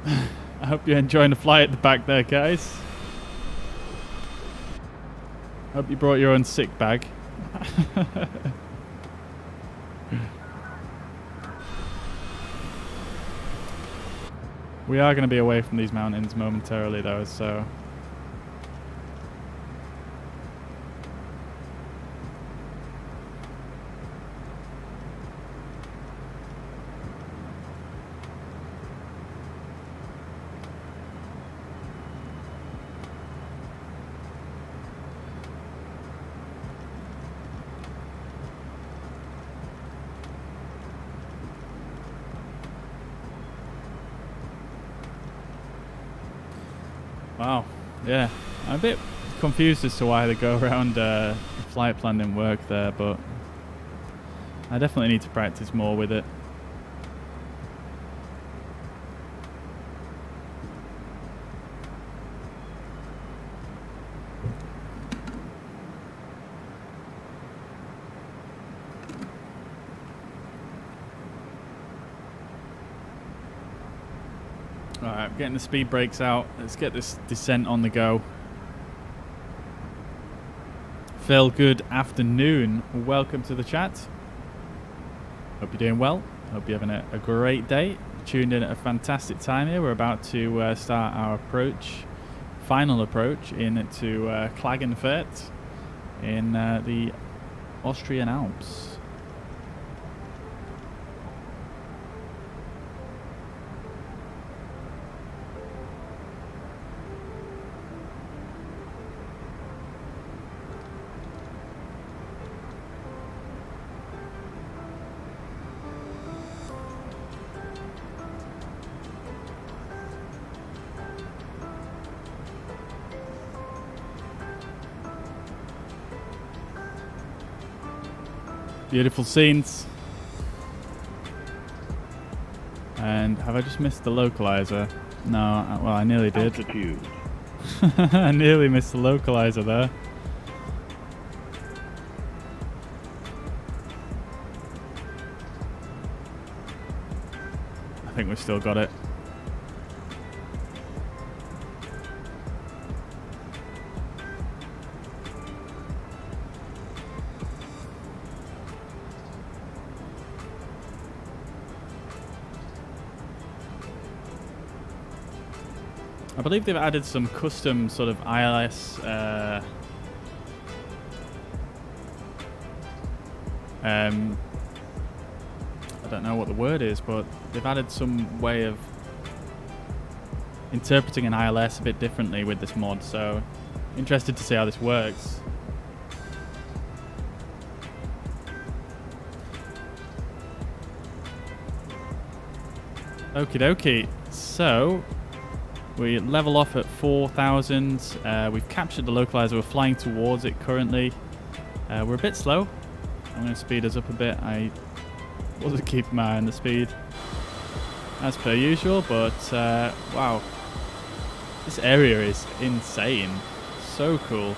I hope you're enjoying the flight at the back there, guys. Hope you brought your own sick bag. We are going to be away from these mountains momentarily, though, so... Wow, yeah, I'm a bit confused as to why the go-around flight plan didn't work there, but I definitely need to practice more with it. Alright, getting the speed brakes out. Let's get this descent on the go. Phil, good afternoon. Welcome to the chat. Hope you're doing well. Hope you're having a great day. Tuned in at a fantastic time here. We're about to start our final approach into Klagenfurt in the Austrian Alps. Beautiful scenes. And have I just missed the localizer? No, well, I nearly did. Altitude. I nearly missed the localizer there. I think we've still got it. I believe they've added some custom sort of ILS I don't know what the word is, but they've added some way of interpreting an ILS a bit differently with this mod, so interested to see how this works. Okie dokie, so we level off at 4,000. We've captured the localizer. We're flying towards it currently. We're a bit slow. I'm going to speed us up a bit. I wasn't keeping my eye on the speed as per usual, but wow. This area is insane. So cool.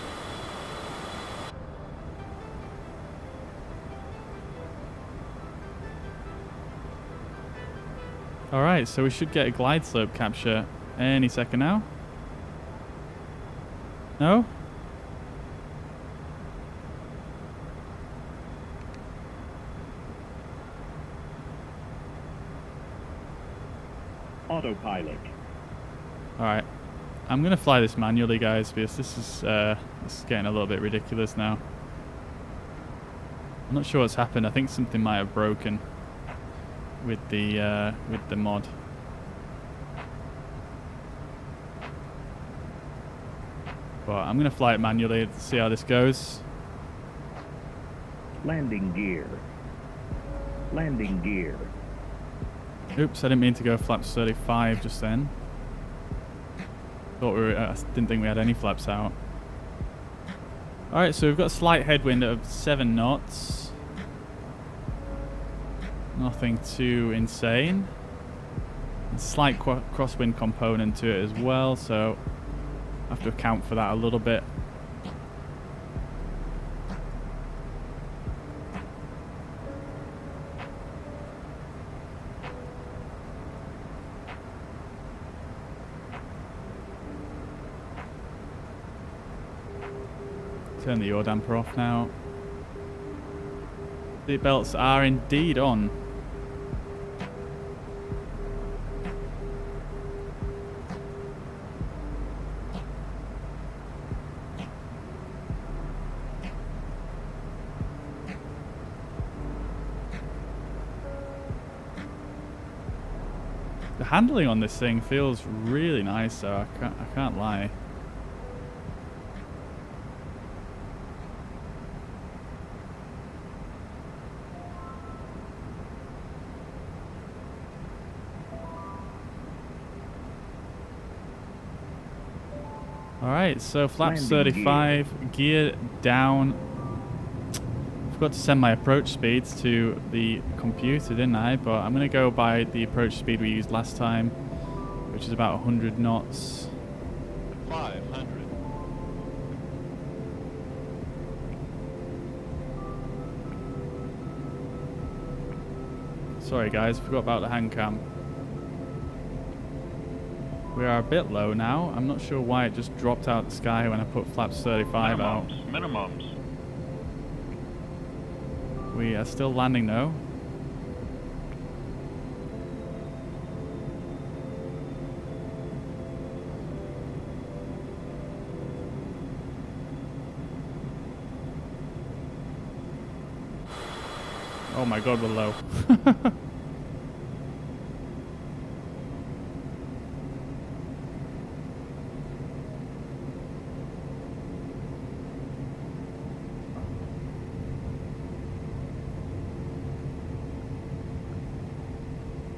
Alright, so we should get a glide slope capture any second now. No? Autopilot. Alright. I'm going to fly this manually, guys, because this is getting a little bit ridiculous now. I'm not sure what's happened. I think something might have broken with the mod. But I'm going to fly it manually to see how this goes. Landing gear. Landing gear. Oops, I didn't mean to go flaps 35 just then. I didn't think we had any flaps out. Alright, so we've got a slight headwind of 7 knots. Nothing too insane. A slight crosswind component to it as well, so I have to account for that a little bit. Turn the yaw damper off now. Seat belts are indeed on. The handling on this thing feels really nice, so I can't lie. Alright, so flaps 35, gear down. Forgot to send my approach speeds to the computer, didn't I? But I'm going to go by the approach speed we used last time, which is about 100 knots. 500. Sorry guys, forgot about the hand cam. We are a bit low now. I'm not sure why it just dropped out the sky when I put flaps 35 out. Minimums. We are still landing though. Oh my god, we're low.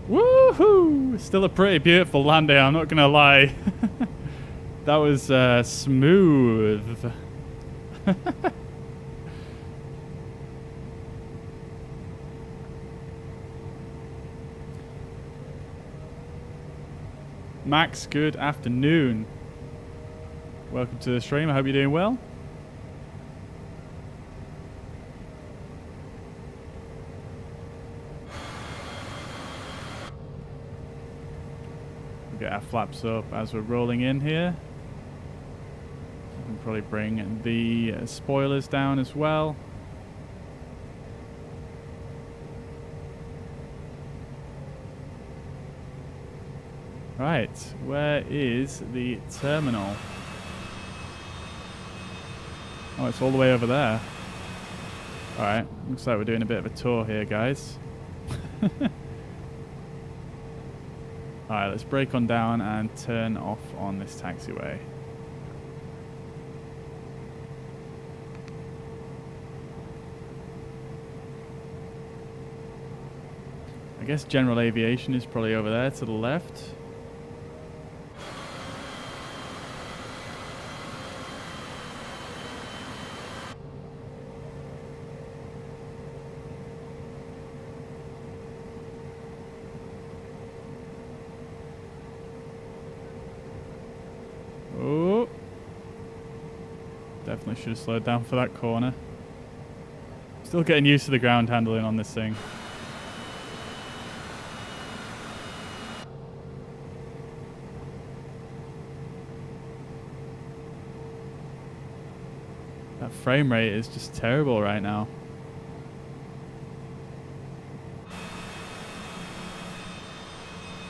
Woohoo! Still a pretty beautiful landing, I'm not gonna lie. That was smooth. Max, good afternoon. Welcome to the stream. I hope you're doing well. We'll get our flaps up as we're rolling in here. We can probably bring the spoilers down as well. Right, where is the terminal? Oh, it's all the way over there. Alright, looks like we're doing a bit of a tour here, guys. Alright, let's brake on down and turn off on this taxiway. I guess general aviation is probably over there to the left. Definitely should have slowed down for that corner. Still getting used to the ground handling on this thing. That frame rate is just terrible right now.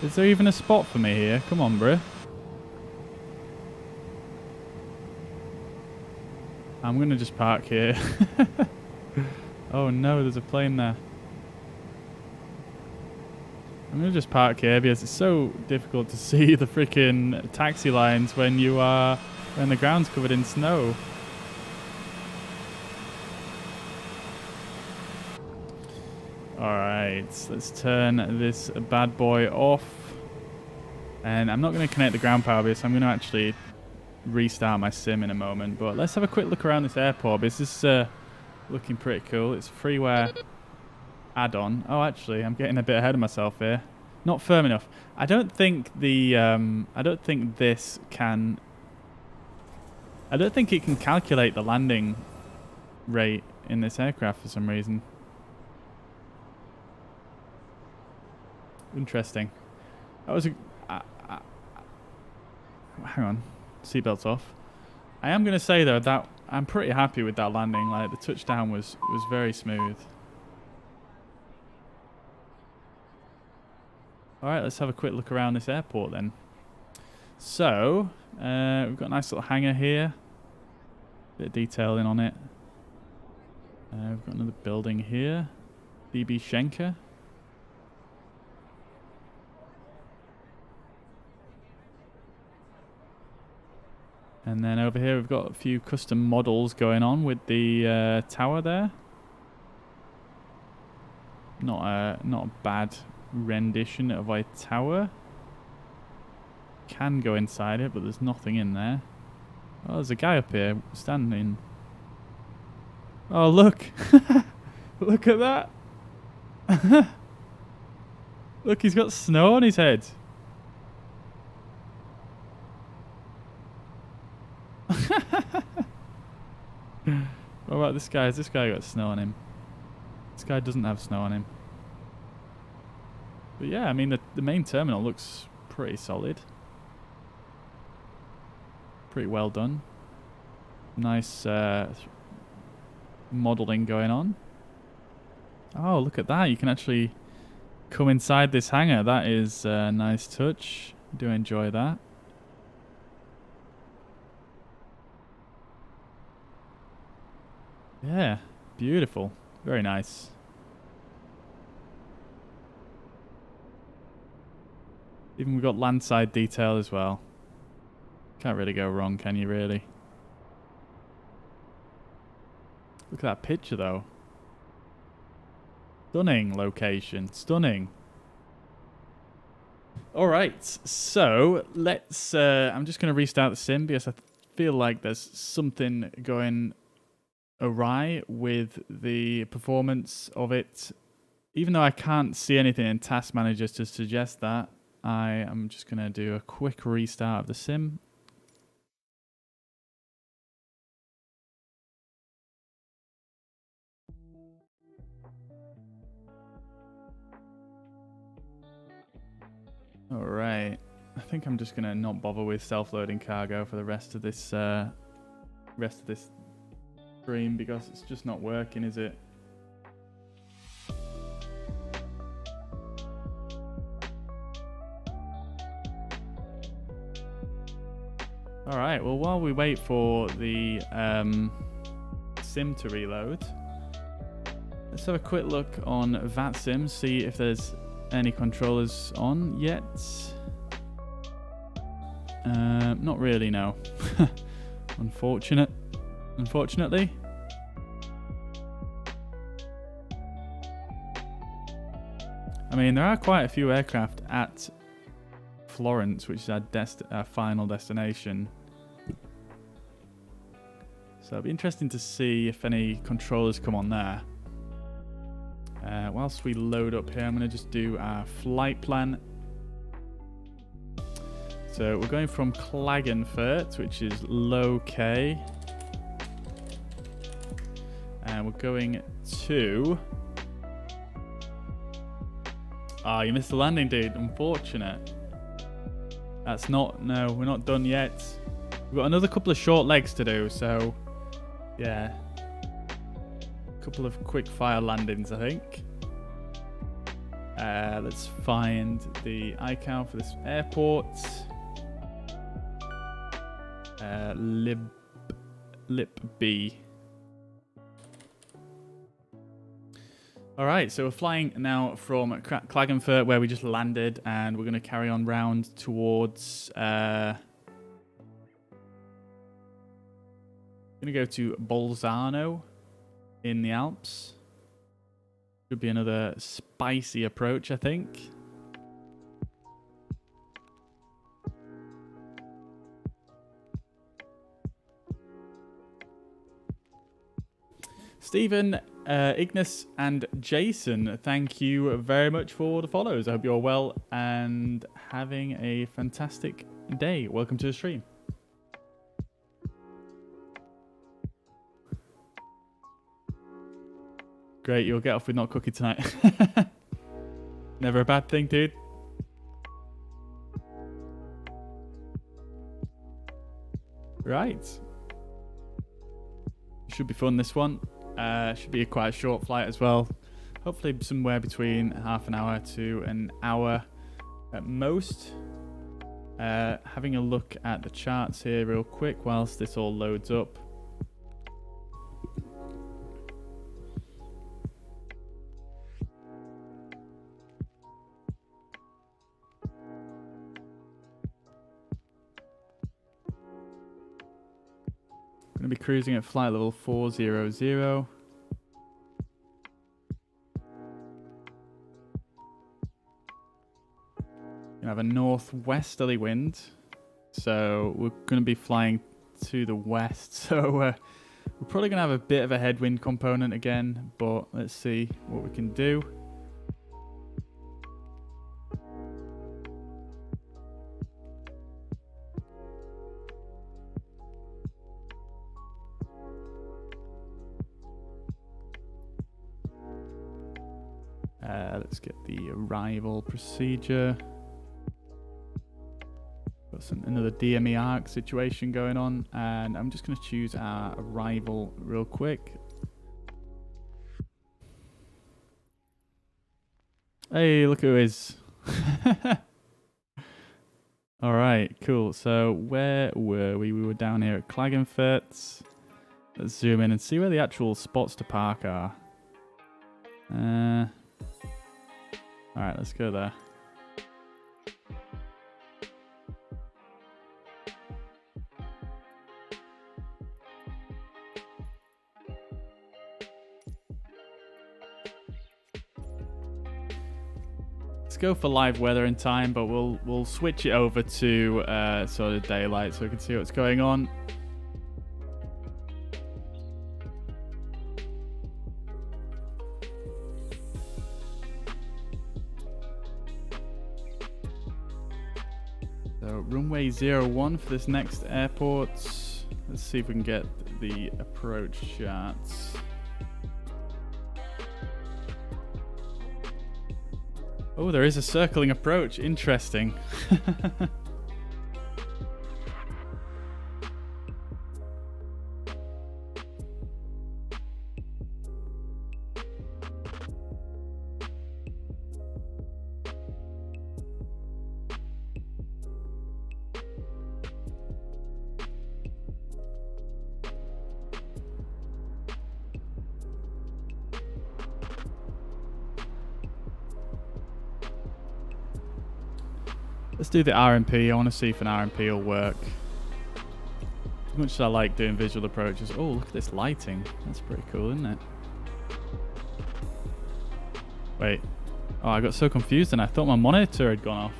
Is there even a spot for me here? Come on, bruh. I'm going to just park here. Oh no, there's a plane there. I'm going to just park here because it's so difficult to see the freaking taxi lines when the ground's covered in snow. Alright, let's turn this bad boy off. And I'm not going to connect the ground power because I'm going to actually restart my sim in a moment, but let's have a quick look around this airport. This is looking pretty cool. It's a freeware add-on. Oh, actually, I'm getting a bit ahead of myself here. Not firm enough. I don't think the I don't think it can calculate the landing rate in this aircraft for some reason. Interesting. That was hang on. Seatbelts off. I am going to say though that I'm pretty happy with that landing. Like the touchdown was very smooth. All right, let's have a quick look around this airport then. So we've got a nice little hangar here. Bit of detailing on it. We've got another building here. DB Schenker. And then over here we've got a few custom models going on with the tower there. Not a bad rendition of a tower. Can go inside it, but there's nothing in there. Oh, there's a guy up here standing. Oh, look. Look at that. Look, he's got snow on his head. What about this guy? Has this guy got snow on him? This guy doesn't have snow on him. But yeah, I mean, the main terminal looks pretty solid. pretty well done. Nice modeling going on. Oh, look at that. You can actually come inside this hangar. That is a nice touch. Do enjoy that. Yeah, beautiful. Very nice. Even we've got landside detail as well. Can't really go wrong, can you, really? Look at that picture, though. Stunning location. Stunning. Alright, so let's... I'm just going to restart the sim because I feel like there's something going awry with the performance of it. Even though I can't see anything in Task Manager to suggest that, I am just going to do a quick restart of the sim. Alright, I think I'm just going to not bother with self-loading cargo for the rest of this stream because it's just not working, is it? Alright, well, while we wait for the sim to reload, let's have a quick look on VATSIM, see if there's any controllers on yet. Not really, no. Unfortunately. I mean, there are quite a few aircraft at Florence, which is our final destination. So it'll be interesting to see if any controllers come on there. Whilst we load up here, I'm going to just do our flight plan. So we're going from Klagenfurt, which is low K. And we're going to... Ah, you missed the landing, dude. Unfortunate. That's not... No, we're not done yet. We've got another couple of short legs to do, so... Yeah. A couple of quick fire landings, I think. Let's find the icon for this airport. Lip B. Alright, so we're flying now from Klagenfurt, where we just landed, and we're going to carry on round towards... going to go to Bolzano in the Alps. Could be another spicy approach, I think. Stephen, Ignis, and Jason, thank you very much for the follows. I hope you're well and having a fantastic day. Welcome to the stream. Great, you'll get off with not cooking tonight. Never a bad thing, dude. Right. Should be fun, this one. Should be quite a short flight as well. Hopefully somewhere between half an hour to an hour at most. Having a look at the charts here real quick whilst this all loads up. Going to be cruising at flight level 400. We have a northwesterly wind, so we're going to be flying to the west. So we're probably going to have a bit of a headwind component again, but let's see what we can do. Let's get the arrival procedure. Got another DME arc situation going on, and I'm just going to choose our arrival real quick. Hey, look who is. All right, cool. So where were we? We were down here at Klagenfurt. Let's zoom in and see where the actual spots to park are. All right, let's go there. Let's go for live weather in time, but we'll switch it over to sort of daylight so we can see what's going on. So runway 01 for this next airport. Let's see if we can get the approach shots. Oh, there is a circling approach. Interesting. Let's do the RMP. I want to see if an RMP will work. As much as I like doing visual approaches. Oh, look at this lighting. That's pretty cool, isn't it? Wait. Oh, I got so confused and I thought my monitor had gone off.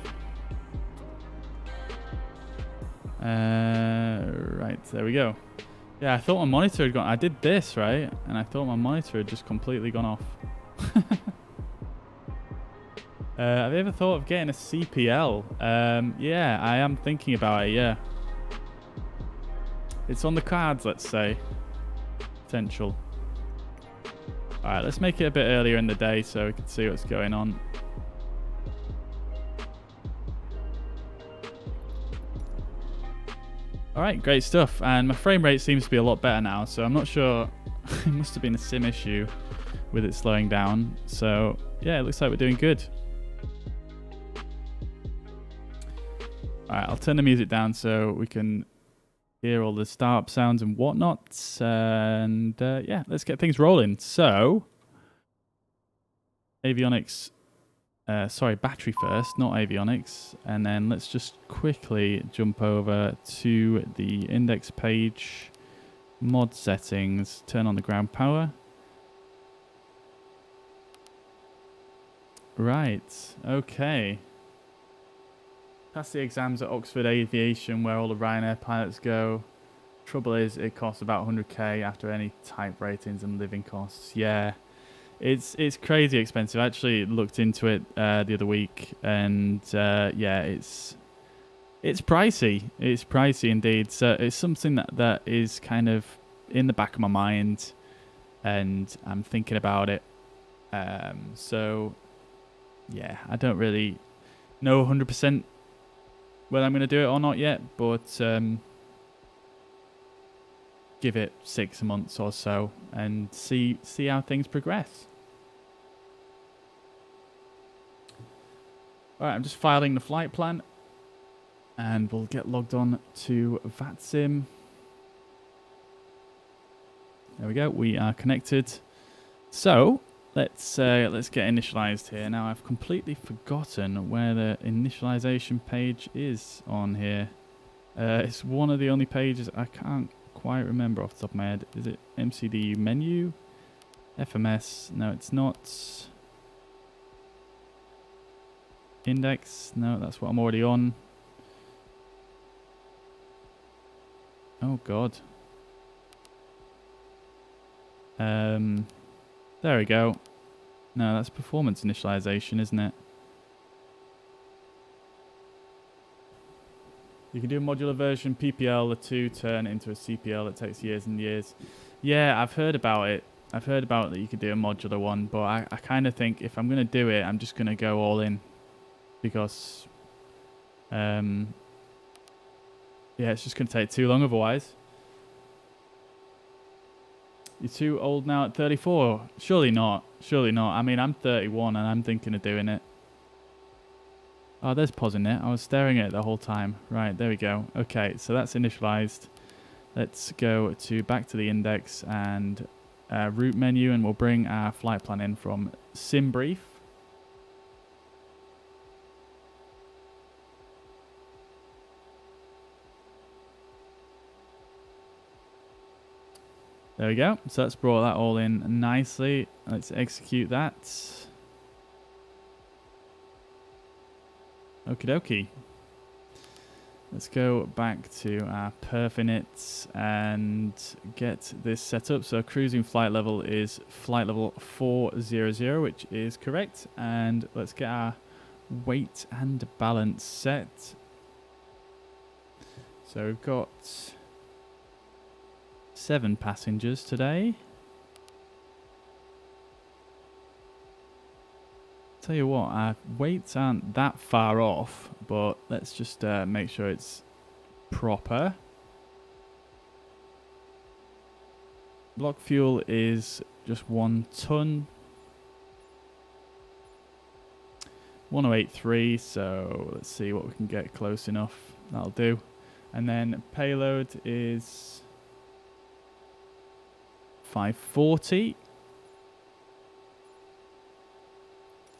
Right, there we go. Yeah, I thought my monitor had gone. I did this, right? And I thought my monitor had just completely gone off. Have you ever thought of getting a CPL? Yeah, I am thinking about it, yeah. It's on the cards, let's say. Potential. Alright, let's make it a bit earlier in the day so we can see what's going on. Alright, great stuff. And my frame rate seems to be a lot better now, so I'm not sure. It must have been a sim issue with it slowing down. So, yeah, it looks like we're doing good. Alright, I'll turn the music down so we can hear all the startup sounds and whatnot. And yeah, let's get things rolling. So, avionics, sorry, battery first, not avionics. And then let's just quickly jump over to the index page, mod settings, turn on the ground power. Right, okay. Passed the exams at Oxford Aviation, where all the Ryanair pilots go. Trouble is, it costs about 100k after any type ratings and living costs. Yeah, it's crazy expensive. I actually looked into it the other week, and yeah, it's pricey. It's pricey indeed. So it's something that is kind of in the back of my mind, and I'm thinking about it. So yeah, I don't really know 100% whether I'm going to do it or not yet, but give it 6 months or so and see how things progress. Alright, I'm just filing the flight plan and we'll get logged on to VATSIM. There we go, we are connected. So let's get initialized here. Now I've completely forgotten where the initialization page is on here. It's one of the only pages I can't quite remember off the top of my head. Is it MCDU menu? FMS? No, it's not. Index? No, that's what I'm already on. Oh god. There we go. No, that's performance initialization, isn't it? You can do a modular version, PPL, the 2 turn into a CPL. It takes years and years. Yeah, I've heard about it. I've heard about that you could do a modular one, but I kind of think if I'm going to do it, I'm just going to go all in. Because Yeah, it's just going to take too long otherwise. You're too old now at 34. Surely not. Surely not. I mean, I'm 31 and I'm thinking of doing it. Oh, there's pausing it. I was staring at it the whole time. Right, there we go. Okay, so that's initialized. Let's go to back to the index and route menu, and we'll bring our flight plan in from SimBrief. There we go. So let's brought that all in nicely. Let's execute that. Okie dokie. Let's go back to our perf init and get this set up. So cruising flight level is flight level 400, which is correct. And let's get our weight and balance set. So we've got 7 passengers today. Tell you what, our weights aren't that far off, but let's just make sure it's proper. Block fuel is just 1 ton. 1083, so let's see what we can get close enough. That'll do. And then payload is 540.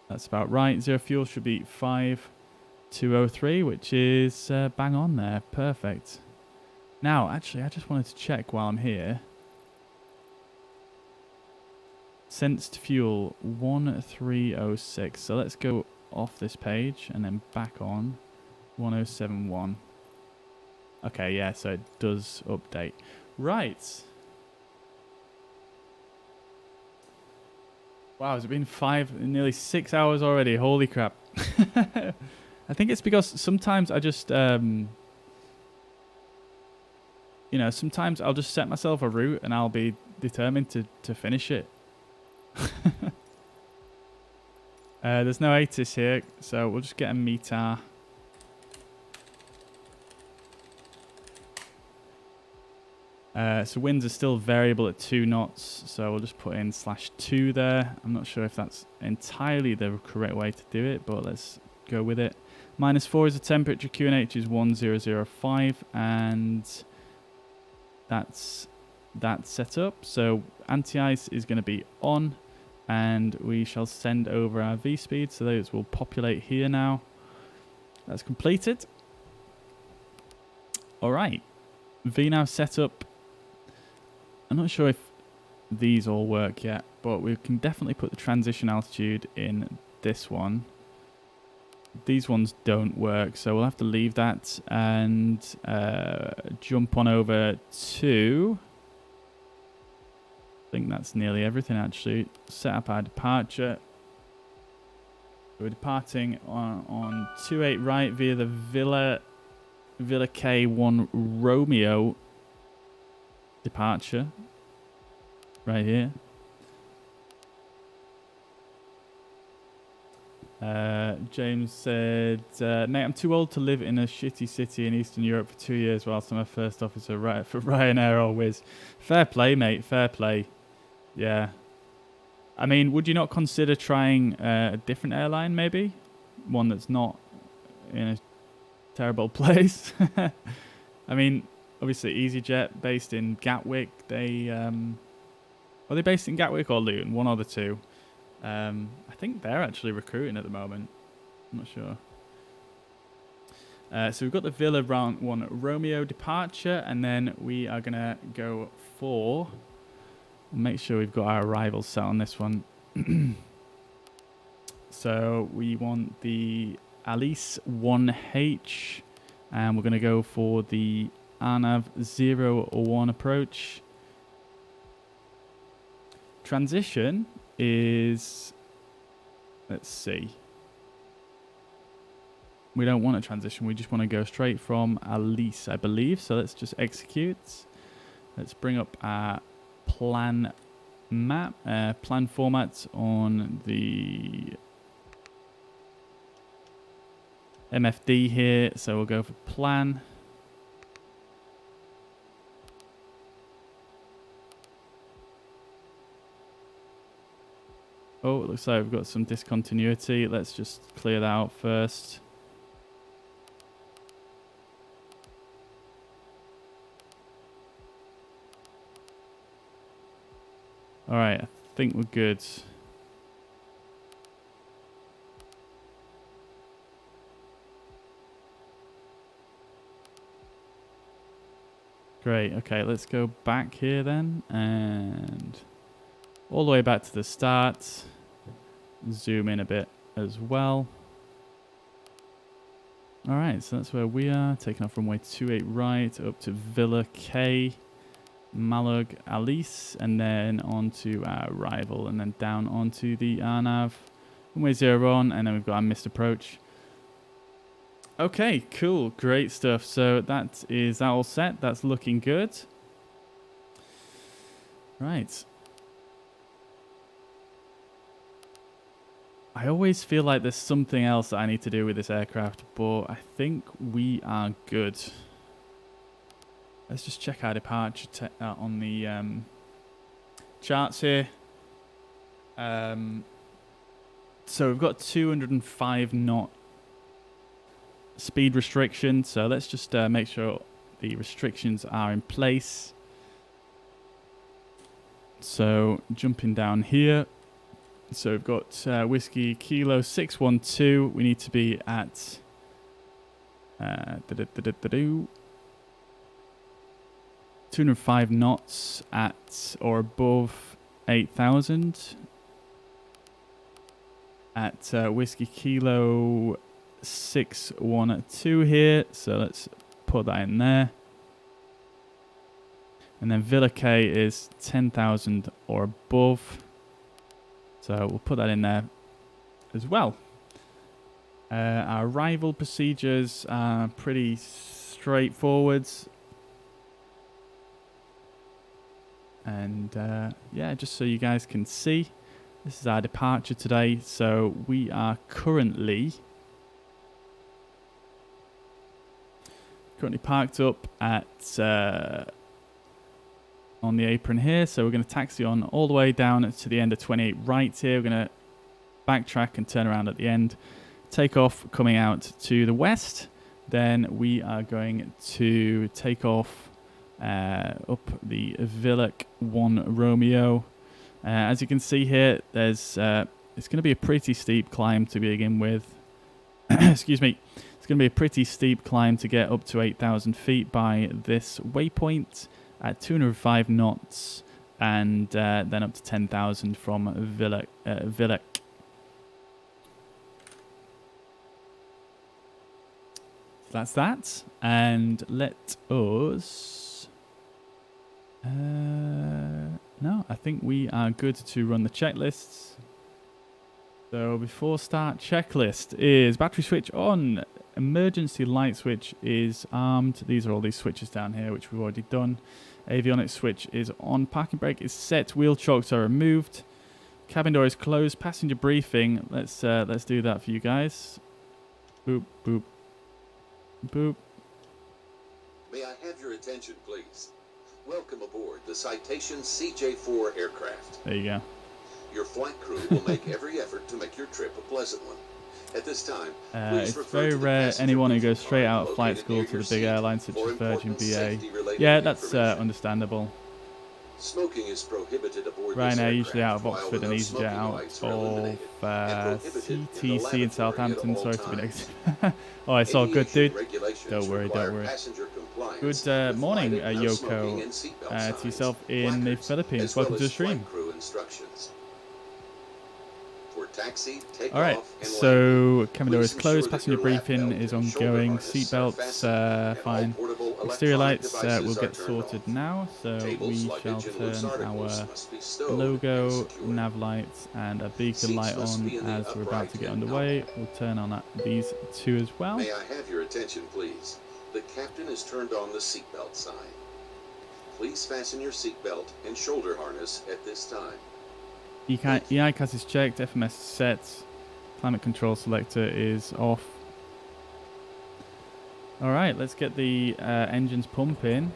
That's about right. Zero fuel should be 5203, which is bang on there. Perfect. Now, actually, I just wanted to check while I'm here. Sensed fuel 1306. So let's go off this page and then back on 1071. Okay, yeah, so it does update. Right. Wow, has it been nearly 6 hours already? Holy crap. I think it's because sometimes I just, you know, sometimes I'll just set myself a route and I'll be determined to finish it. There's no ATIS here, so we'll just get a METAR. So winds are still variable at 2 knots, so we'll just put in /2 there. I'm not sure if that's entirely the correct way to do it, but let's go with it. -4 is the temperature, QNH is 1005, and that's that set up. So anti-ice is going to be on, and we shall send over our V-speed, so those will populate here now. That's completed. All right, VNAV setup. I'm not sure if these all work yet, but we can definitely put the transition altitude in this one. These ones don't work, so we'll have to leave that and jump on over to... I think that's nearly everything, actually. Set up our departure. We're departing on 28 right via the Villa K1 Romeo departure right here. James said, mate, I'm too old to live in a shitty city in Eastern Europe for 2 years whilst I'm a first officer for Ryanair or Wizz. Fair play, mate, fair play. Yeah. I mean, would you not consider trying a different airline, maybe? One that's not in a terrible place? I mean, obviously, EasyJet, based in Gatwick. Are they based in Gatwick or Luton? One or the two. I think they're actually recruiting at the moment. I'm not sure. So we've got the Villa Round 1 Romeo departure, and then we are going to go for... Make sure we've got our arrivals set on this one. So we want the Alice 1H, and we're going to go for the ANAV 01 approach. Transition is, let's see. We don't want a transition. We just want to go straight from Alice, I believe. So let's just execute. Let's bring up our plan map, plan format on the MFD here. So we'll go for plan. Oh, it looks like we've got some discontinuity. Let's just clear that out first. All right, I think we're good. Great. Okay, let's go back here then, and all the way back to the start. Zoom in a bit as well. All right, so that's where we are. Taking off runway 28 right up to Villa K, Malug, Alice, and then onto our arrival, and then down onto the RNAV. Runway 0 on, and then we've got our missed approach. Okay, cool, great stuff. So that all set. That's looking good. Right. I always feel like there's something else that I need to do with this aircraft, but I think we are good. Let's just check our departure on the charts here. So we've got 205 knot speed restriction, so let's just make sure the restrictions are in place. So jumping down here, so we've got Whiskey Kilo 612. We need to be at 205 knots at or above 8,000 at Whiskey Kilo 612 here, so let's put that in there. And then Villa K is 10,000 or above, so we'll put that in there as well. Our arrival procedures are pretty straightforward, and yeah, just so you guys can see, this is our departure today. So we are currently parked up at on the apron here, so we're going to taxi on all the way down to the end of 28 right here. We're going to backtrack and turn around at the end, take off coming out to the west. Then we are going to take off up the Villic 1 Romeo. As you can see here, there's it's going to be a pretty steep climb to begin with. Excuse me. It's going to be a pretty steep climb to get up to 8,000 feet by this waypoint at 205 knots, and then up to 10,000 from Villic. That's that, and let us... no, I think we are good to run the checklists. So before start, checklist is battery switch on, emergency light switch is armed. These are all these switches down here, which we've already done. Avionics switch is on, parking brake is set, wheel chocks are removed, cabin door is closed, passenger briefing. Let's do that for you guys. Boop, boop, boop. May I have your attention, please? Welcome aboard the Citation CJ4 aircraft. There you go. Your flight crew will make every effort to make your trip a pleasant one. At this time, it's very rare anyone who goes straight out of flight school to the big airlines such as Virgin, BA. Yeah, that's understandable. Smoking is prohibited aboard Ryanair usually out of Oxford and EasyJet out of CTC in Southampton. Sorry to be negative. Oh, it's all good, dude. Don't worry, don't worry. Good morning, Yoko, to yourself in the Philippines. Welcome to the stream. Alright, so cabin door is closed, passenger briefing is ongoing, seatbelts fine. Exterior lights will get sorted now, so we shall turn our logo, nav lights and a beacon light on as we're about to get underway. We'll turn on these two as well. May I have your attention, please? The captain has turned on the seatbelt sign. Please fasten your seatbelt and shoulder harness at this time. EICAS is checked, FMS is set, climate control selector is off. Alright, let's get the engines pumping.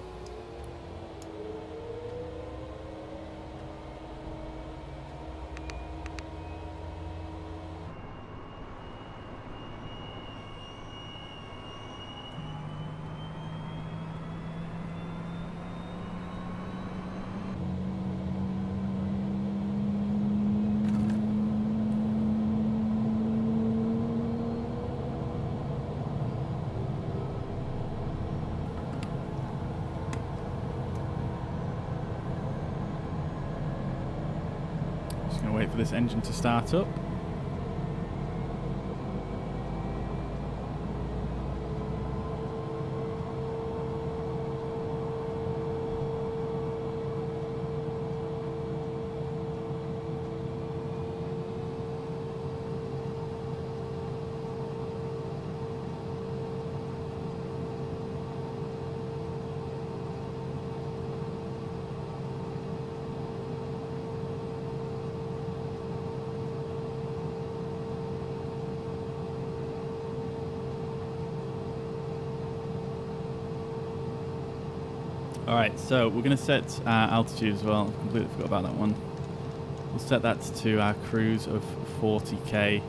for this engine to start up. Alright, so we're going to set altitude as well. Completely forgot about that one. We'll set that to our cruise of 40k.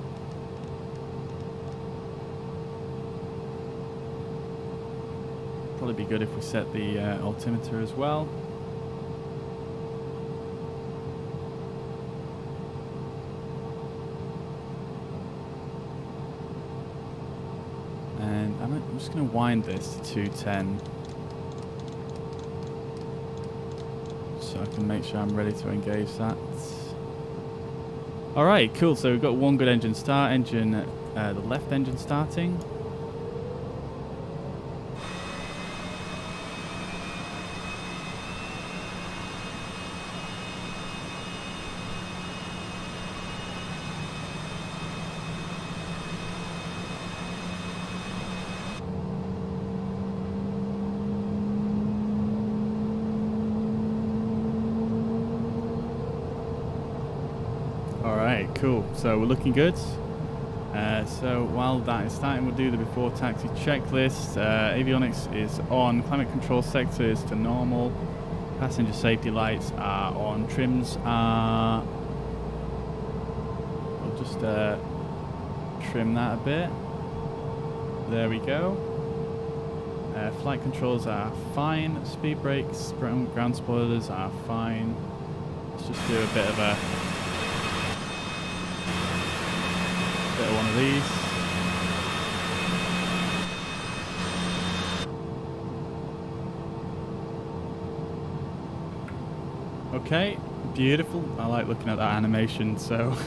Probably be good if we set the altimeter as well. And I'm just going to wind this to 210. So I can make sure I'm ready to engage that. Alright, cool. So we've got one good engine start. The left engine starting. Alright, cool. So we're looking good. So while that is starting, we'll do the before taxi checklist. Avionics is on. Climate control sector is to normal. Passenger safety lights are on. Trims are... We'll just trim that a bit. There we go. Flight controls are fine. Speed brakes, ground spoilers are fine. Let's just do a bit of one of these. Okay, beautiful. I like looking at that animation. So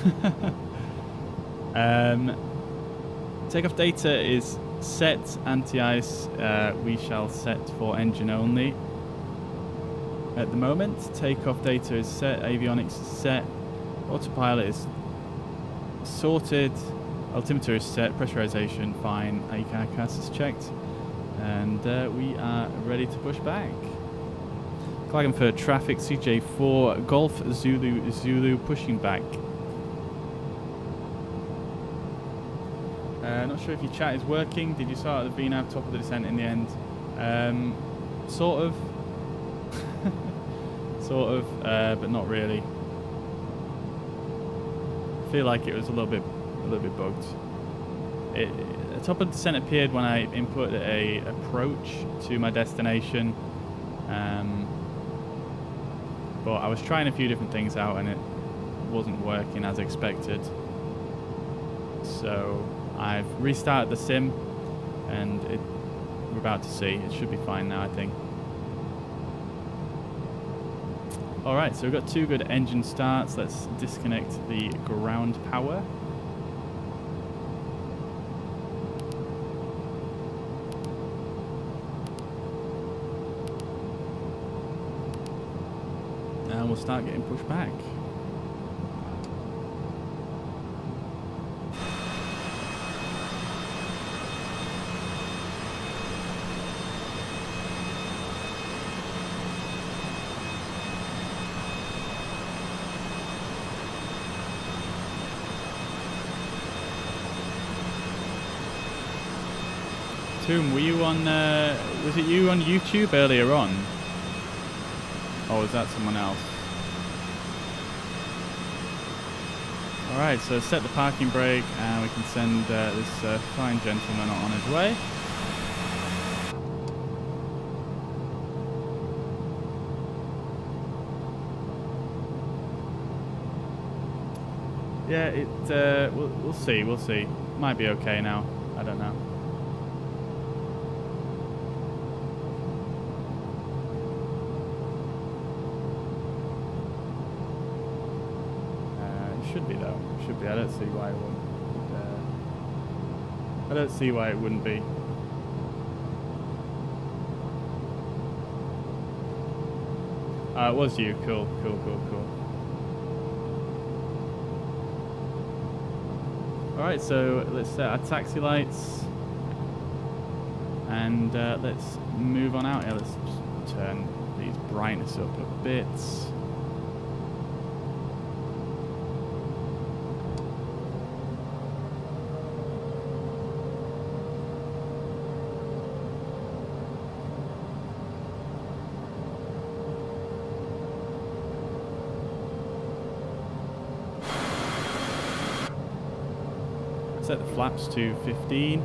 takeoff data is set. Anti-ice we shall set for engine only at the moment. Takeoff data is set. Avionics is set. Autopilot is sorted. Altimeter is set. Pressurization fine. ACAS is checked, and we are ready to push back. Klagenfurt traffic CJ4 Golf Zulu pushing back. Not sure if your chat is working. Did you start at the VNAV top of the descent in the end? Sort of. Sort of, but not really. I feel like it was a little bit bugged. The top of the descent appeared when I input a approach to my destination, but I was trying a few different things out and it wasn't working as expected. So I've restarted the sim, and we're about to see. It should be fine now, I think. Alright, so we've got two good engine starts. Let's disconnect the ground power. And we'll start getting pushed back. Toom, were you on, was it you on YouTube earlier on? Or was that someone else? Alright, so set the parking brake and we can send this fine gentleman on his way. Yeah, we'll see. Might be okay now. I don't know. be though. Should be. I don't see why it wouldn't. I don't see why it wouldn't be. It was you. Cool. Alright, so let's set our taxi lights. And let's move on out here. Let's just turn these brightness up a bit. Set the flaps to 15.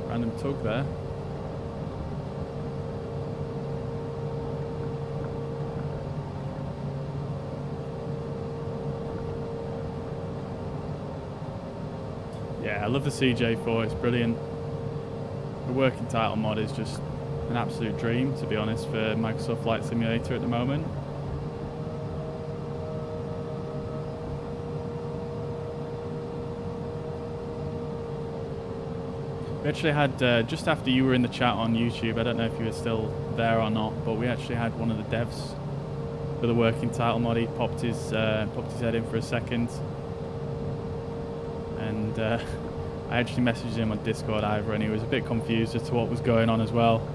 Random tug there. Yeah, I love the CJ4, it's brilliant. The working title mod is just an absolute dream, to be honest, for Microsoft Flight Simulator at the moment. We actually had, just after you were in the chat on YouTube, I don't know if you were still there or not, but we actually had one of the devs for the working title mod. He popped his head in for a second. And I actually messaged him on Discord either, and he was a bit confused as to what was going on as well.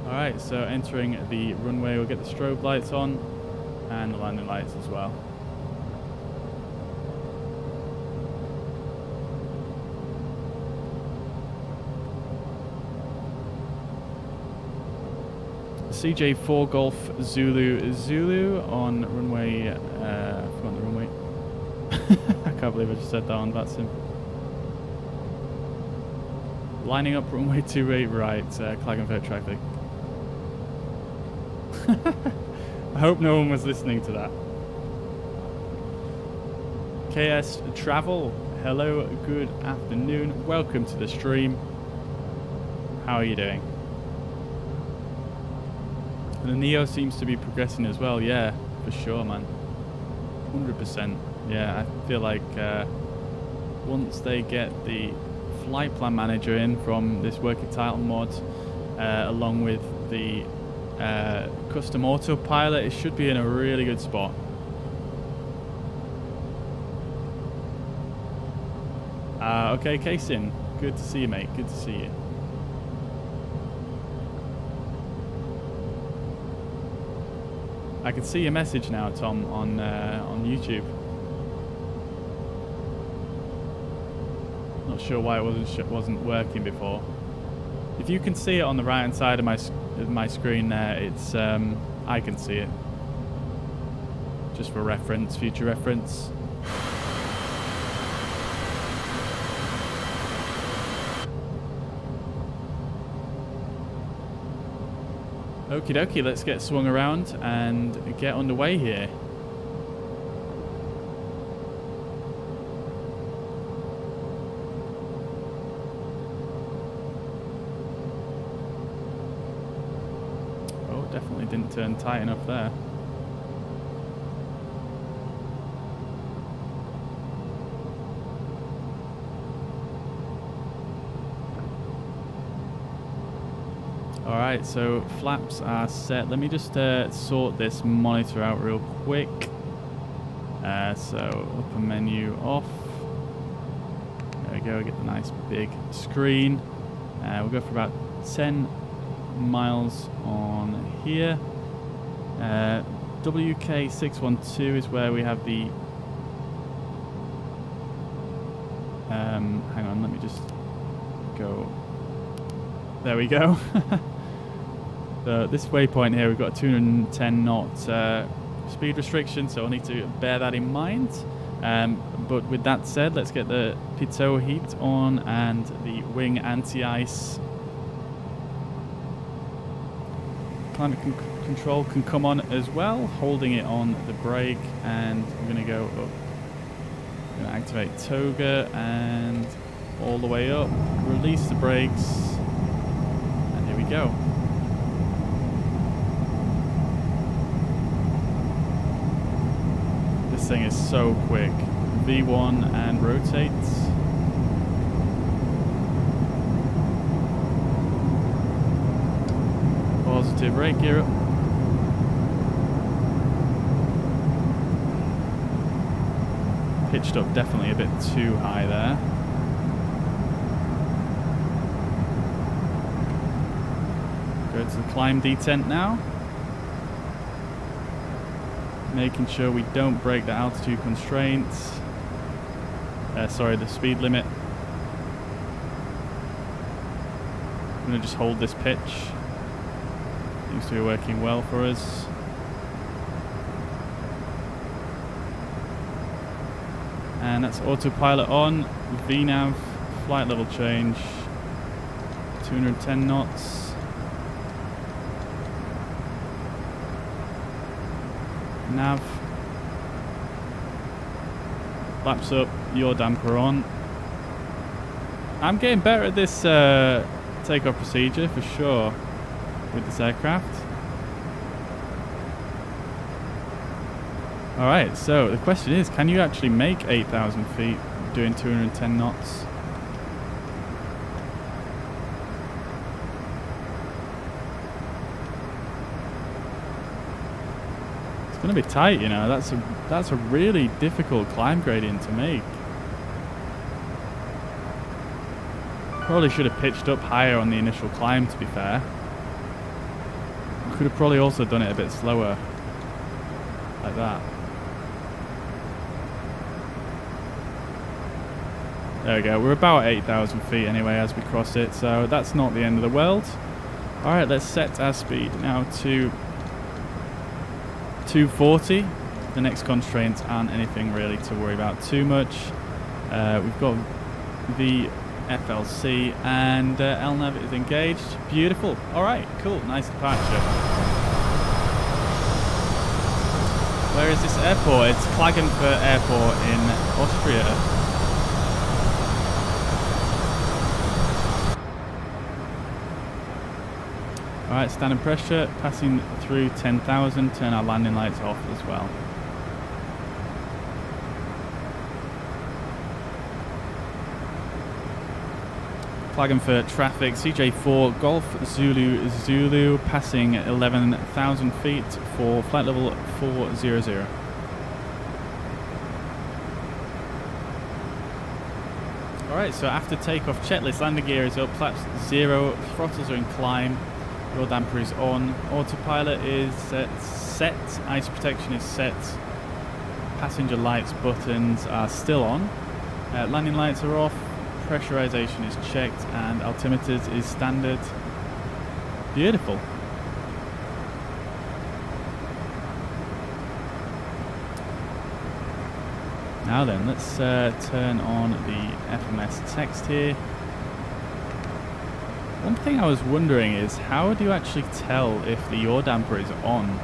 Alright, so entering the runway, we'll get the strobe lights on, and the landing lights as well. CJ4 Golf Zulu on runway, I forgot the runway. I can't believe I just said that on VATSIM. Lining up runway 28 right, Klagenfurt traffic. I hope no one was listening to that. KS Travel, hello, good afternoon. Welcome to the stream. How are you doing? And the Neo seems to be progressing as well, yeah, for sure, man. 100%. Yeah, I feel like once they get the flight plan manager in from this working title mod, along with the custom autopilot, it should be in a really good spot. Okay, Kaysin, good to see you, mate. Good to see you. I can see your message now, Tom, on YouTube. Not sure why it wasn't working before. If you can see it on the right hand side of my screen there, it's I can see it. Just for reference, future reference. Okie dokie, let's get swung around and get underway here. Oh, definitely didn't turn tight enough there. Alright, so flaps are set. Let me just sort this monitor out real quick. So upper menu off. There we go, get the nice big screen. We'll go for about 10 miles on here. WK 612 is where we have the... hang on, let me just go... There we go. So this waypoint here, we've got a 210 knot speed restriction, so I'll need to bear that in mind. But with that said, let's get the pitot heat on and the wing anti-ice. Climate control can come on as well, holding it on the brake, and we're going to go up. We're going to activate toga and all the way up, release the brakes, and here we go. This thing is so quick. V1 and rotate. Positive brake gear up. Pitched up definitely a bit too high there. Go to the climb detent now. Making sure we don't break the altitude constraints. Sorry, the speed limit. I'm going to just hold this pitch. Seems to be working well for us. And that's autopilot on. VNAV, flight level change. 210 knots. Nav. Flaps up, yaw damper on. I'm getting better at this takeoff procedure for sure with this aircraft. Alright, so the question is, can you actually make 8,000 feet doing 210 knots? It's going to be tight, you know. That's a really difficult climb gradient to make. Probably should have pitched up higher on the initial climb, to be fair. Could have probably also done it a bit slower, like that. There we go, we're about 8,000 feet anyway as we cross it, so that's not the end of the world. Alright, let's set our speed now to 240. The next constraints aren't anything really to worry about too much. We've got the FLC and LNAV is engaged. Beautiful. Alright, cool, nice departure. Where is this airport? It's Klagenfurt Airport in Austria. Alright, standard pressure, passing through 10,000, turn our landing lights off as well. Klagenfurt traffic, CJ4 Golf Zulu Zulu, passing 11,000 feet for flight level 400. Alright, so after takeoff checklist, landing gear is up, flaps 0, throttles are in climb. Yaw damper is on, autopilot is set, ice protection is set, passenger lights buttons are still on, landing lights are off, pressurization is checked, and altimeters is standard. Beautiful. Now then, let's turn on the FMS text here. One thing I was wondering is, how do you actually tell if the yaw damper is on?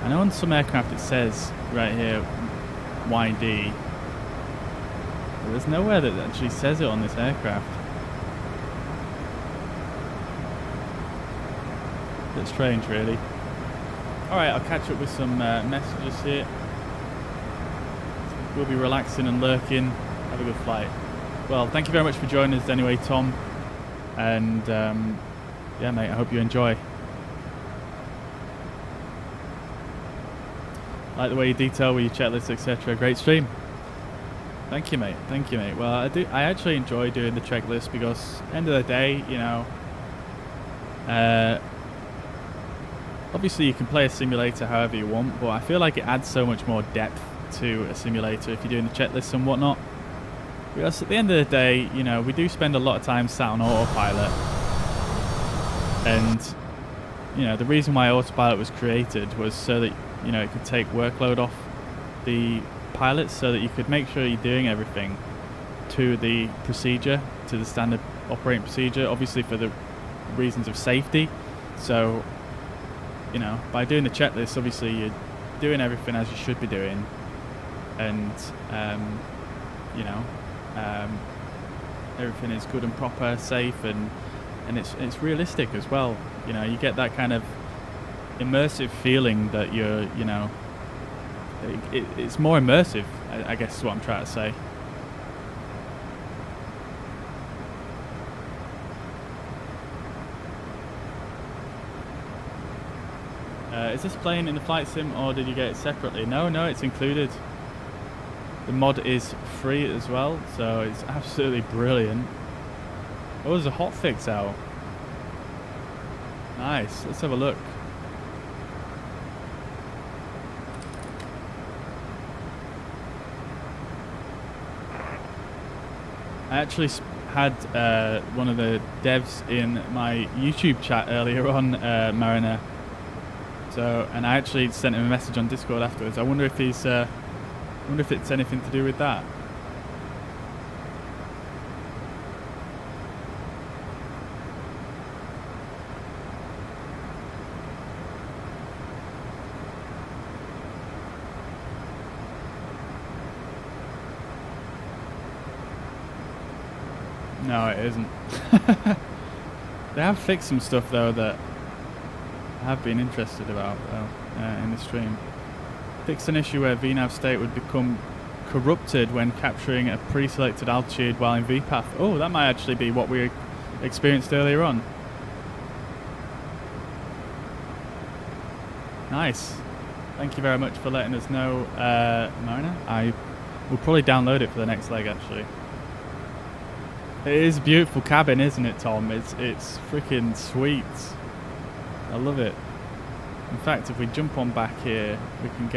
I know on some aircraft it says right here YD, but there's nowhere that actually says it on this aircraft. A bit strange, really. Alright, I'll catch up with some messages here. We'll be relaxing and lurking. Have a good flight. Well, thank you very much for joining us anyway, Tom. And yeah, mate, I hope you enjoy. Like the way you detail with your checklists, etc. Great stream. Thank you, mate. Thank you, mate. Well, I actually enjoy doing the checklist because, end of the day, you know, obviously you can play a simulator however you want, but I feel like it adds so much more depth to a simulator if you're doing the checklists and whatnot. Because at the end of the day, you know, we do spend a lot of time sat on autopilot, and you know, the reason why autopilot was created was so that, you know, it could take workload off the pilots, so that you could make sure you're doing everything to the procedure, to the standard operating procedure, obviously for the reasons of safety. So, you know, by doing the checklist, obviously you're doing everything as you should be doing, and you know, everything is good and proper, safe, and it's realistic as well. You know, you get that kind of immersive feeling that you're, you know, it's more immersive, I guess is what I'm trying to say. Is this playing in the flight sim, or did you get it separately? No, it's included. The mod is free as well, so it's absolutely brilliant. Oh, there's a hotfix out. Nice, let's have a look. I actually had one of the devs in my YouTube chat earlier on, Mariner. So, and I actually sent him a message on Discord afterwards. I wonder if he's, wonder if it's anything to do with that. No, it isn't. They have fixed some stuff though that I have been interested about though in the stream. Fixed an issue where VNAV state would become corrupted when capturing a pre-selected altitude while in VPAF. Oh, that might actually be what we experienced earlier on. Nice. Thank you very much for letting us know, Marina. I will probably download it for the next leg actually. It is a beautiful cabin, isn't it, Tom? It's freaking sweet. I love it. In fact, if we jump on back here, we can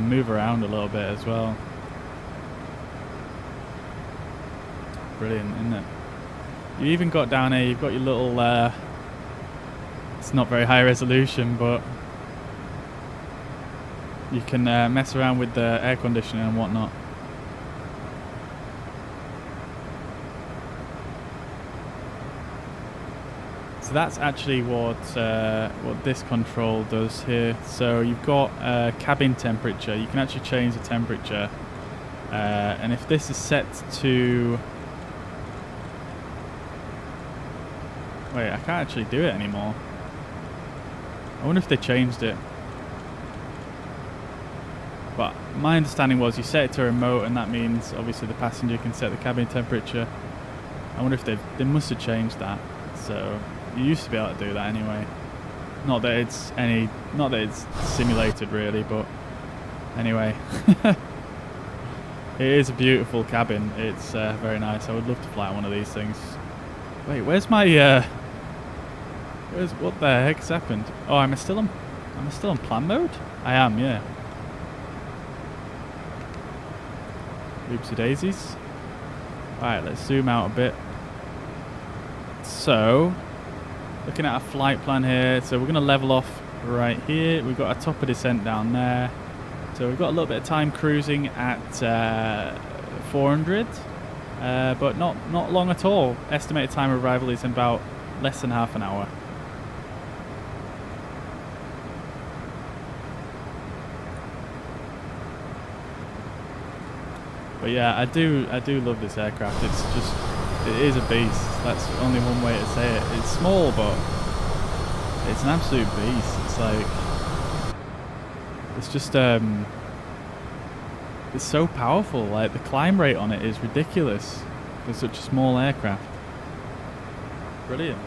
move around a little bit as well. Brilliant, isn't it? You even got down here, you've got your little, it's not very high resolution, but you can mess around with the air conditioning and whatnot. So that's actually what this control does here. So you've got cabin temperature. You can actually change the temperature, and if this is set to, wait, I can't actually do it anymore. I wonder if they changed it. But my understanding was you set it to remote, and that means obviously the passenger can set the cabin temperature. I wonder if they must have changed that. So you used to be able to do that anyway. Not that it's simulated really, but anyway. It is a beautiful cabin. It's very nice. I would love to fly one of these things. Wait, where's my what the heck's happened? Oh, am I still on plan mode? I am, yeah. Oopsie daisies. Alright, let's zoom out a bit. So, looking at our flight plan here, so we're going to level off right here. We've got a top of descent down there. So we've got a little bit of time cruising at 400, but not long at all. Estimated time of arrival is in about less than half an hour. But yeah, I do love this aircraft. It is a beast. That's only one way to say it. It's small, but it's an absolute beast. It's like, it's just it's so powerful. Like the climb rate on it is ridiculous for such a small aircraft. Brilliant.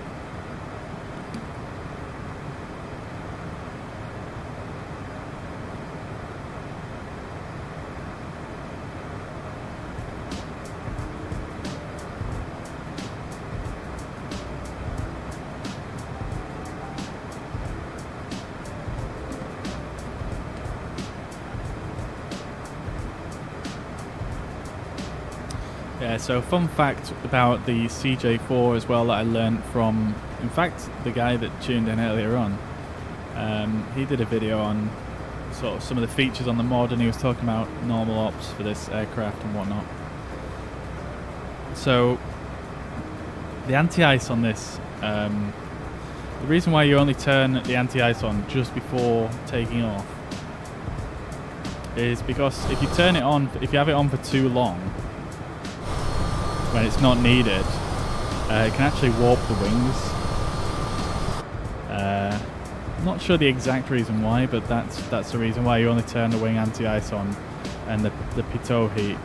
Yeah, so fun fact about the CJ4 as well that I learned from In fact, the guy that tuned in earlier on, he did a video on sort of some of the features on the mod, and he was talking about normal ops for this aircraft and whatnot. So the anti-ice on this, the reason why you only turn the anti-ice on just before taking off is because if you turn it on, if you have it on for too long when it's not needed, it can actually warp the wings. Not sure the exact reason why, but that's the reason why you only turn the wing anti-ice on and the pitot heat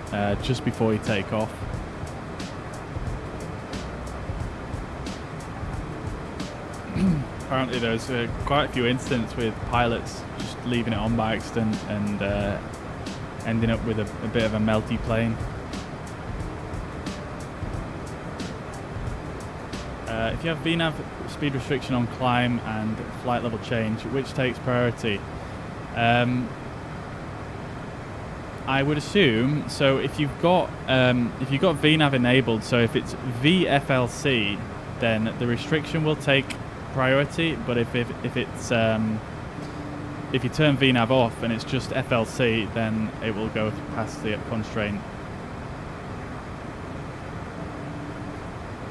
just before you take off. Apparently there's quite a few incidents with pilots just leaving it on by accident and ending up with a bit of a melty plane. If you have VNAV speed restriction on climb and flight level change, which takes priority? I would assume so. If you've got VNAV enabled, so if it's VFLC, then the restriction will take priority. But if you turn VNAV off and it's just FLC, then it will go past the constraint.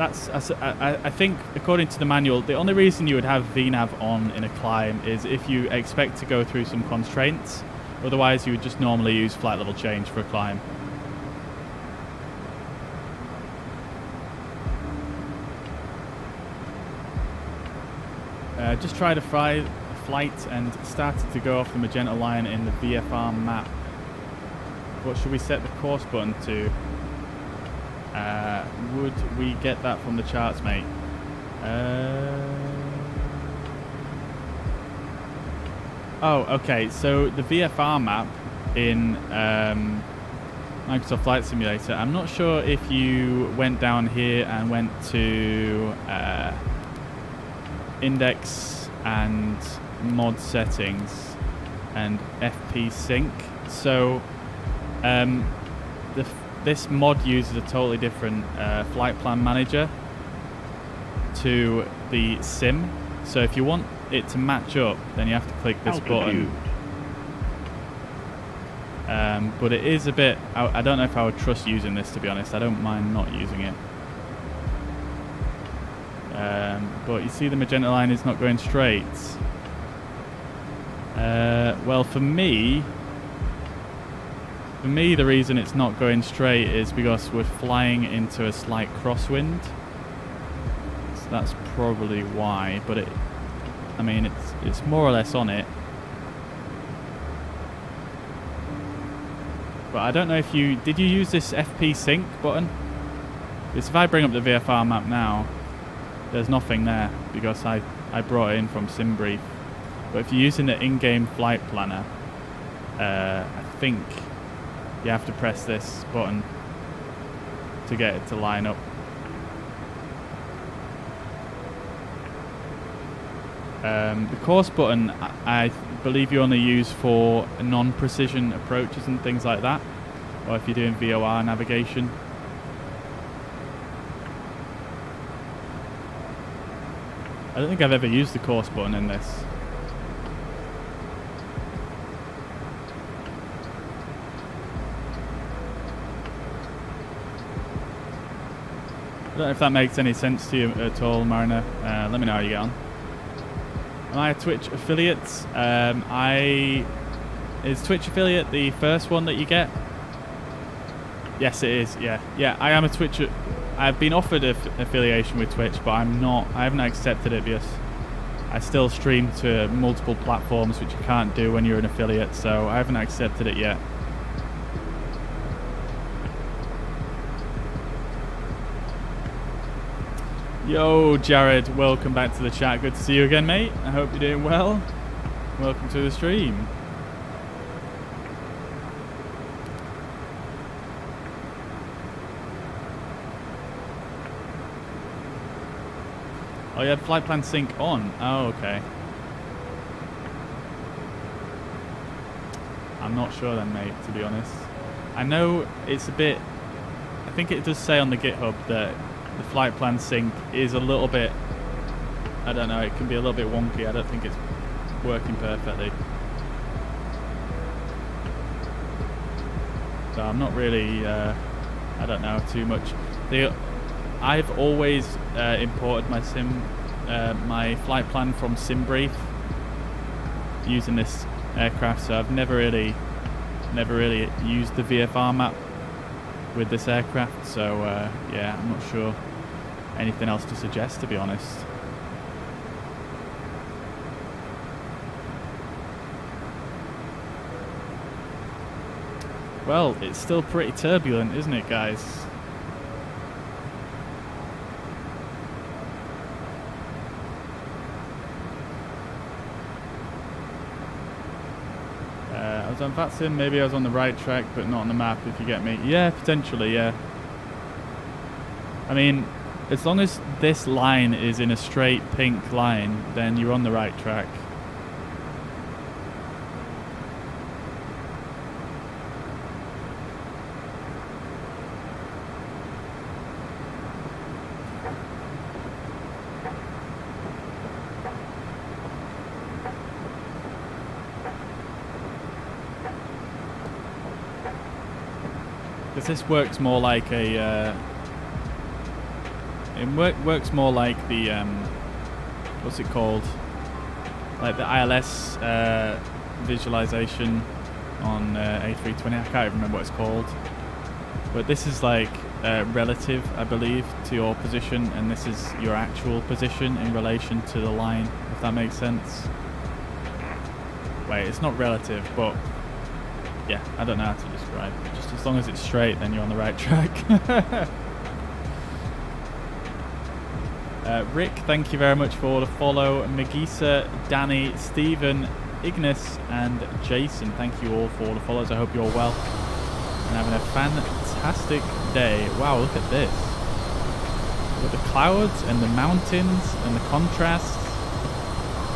I think, according to the manual, the only reason you would have VNAV on in a climb is if you expect to go through some constraints. Otherwise, you would just normally use flight level change for a climb. Just tried a flight and started to go off the magenta line in the VFR map. What should we set the course button to? Would we get that from the charts, mate? Oh, okay. So the VFR map in Microsoft Flight Simulator, I'm not sure if you went down here and went to index and mod settings and FP sync. So this mod uses a totally different flight plan manager to the sim. So if you want it to match up, then you have to click this button. But it is a bit... I don't know if I would trust using this, to be honest. I don't mind not using it. But you see the magenta line is not going straight. Well, for me, the reason it's not going straight is because we're flying into a slight crosswind. So that's probably why. But it's more or less on it. But I don't know if did you use this FP sync button? Because if I bring up the VFR map now, there's nothing there because I brought it in from SimBrief. But if you're using the in-game flight planner, I think you have to press this button to get it to line up. The course button, I believe you only use for non-precision approaches and things like that, or if you're doing VOR navigation. I don't think I've ever used the course button in this. I don't know if that makes any sense to you at all, Mariner. Let me know how you get on. Am I a Twitch affiliate? Is Twitch affiliate the first one that you get? Yes, it is. Yeah, I am a Twitch. I've been offered affiliation with Twitch, but I haven't accepted it because I still stream to multiple platforms, which you can't do when you're an affiliate. So I haven't accepted it yet. Yo, Jared, welcome back to the chat. Good to see you again, mate. I hope you're doing well. Welcome to the stream. Oh, you had flight plan sync on. Oh, okay. I'm not sure then, mate, to be honest. I know it's a bit... I think it does say on the GitHub that the flight plan sync is a little bit I don't know, it can be a little bit wonky. I don't think it's working perfectly. So I'm not really, I don't know too much. I've always imported my flight plan from SimBrief using this aircraft, so I've never really used the VFR map with this aircraft, so yeah, I'm not sure anything else to suggest, to be honest. Well, it's still pretty turbulent, isn't it, guys? I was on VATSIM, maybe I was on the right track, but not on the map, if you get me. Yeah, potentially, yeah. I mean, as long as this line is in a straight pink line, then you're on the right track. Because this works more like a works more like the what's it called, like the ILS visualization on A320. I can't even remember what it's called, but this is like relative, I believe, to your position, and this is your actual position in relation to the line, if that makes sense. Wait, it's not relative, but yeah, I don't know how to describe it. Just as long as it's straight, then you're on the right track. Rick, thank you very much for the follow. Megisa, Danny, Stephen, Ignis, and Jason, thank you all for the follows. I hope you're well and having a fantastic day. Wow, look at this. Look at the clouds and the mountains and the contrasts.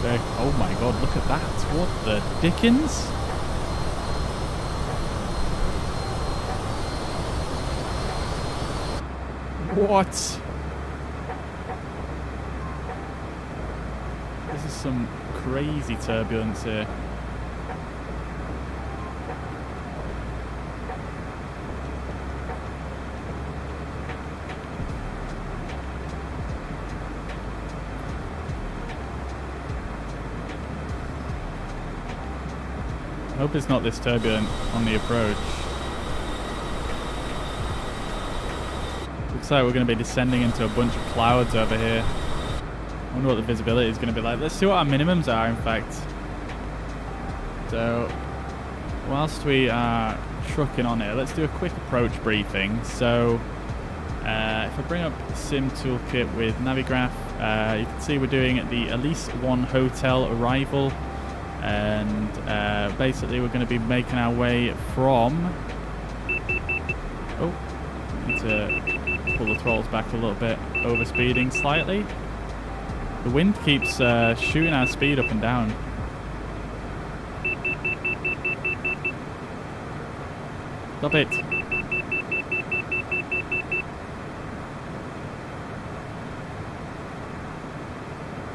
Oh my god, look at that. What the dickens? What? This is some crazy turbulence here. I hope it's not this turbulent on the approach. Looks like we're going to be descending into a bunch of clouds over here. I wonder what the visibility is going to be like. Let's see what our minimums are, in fact. So, whilst we are trucking on here, let's do a quick approach briefing. So, if I bring up Sim Toolkit with Navigraph, you can see we're doing the Elise 1 Hotel arrival. And basically we're going to be making our way from... Oh, need to pull the throttles back a little bit, overspeeding slightly. The wind keeps shooting our speed up and down. Stop it.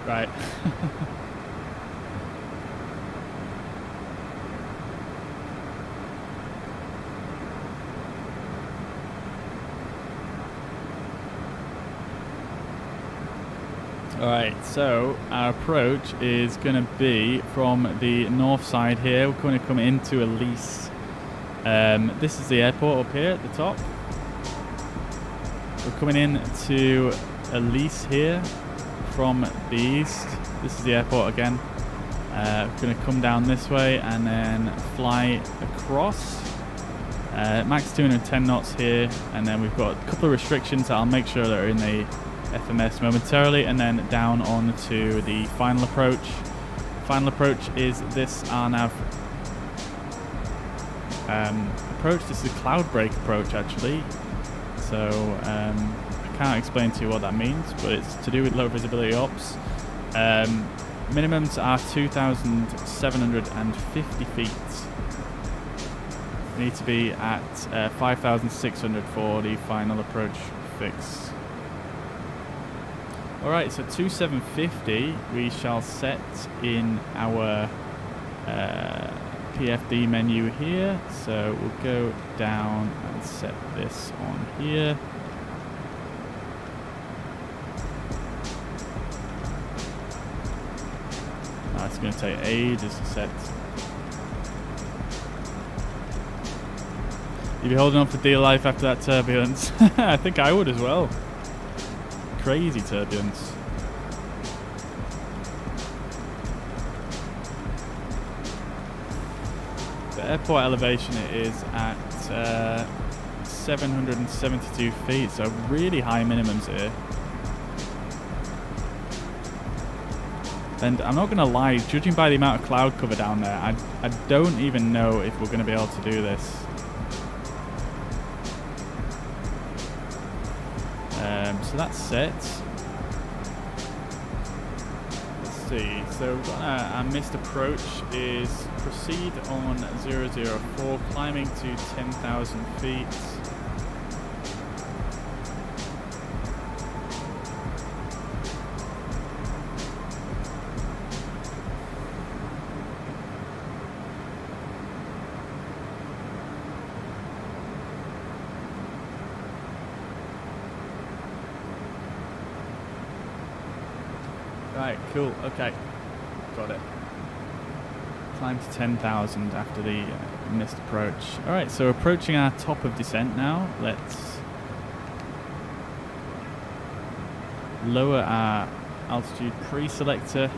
Right. Alright, so our approach is going to be from the north side here. We're going to come into Elise. This is the airport up here at the top. We're coming in to Elise here from the east. This is the airport again. We're going to come down this way and then fly across. Max 210 knots here, and then we've got a couple of restrictions that I'll make sure that are in the FMS momentarily, and then down on to the final approach. Final approach is this RNAV approach. This is a cloud break approach, actually. So I can't explain to you what that means, but it's to do with low visibility ops. Minimums are 2,750 feet. We need to be at 5,600 for the final approach fix. Alright, so 2750 we shall set in our PFD menu here. So we'll go down and set this on here. It's going to take ages to set. You'd be holding on for dear life after that turbulence. I think I would as well. Crazy turbulence. The airport elevation is at 772 feet, so really high minimums here. And I'm not going to lie, judging by the amount of cloud cover down there, I don't even know if we're going to be able to do this. So that's set. Let's see. So we've got our missed approach is proceed on 004, climbing to 10,000 feet. Right, cool, okay, got it. Climb to 10,000 after the missed approach. Alright, so approaching our top of descent now. Let's lower our altitude pre-selector.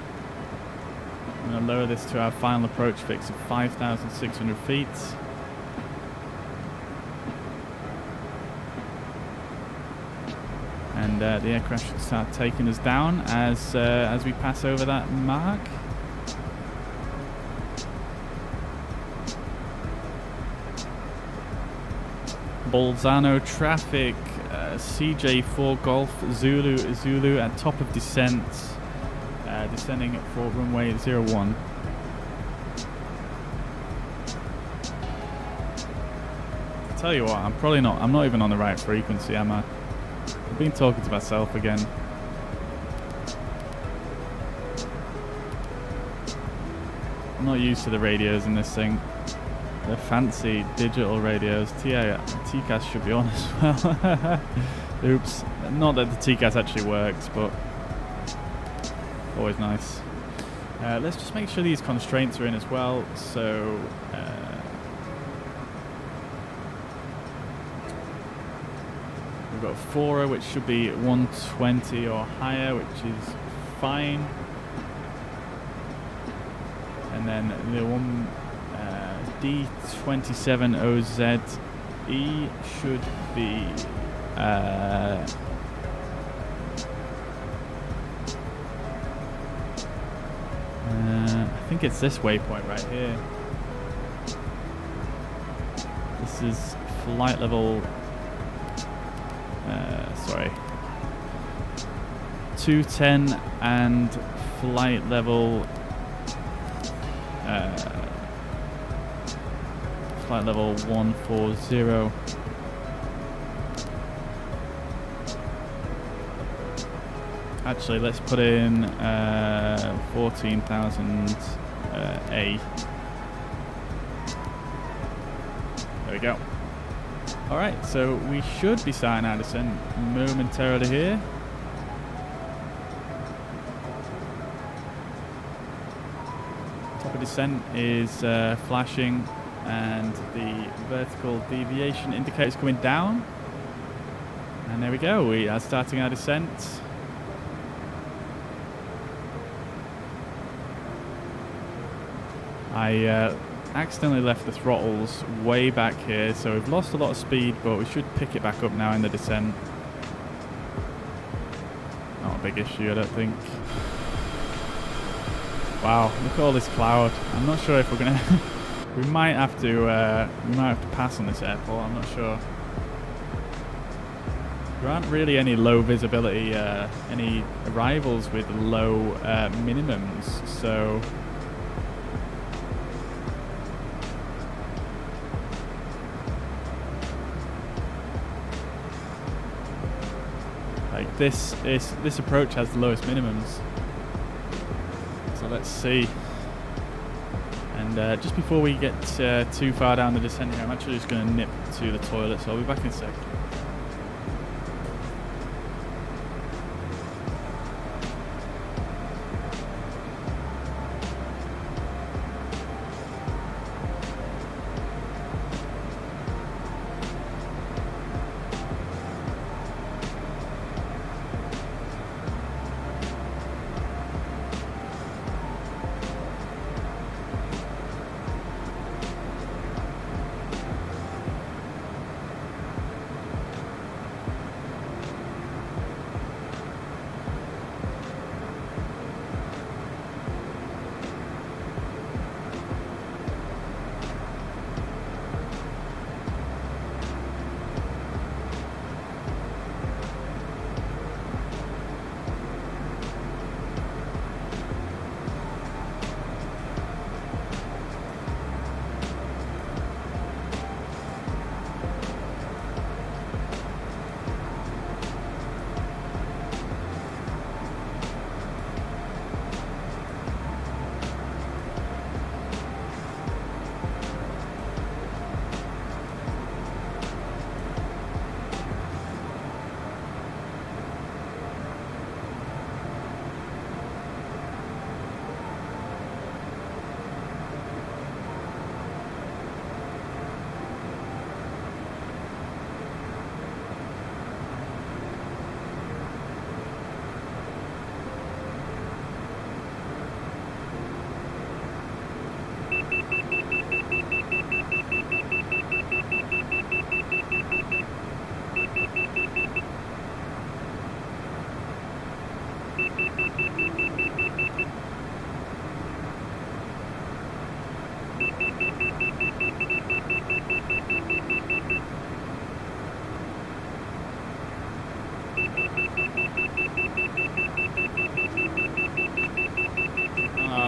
I'm going to lower this to our final approach fix of 5,600 feet. And the aircraft should start taking us down as we pass over that mark. Bolzano traffic, CJ4 Golf Zulu at top of descent, descending for runway 01. I tell you what, I'm not even on the right frequency, am I? I've been talking to myself again. I'm not used to the radios in this thing. They're fancy digital radios. TCAS should be on as well. Oops. Not that the TCAS actually works, but always nice. Let's just make sure these constraints are in as well. So we've got a 4er, which should be 120 or higher, which is fine. And then the one D27OZE should be I think it's this waypoint right here. This is flight level 210 and flight level 140. Actually, let's put in 14,000 A. There we go. Alright, so we should be starting our descent momentarily here. Top of descent is flashing, and the vertical deviation indicator is coming down. And there we go, we are starting our descent. I accidentally left the throttles way back here, so we've lost a lot of speed, but we should pick it back up now in the descent. Not a big issue, I don't think. Wow, look at all this cloud. I'm not sure if we're gonna we might have to pass on this airport, I'm not sure. There aren't really any low visibility, any arrivals with low minimums, so this approach has the lowest minimums. So let's see. And just before we get too far down the descent here, I'm actually just going to nip to the toilet, so I'll be back in a sec.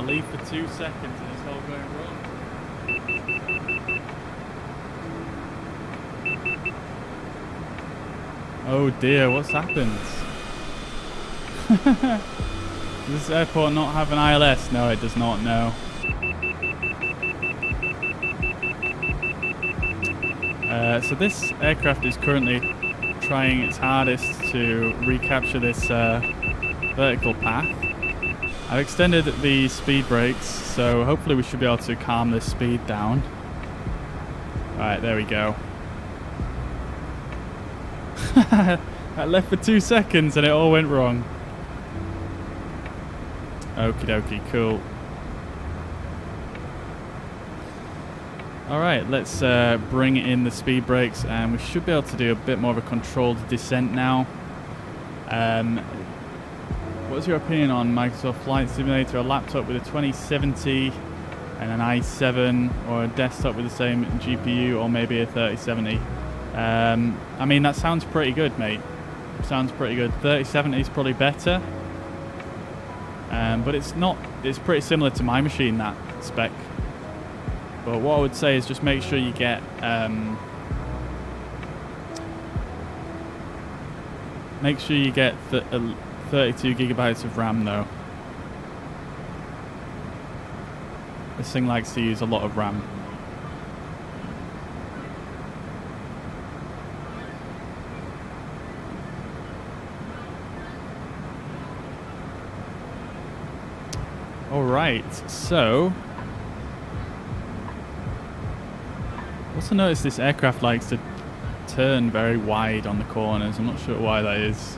Leave for 2 seconds and it's all going wrong. Oh dear, what's happened? Does this airport not have an ILS? No, it does not, no. So this aircraft is currently trying its hardest to recapture this vertical path. I've extended the speed brakes, so hopefully we should be able to calm this speed down. Right, there we go. I left for 2 seconds and it all went wrong. Okie dokie, cool. Alright, let's bring in the speed brakes and we should be able to do a bit more of a controlled descent now. What's your opinion on Microsoft Flight Simulator, a laptop with a 2070 and an i7, or a desktop with the same GPU, or maybe a 3070? I mean, that sounds pretty good, mate. Sounds pretty good. 3070 is probably better, but it's not. It's pretty similar to my machine, that spec. But what I would say is just make sure you get 32 gigabytes of RAM though. This thing likes to use a lot of RAM. Alright, so also notice this aircraft likes to turn very wide on the corners. I'm not sure why that is.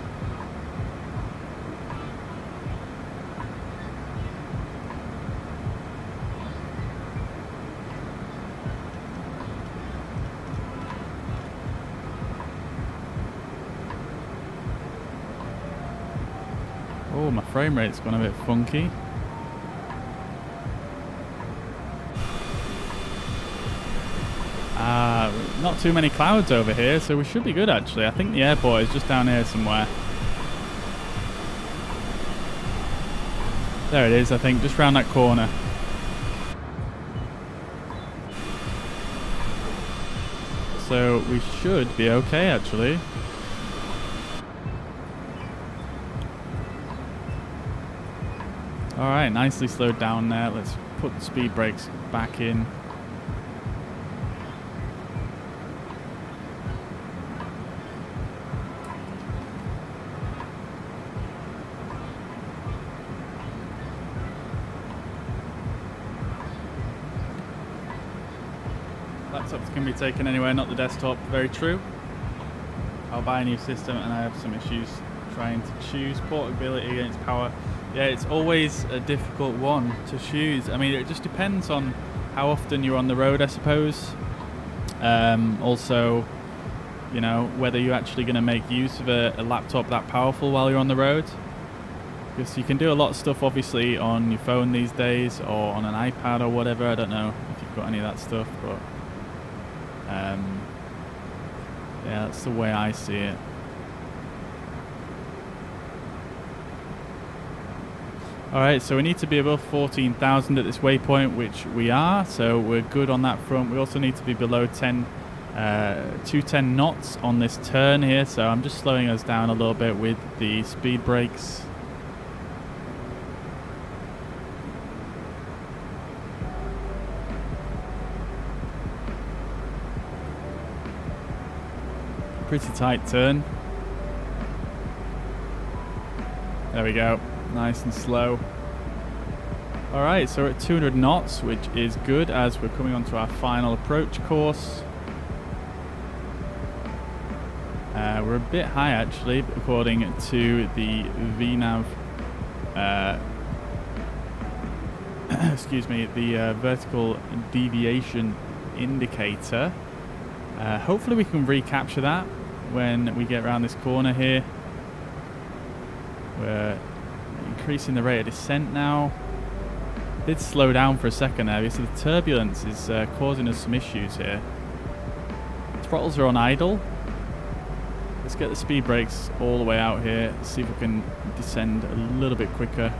Oh, my frame rate's gone a bit funky. Not too many clouds over here, so we should be good actually. I think the airport is just down here somewhere. There it is, I think, just round that corner. So we should be okay actually. All right, nicely slowed down there. Let's put the speed brakes back in. Laptops can be taken anywhere, not the desktop. Very true. I'll buy a new system and I have some issues trying to choose portability against power. Yeah, it's always a difficult one to choose. I mean, it just depends on how often you're on the road, I suppose. Also, you know, whether you're actually going to make use of a laptop that powerful while you're on the road. Because you can do a lot of stuff, obviously, on your phone these days or on an iPad or whatever. I don't know if you've got any of that stuff, but yeah, that's the way I see it. Alright, so we need to be above 14,000 at this waypoint, which we are, so we're good on that front. We also need to be below 210 knots on this turn here, so I'm just slowing us down a little bit with the speed brakes. Pretty tight turn. There we go. Nice and slow. Alright, so we're at 200 knots, which is good as we're coming onto our final approach course. We're a bit high actually, according to the VNAV, excuse me, the vertical deviation indicator. Hopefully we can recapture that when we get around this corner here. We're increasing the rate of descent now. Did slow down for a second there because the turbulence is causing us some issues here. Throttles are on idle. Let's get the speed brakes all the way out here, see if we can descend a little bit quicker.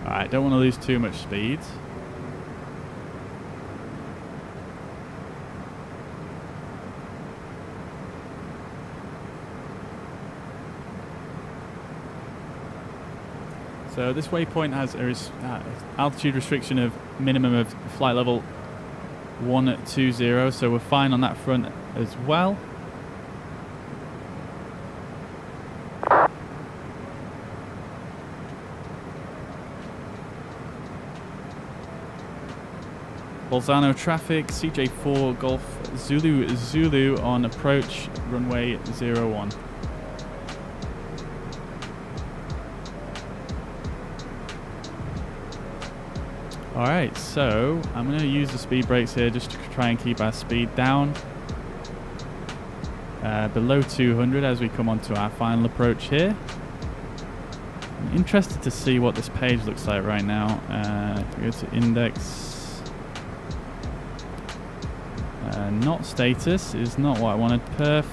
Alright, don't want to lose too much speed. So this waypoint has a altitude restriction of minimum of flight level 120, so we're fine on that front as well. Bolzano traffic, CJ4 Golf Zulu on approach runway 01. Alright, so I'm going to use the speed brakes here just to try and keep our speed down. Below 200 as we come onto our final approach here. I'm interested to see what this page looks like right now. Go to index. Not status is not what I wanted. Perf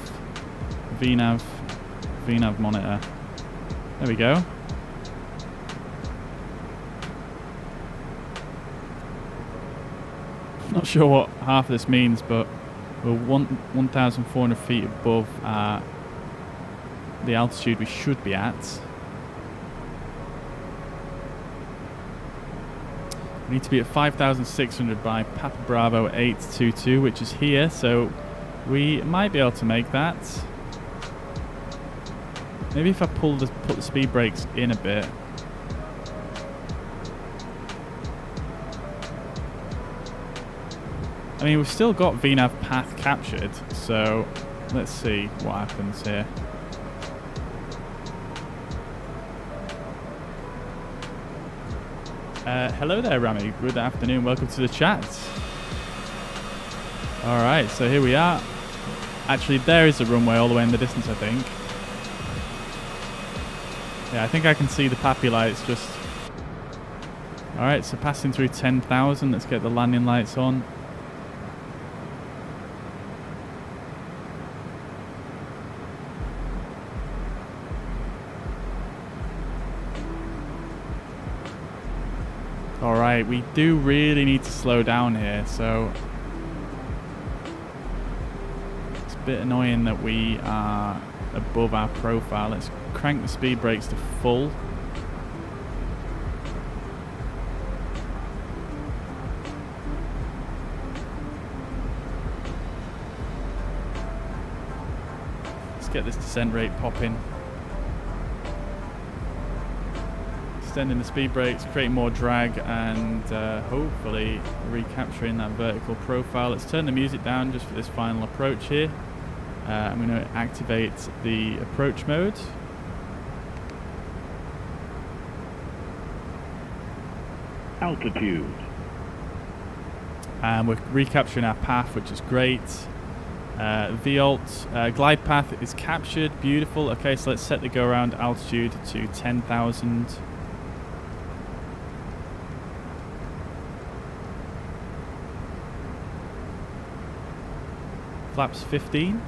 VNAV monitor. There we go. Not sure what half of this means, but we're 1,400 feet above the altitude we should be at. We need to be at 5,600 by Papa Bravo 822, which is here, so we might be able to make that. Maybe if I put the speed brakes in a bit. I mean, we've still got VNAV path captured, so let's see what happens here. Hello there, Rami. Good afternoon. Welcome to the chat. Alright, so here we are. Actually, there is a runway all the way in the distance, I think. Yeah, I think I can see the PAPI lights just... Alright, so passing through 10,000. Let's get the landing lights on. Alright, we do really need to slow down here, so it's a bit annoying that we are above our profile. Let's crank the speed brakes to full. Let's get this descent rate popping. Extending the speed brakes, creating more drag, and hopefully recapturing that vertical profile. Let's turn the music down just for this final approach here. I'm going to activate the approach mode. Altitude. And we're recapturing our path, which is great. VALT glide path is captured. Beautiful. Okay, so let's set the go around altitude to 10,000. Flaps 15.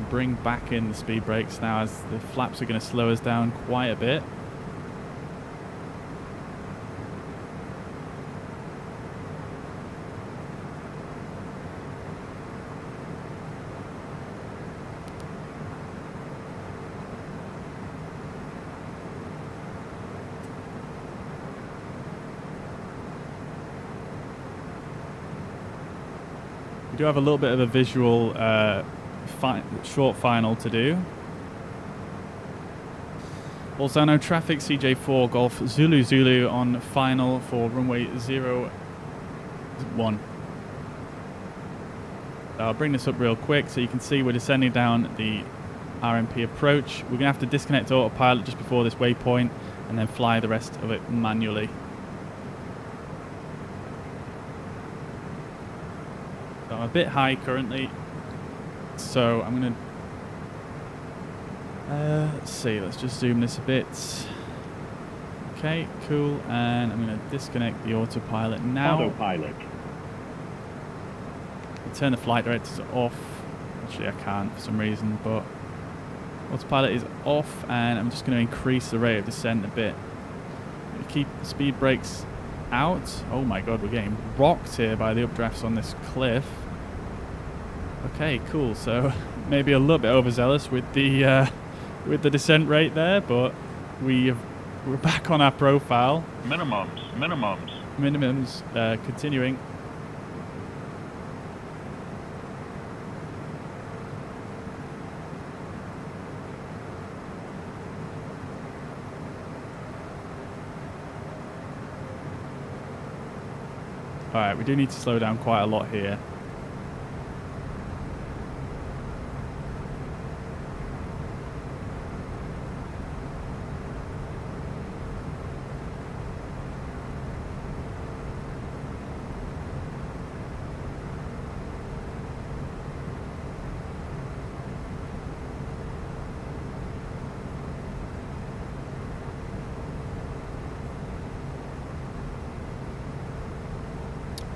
Bring back in the speed brakes now, as the flaps are going to slow us down quite a bit. We do have a little bit of a visual short final to do. Also, no traffic, CJ4 Golf Zulu Zulu on final for runway 01. I'll bring this up real quick so you can see we're descending down the RMP approach. We're going to have to disconnect autopilot just before this waypoint and then fly the rest of it manually. So I'm a bit high currently, so I'm going to let's see, let's just zoom this a bit. Okay, cool, and I'm going to disconnect the autopilot now. Autopilot. Turn the flight directors off. Actually, I can't for some reason, but autopilot is off, and I'm just going to increase the rate of descent a bit. Keep the speed brakes out. Oh my god, we're getting rocked here by the updrafts on this cliff. Okay, cool. So maybe a little bit overzealous with the descent rate there, but we're back on our profile. Minimums continuing. Alright, we do need to slow down quite a lot here.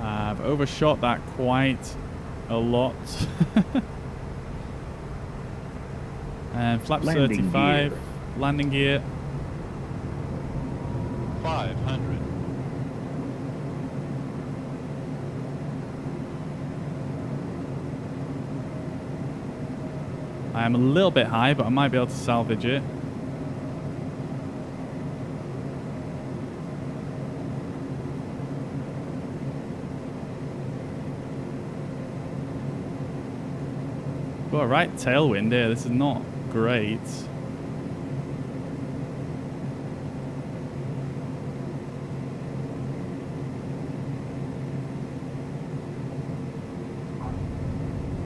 I've overshot that quite a lot. And flaps Landing 35, gear. landing gear. 500. I am a little bit high, but I might be able to salvage it. Got a right tailwind here. This is not great.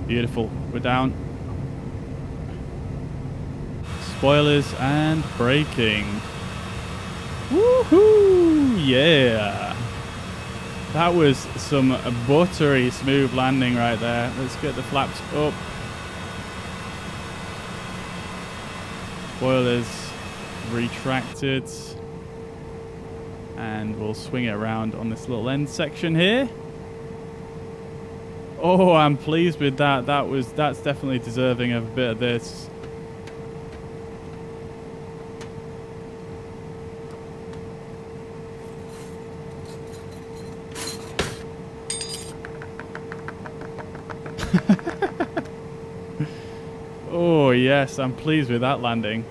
Beautiful. We're down. Spoilers and braking. Woohoo! Yeah. That was some buttery smooth landing right there. Let's get the flaps up. Spoilers retracted, and we'll swing it around on this little end section here. Oh, I'm pleased with that. That's definitely deserving of a bit of this. Oh, yes, I'm pleased with that landing.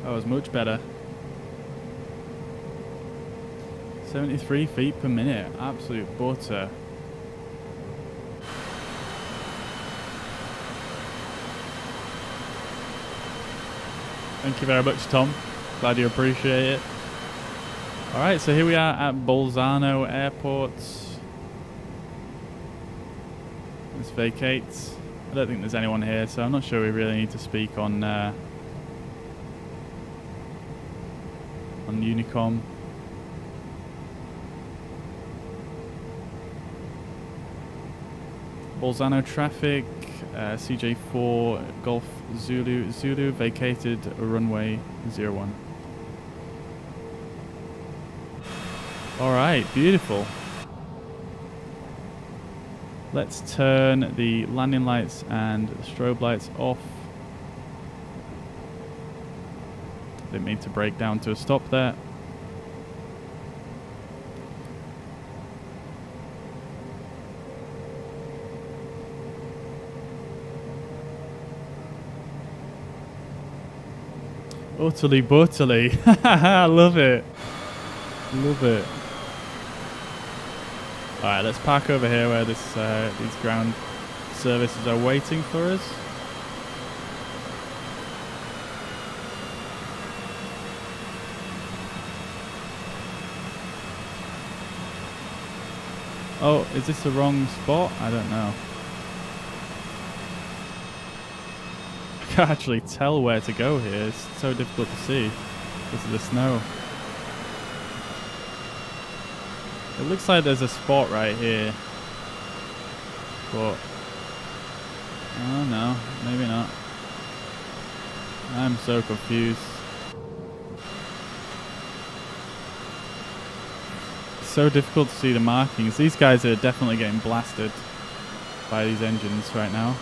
That was much better. 73 feet per minute. Absolute butter. Thank you very much, Tom. Glad you appreciate it. Alright, so here we are at Bolzano Airport. Let's vacate. I don't think there's anyone here, so I'm not sure we really need to speak on Unicom. Bolzano traffic, CJ4 Golf Zulu vacated runway 01. Alright, beautiful. Let's turn the landing lights and strobe lights off. Didn't mean to break down to a stop there. Utterly butterly. I love it. Love it. Alright, let's park over here where this these ground services are waiting for us. Oh, is this the wrong spot? I don't know. I can't actually tell where to go here. It's so difficult to see because of the snow. It looks like there's a spot right here. But oh no, maybe not. I'm so confused. It's so difficult to see the markings. These guys are definitely getting blasted by these engines right now.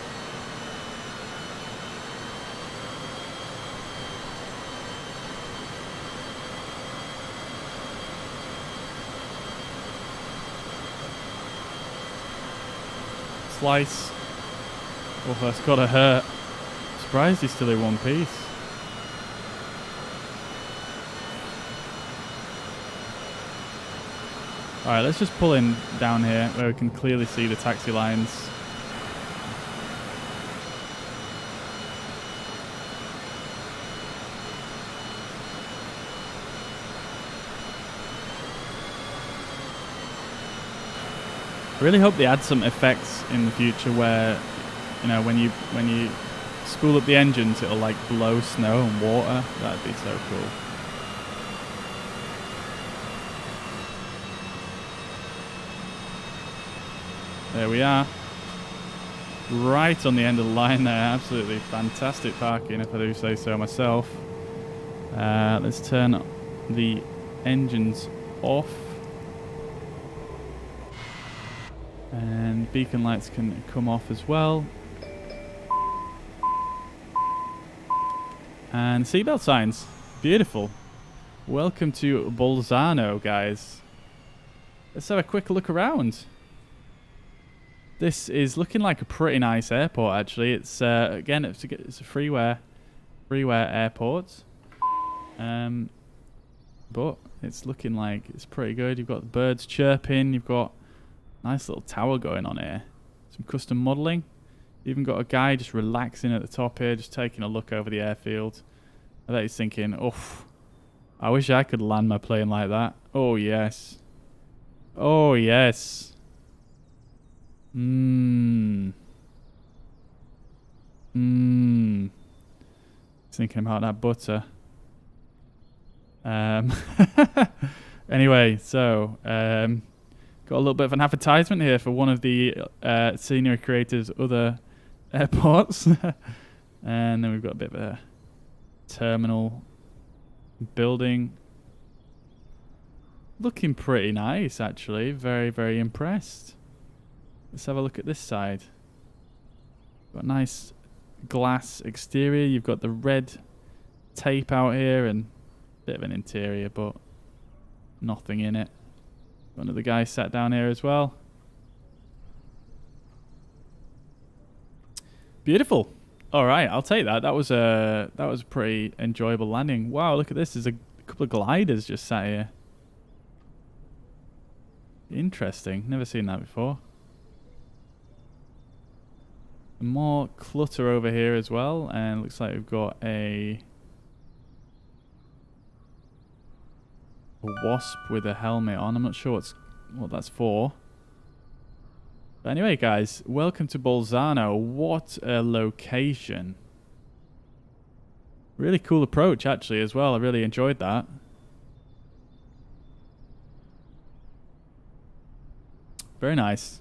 Slice. Oh, that's gotta hurt. Surprised he's still in one piece. Alright, let's just pull in down here where we can clearly see the taxi lines. I really hope they add some effects in the future where, you know, when you spool up the engines, it'll like blow snow and water. That'd be so cool. There we are. Right on the end of the line there. Absolutely fantastic parking, if I do say so myself. Let's turn the engines off. And beacon lights can come off as well. And seatbelt signs. Beautiful. Welcome to Bolzano, guys. Let's have a quick look around. This is looking like a pretty nice airport, actually. It's again, it's a freeware airport. But it's looking like it's pretty good. You've got the birds chirping. You've got a nice little tower going on here. Some custom modelling. Even got a guy just relaxing at the top here, just taking a look over the airfield. I bet he's thinking, "Oof, I wish I could land my plane like that." Oh yes. Oh yes. Thinking about that butter. Anyway, so got a little bit of an advertisement here for one of the senior creators' other airports. And then we've got a bit of a terminal building. Looking pretty nice, actually. Very, very impressed. Let's have a look at this side. Got a nice glass exterior. You've got the red tape out here and a bit of an interior, but nothing in it. One of the guys sat down here as well. Beautiful. All right, I'll take that. That was a pretty enjoyable landing. Wow, look at this. There's a couple of gliders just sat here. Interesting. Never seen that before. More clutter over here as well, and looks like we've got a wasp with a helmet on. I'm not sure what that's for. But anyway, guys, welcome to Bolzano. What a location. Really cool approach, actually, as well. I really enjoyed that. Very nice.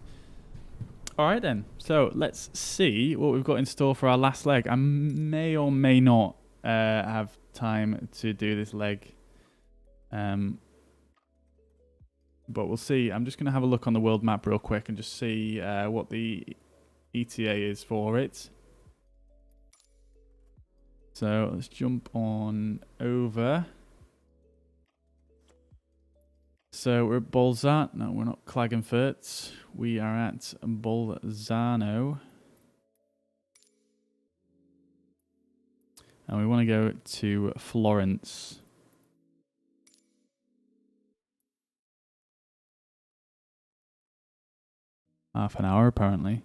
All right, then. So let's see what we've got in store for our last leg. I may or may not have time to do this leg. But we'll see. I'm just going to have a look on the world map real quick and just see what the ETA is for it. So let's jump on over. So we're at Bolzano. No, we're not Klagenfurt. We are at Bolzano. And we want to go to Florence. Half an hour, apparently.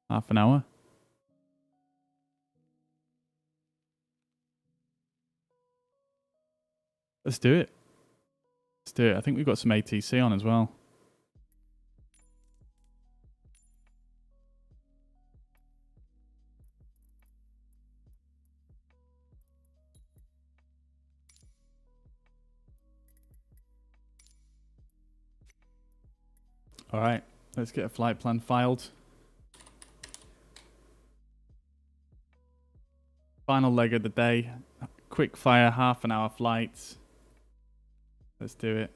Half an hour. Let's do it. Let's do it. I think we've got some ATC on as well. All right, let's get a flight plan filed. Final leg of the day. Quick fire, half an hour flight. Let's do it.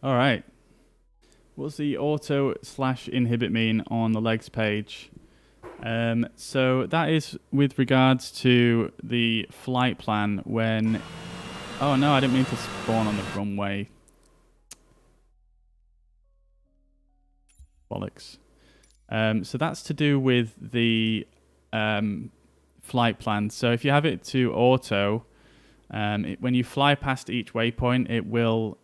All right. What's the auto/inhibit mean on the legs page? So that is with regards to the flight plan when... Oh no, I didn't mean to spawn on the runway. Bollocks. So that's to do with the flight plan. So if you have it to auto, when you fly past each waypoint, it will...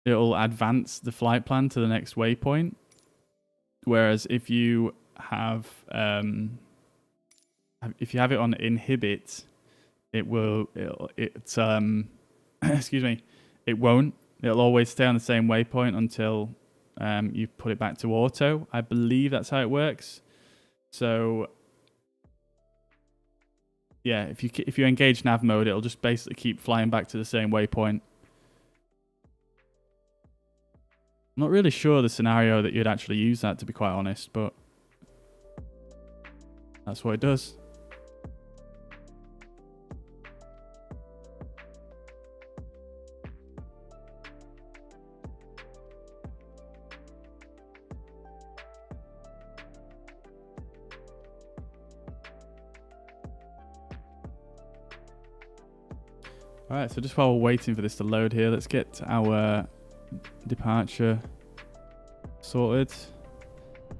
it'll advance the flight plan to the next waypoint. Whereas if you have it on inhibit, it will excuse me, it won't. It'll always stay on the same waypoint until you put it back to auto. I believe that's how it works. So yeah, if you engage nav mode, it'll just basically keep flying back to the same waypoint. I'm not really sure the scenario that you'd actually use that, to be quite honest, but that's what it does. Alright, so just while we're waiting for this to load here, let's get our departure sorted. So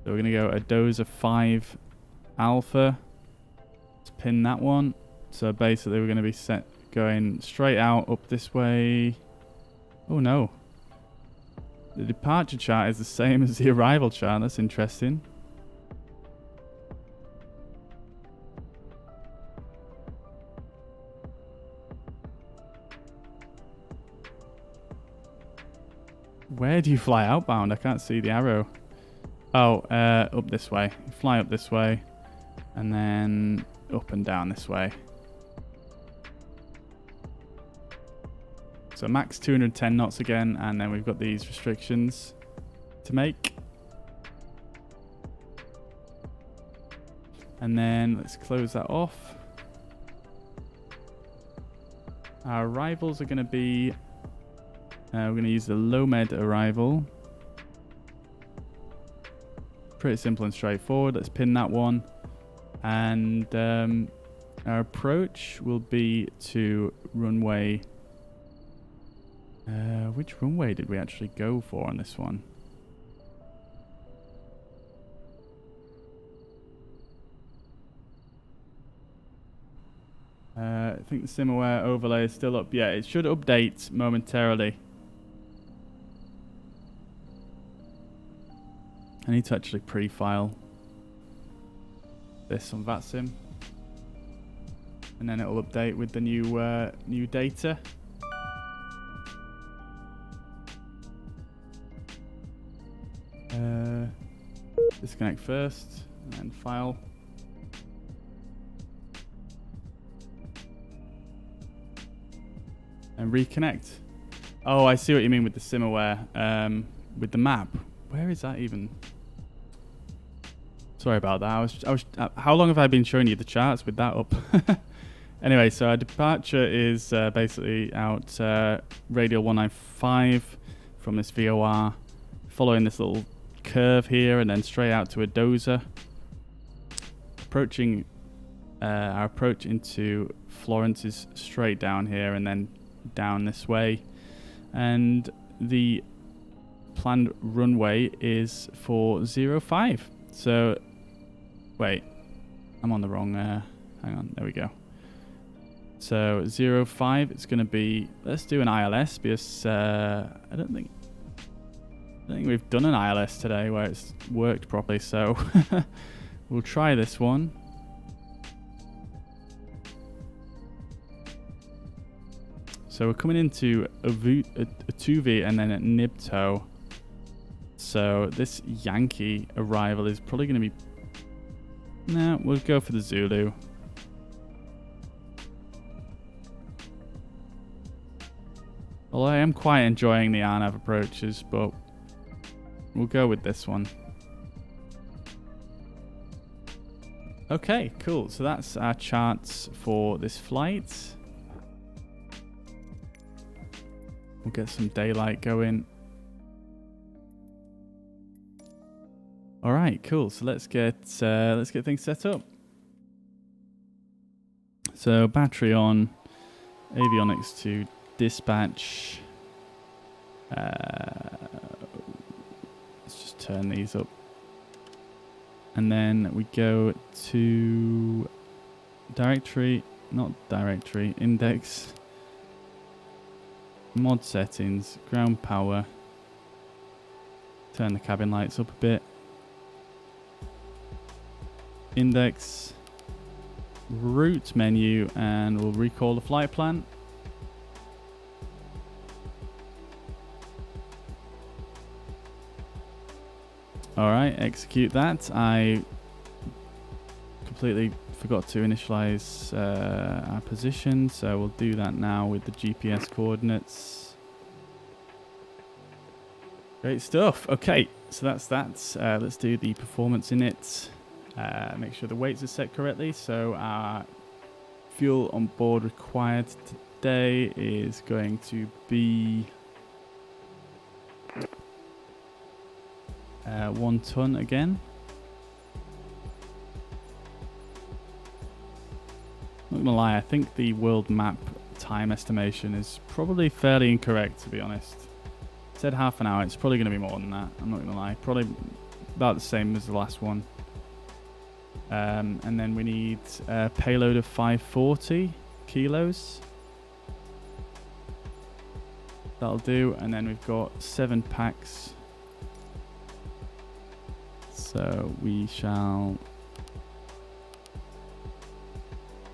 we're going to go a dozer 5 alpha. Let's pin that one. So basically we're going to be going straight out up this way. Oh no. The departure chart is the same as the arrival chart. That's interesting. Where do you fly outbound? I can't see the arrow. Oh, up this way. Fly up this way. And then up and down this way. So max 210 knots again. And then we've got these restrictions to make. And then let's close that off. Our arrivals are going to be... we're going to use the low med arrival. Pretty simple and straightforward. Let's pin that one. And our approach will be to runway... which runway did we actually go for on this one? I think the SimAware overlay is still up. Yeah, it should update momentarily. I need to actually pre-file this on VATSIM. And then it'll update with the new data. Disconnect first, and then file. And reconnect. Oh, I see what you mean with the SimAware. With the map. Where is that even? Sorry about that. How long have I been showing you the charts with that up? Anyway, so our departure is basically out radial 195 from this VOR, following this little curve here, and then straight out to a dozer. Approaching our approach into Florence is straight down here, and then down this way, and the planned runway is for 05. So wait, I'm on the wrong hang on, there we go. So 05, it's going to be, let's do an ILS, because I don't think we've done an ILS today where it's worked properly, so we'll try this one. So we're coming into a Tuvi and then at Nibto. So this Yankee arrival is probably going to be... Nah, we'll go for the Zulu. Well, I am quite enjoying the RNAV approaches, but we'll go with this one. Okay, cool. So that's our charts for this flight. We'll get some daylight going. All right, cool. So let's get things set up. So battery on, avionics to dispatch. Let's just turn these up, and then we go to index. Mod settings, ground power, turn the cabin lights up a bit, index, route menu, and we'll recall the flight plan. Alright, execute that. I completely forgot to initialize our position, so we'll do that now with the GPS coordinates. Great stuff. Okay, so that's that. Let's do the performance in it. Make sure the weights are set correctly. So our fuel on board required today is going to be 1 ton again. Not gonna lie, I think the world map time estimation is probably fairly incorrect, to be honest. It said half an hour, it's probably gonna be more than that, I'm not gonna lie. Probably about the same as the last one. And then we need a payload of 540 kilos. That'll do, and then we've got 7 packs. So we shall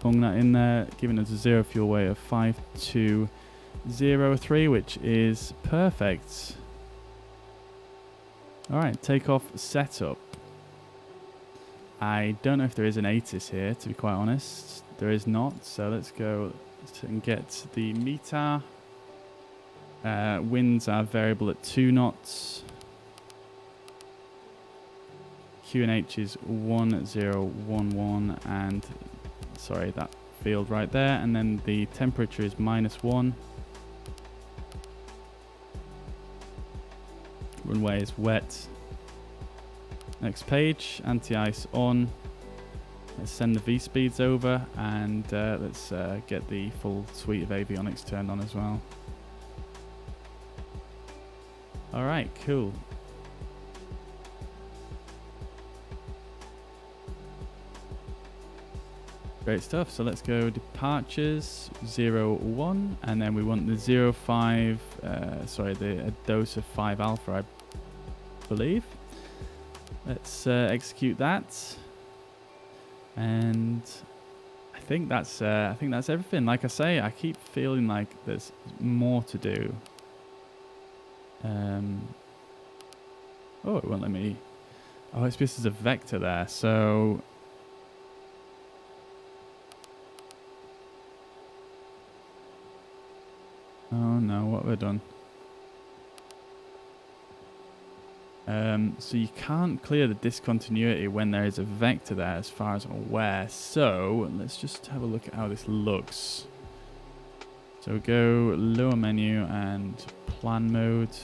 bung that in there, giving us a 0 fuel weight of 5203, which is perfect. Alright, takeoff setup. I don't know if there is an ATIS here, to be quite honest. There is not, so let's go and get the METAR. Winds are variable at 2 knots. QNH is 1011, and sorry, that field right there. And then the temperature is -1. Runway is wet. Next page, anti-ice on. Let's send the V-speeds over, and let's get the full suite of avionics turned on as well. Alright, cool. Great stuff. So let's go departures 01, and then we want the 05, a dose of 5 alpha, I believe. Let's execute that, and I think that's everything. Like I say, I keep feeling like there's more to do. Oh, it won't let me. Oh, it's because there's a vector there, so. Oh no, what have I done? So you can't clear the discontinuity when there is a vector there, as far as I'm aware. So let's just have a look at how this looks. So go lower menu and plan mode.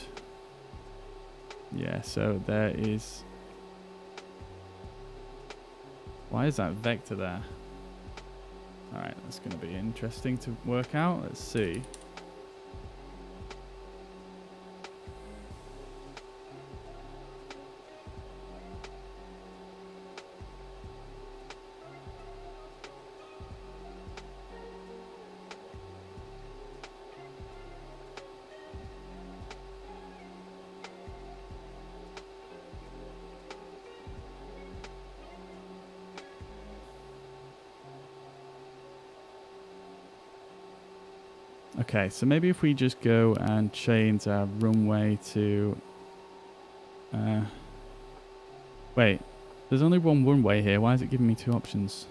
Yeah, so there is. Why is that vector there? Alright, that's going to be interesting to work out. Let's see. Okay, so maybe if we just go and change our runway to... wait, there's only one runway here. Why is it giving me 2 options?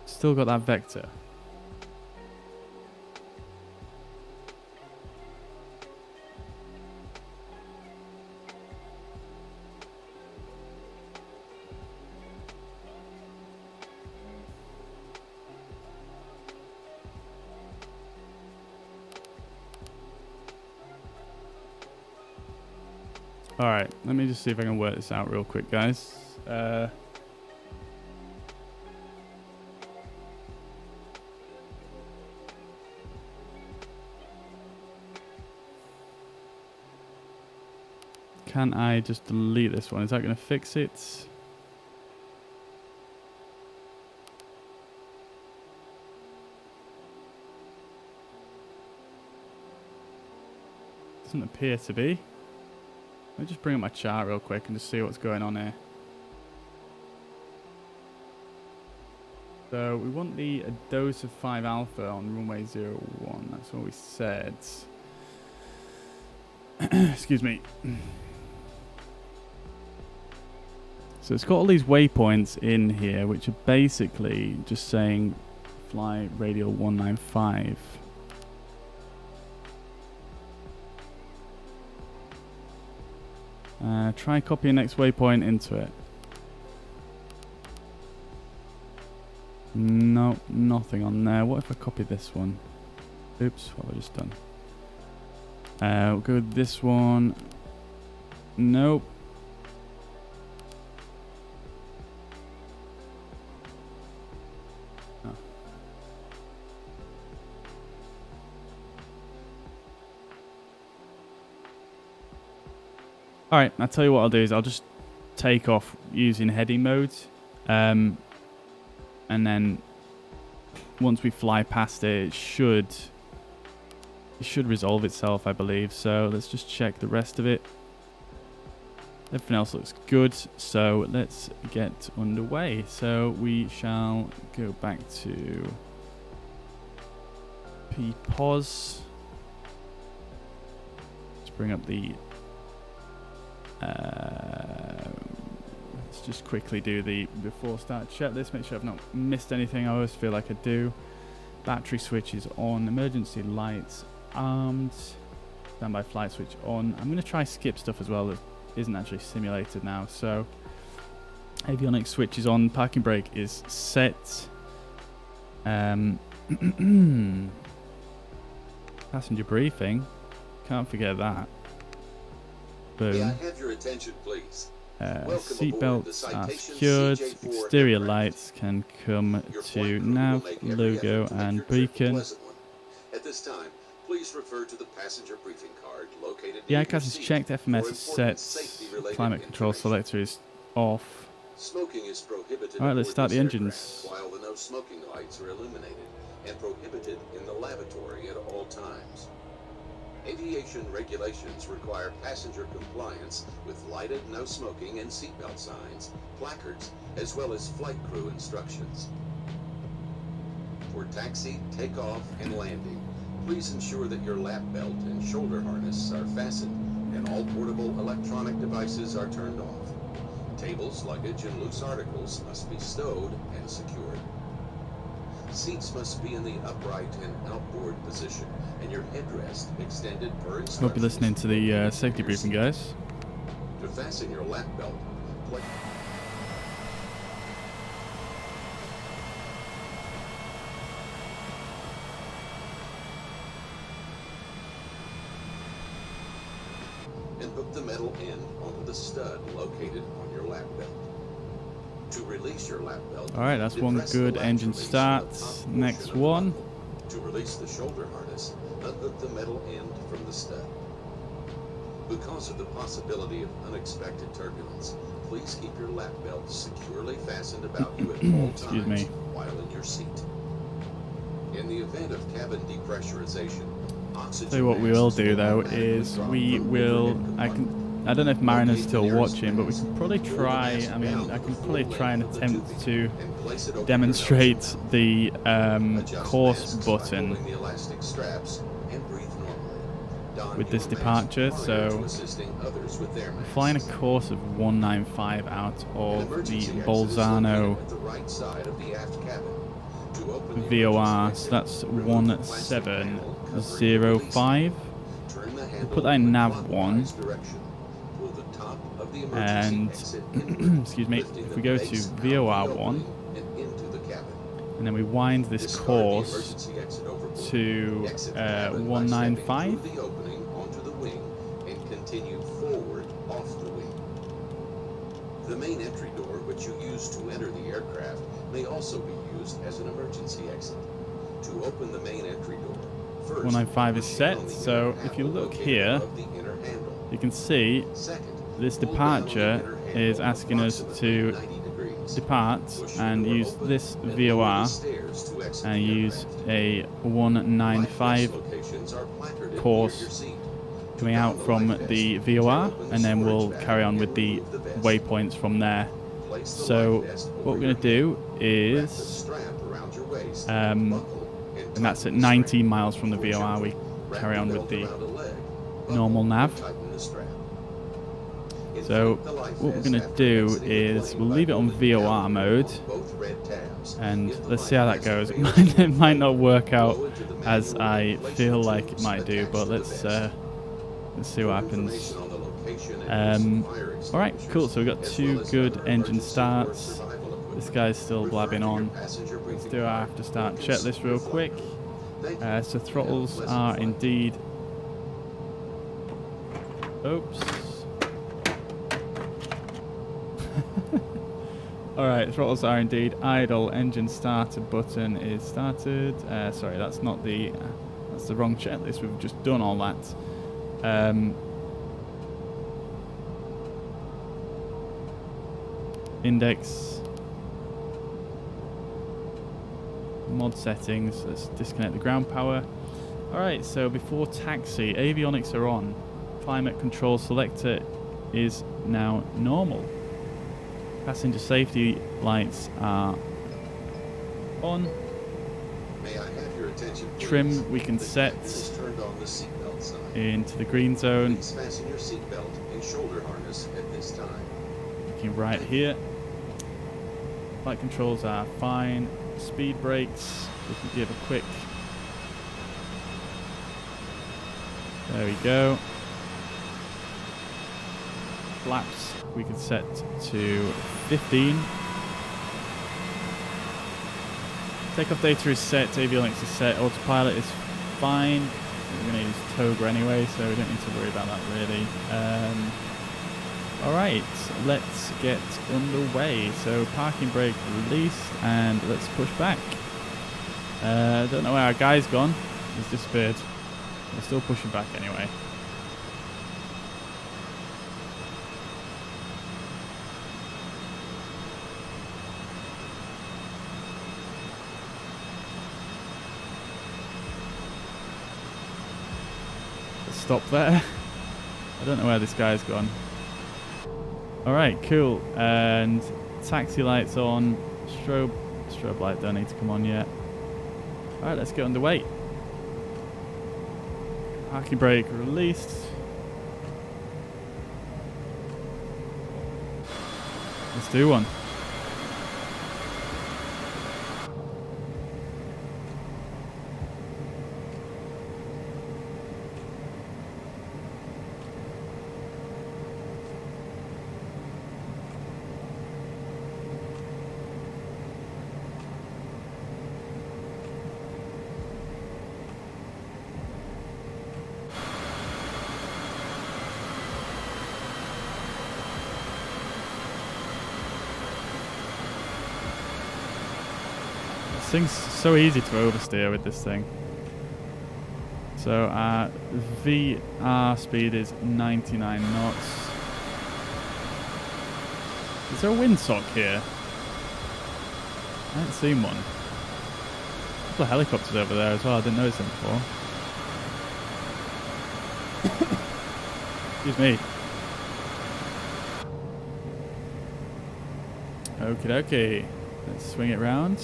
Still got that vector. Alright, let me just see if I can work this out real quick, guys. Can I just delete this one? Is that going to fix it? Doesn't appear to be. Let me just bring up my chart real quick and just see what's going on here. So we want a dose of 5 alpha on runway 01. That's what we said. Excuse me. So it's got all these waypoints in here, which are basically just saying fly radial 195. Try copy next waypoint into it. No, nothing on there. What if I copy this one? Oops, what have I just done? We'll go with this one. Nope. Oh. Alright, I'll tell you what I'll do is I'll just take off using heading mode. And then once we fly past it, it should resolve itself, I believe. So let's just check the rest of it. Everything else looks good, so let's get underway. So we shall go back to PPOS. Let's bring up the... let's just quickly do the before start checklist, make sure I've not missed anything. I always feel like I do. Battery switch is on, emergency lights armed, standby flight switch on. I'm going to try skip stuff as well that isn't actually simulated now. So avionics switch is on, parking brake is set. Passenger briefing, can't forget that. Boom. May I have your attention, please? Seat belts are secured, exterior lights can come to nav, logo and beacon. At this time, please refer to the passenger briefing card located The near ICAS your is seat checked, FMS for is important set, safety-related climate control information. selector is off. Smoking is prohibited. Alright, let's aboard start the this engines. aircraft, while the no smoking lights are illuminated and prohibited in the lavatory at all times. Aviation regulations require passenger compliance with lighted no smoking and seatbelt signs, placards, as well as flight crew instructions. For taxi, takeoff, and landing, please ensure that your lap belt and shoulder harness are fastened and all portable electronic devices are turned off. Tables, luggage, and loose articles must be stowed and secured. Seats must be in the upright and outboard position, and your headrest extended per instructions. Hope you're listening to the safety briefing, guys. To fasten your lap belt, and hook the metal end onto the stud located on your lap belt. To release your lap belt, Alright, that's one depress the good latch engine release on the start. top portion Next of the one. buckle. To release the shoulder harness, unhook the metal end from the stud. Because of the possibility of unexpected turbulence, please keep your lap belt securely fastened about you at all Excuse times me. while in your seat. In the event of cabin depressurization, oxygen So what we masks will do though automatically is drop we from will, overhead I don't know if Mariner's Locate still the nearest watching, but we mast, can probably roll the try, mast I mean, down I the can full probably try and length of the attempt to tubing and place it over your demonstrate nose. the Adjust course masks by button pulling the elastic straps and breathe normally. Don with this your mask departure. prior So to assisting others with their masks. flying a course of 195 out An of the emergency exit is Bolzano located at the right side of the aft cabin. To open the VOR, emergency so that's exit, remove the plastic panel covering the release. 1705. Turn the We'll handle put that in in nav clockwise 1. direction. Pull the top of the emergency And exit inward, excuse me, lifting if the we go base to out of the VOR1 opening and into the cabin. and then we wind this Discard the course emergency exit overboard. to Exit the cabin by stepping 195. through the opening onto the wing and continue forward off the wing. The main entry door, which you use to enter the aircraft, may also be used as an emergency exit. To open the main entry door, first, 195 is push set, on the so inner if you handle look located here, above the inner handle. you can see Second, this pull down on the departure inner handle is asking us approximately to 90 degrees. depart Push the and door use open this and lower VOR the stairs to exit and the use aircraft. a Life 195 vest locations are placarded near course your seat. coming Down out the from life vest, the tear VOR, open the and then we'll storage carry bag on with and the remove the vest. waypoints from there. Place the So life vest what over we're going to your do Wrap the is, strap around your waist, um, buckle, and that's at tighten the 19 strap. miles from the Pull your VOR, we belt. Wrap carry the on with belt the around a leg, normal buckle, nav. and tighten the strap. So Inflate the life what we're vest going to after do exiting the is plane we'll by leave it on holding down VOR mode, both red tabs. and If the let's see how life that goes. vest It fails to might, it might not inflate, work out blow into the as manual I inflation feel like it tubes might do, attached but to the let's vest. see what happens. Information on the location and use of fire Alright, cool, so we've got extinguishers, two as well as good other engine emergency or starts. survival equipment. This guy's still Refer blabbing to your on. passenger Let's briefing do our card after start or checklist consult real your flight quick. manual. Thank you, So and have a throttles pleasant are flight. indeed... Oops. Alright, throttles are indeed idle. Engine starter button is started. Sorry, that's not the... that's the wrong checklist. We've just done all that. Index. Mod settings. Let's disconnect the ground power. Alright, so before taxi, avionics are on. Climate control selector is now normal. Passenger safety lights are on. May I have your attention, please? Trim we can The set captain has turned on the seatbelt sign. into the green zone. Please fasten your seatbelt and shoulder harness at this time. Looking right here. Flight controls are fine. Speed brakes, we can give a quick. There we go. Flaps we can set to 15. Takeoff data is set, avionics is set, autopilot is fine. We're going to use Toga anyway, so we don't need to worry about that really. Alright, let's get underway. So parking brake released and let's push back. Don't know where our guy's gone. He's disappeared. We're still pushing back anyway. Let's stop there. I don't know where this guy's gone. Alright, cool. And taxi lights on. Strobe light don't need to come on yet. Alright, let's get underway. Parking brake released. Let's do one. This thing's so easy to oversteer with this thing. So our VR speed is 99 knots. Is there a windsock here? I haven't seen one. A couple of helicopters over there as well. I didn't notice them before. Excuse me. Okie dokie. Let's swing it round.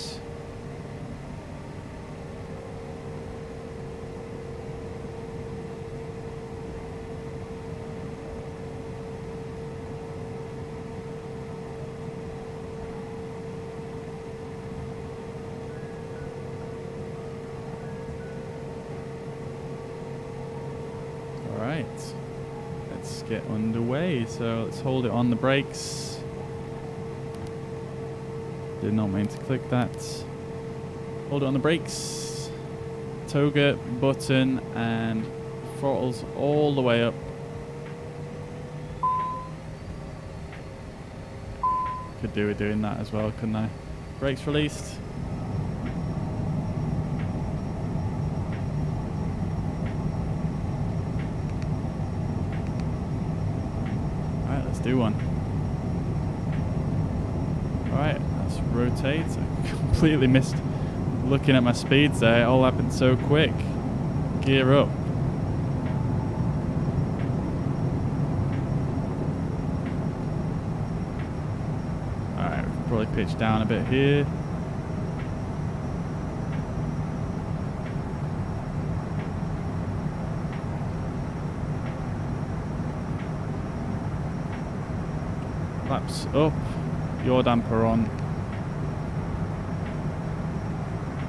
Alright. Let's get underway. So let's hold it on the brakes. Did not mean to click that. Hold it on the brakes. Toga button and throttles all the way up. Could do with doing that as well, couldn't I? Brakes released. Alright, let's do one. Alright, let's rotate. I completely missed looking at my speeds there. It all happened so quick. Gear up. Alright, we can probably pitch down a bit here. Flaps up. Yaw damper on.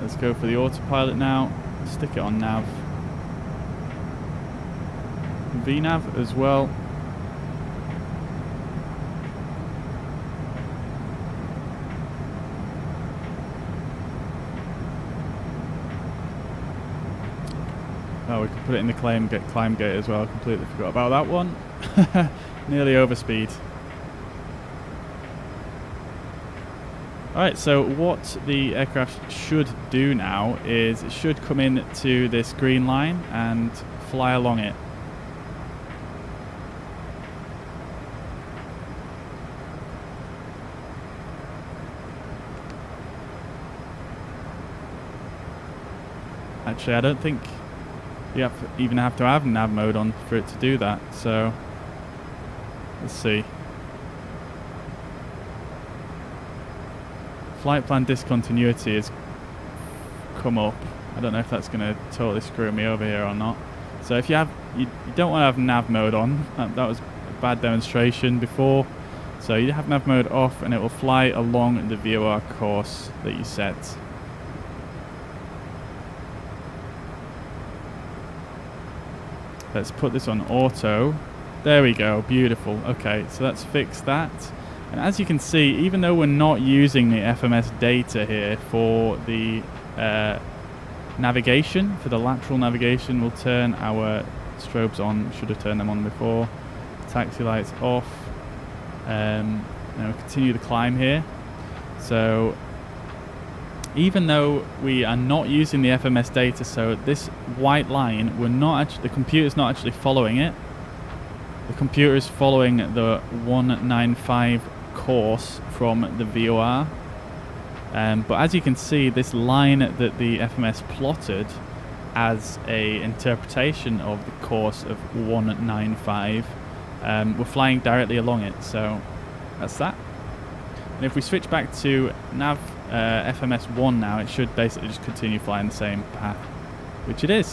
Let's go for the autopilot now. Stick it on nav. VNav as well. Oh, we could put it in the climb gate as well. Completely forgot about that one. Nearly overspeed. Alright, so what the aircraft should do now is it should come in to this green line and fly along it. Actually, I don't think you even have to have nav mode on for it to do that, so Let's see. Flight plan discontinuity has come up. I don't know if that's going to totally screw me over here or not. So if you have, you don't want to have nav mode on. That was a bad demonstration before. So you have nav mode off and it will fly along the VOR course that you set. Let's put this on auto. There we go, beautiful. Okay, so let's fix that. And as you can see, even though we're not using the FMS data here for the navigation, for the lateral navigation, we'll turn our strobes on. Should have turned them on before. Taxi lights off. And we'll continue the climb here. So even though we are not using the FMS data, so this white line, we're not actually, the computer's not actually following it. The computer is following the 195 course from the VOR. But as you can see, this line that the FMS plotted as a interpretation of the course of 195, we're flying directly along it. So that's that. And if we switch back to nav FMS 1 now, it should basically just continue flying the same path, which it is.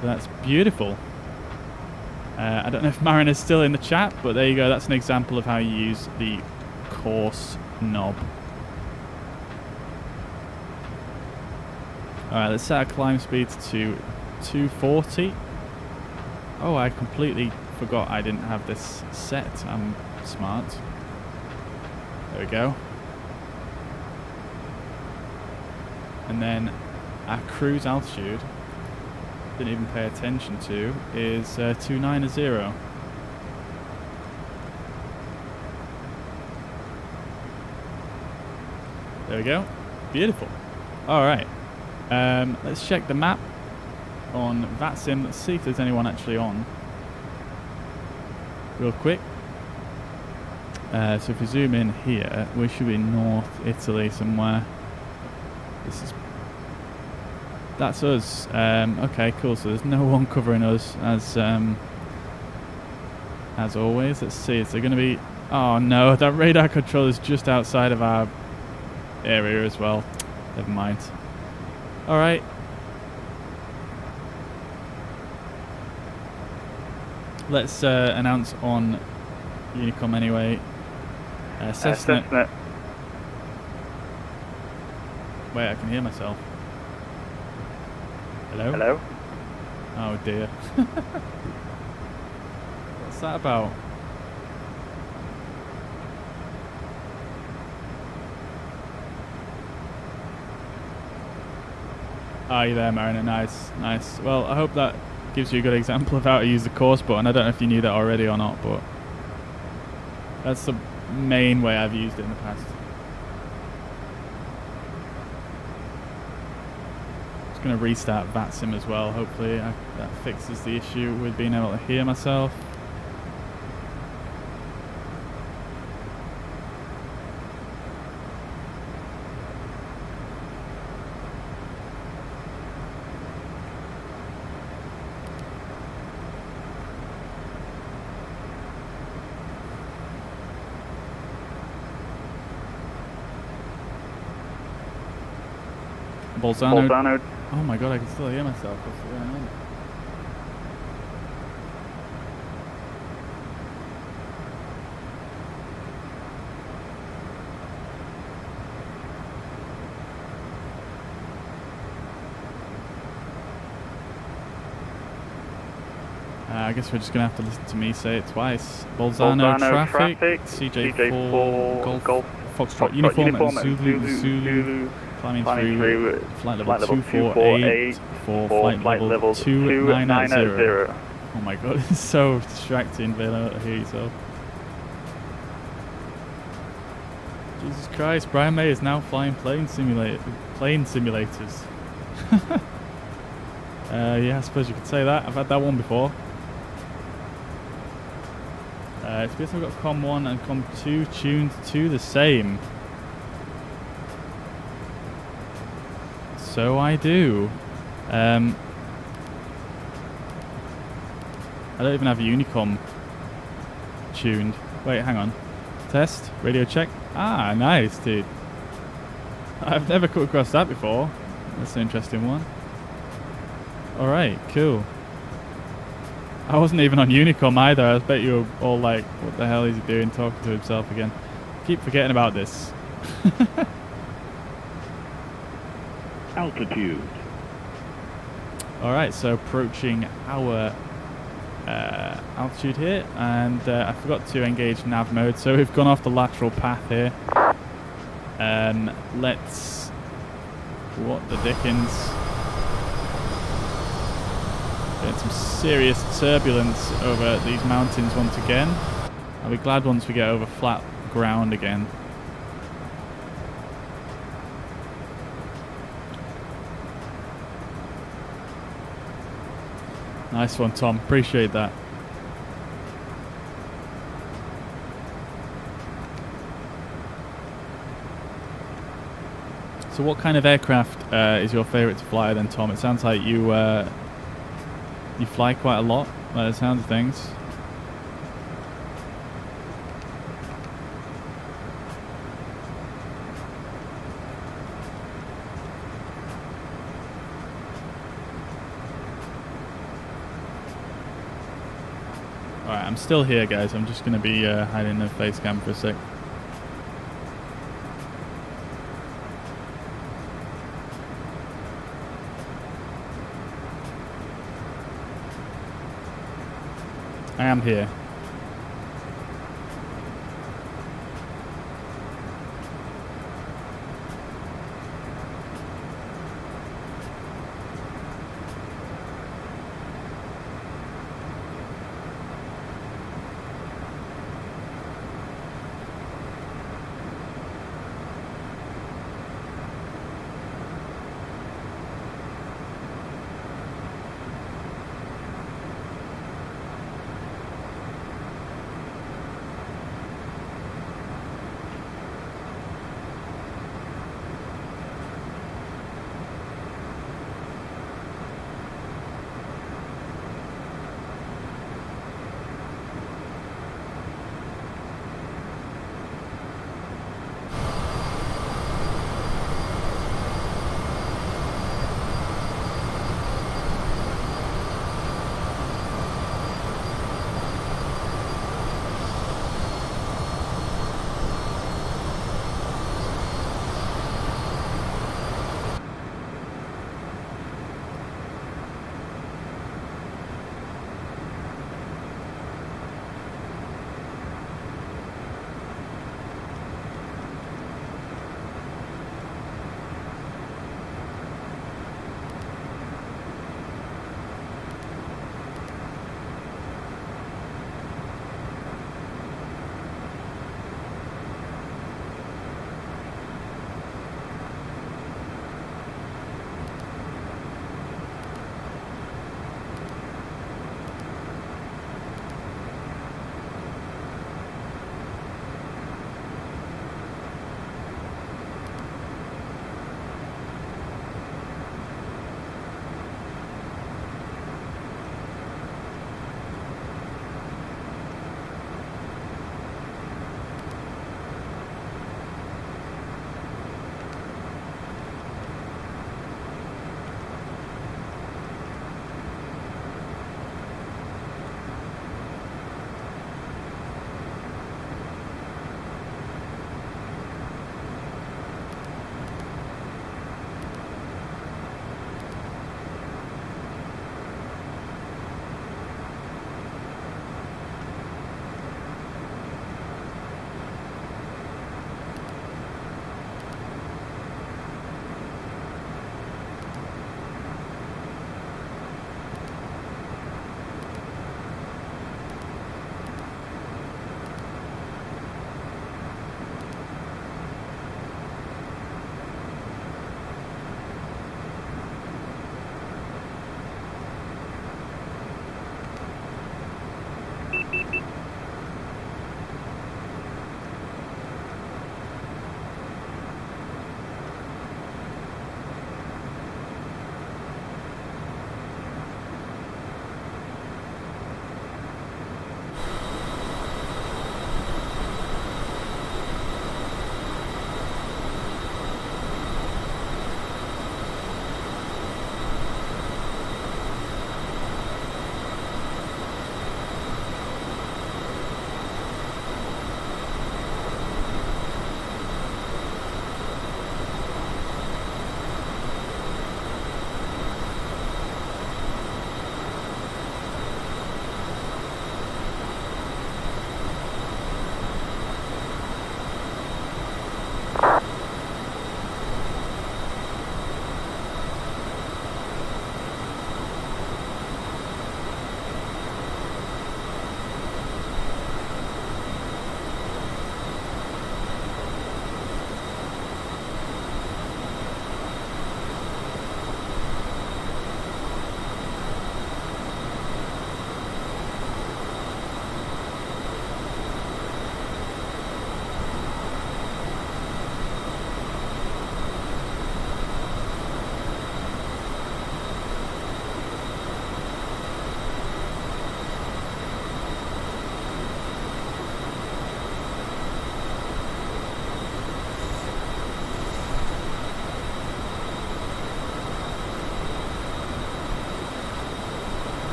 So that's beautiful. I don't know if Mariner's still in the chat, but there you go. That's an example of how you use the course knob. Alright, let's set our climb speed to 240. Oh, I completely forgot I didn't have this set. I'm smart. There we go. And then our cruise altitude, didn't even pay attention to, is 290. There we go. Beautiful. Alright. Let's check the map on VATSIM. Let's see if there's anyone actually on. Real quick. So if we zoom in here, we should be in North Italy somewhere. That's us. Okay, cool. So there's no one covering us as always. Let's see. Is there going to be? Oh no, that radar control is just outside of our area as well. Never mind. All right. Let's announce on Unicom anyway. Cessna. Wait, I can hear myself. Hello? Hello? Oh dear. What's that about? Are you there, Mariner? Nice, nice. Well, I hope that gives you a good example of how to use the course button. I don't know if you knew that already or not, but that's the main way I've used it in the past. Just going to restart VATSIM as well. Hopefully that fixes the issue with being able to hear myself. Bolzano. Oh my god, I can still hear myself. What's going on? I guess we're just going to have to listen to me say it twice. Bolzano traffic, CJ4 Golf Foxtrot Uniform at Zulu. Climbing through flight level 248 for flight level 290. Oh my god, it's so distracting being able to hear yourself. Jesus Christ, Brian May is now flying plane simulators. Yeah, I suppose you could say that. I've had that one before. It's because I've got COM 1 and COM 2 tuned to the same. So I do. I don't even have a Unicom tuned. Wait, hang on. Test, radio check. Ah, nice, dude. I've never come across that before. That's an interesting one. Alright, cool. I wasn't even on Unicom either. I bet you were all like, what the hell is he doing, talking to himself again. Keep forgetting about this. Altitude. Alright, so approaching our altitude here, and I forgot to engage nav mode, so we've gone off the lateral path here. Let's... What the dickens? Getting some serious turbulence over these mountains once again. I'll be glad once we get over flat ground again. Nice one, Tom. Appreciate that. So what kind of aircraft is your favourite to fly then, Tom? It sounds like you fly quite a lot by the sound of things. Alright, I'm still here, guys. I'm just going to be hiding the face cam for a sec. I am here.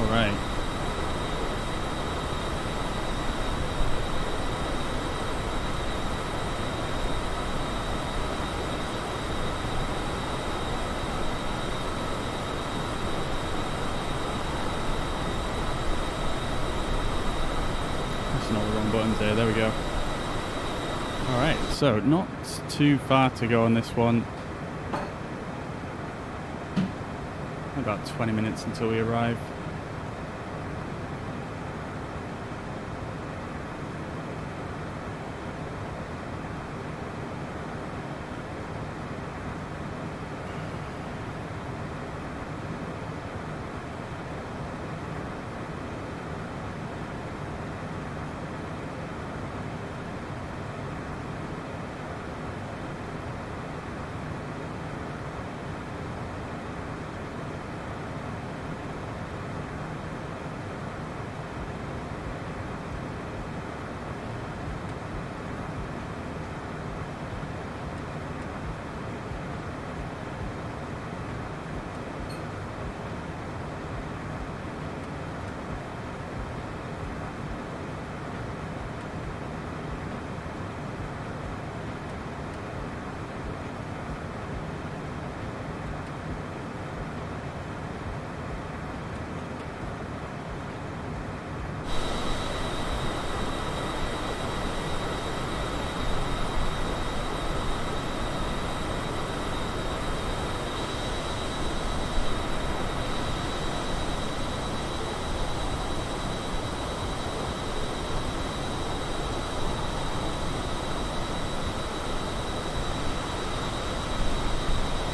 All right. Pressing all the wrong buttons here. There we go. All right. So not too far to go on this one. About 20 minutes until we arrive.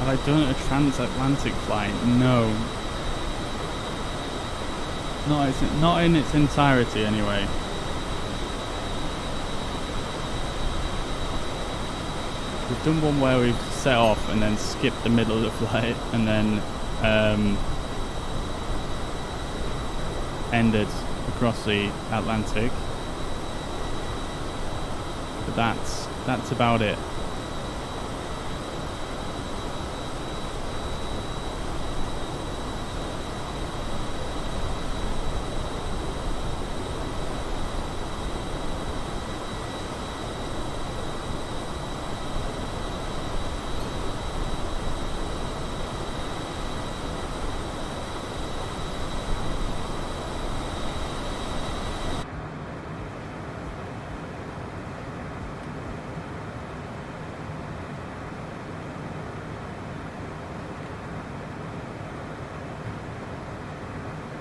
Have I done a transatlantic flight? No. Not in its entirety, anyway. We've done one where we've set off and then skipped the middle of the flight and then ended across the Atlantic. But that's about it.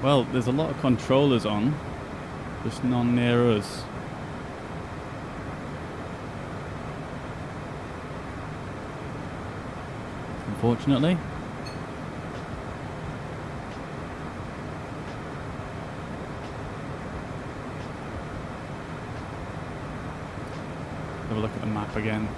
Well, there's a lot of controllers on, just none near us. Unfortunately. Have a look at the map again.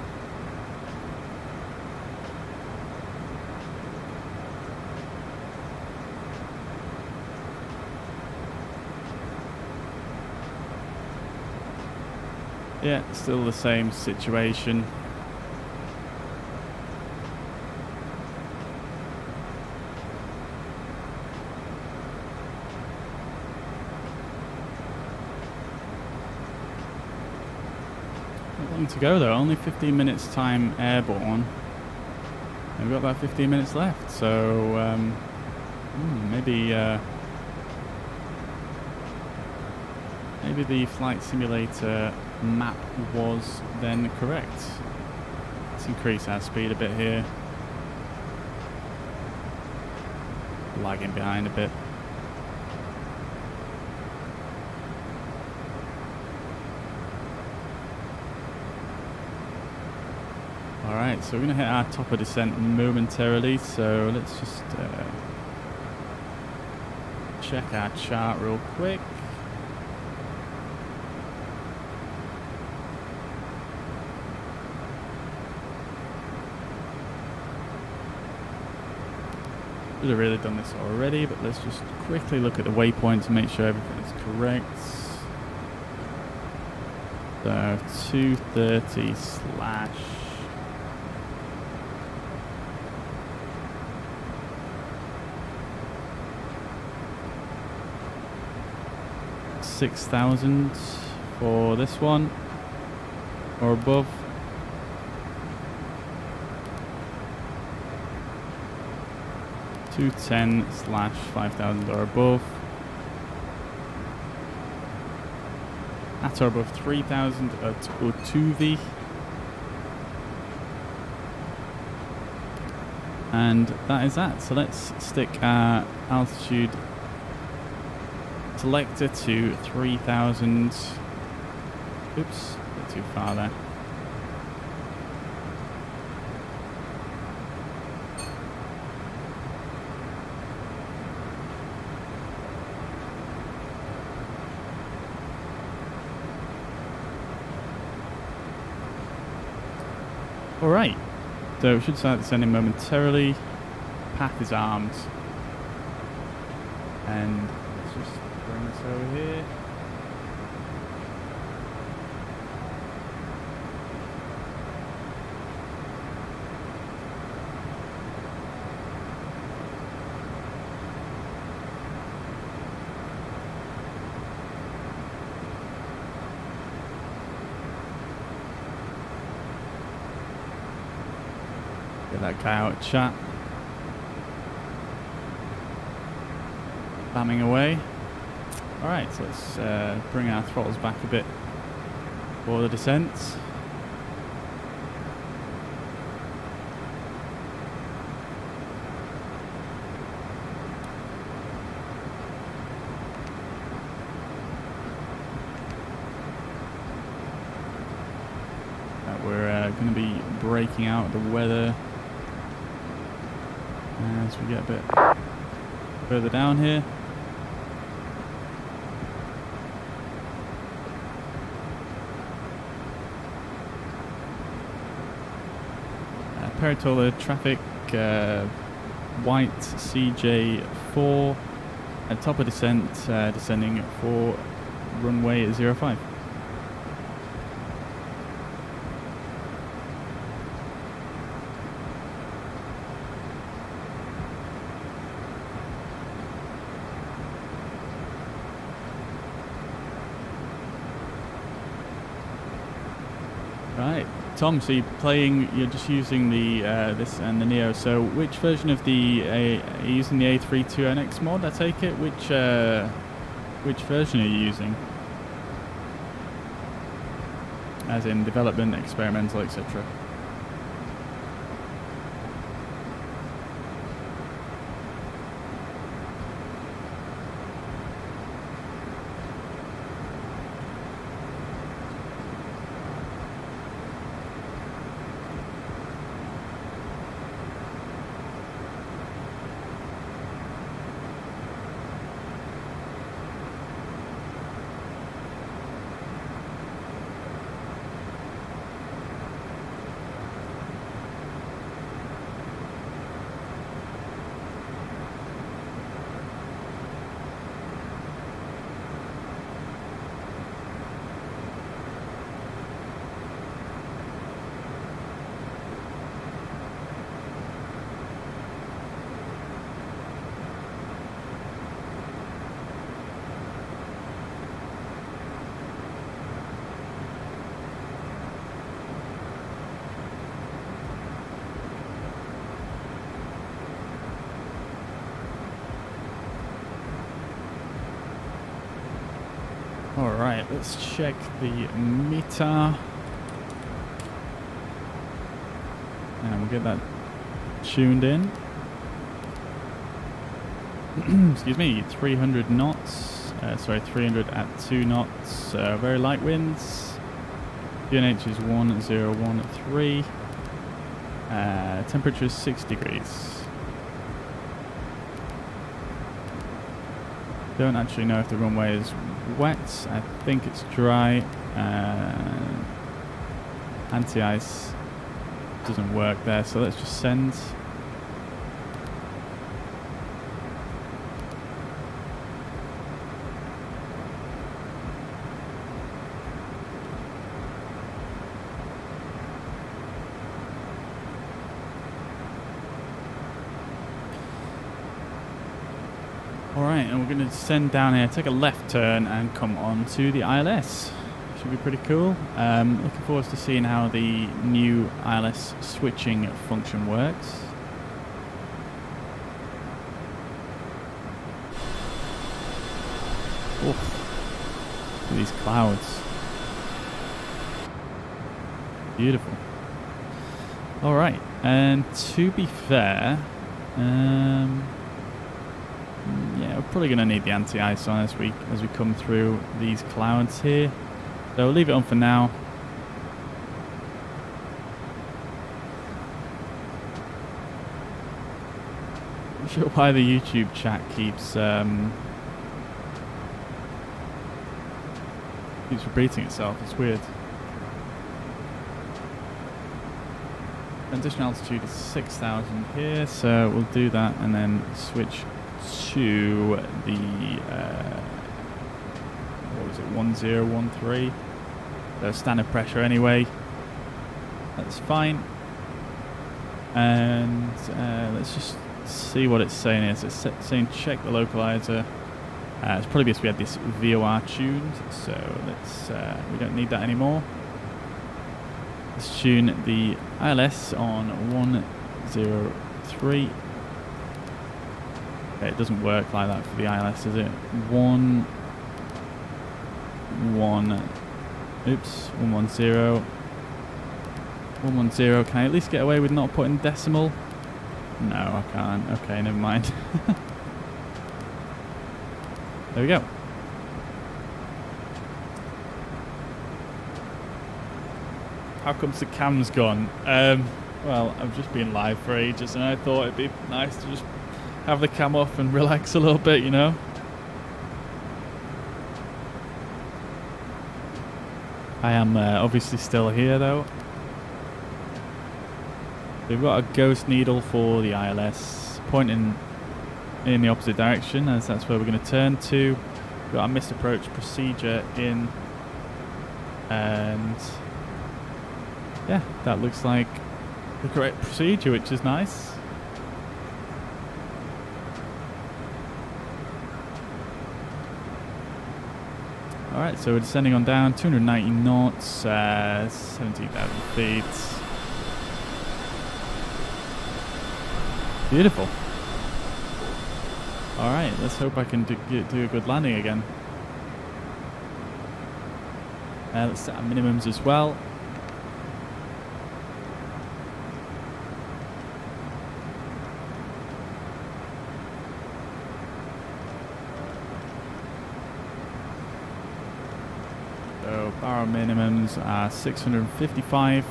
Yeah, still the same situation. Not long to go though, only 15 minutes time airborne. And we've got about 15 minutes left, so maybe the flight simulator map was then correct. Let's increase our speed a bit here. Lagging behind a bit. Alright, so we're going to hit our top of descent momentarily, so let's just check our chart real quick. Should have really done this already, but let's just quickly look at the waypoint to make sure everything is correct. So 230 slash 6,000 for this one or above. (210/5,000) or above. At or above 3,000 at Utuvi. And that is that. So let's stick our altitude selector to 3,000. Oops, a bit too far there. Alright, so we should start descending momentarily. Path is armed. And let's just bring this over here. Get that guy out of chat. Spamming away. Alright, so let's bring our throttles back a bit for the descent. We're going to be breaking out the weather as we get a bit further down here. Peritola traffic, White CJ4 at top of descent, descending for runway 05. Right, Tom. So you're just using the this and the Neo. So which version of the are you using the A32NX mod? I take it. Which version are you using? As in development, experimental, etc. Alright, let's check the meter. And we'll get that tuned in. Excuse me, 300 knots. 300 at 2 knots. Very light winds. UNH is 1013. Temperature is 6 degrees. Don't actually know if the runway is wet. I think it's dry. Anti-ice doesn't work there, so let's just send. Alright, and we're going to descend down here, take a left turn, and come on to the ILS. Should be pretty cool. Looking forward to seeing how the new ILS switching function works. Oof. Look at these clouds. Beautiful. Alright, and to be fair, yeah, we're probably going to need the anti-ice on as we come through these clouds here. So we'll leave it on for now. I'm not sure why the YouTube chat keeps repeating itself. It's weird. Transition altitude is 6,000 here, so we'll do that and then switch to the what was it, 1013. So standard pressure anyway. That's fine. And let's just see what it's saying here. So it's saying check the localizer. It's probably because we had this VOR tuned, so let's we don't need that anymore. Let's tune the ILS on 103. Okay, it doesn't work like that for the ILS, is it? 110. 110. Can I at least get away with not putting decimal? No, I can't. Okay, never mind. There we go. How come's the cam's gone? Well, I've just been live for ages and I thought it'd be nice to just have the cam off and relax a little bit, you know? I am obviously still here though. We've got a ghost needle for the ILS pointing in the opposite direction, as that's where we're going to turn to. We've got our missed approach procedure in, and yeah, that looks like the correct procedure, which is nice. Alright, so we're descending on down, 290 knots, 17,000 feet. Beautiful. Alright, let's hope I can do a good landing again. Let's set our minimums as well. So our minimums are 655.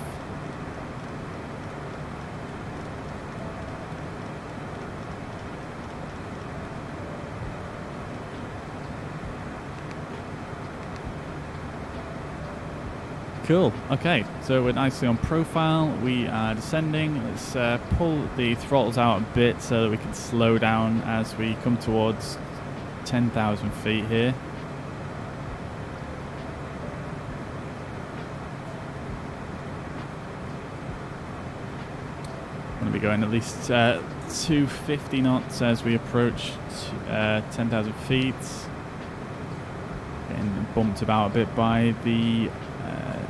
Cool. Okay, so we're nicely on profile. We are descending. Let's pull the throttles out a bit so that we can slow down as we come towards 10,000 feet here. Going to be going at least 250 knots as we approach 10,000 feet. Getting bumped about a bit by the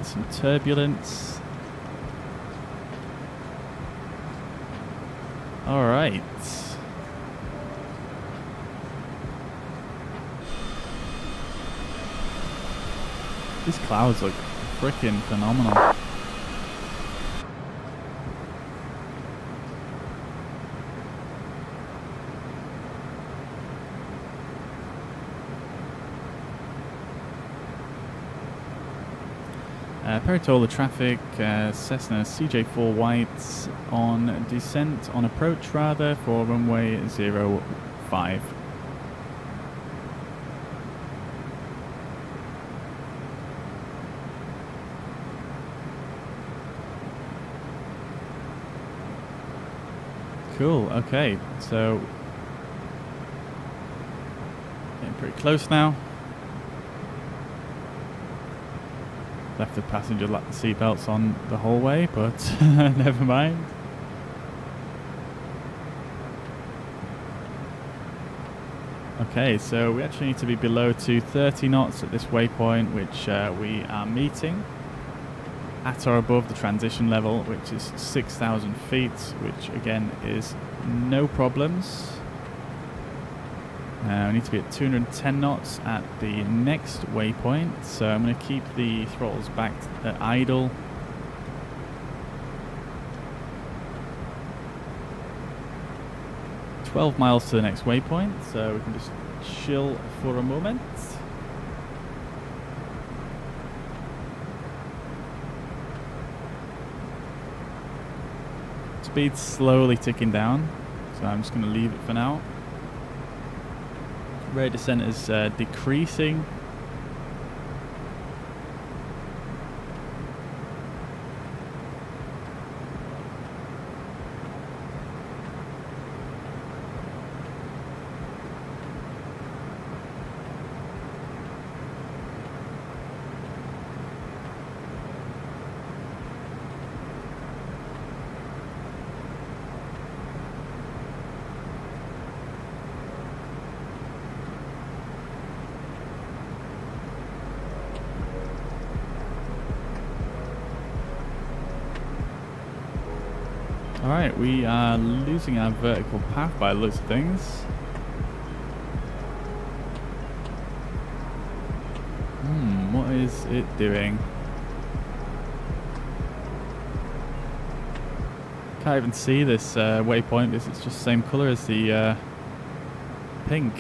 some turbulence. All right. These clouds look freaking phenomenal. Peritola traffic, Cessna CJ4 white on descent, on approach rather, for runway 05. Cool, okay, so getting pretty close now. Left the passenger seatbelts on the whole way, but never mind. Okay, so we actually need to be below 230 knots at this waypoint, which we are meeting at or above the transition level, which is 6,000 feet, which again is no problems. We need to be at 210 knots at the next waypoint, so I'm going to keep the throttles back at idle. $12 miles to the next waypoint, so we can just chill for a moment. Speed's slowly ticking down, so I'm just going to leave it for now. Rate of descent is decreasing. Alright, we are losing our vertical path by the looks of things. What is it doing? Can't even see this waypoint because it's just the same colour as the pink.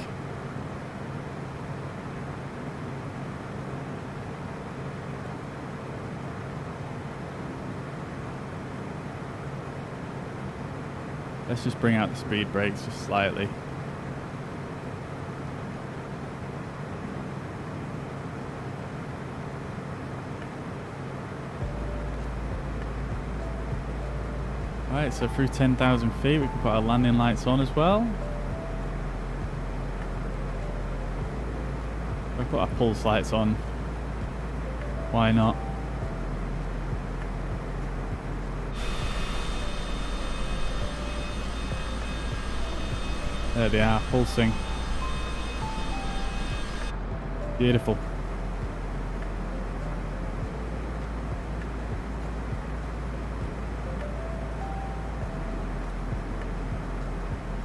Let's just bring out the speed brakes just slightly. Alright, so through 10,000 feet we can put our landing lights on as well. We'll put our pulse lights on. Why not? There they are, pulsing. Beautiful.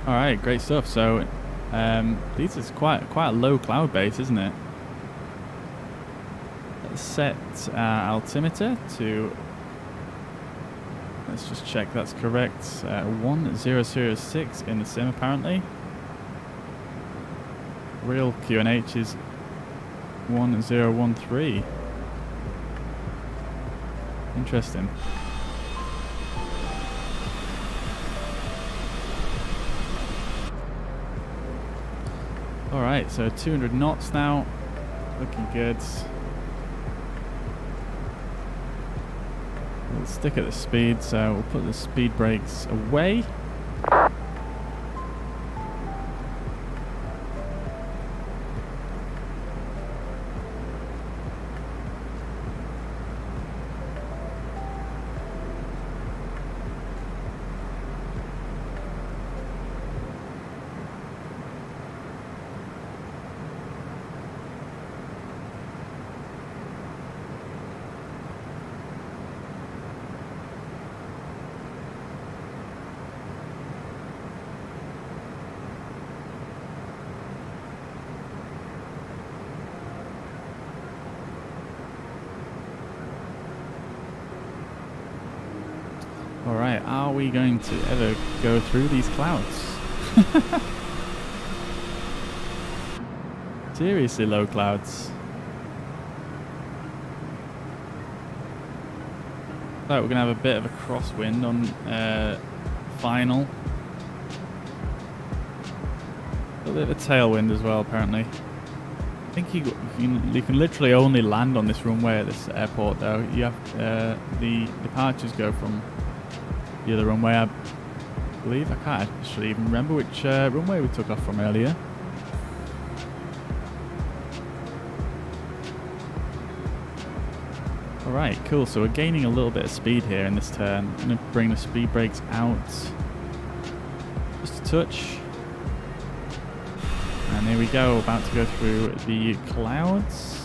Alright, great stuff. So, this is quite a low cloud base, isn't it? Let's set our altimeter to, let's just check that's correct, 1006 in the sim apparently. Real QNH is 1013. Interesting. Alright, so 200 knots now. Looking good. We'll stick at the speed, so we'll put the speed brakes away. Alright, are we going to ever go through these clouds? Seriously low clouds. So we're going to have a bit of a crosswind on final. A little bit of a tailwind as well apparently. I think you can literally only land on this runway at this airport though. You have the departures go from the other runway, I believe. I can't actually even remember which runway we took off from earlier. Alright, cool. So we're gaining a little bit of speed here in this turn. I'm going to bring the speed brakes out just a touch. And And here we go, about to go through the clouds.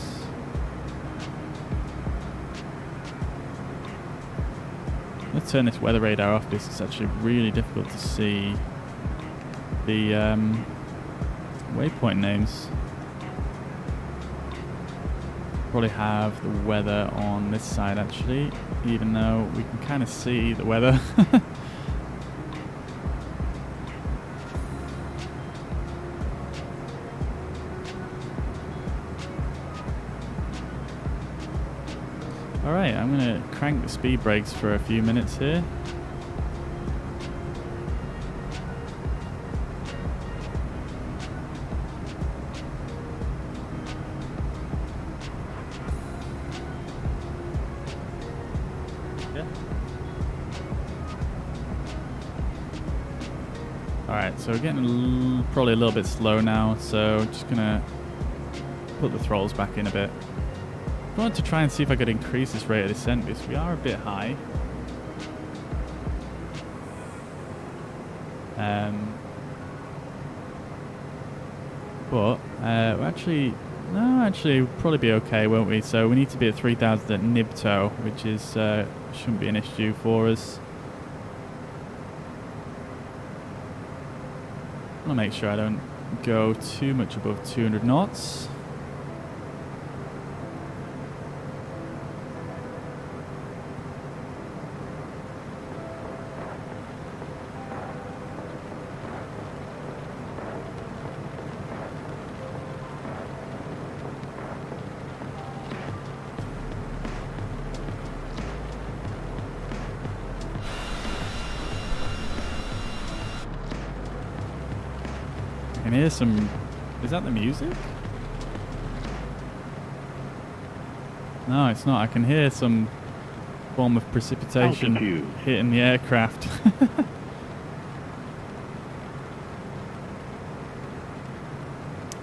Let's turn this weather radar off because it's actually really difficult to see the waypoint names. Probably have the weather on this side actually, even though we can kind of see the weather. Alright, I'm going to crank the speed brakes for a few minutes here. Alright, so we're getting probably a little bit slow now, so just gonna put the throttles back in a bit. I wanted to try and see if I could increase this rate of descent because we are a bit high. But we'll probably be okay, won't we? So we need to be at 3,000 at Nibto, which is shouldn't be an issue for us. I want to make sure I don't go too much above 200 knots. I can hear some... Is that the music? No, it's not. I can hear some form of precipitation hitting the aircraft.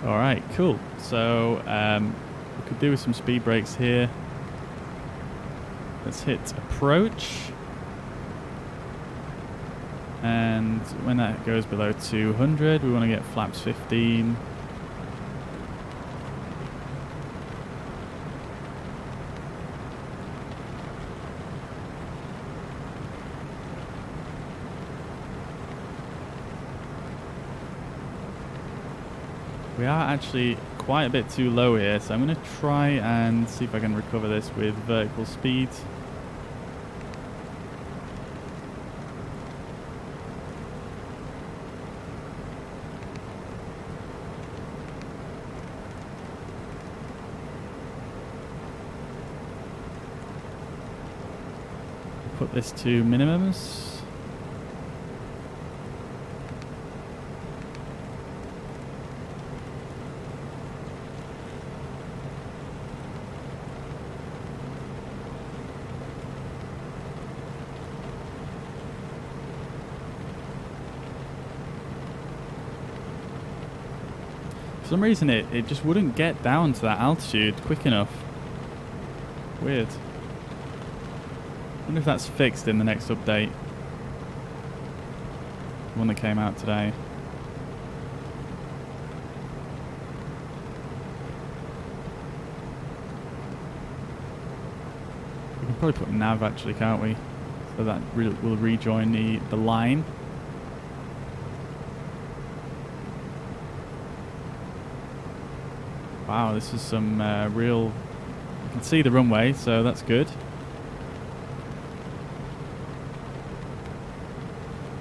Alright, cool. So, we could do with some speed brakes here. Let's hit approach. And when that goes below 200, we want to get flaps 15. We are actually quite a bit too low here, so I'm going to try and see if I can recover this with vertical speed. Put this to minimums. For some reason it just wouldn't get down to that altitude quick enough. Weird. I wonder if that's fixed in the next update. The one that came out today. We can probably put nav actually, can't we? So that will rejoin the line. Wow, this is some real... You can see the runway, so that's good.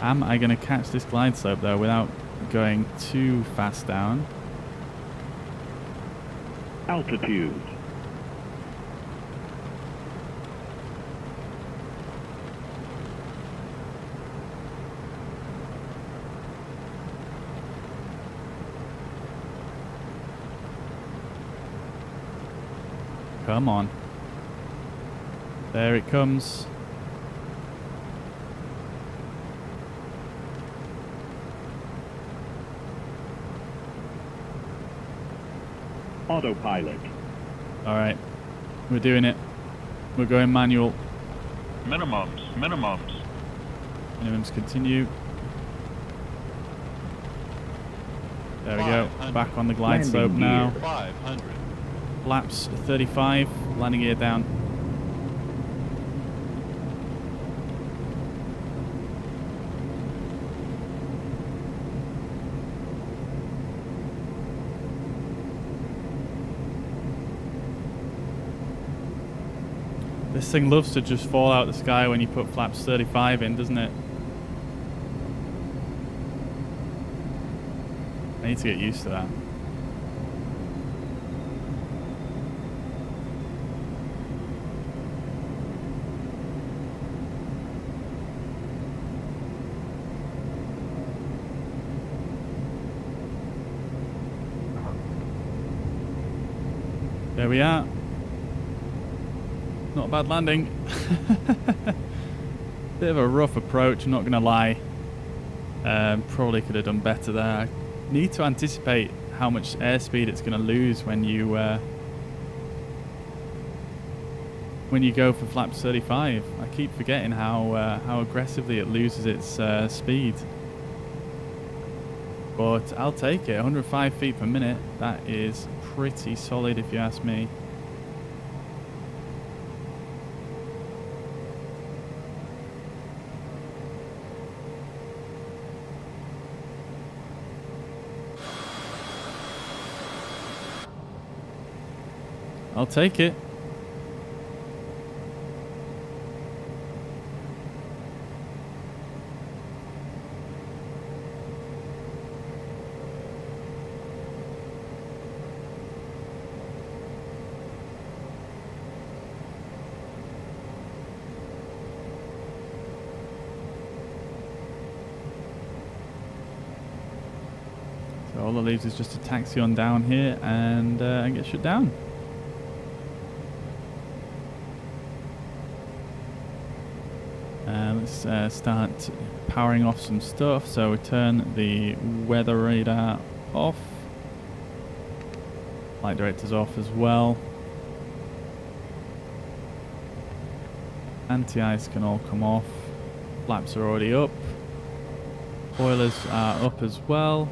Am I going to catch this glide slope though without going too fast down? Altitude. Come on. There it comes. Autopilot. Alright. We're doing it. We're going manual. Minimums. Minimums continue. There we go. Back on the glide slope now. 500. Flaps 35. Landing gear down. This thing loves to just fall out the sky when you put flaps 35 in, doesn't it? I need to get used to that. There we are. Not a bad landing. Bit of a rough approach, I'm not going to lie. Probably could have done better there. I need to anticipate how much airspeed it's going to lose when you go for flaps 35. I keep forgetting how aggressively it loses its speed. But I'll take it. 105 feet per minute. That is pretty solid if you ask me. I'll take it. So all it leaves is just a taxi on down here and get shut down. Let's start powering off some stuff. So we turn the weather radar off. Light directors off as well. Anti-ice can all come off. Flaps are already up. Boilers are up as well.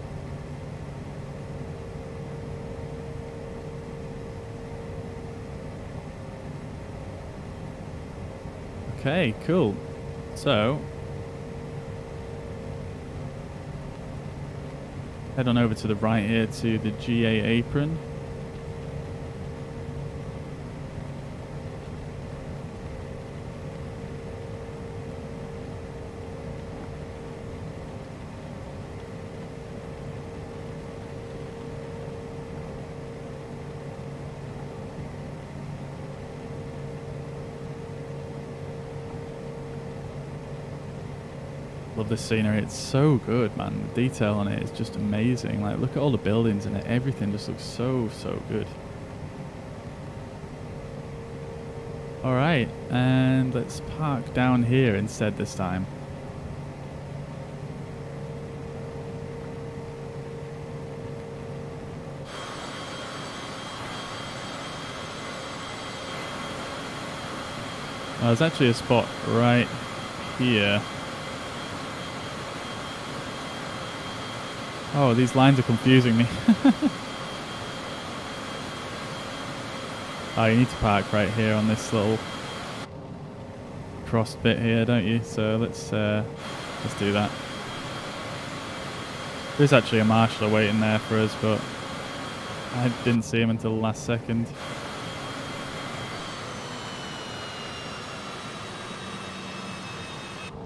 Okay, cool. So, head on over to the right here to the GA apron. Love this scenery. It's so good, man. The detail on it is just amazing. Like, look at all the buildings and everything just looks so good. Alright, and let's park down here instead this time. Oh, there's actually a spot right here. Oh, these lines are confusing me. Oh, you need to park right here on this little cross bit here, don't you? So let's do that. There's actually a marshal waiting there for us, but I didn't see him until the last second.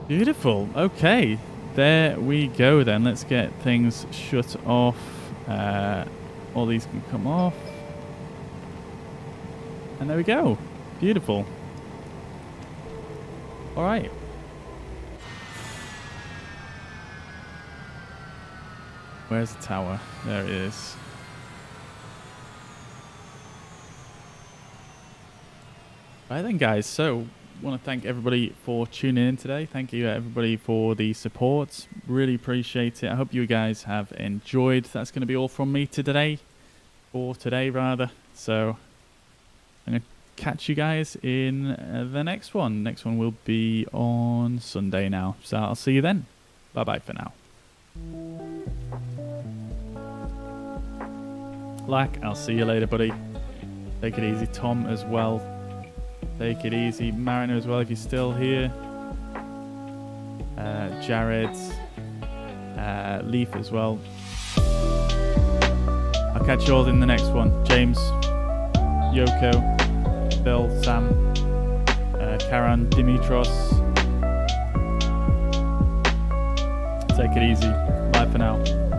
Beautiful. Okay. There we go then. Let's get things shut off. All these can come off. And there we go. Beautiful. Alright. Where's the tower? There it is. Right then, guys. So, want to thank everybody for tuning in today. Thank you everybody for the support. Really appreciate it. I hope you guys have enjoyed. That's going to be all from me today. For today, rather. So, I'm going to catch you guys in the next one. Next one will be on Sunday now. So, I'll see you then. Bye-bye for now. Lack, I'll see you later, buddy. Take it easy. Tom as well. Take it easy. Mariner as well, if you're still here. Jared. Leaf as well. I'll catch you all in the next one. James, Yoko, Bill, Sam, Karan, Dimitros. Take it easy. Bye for now.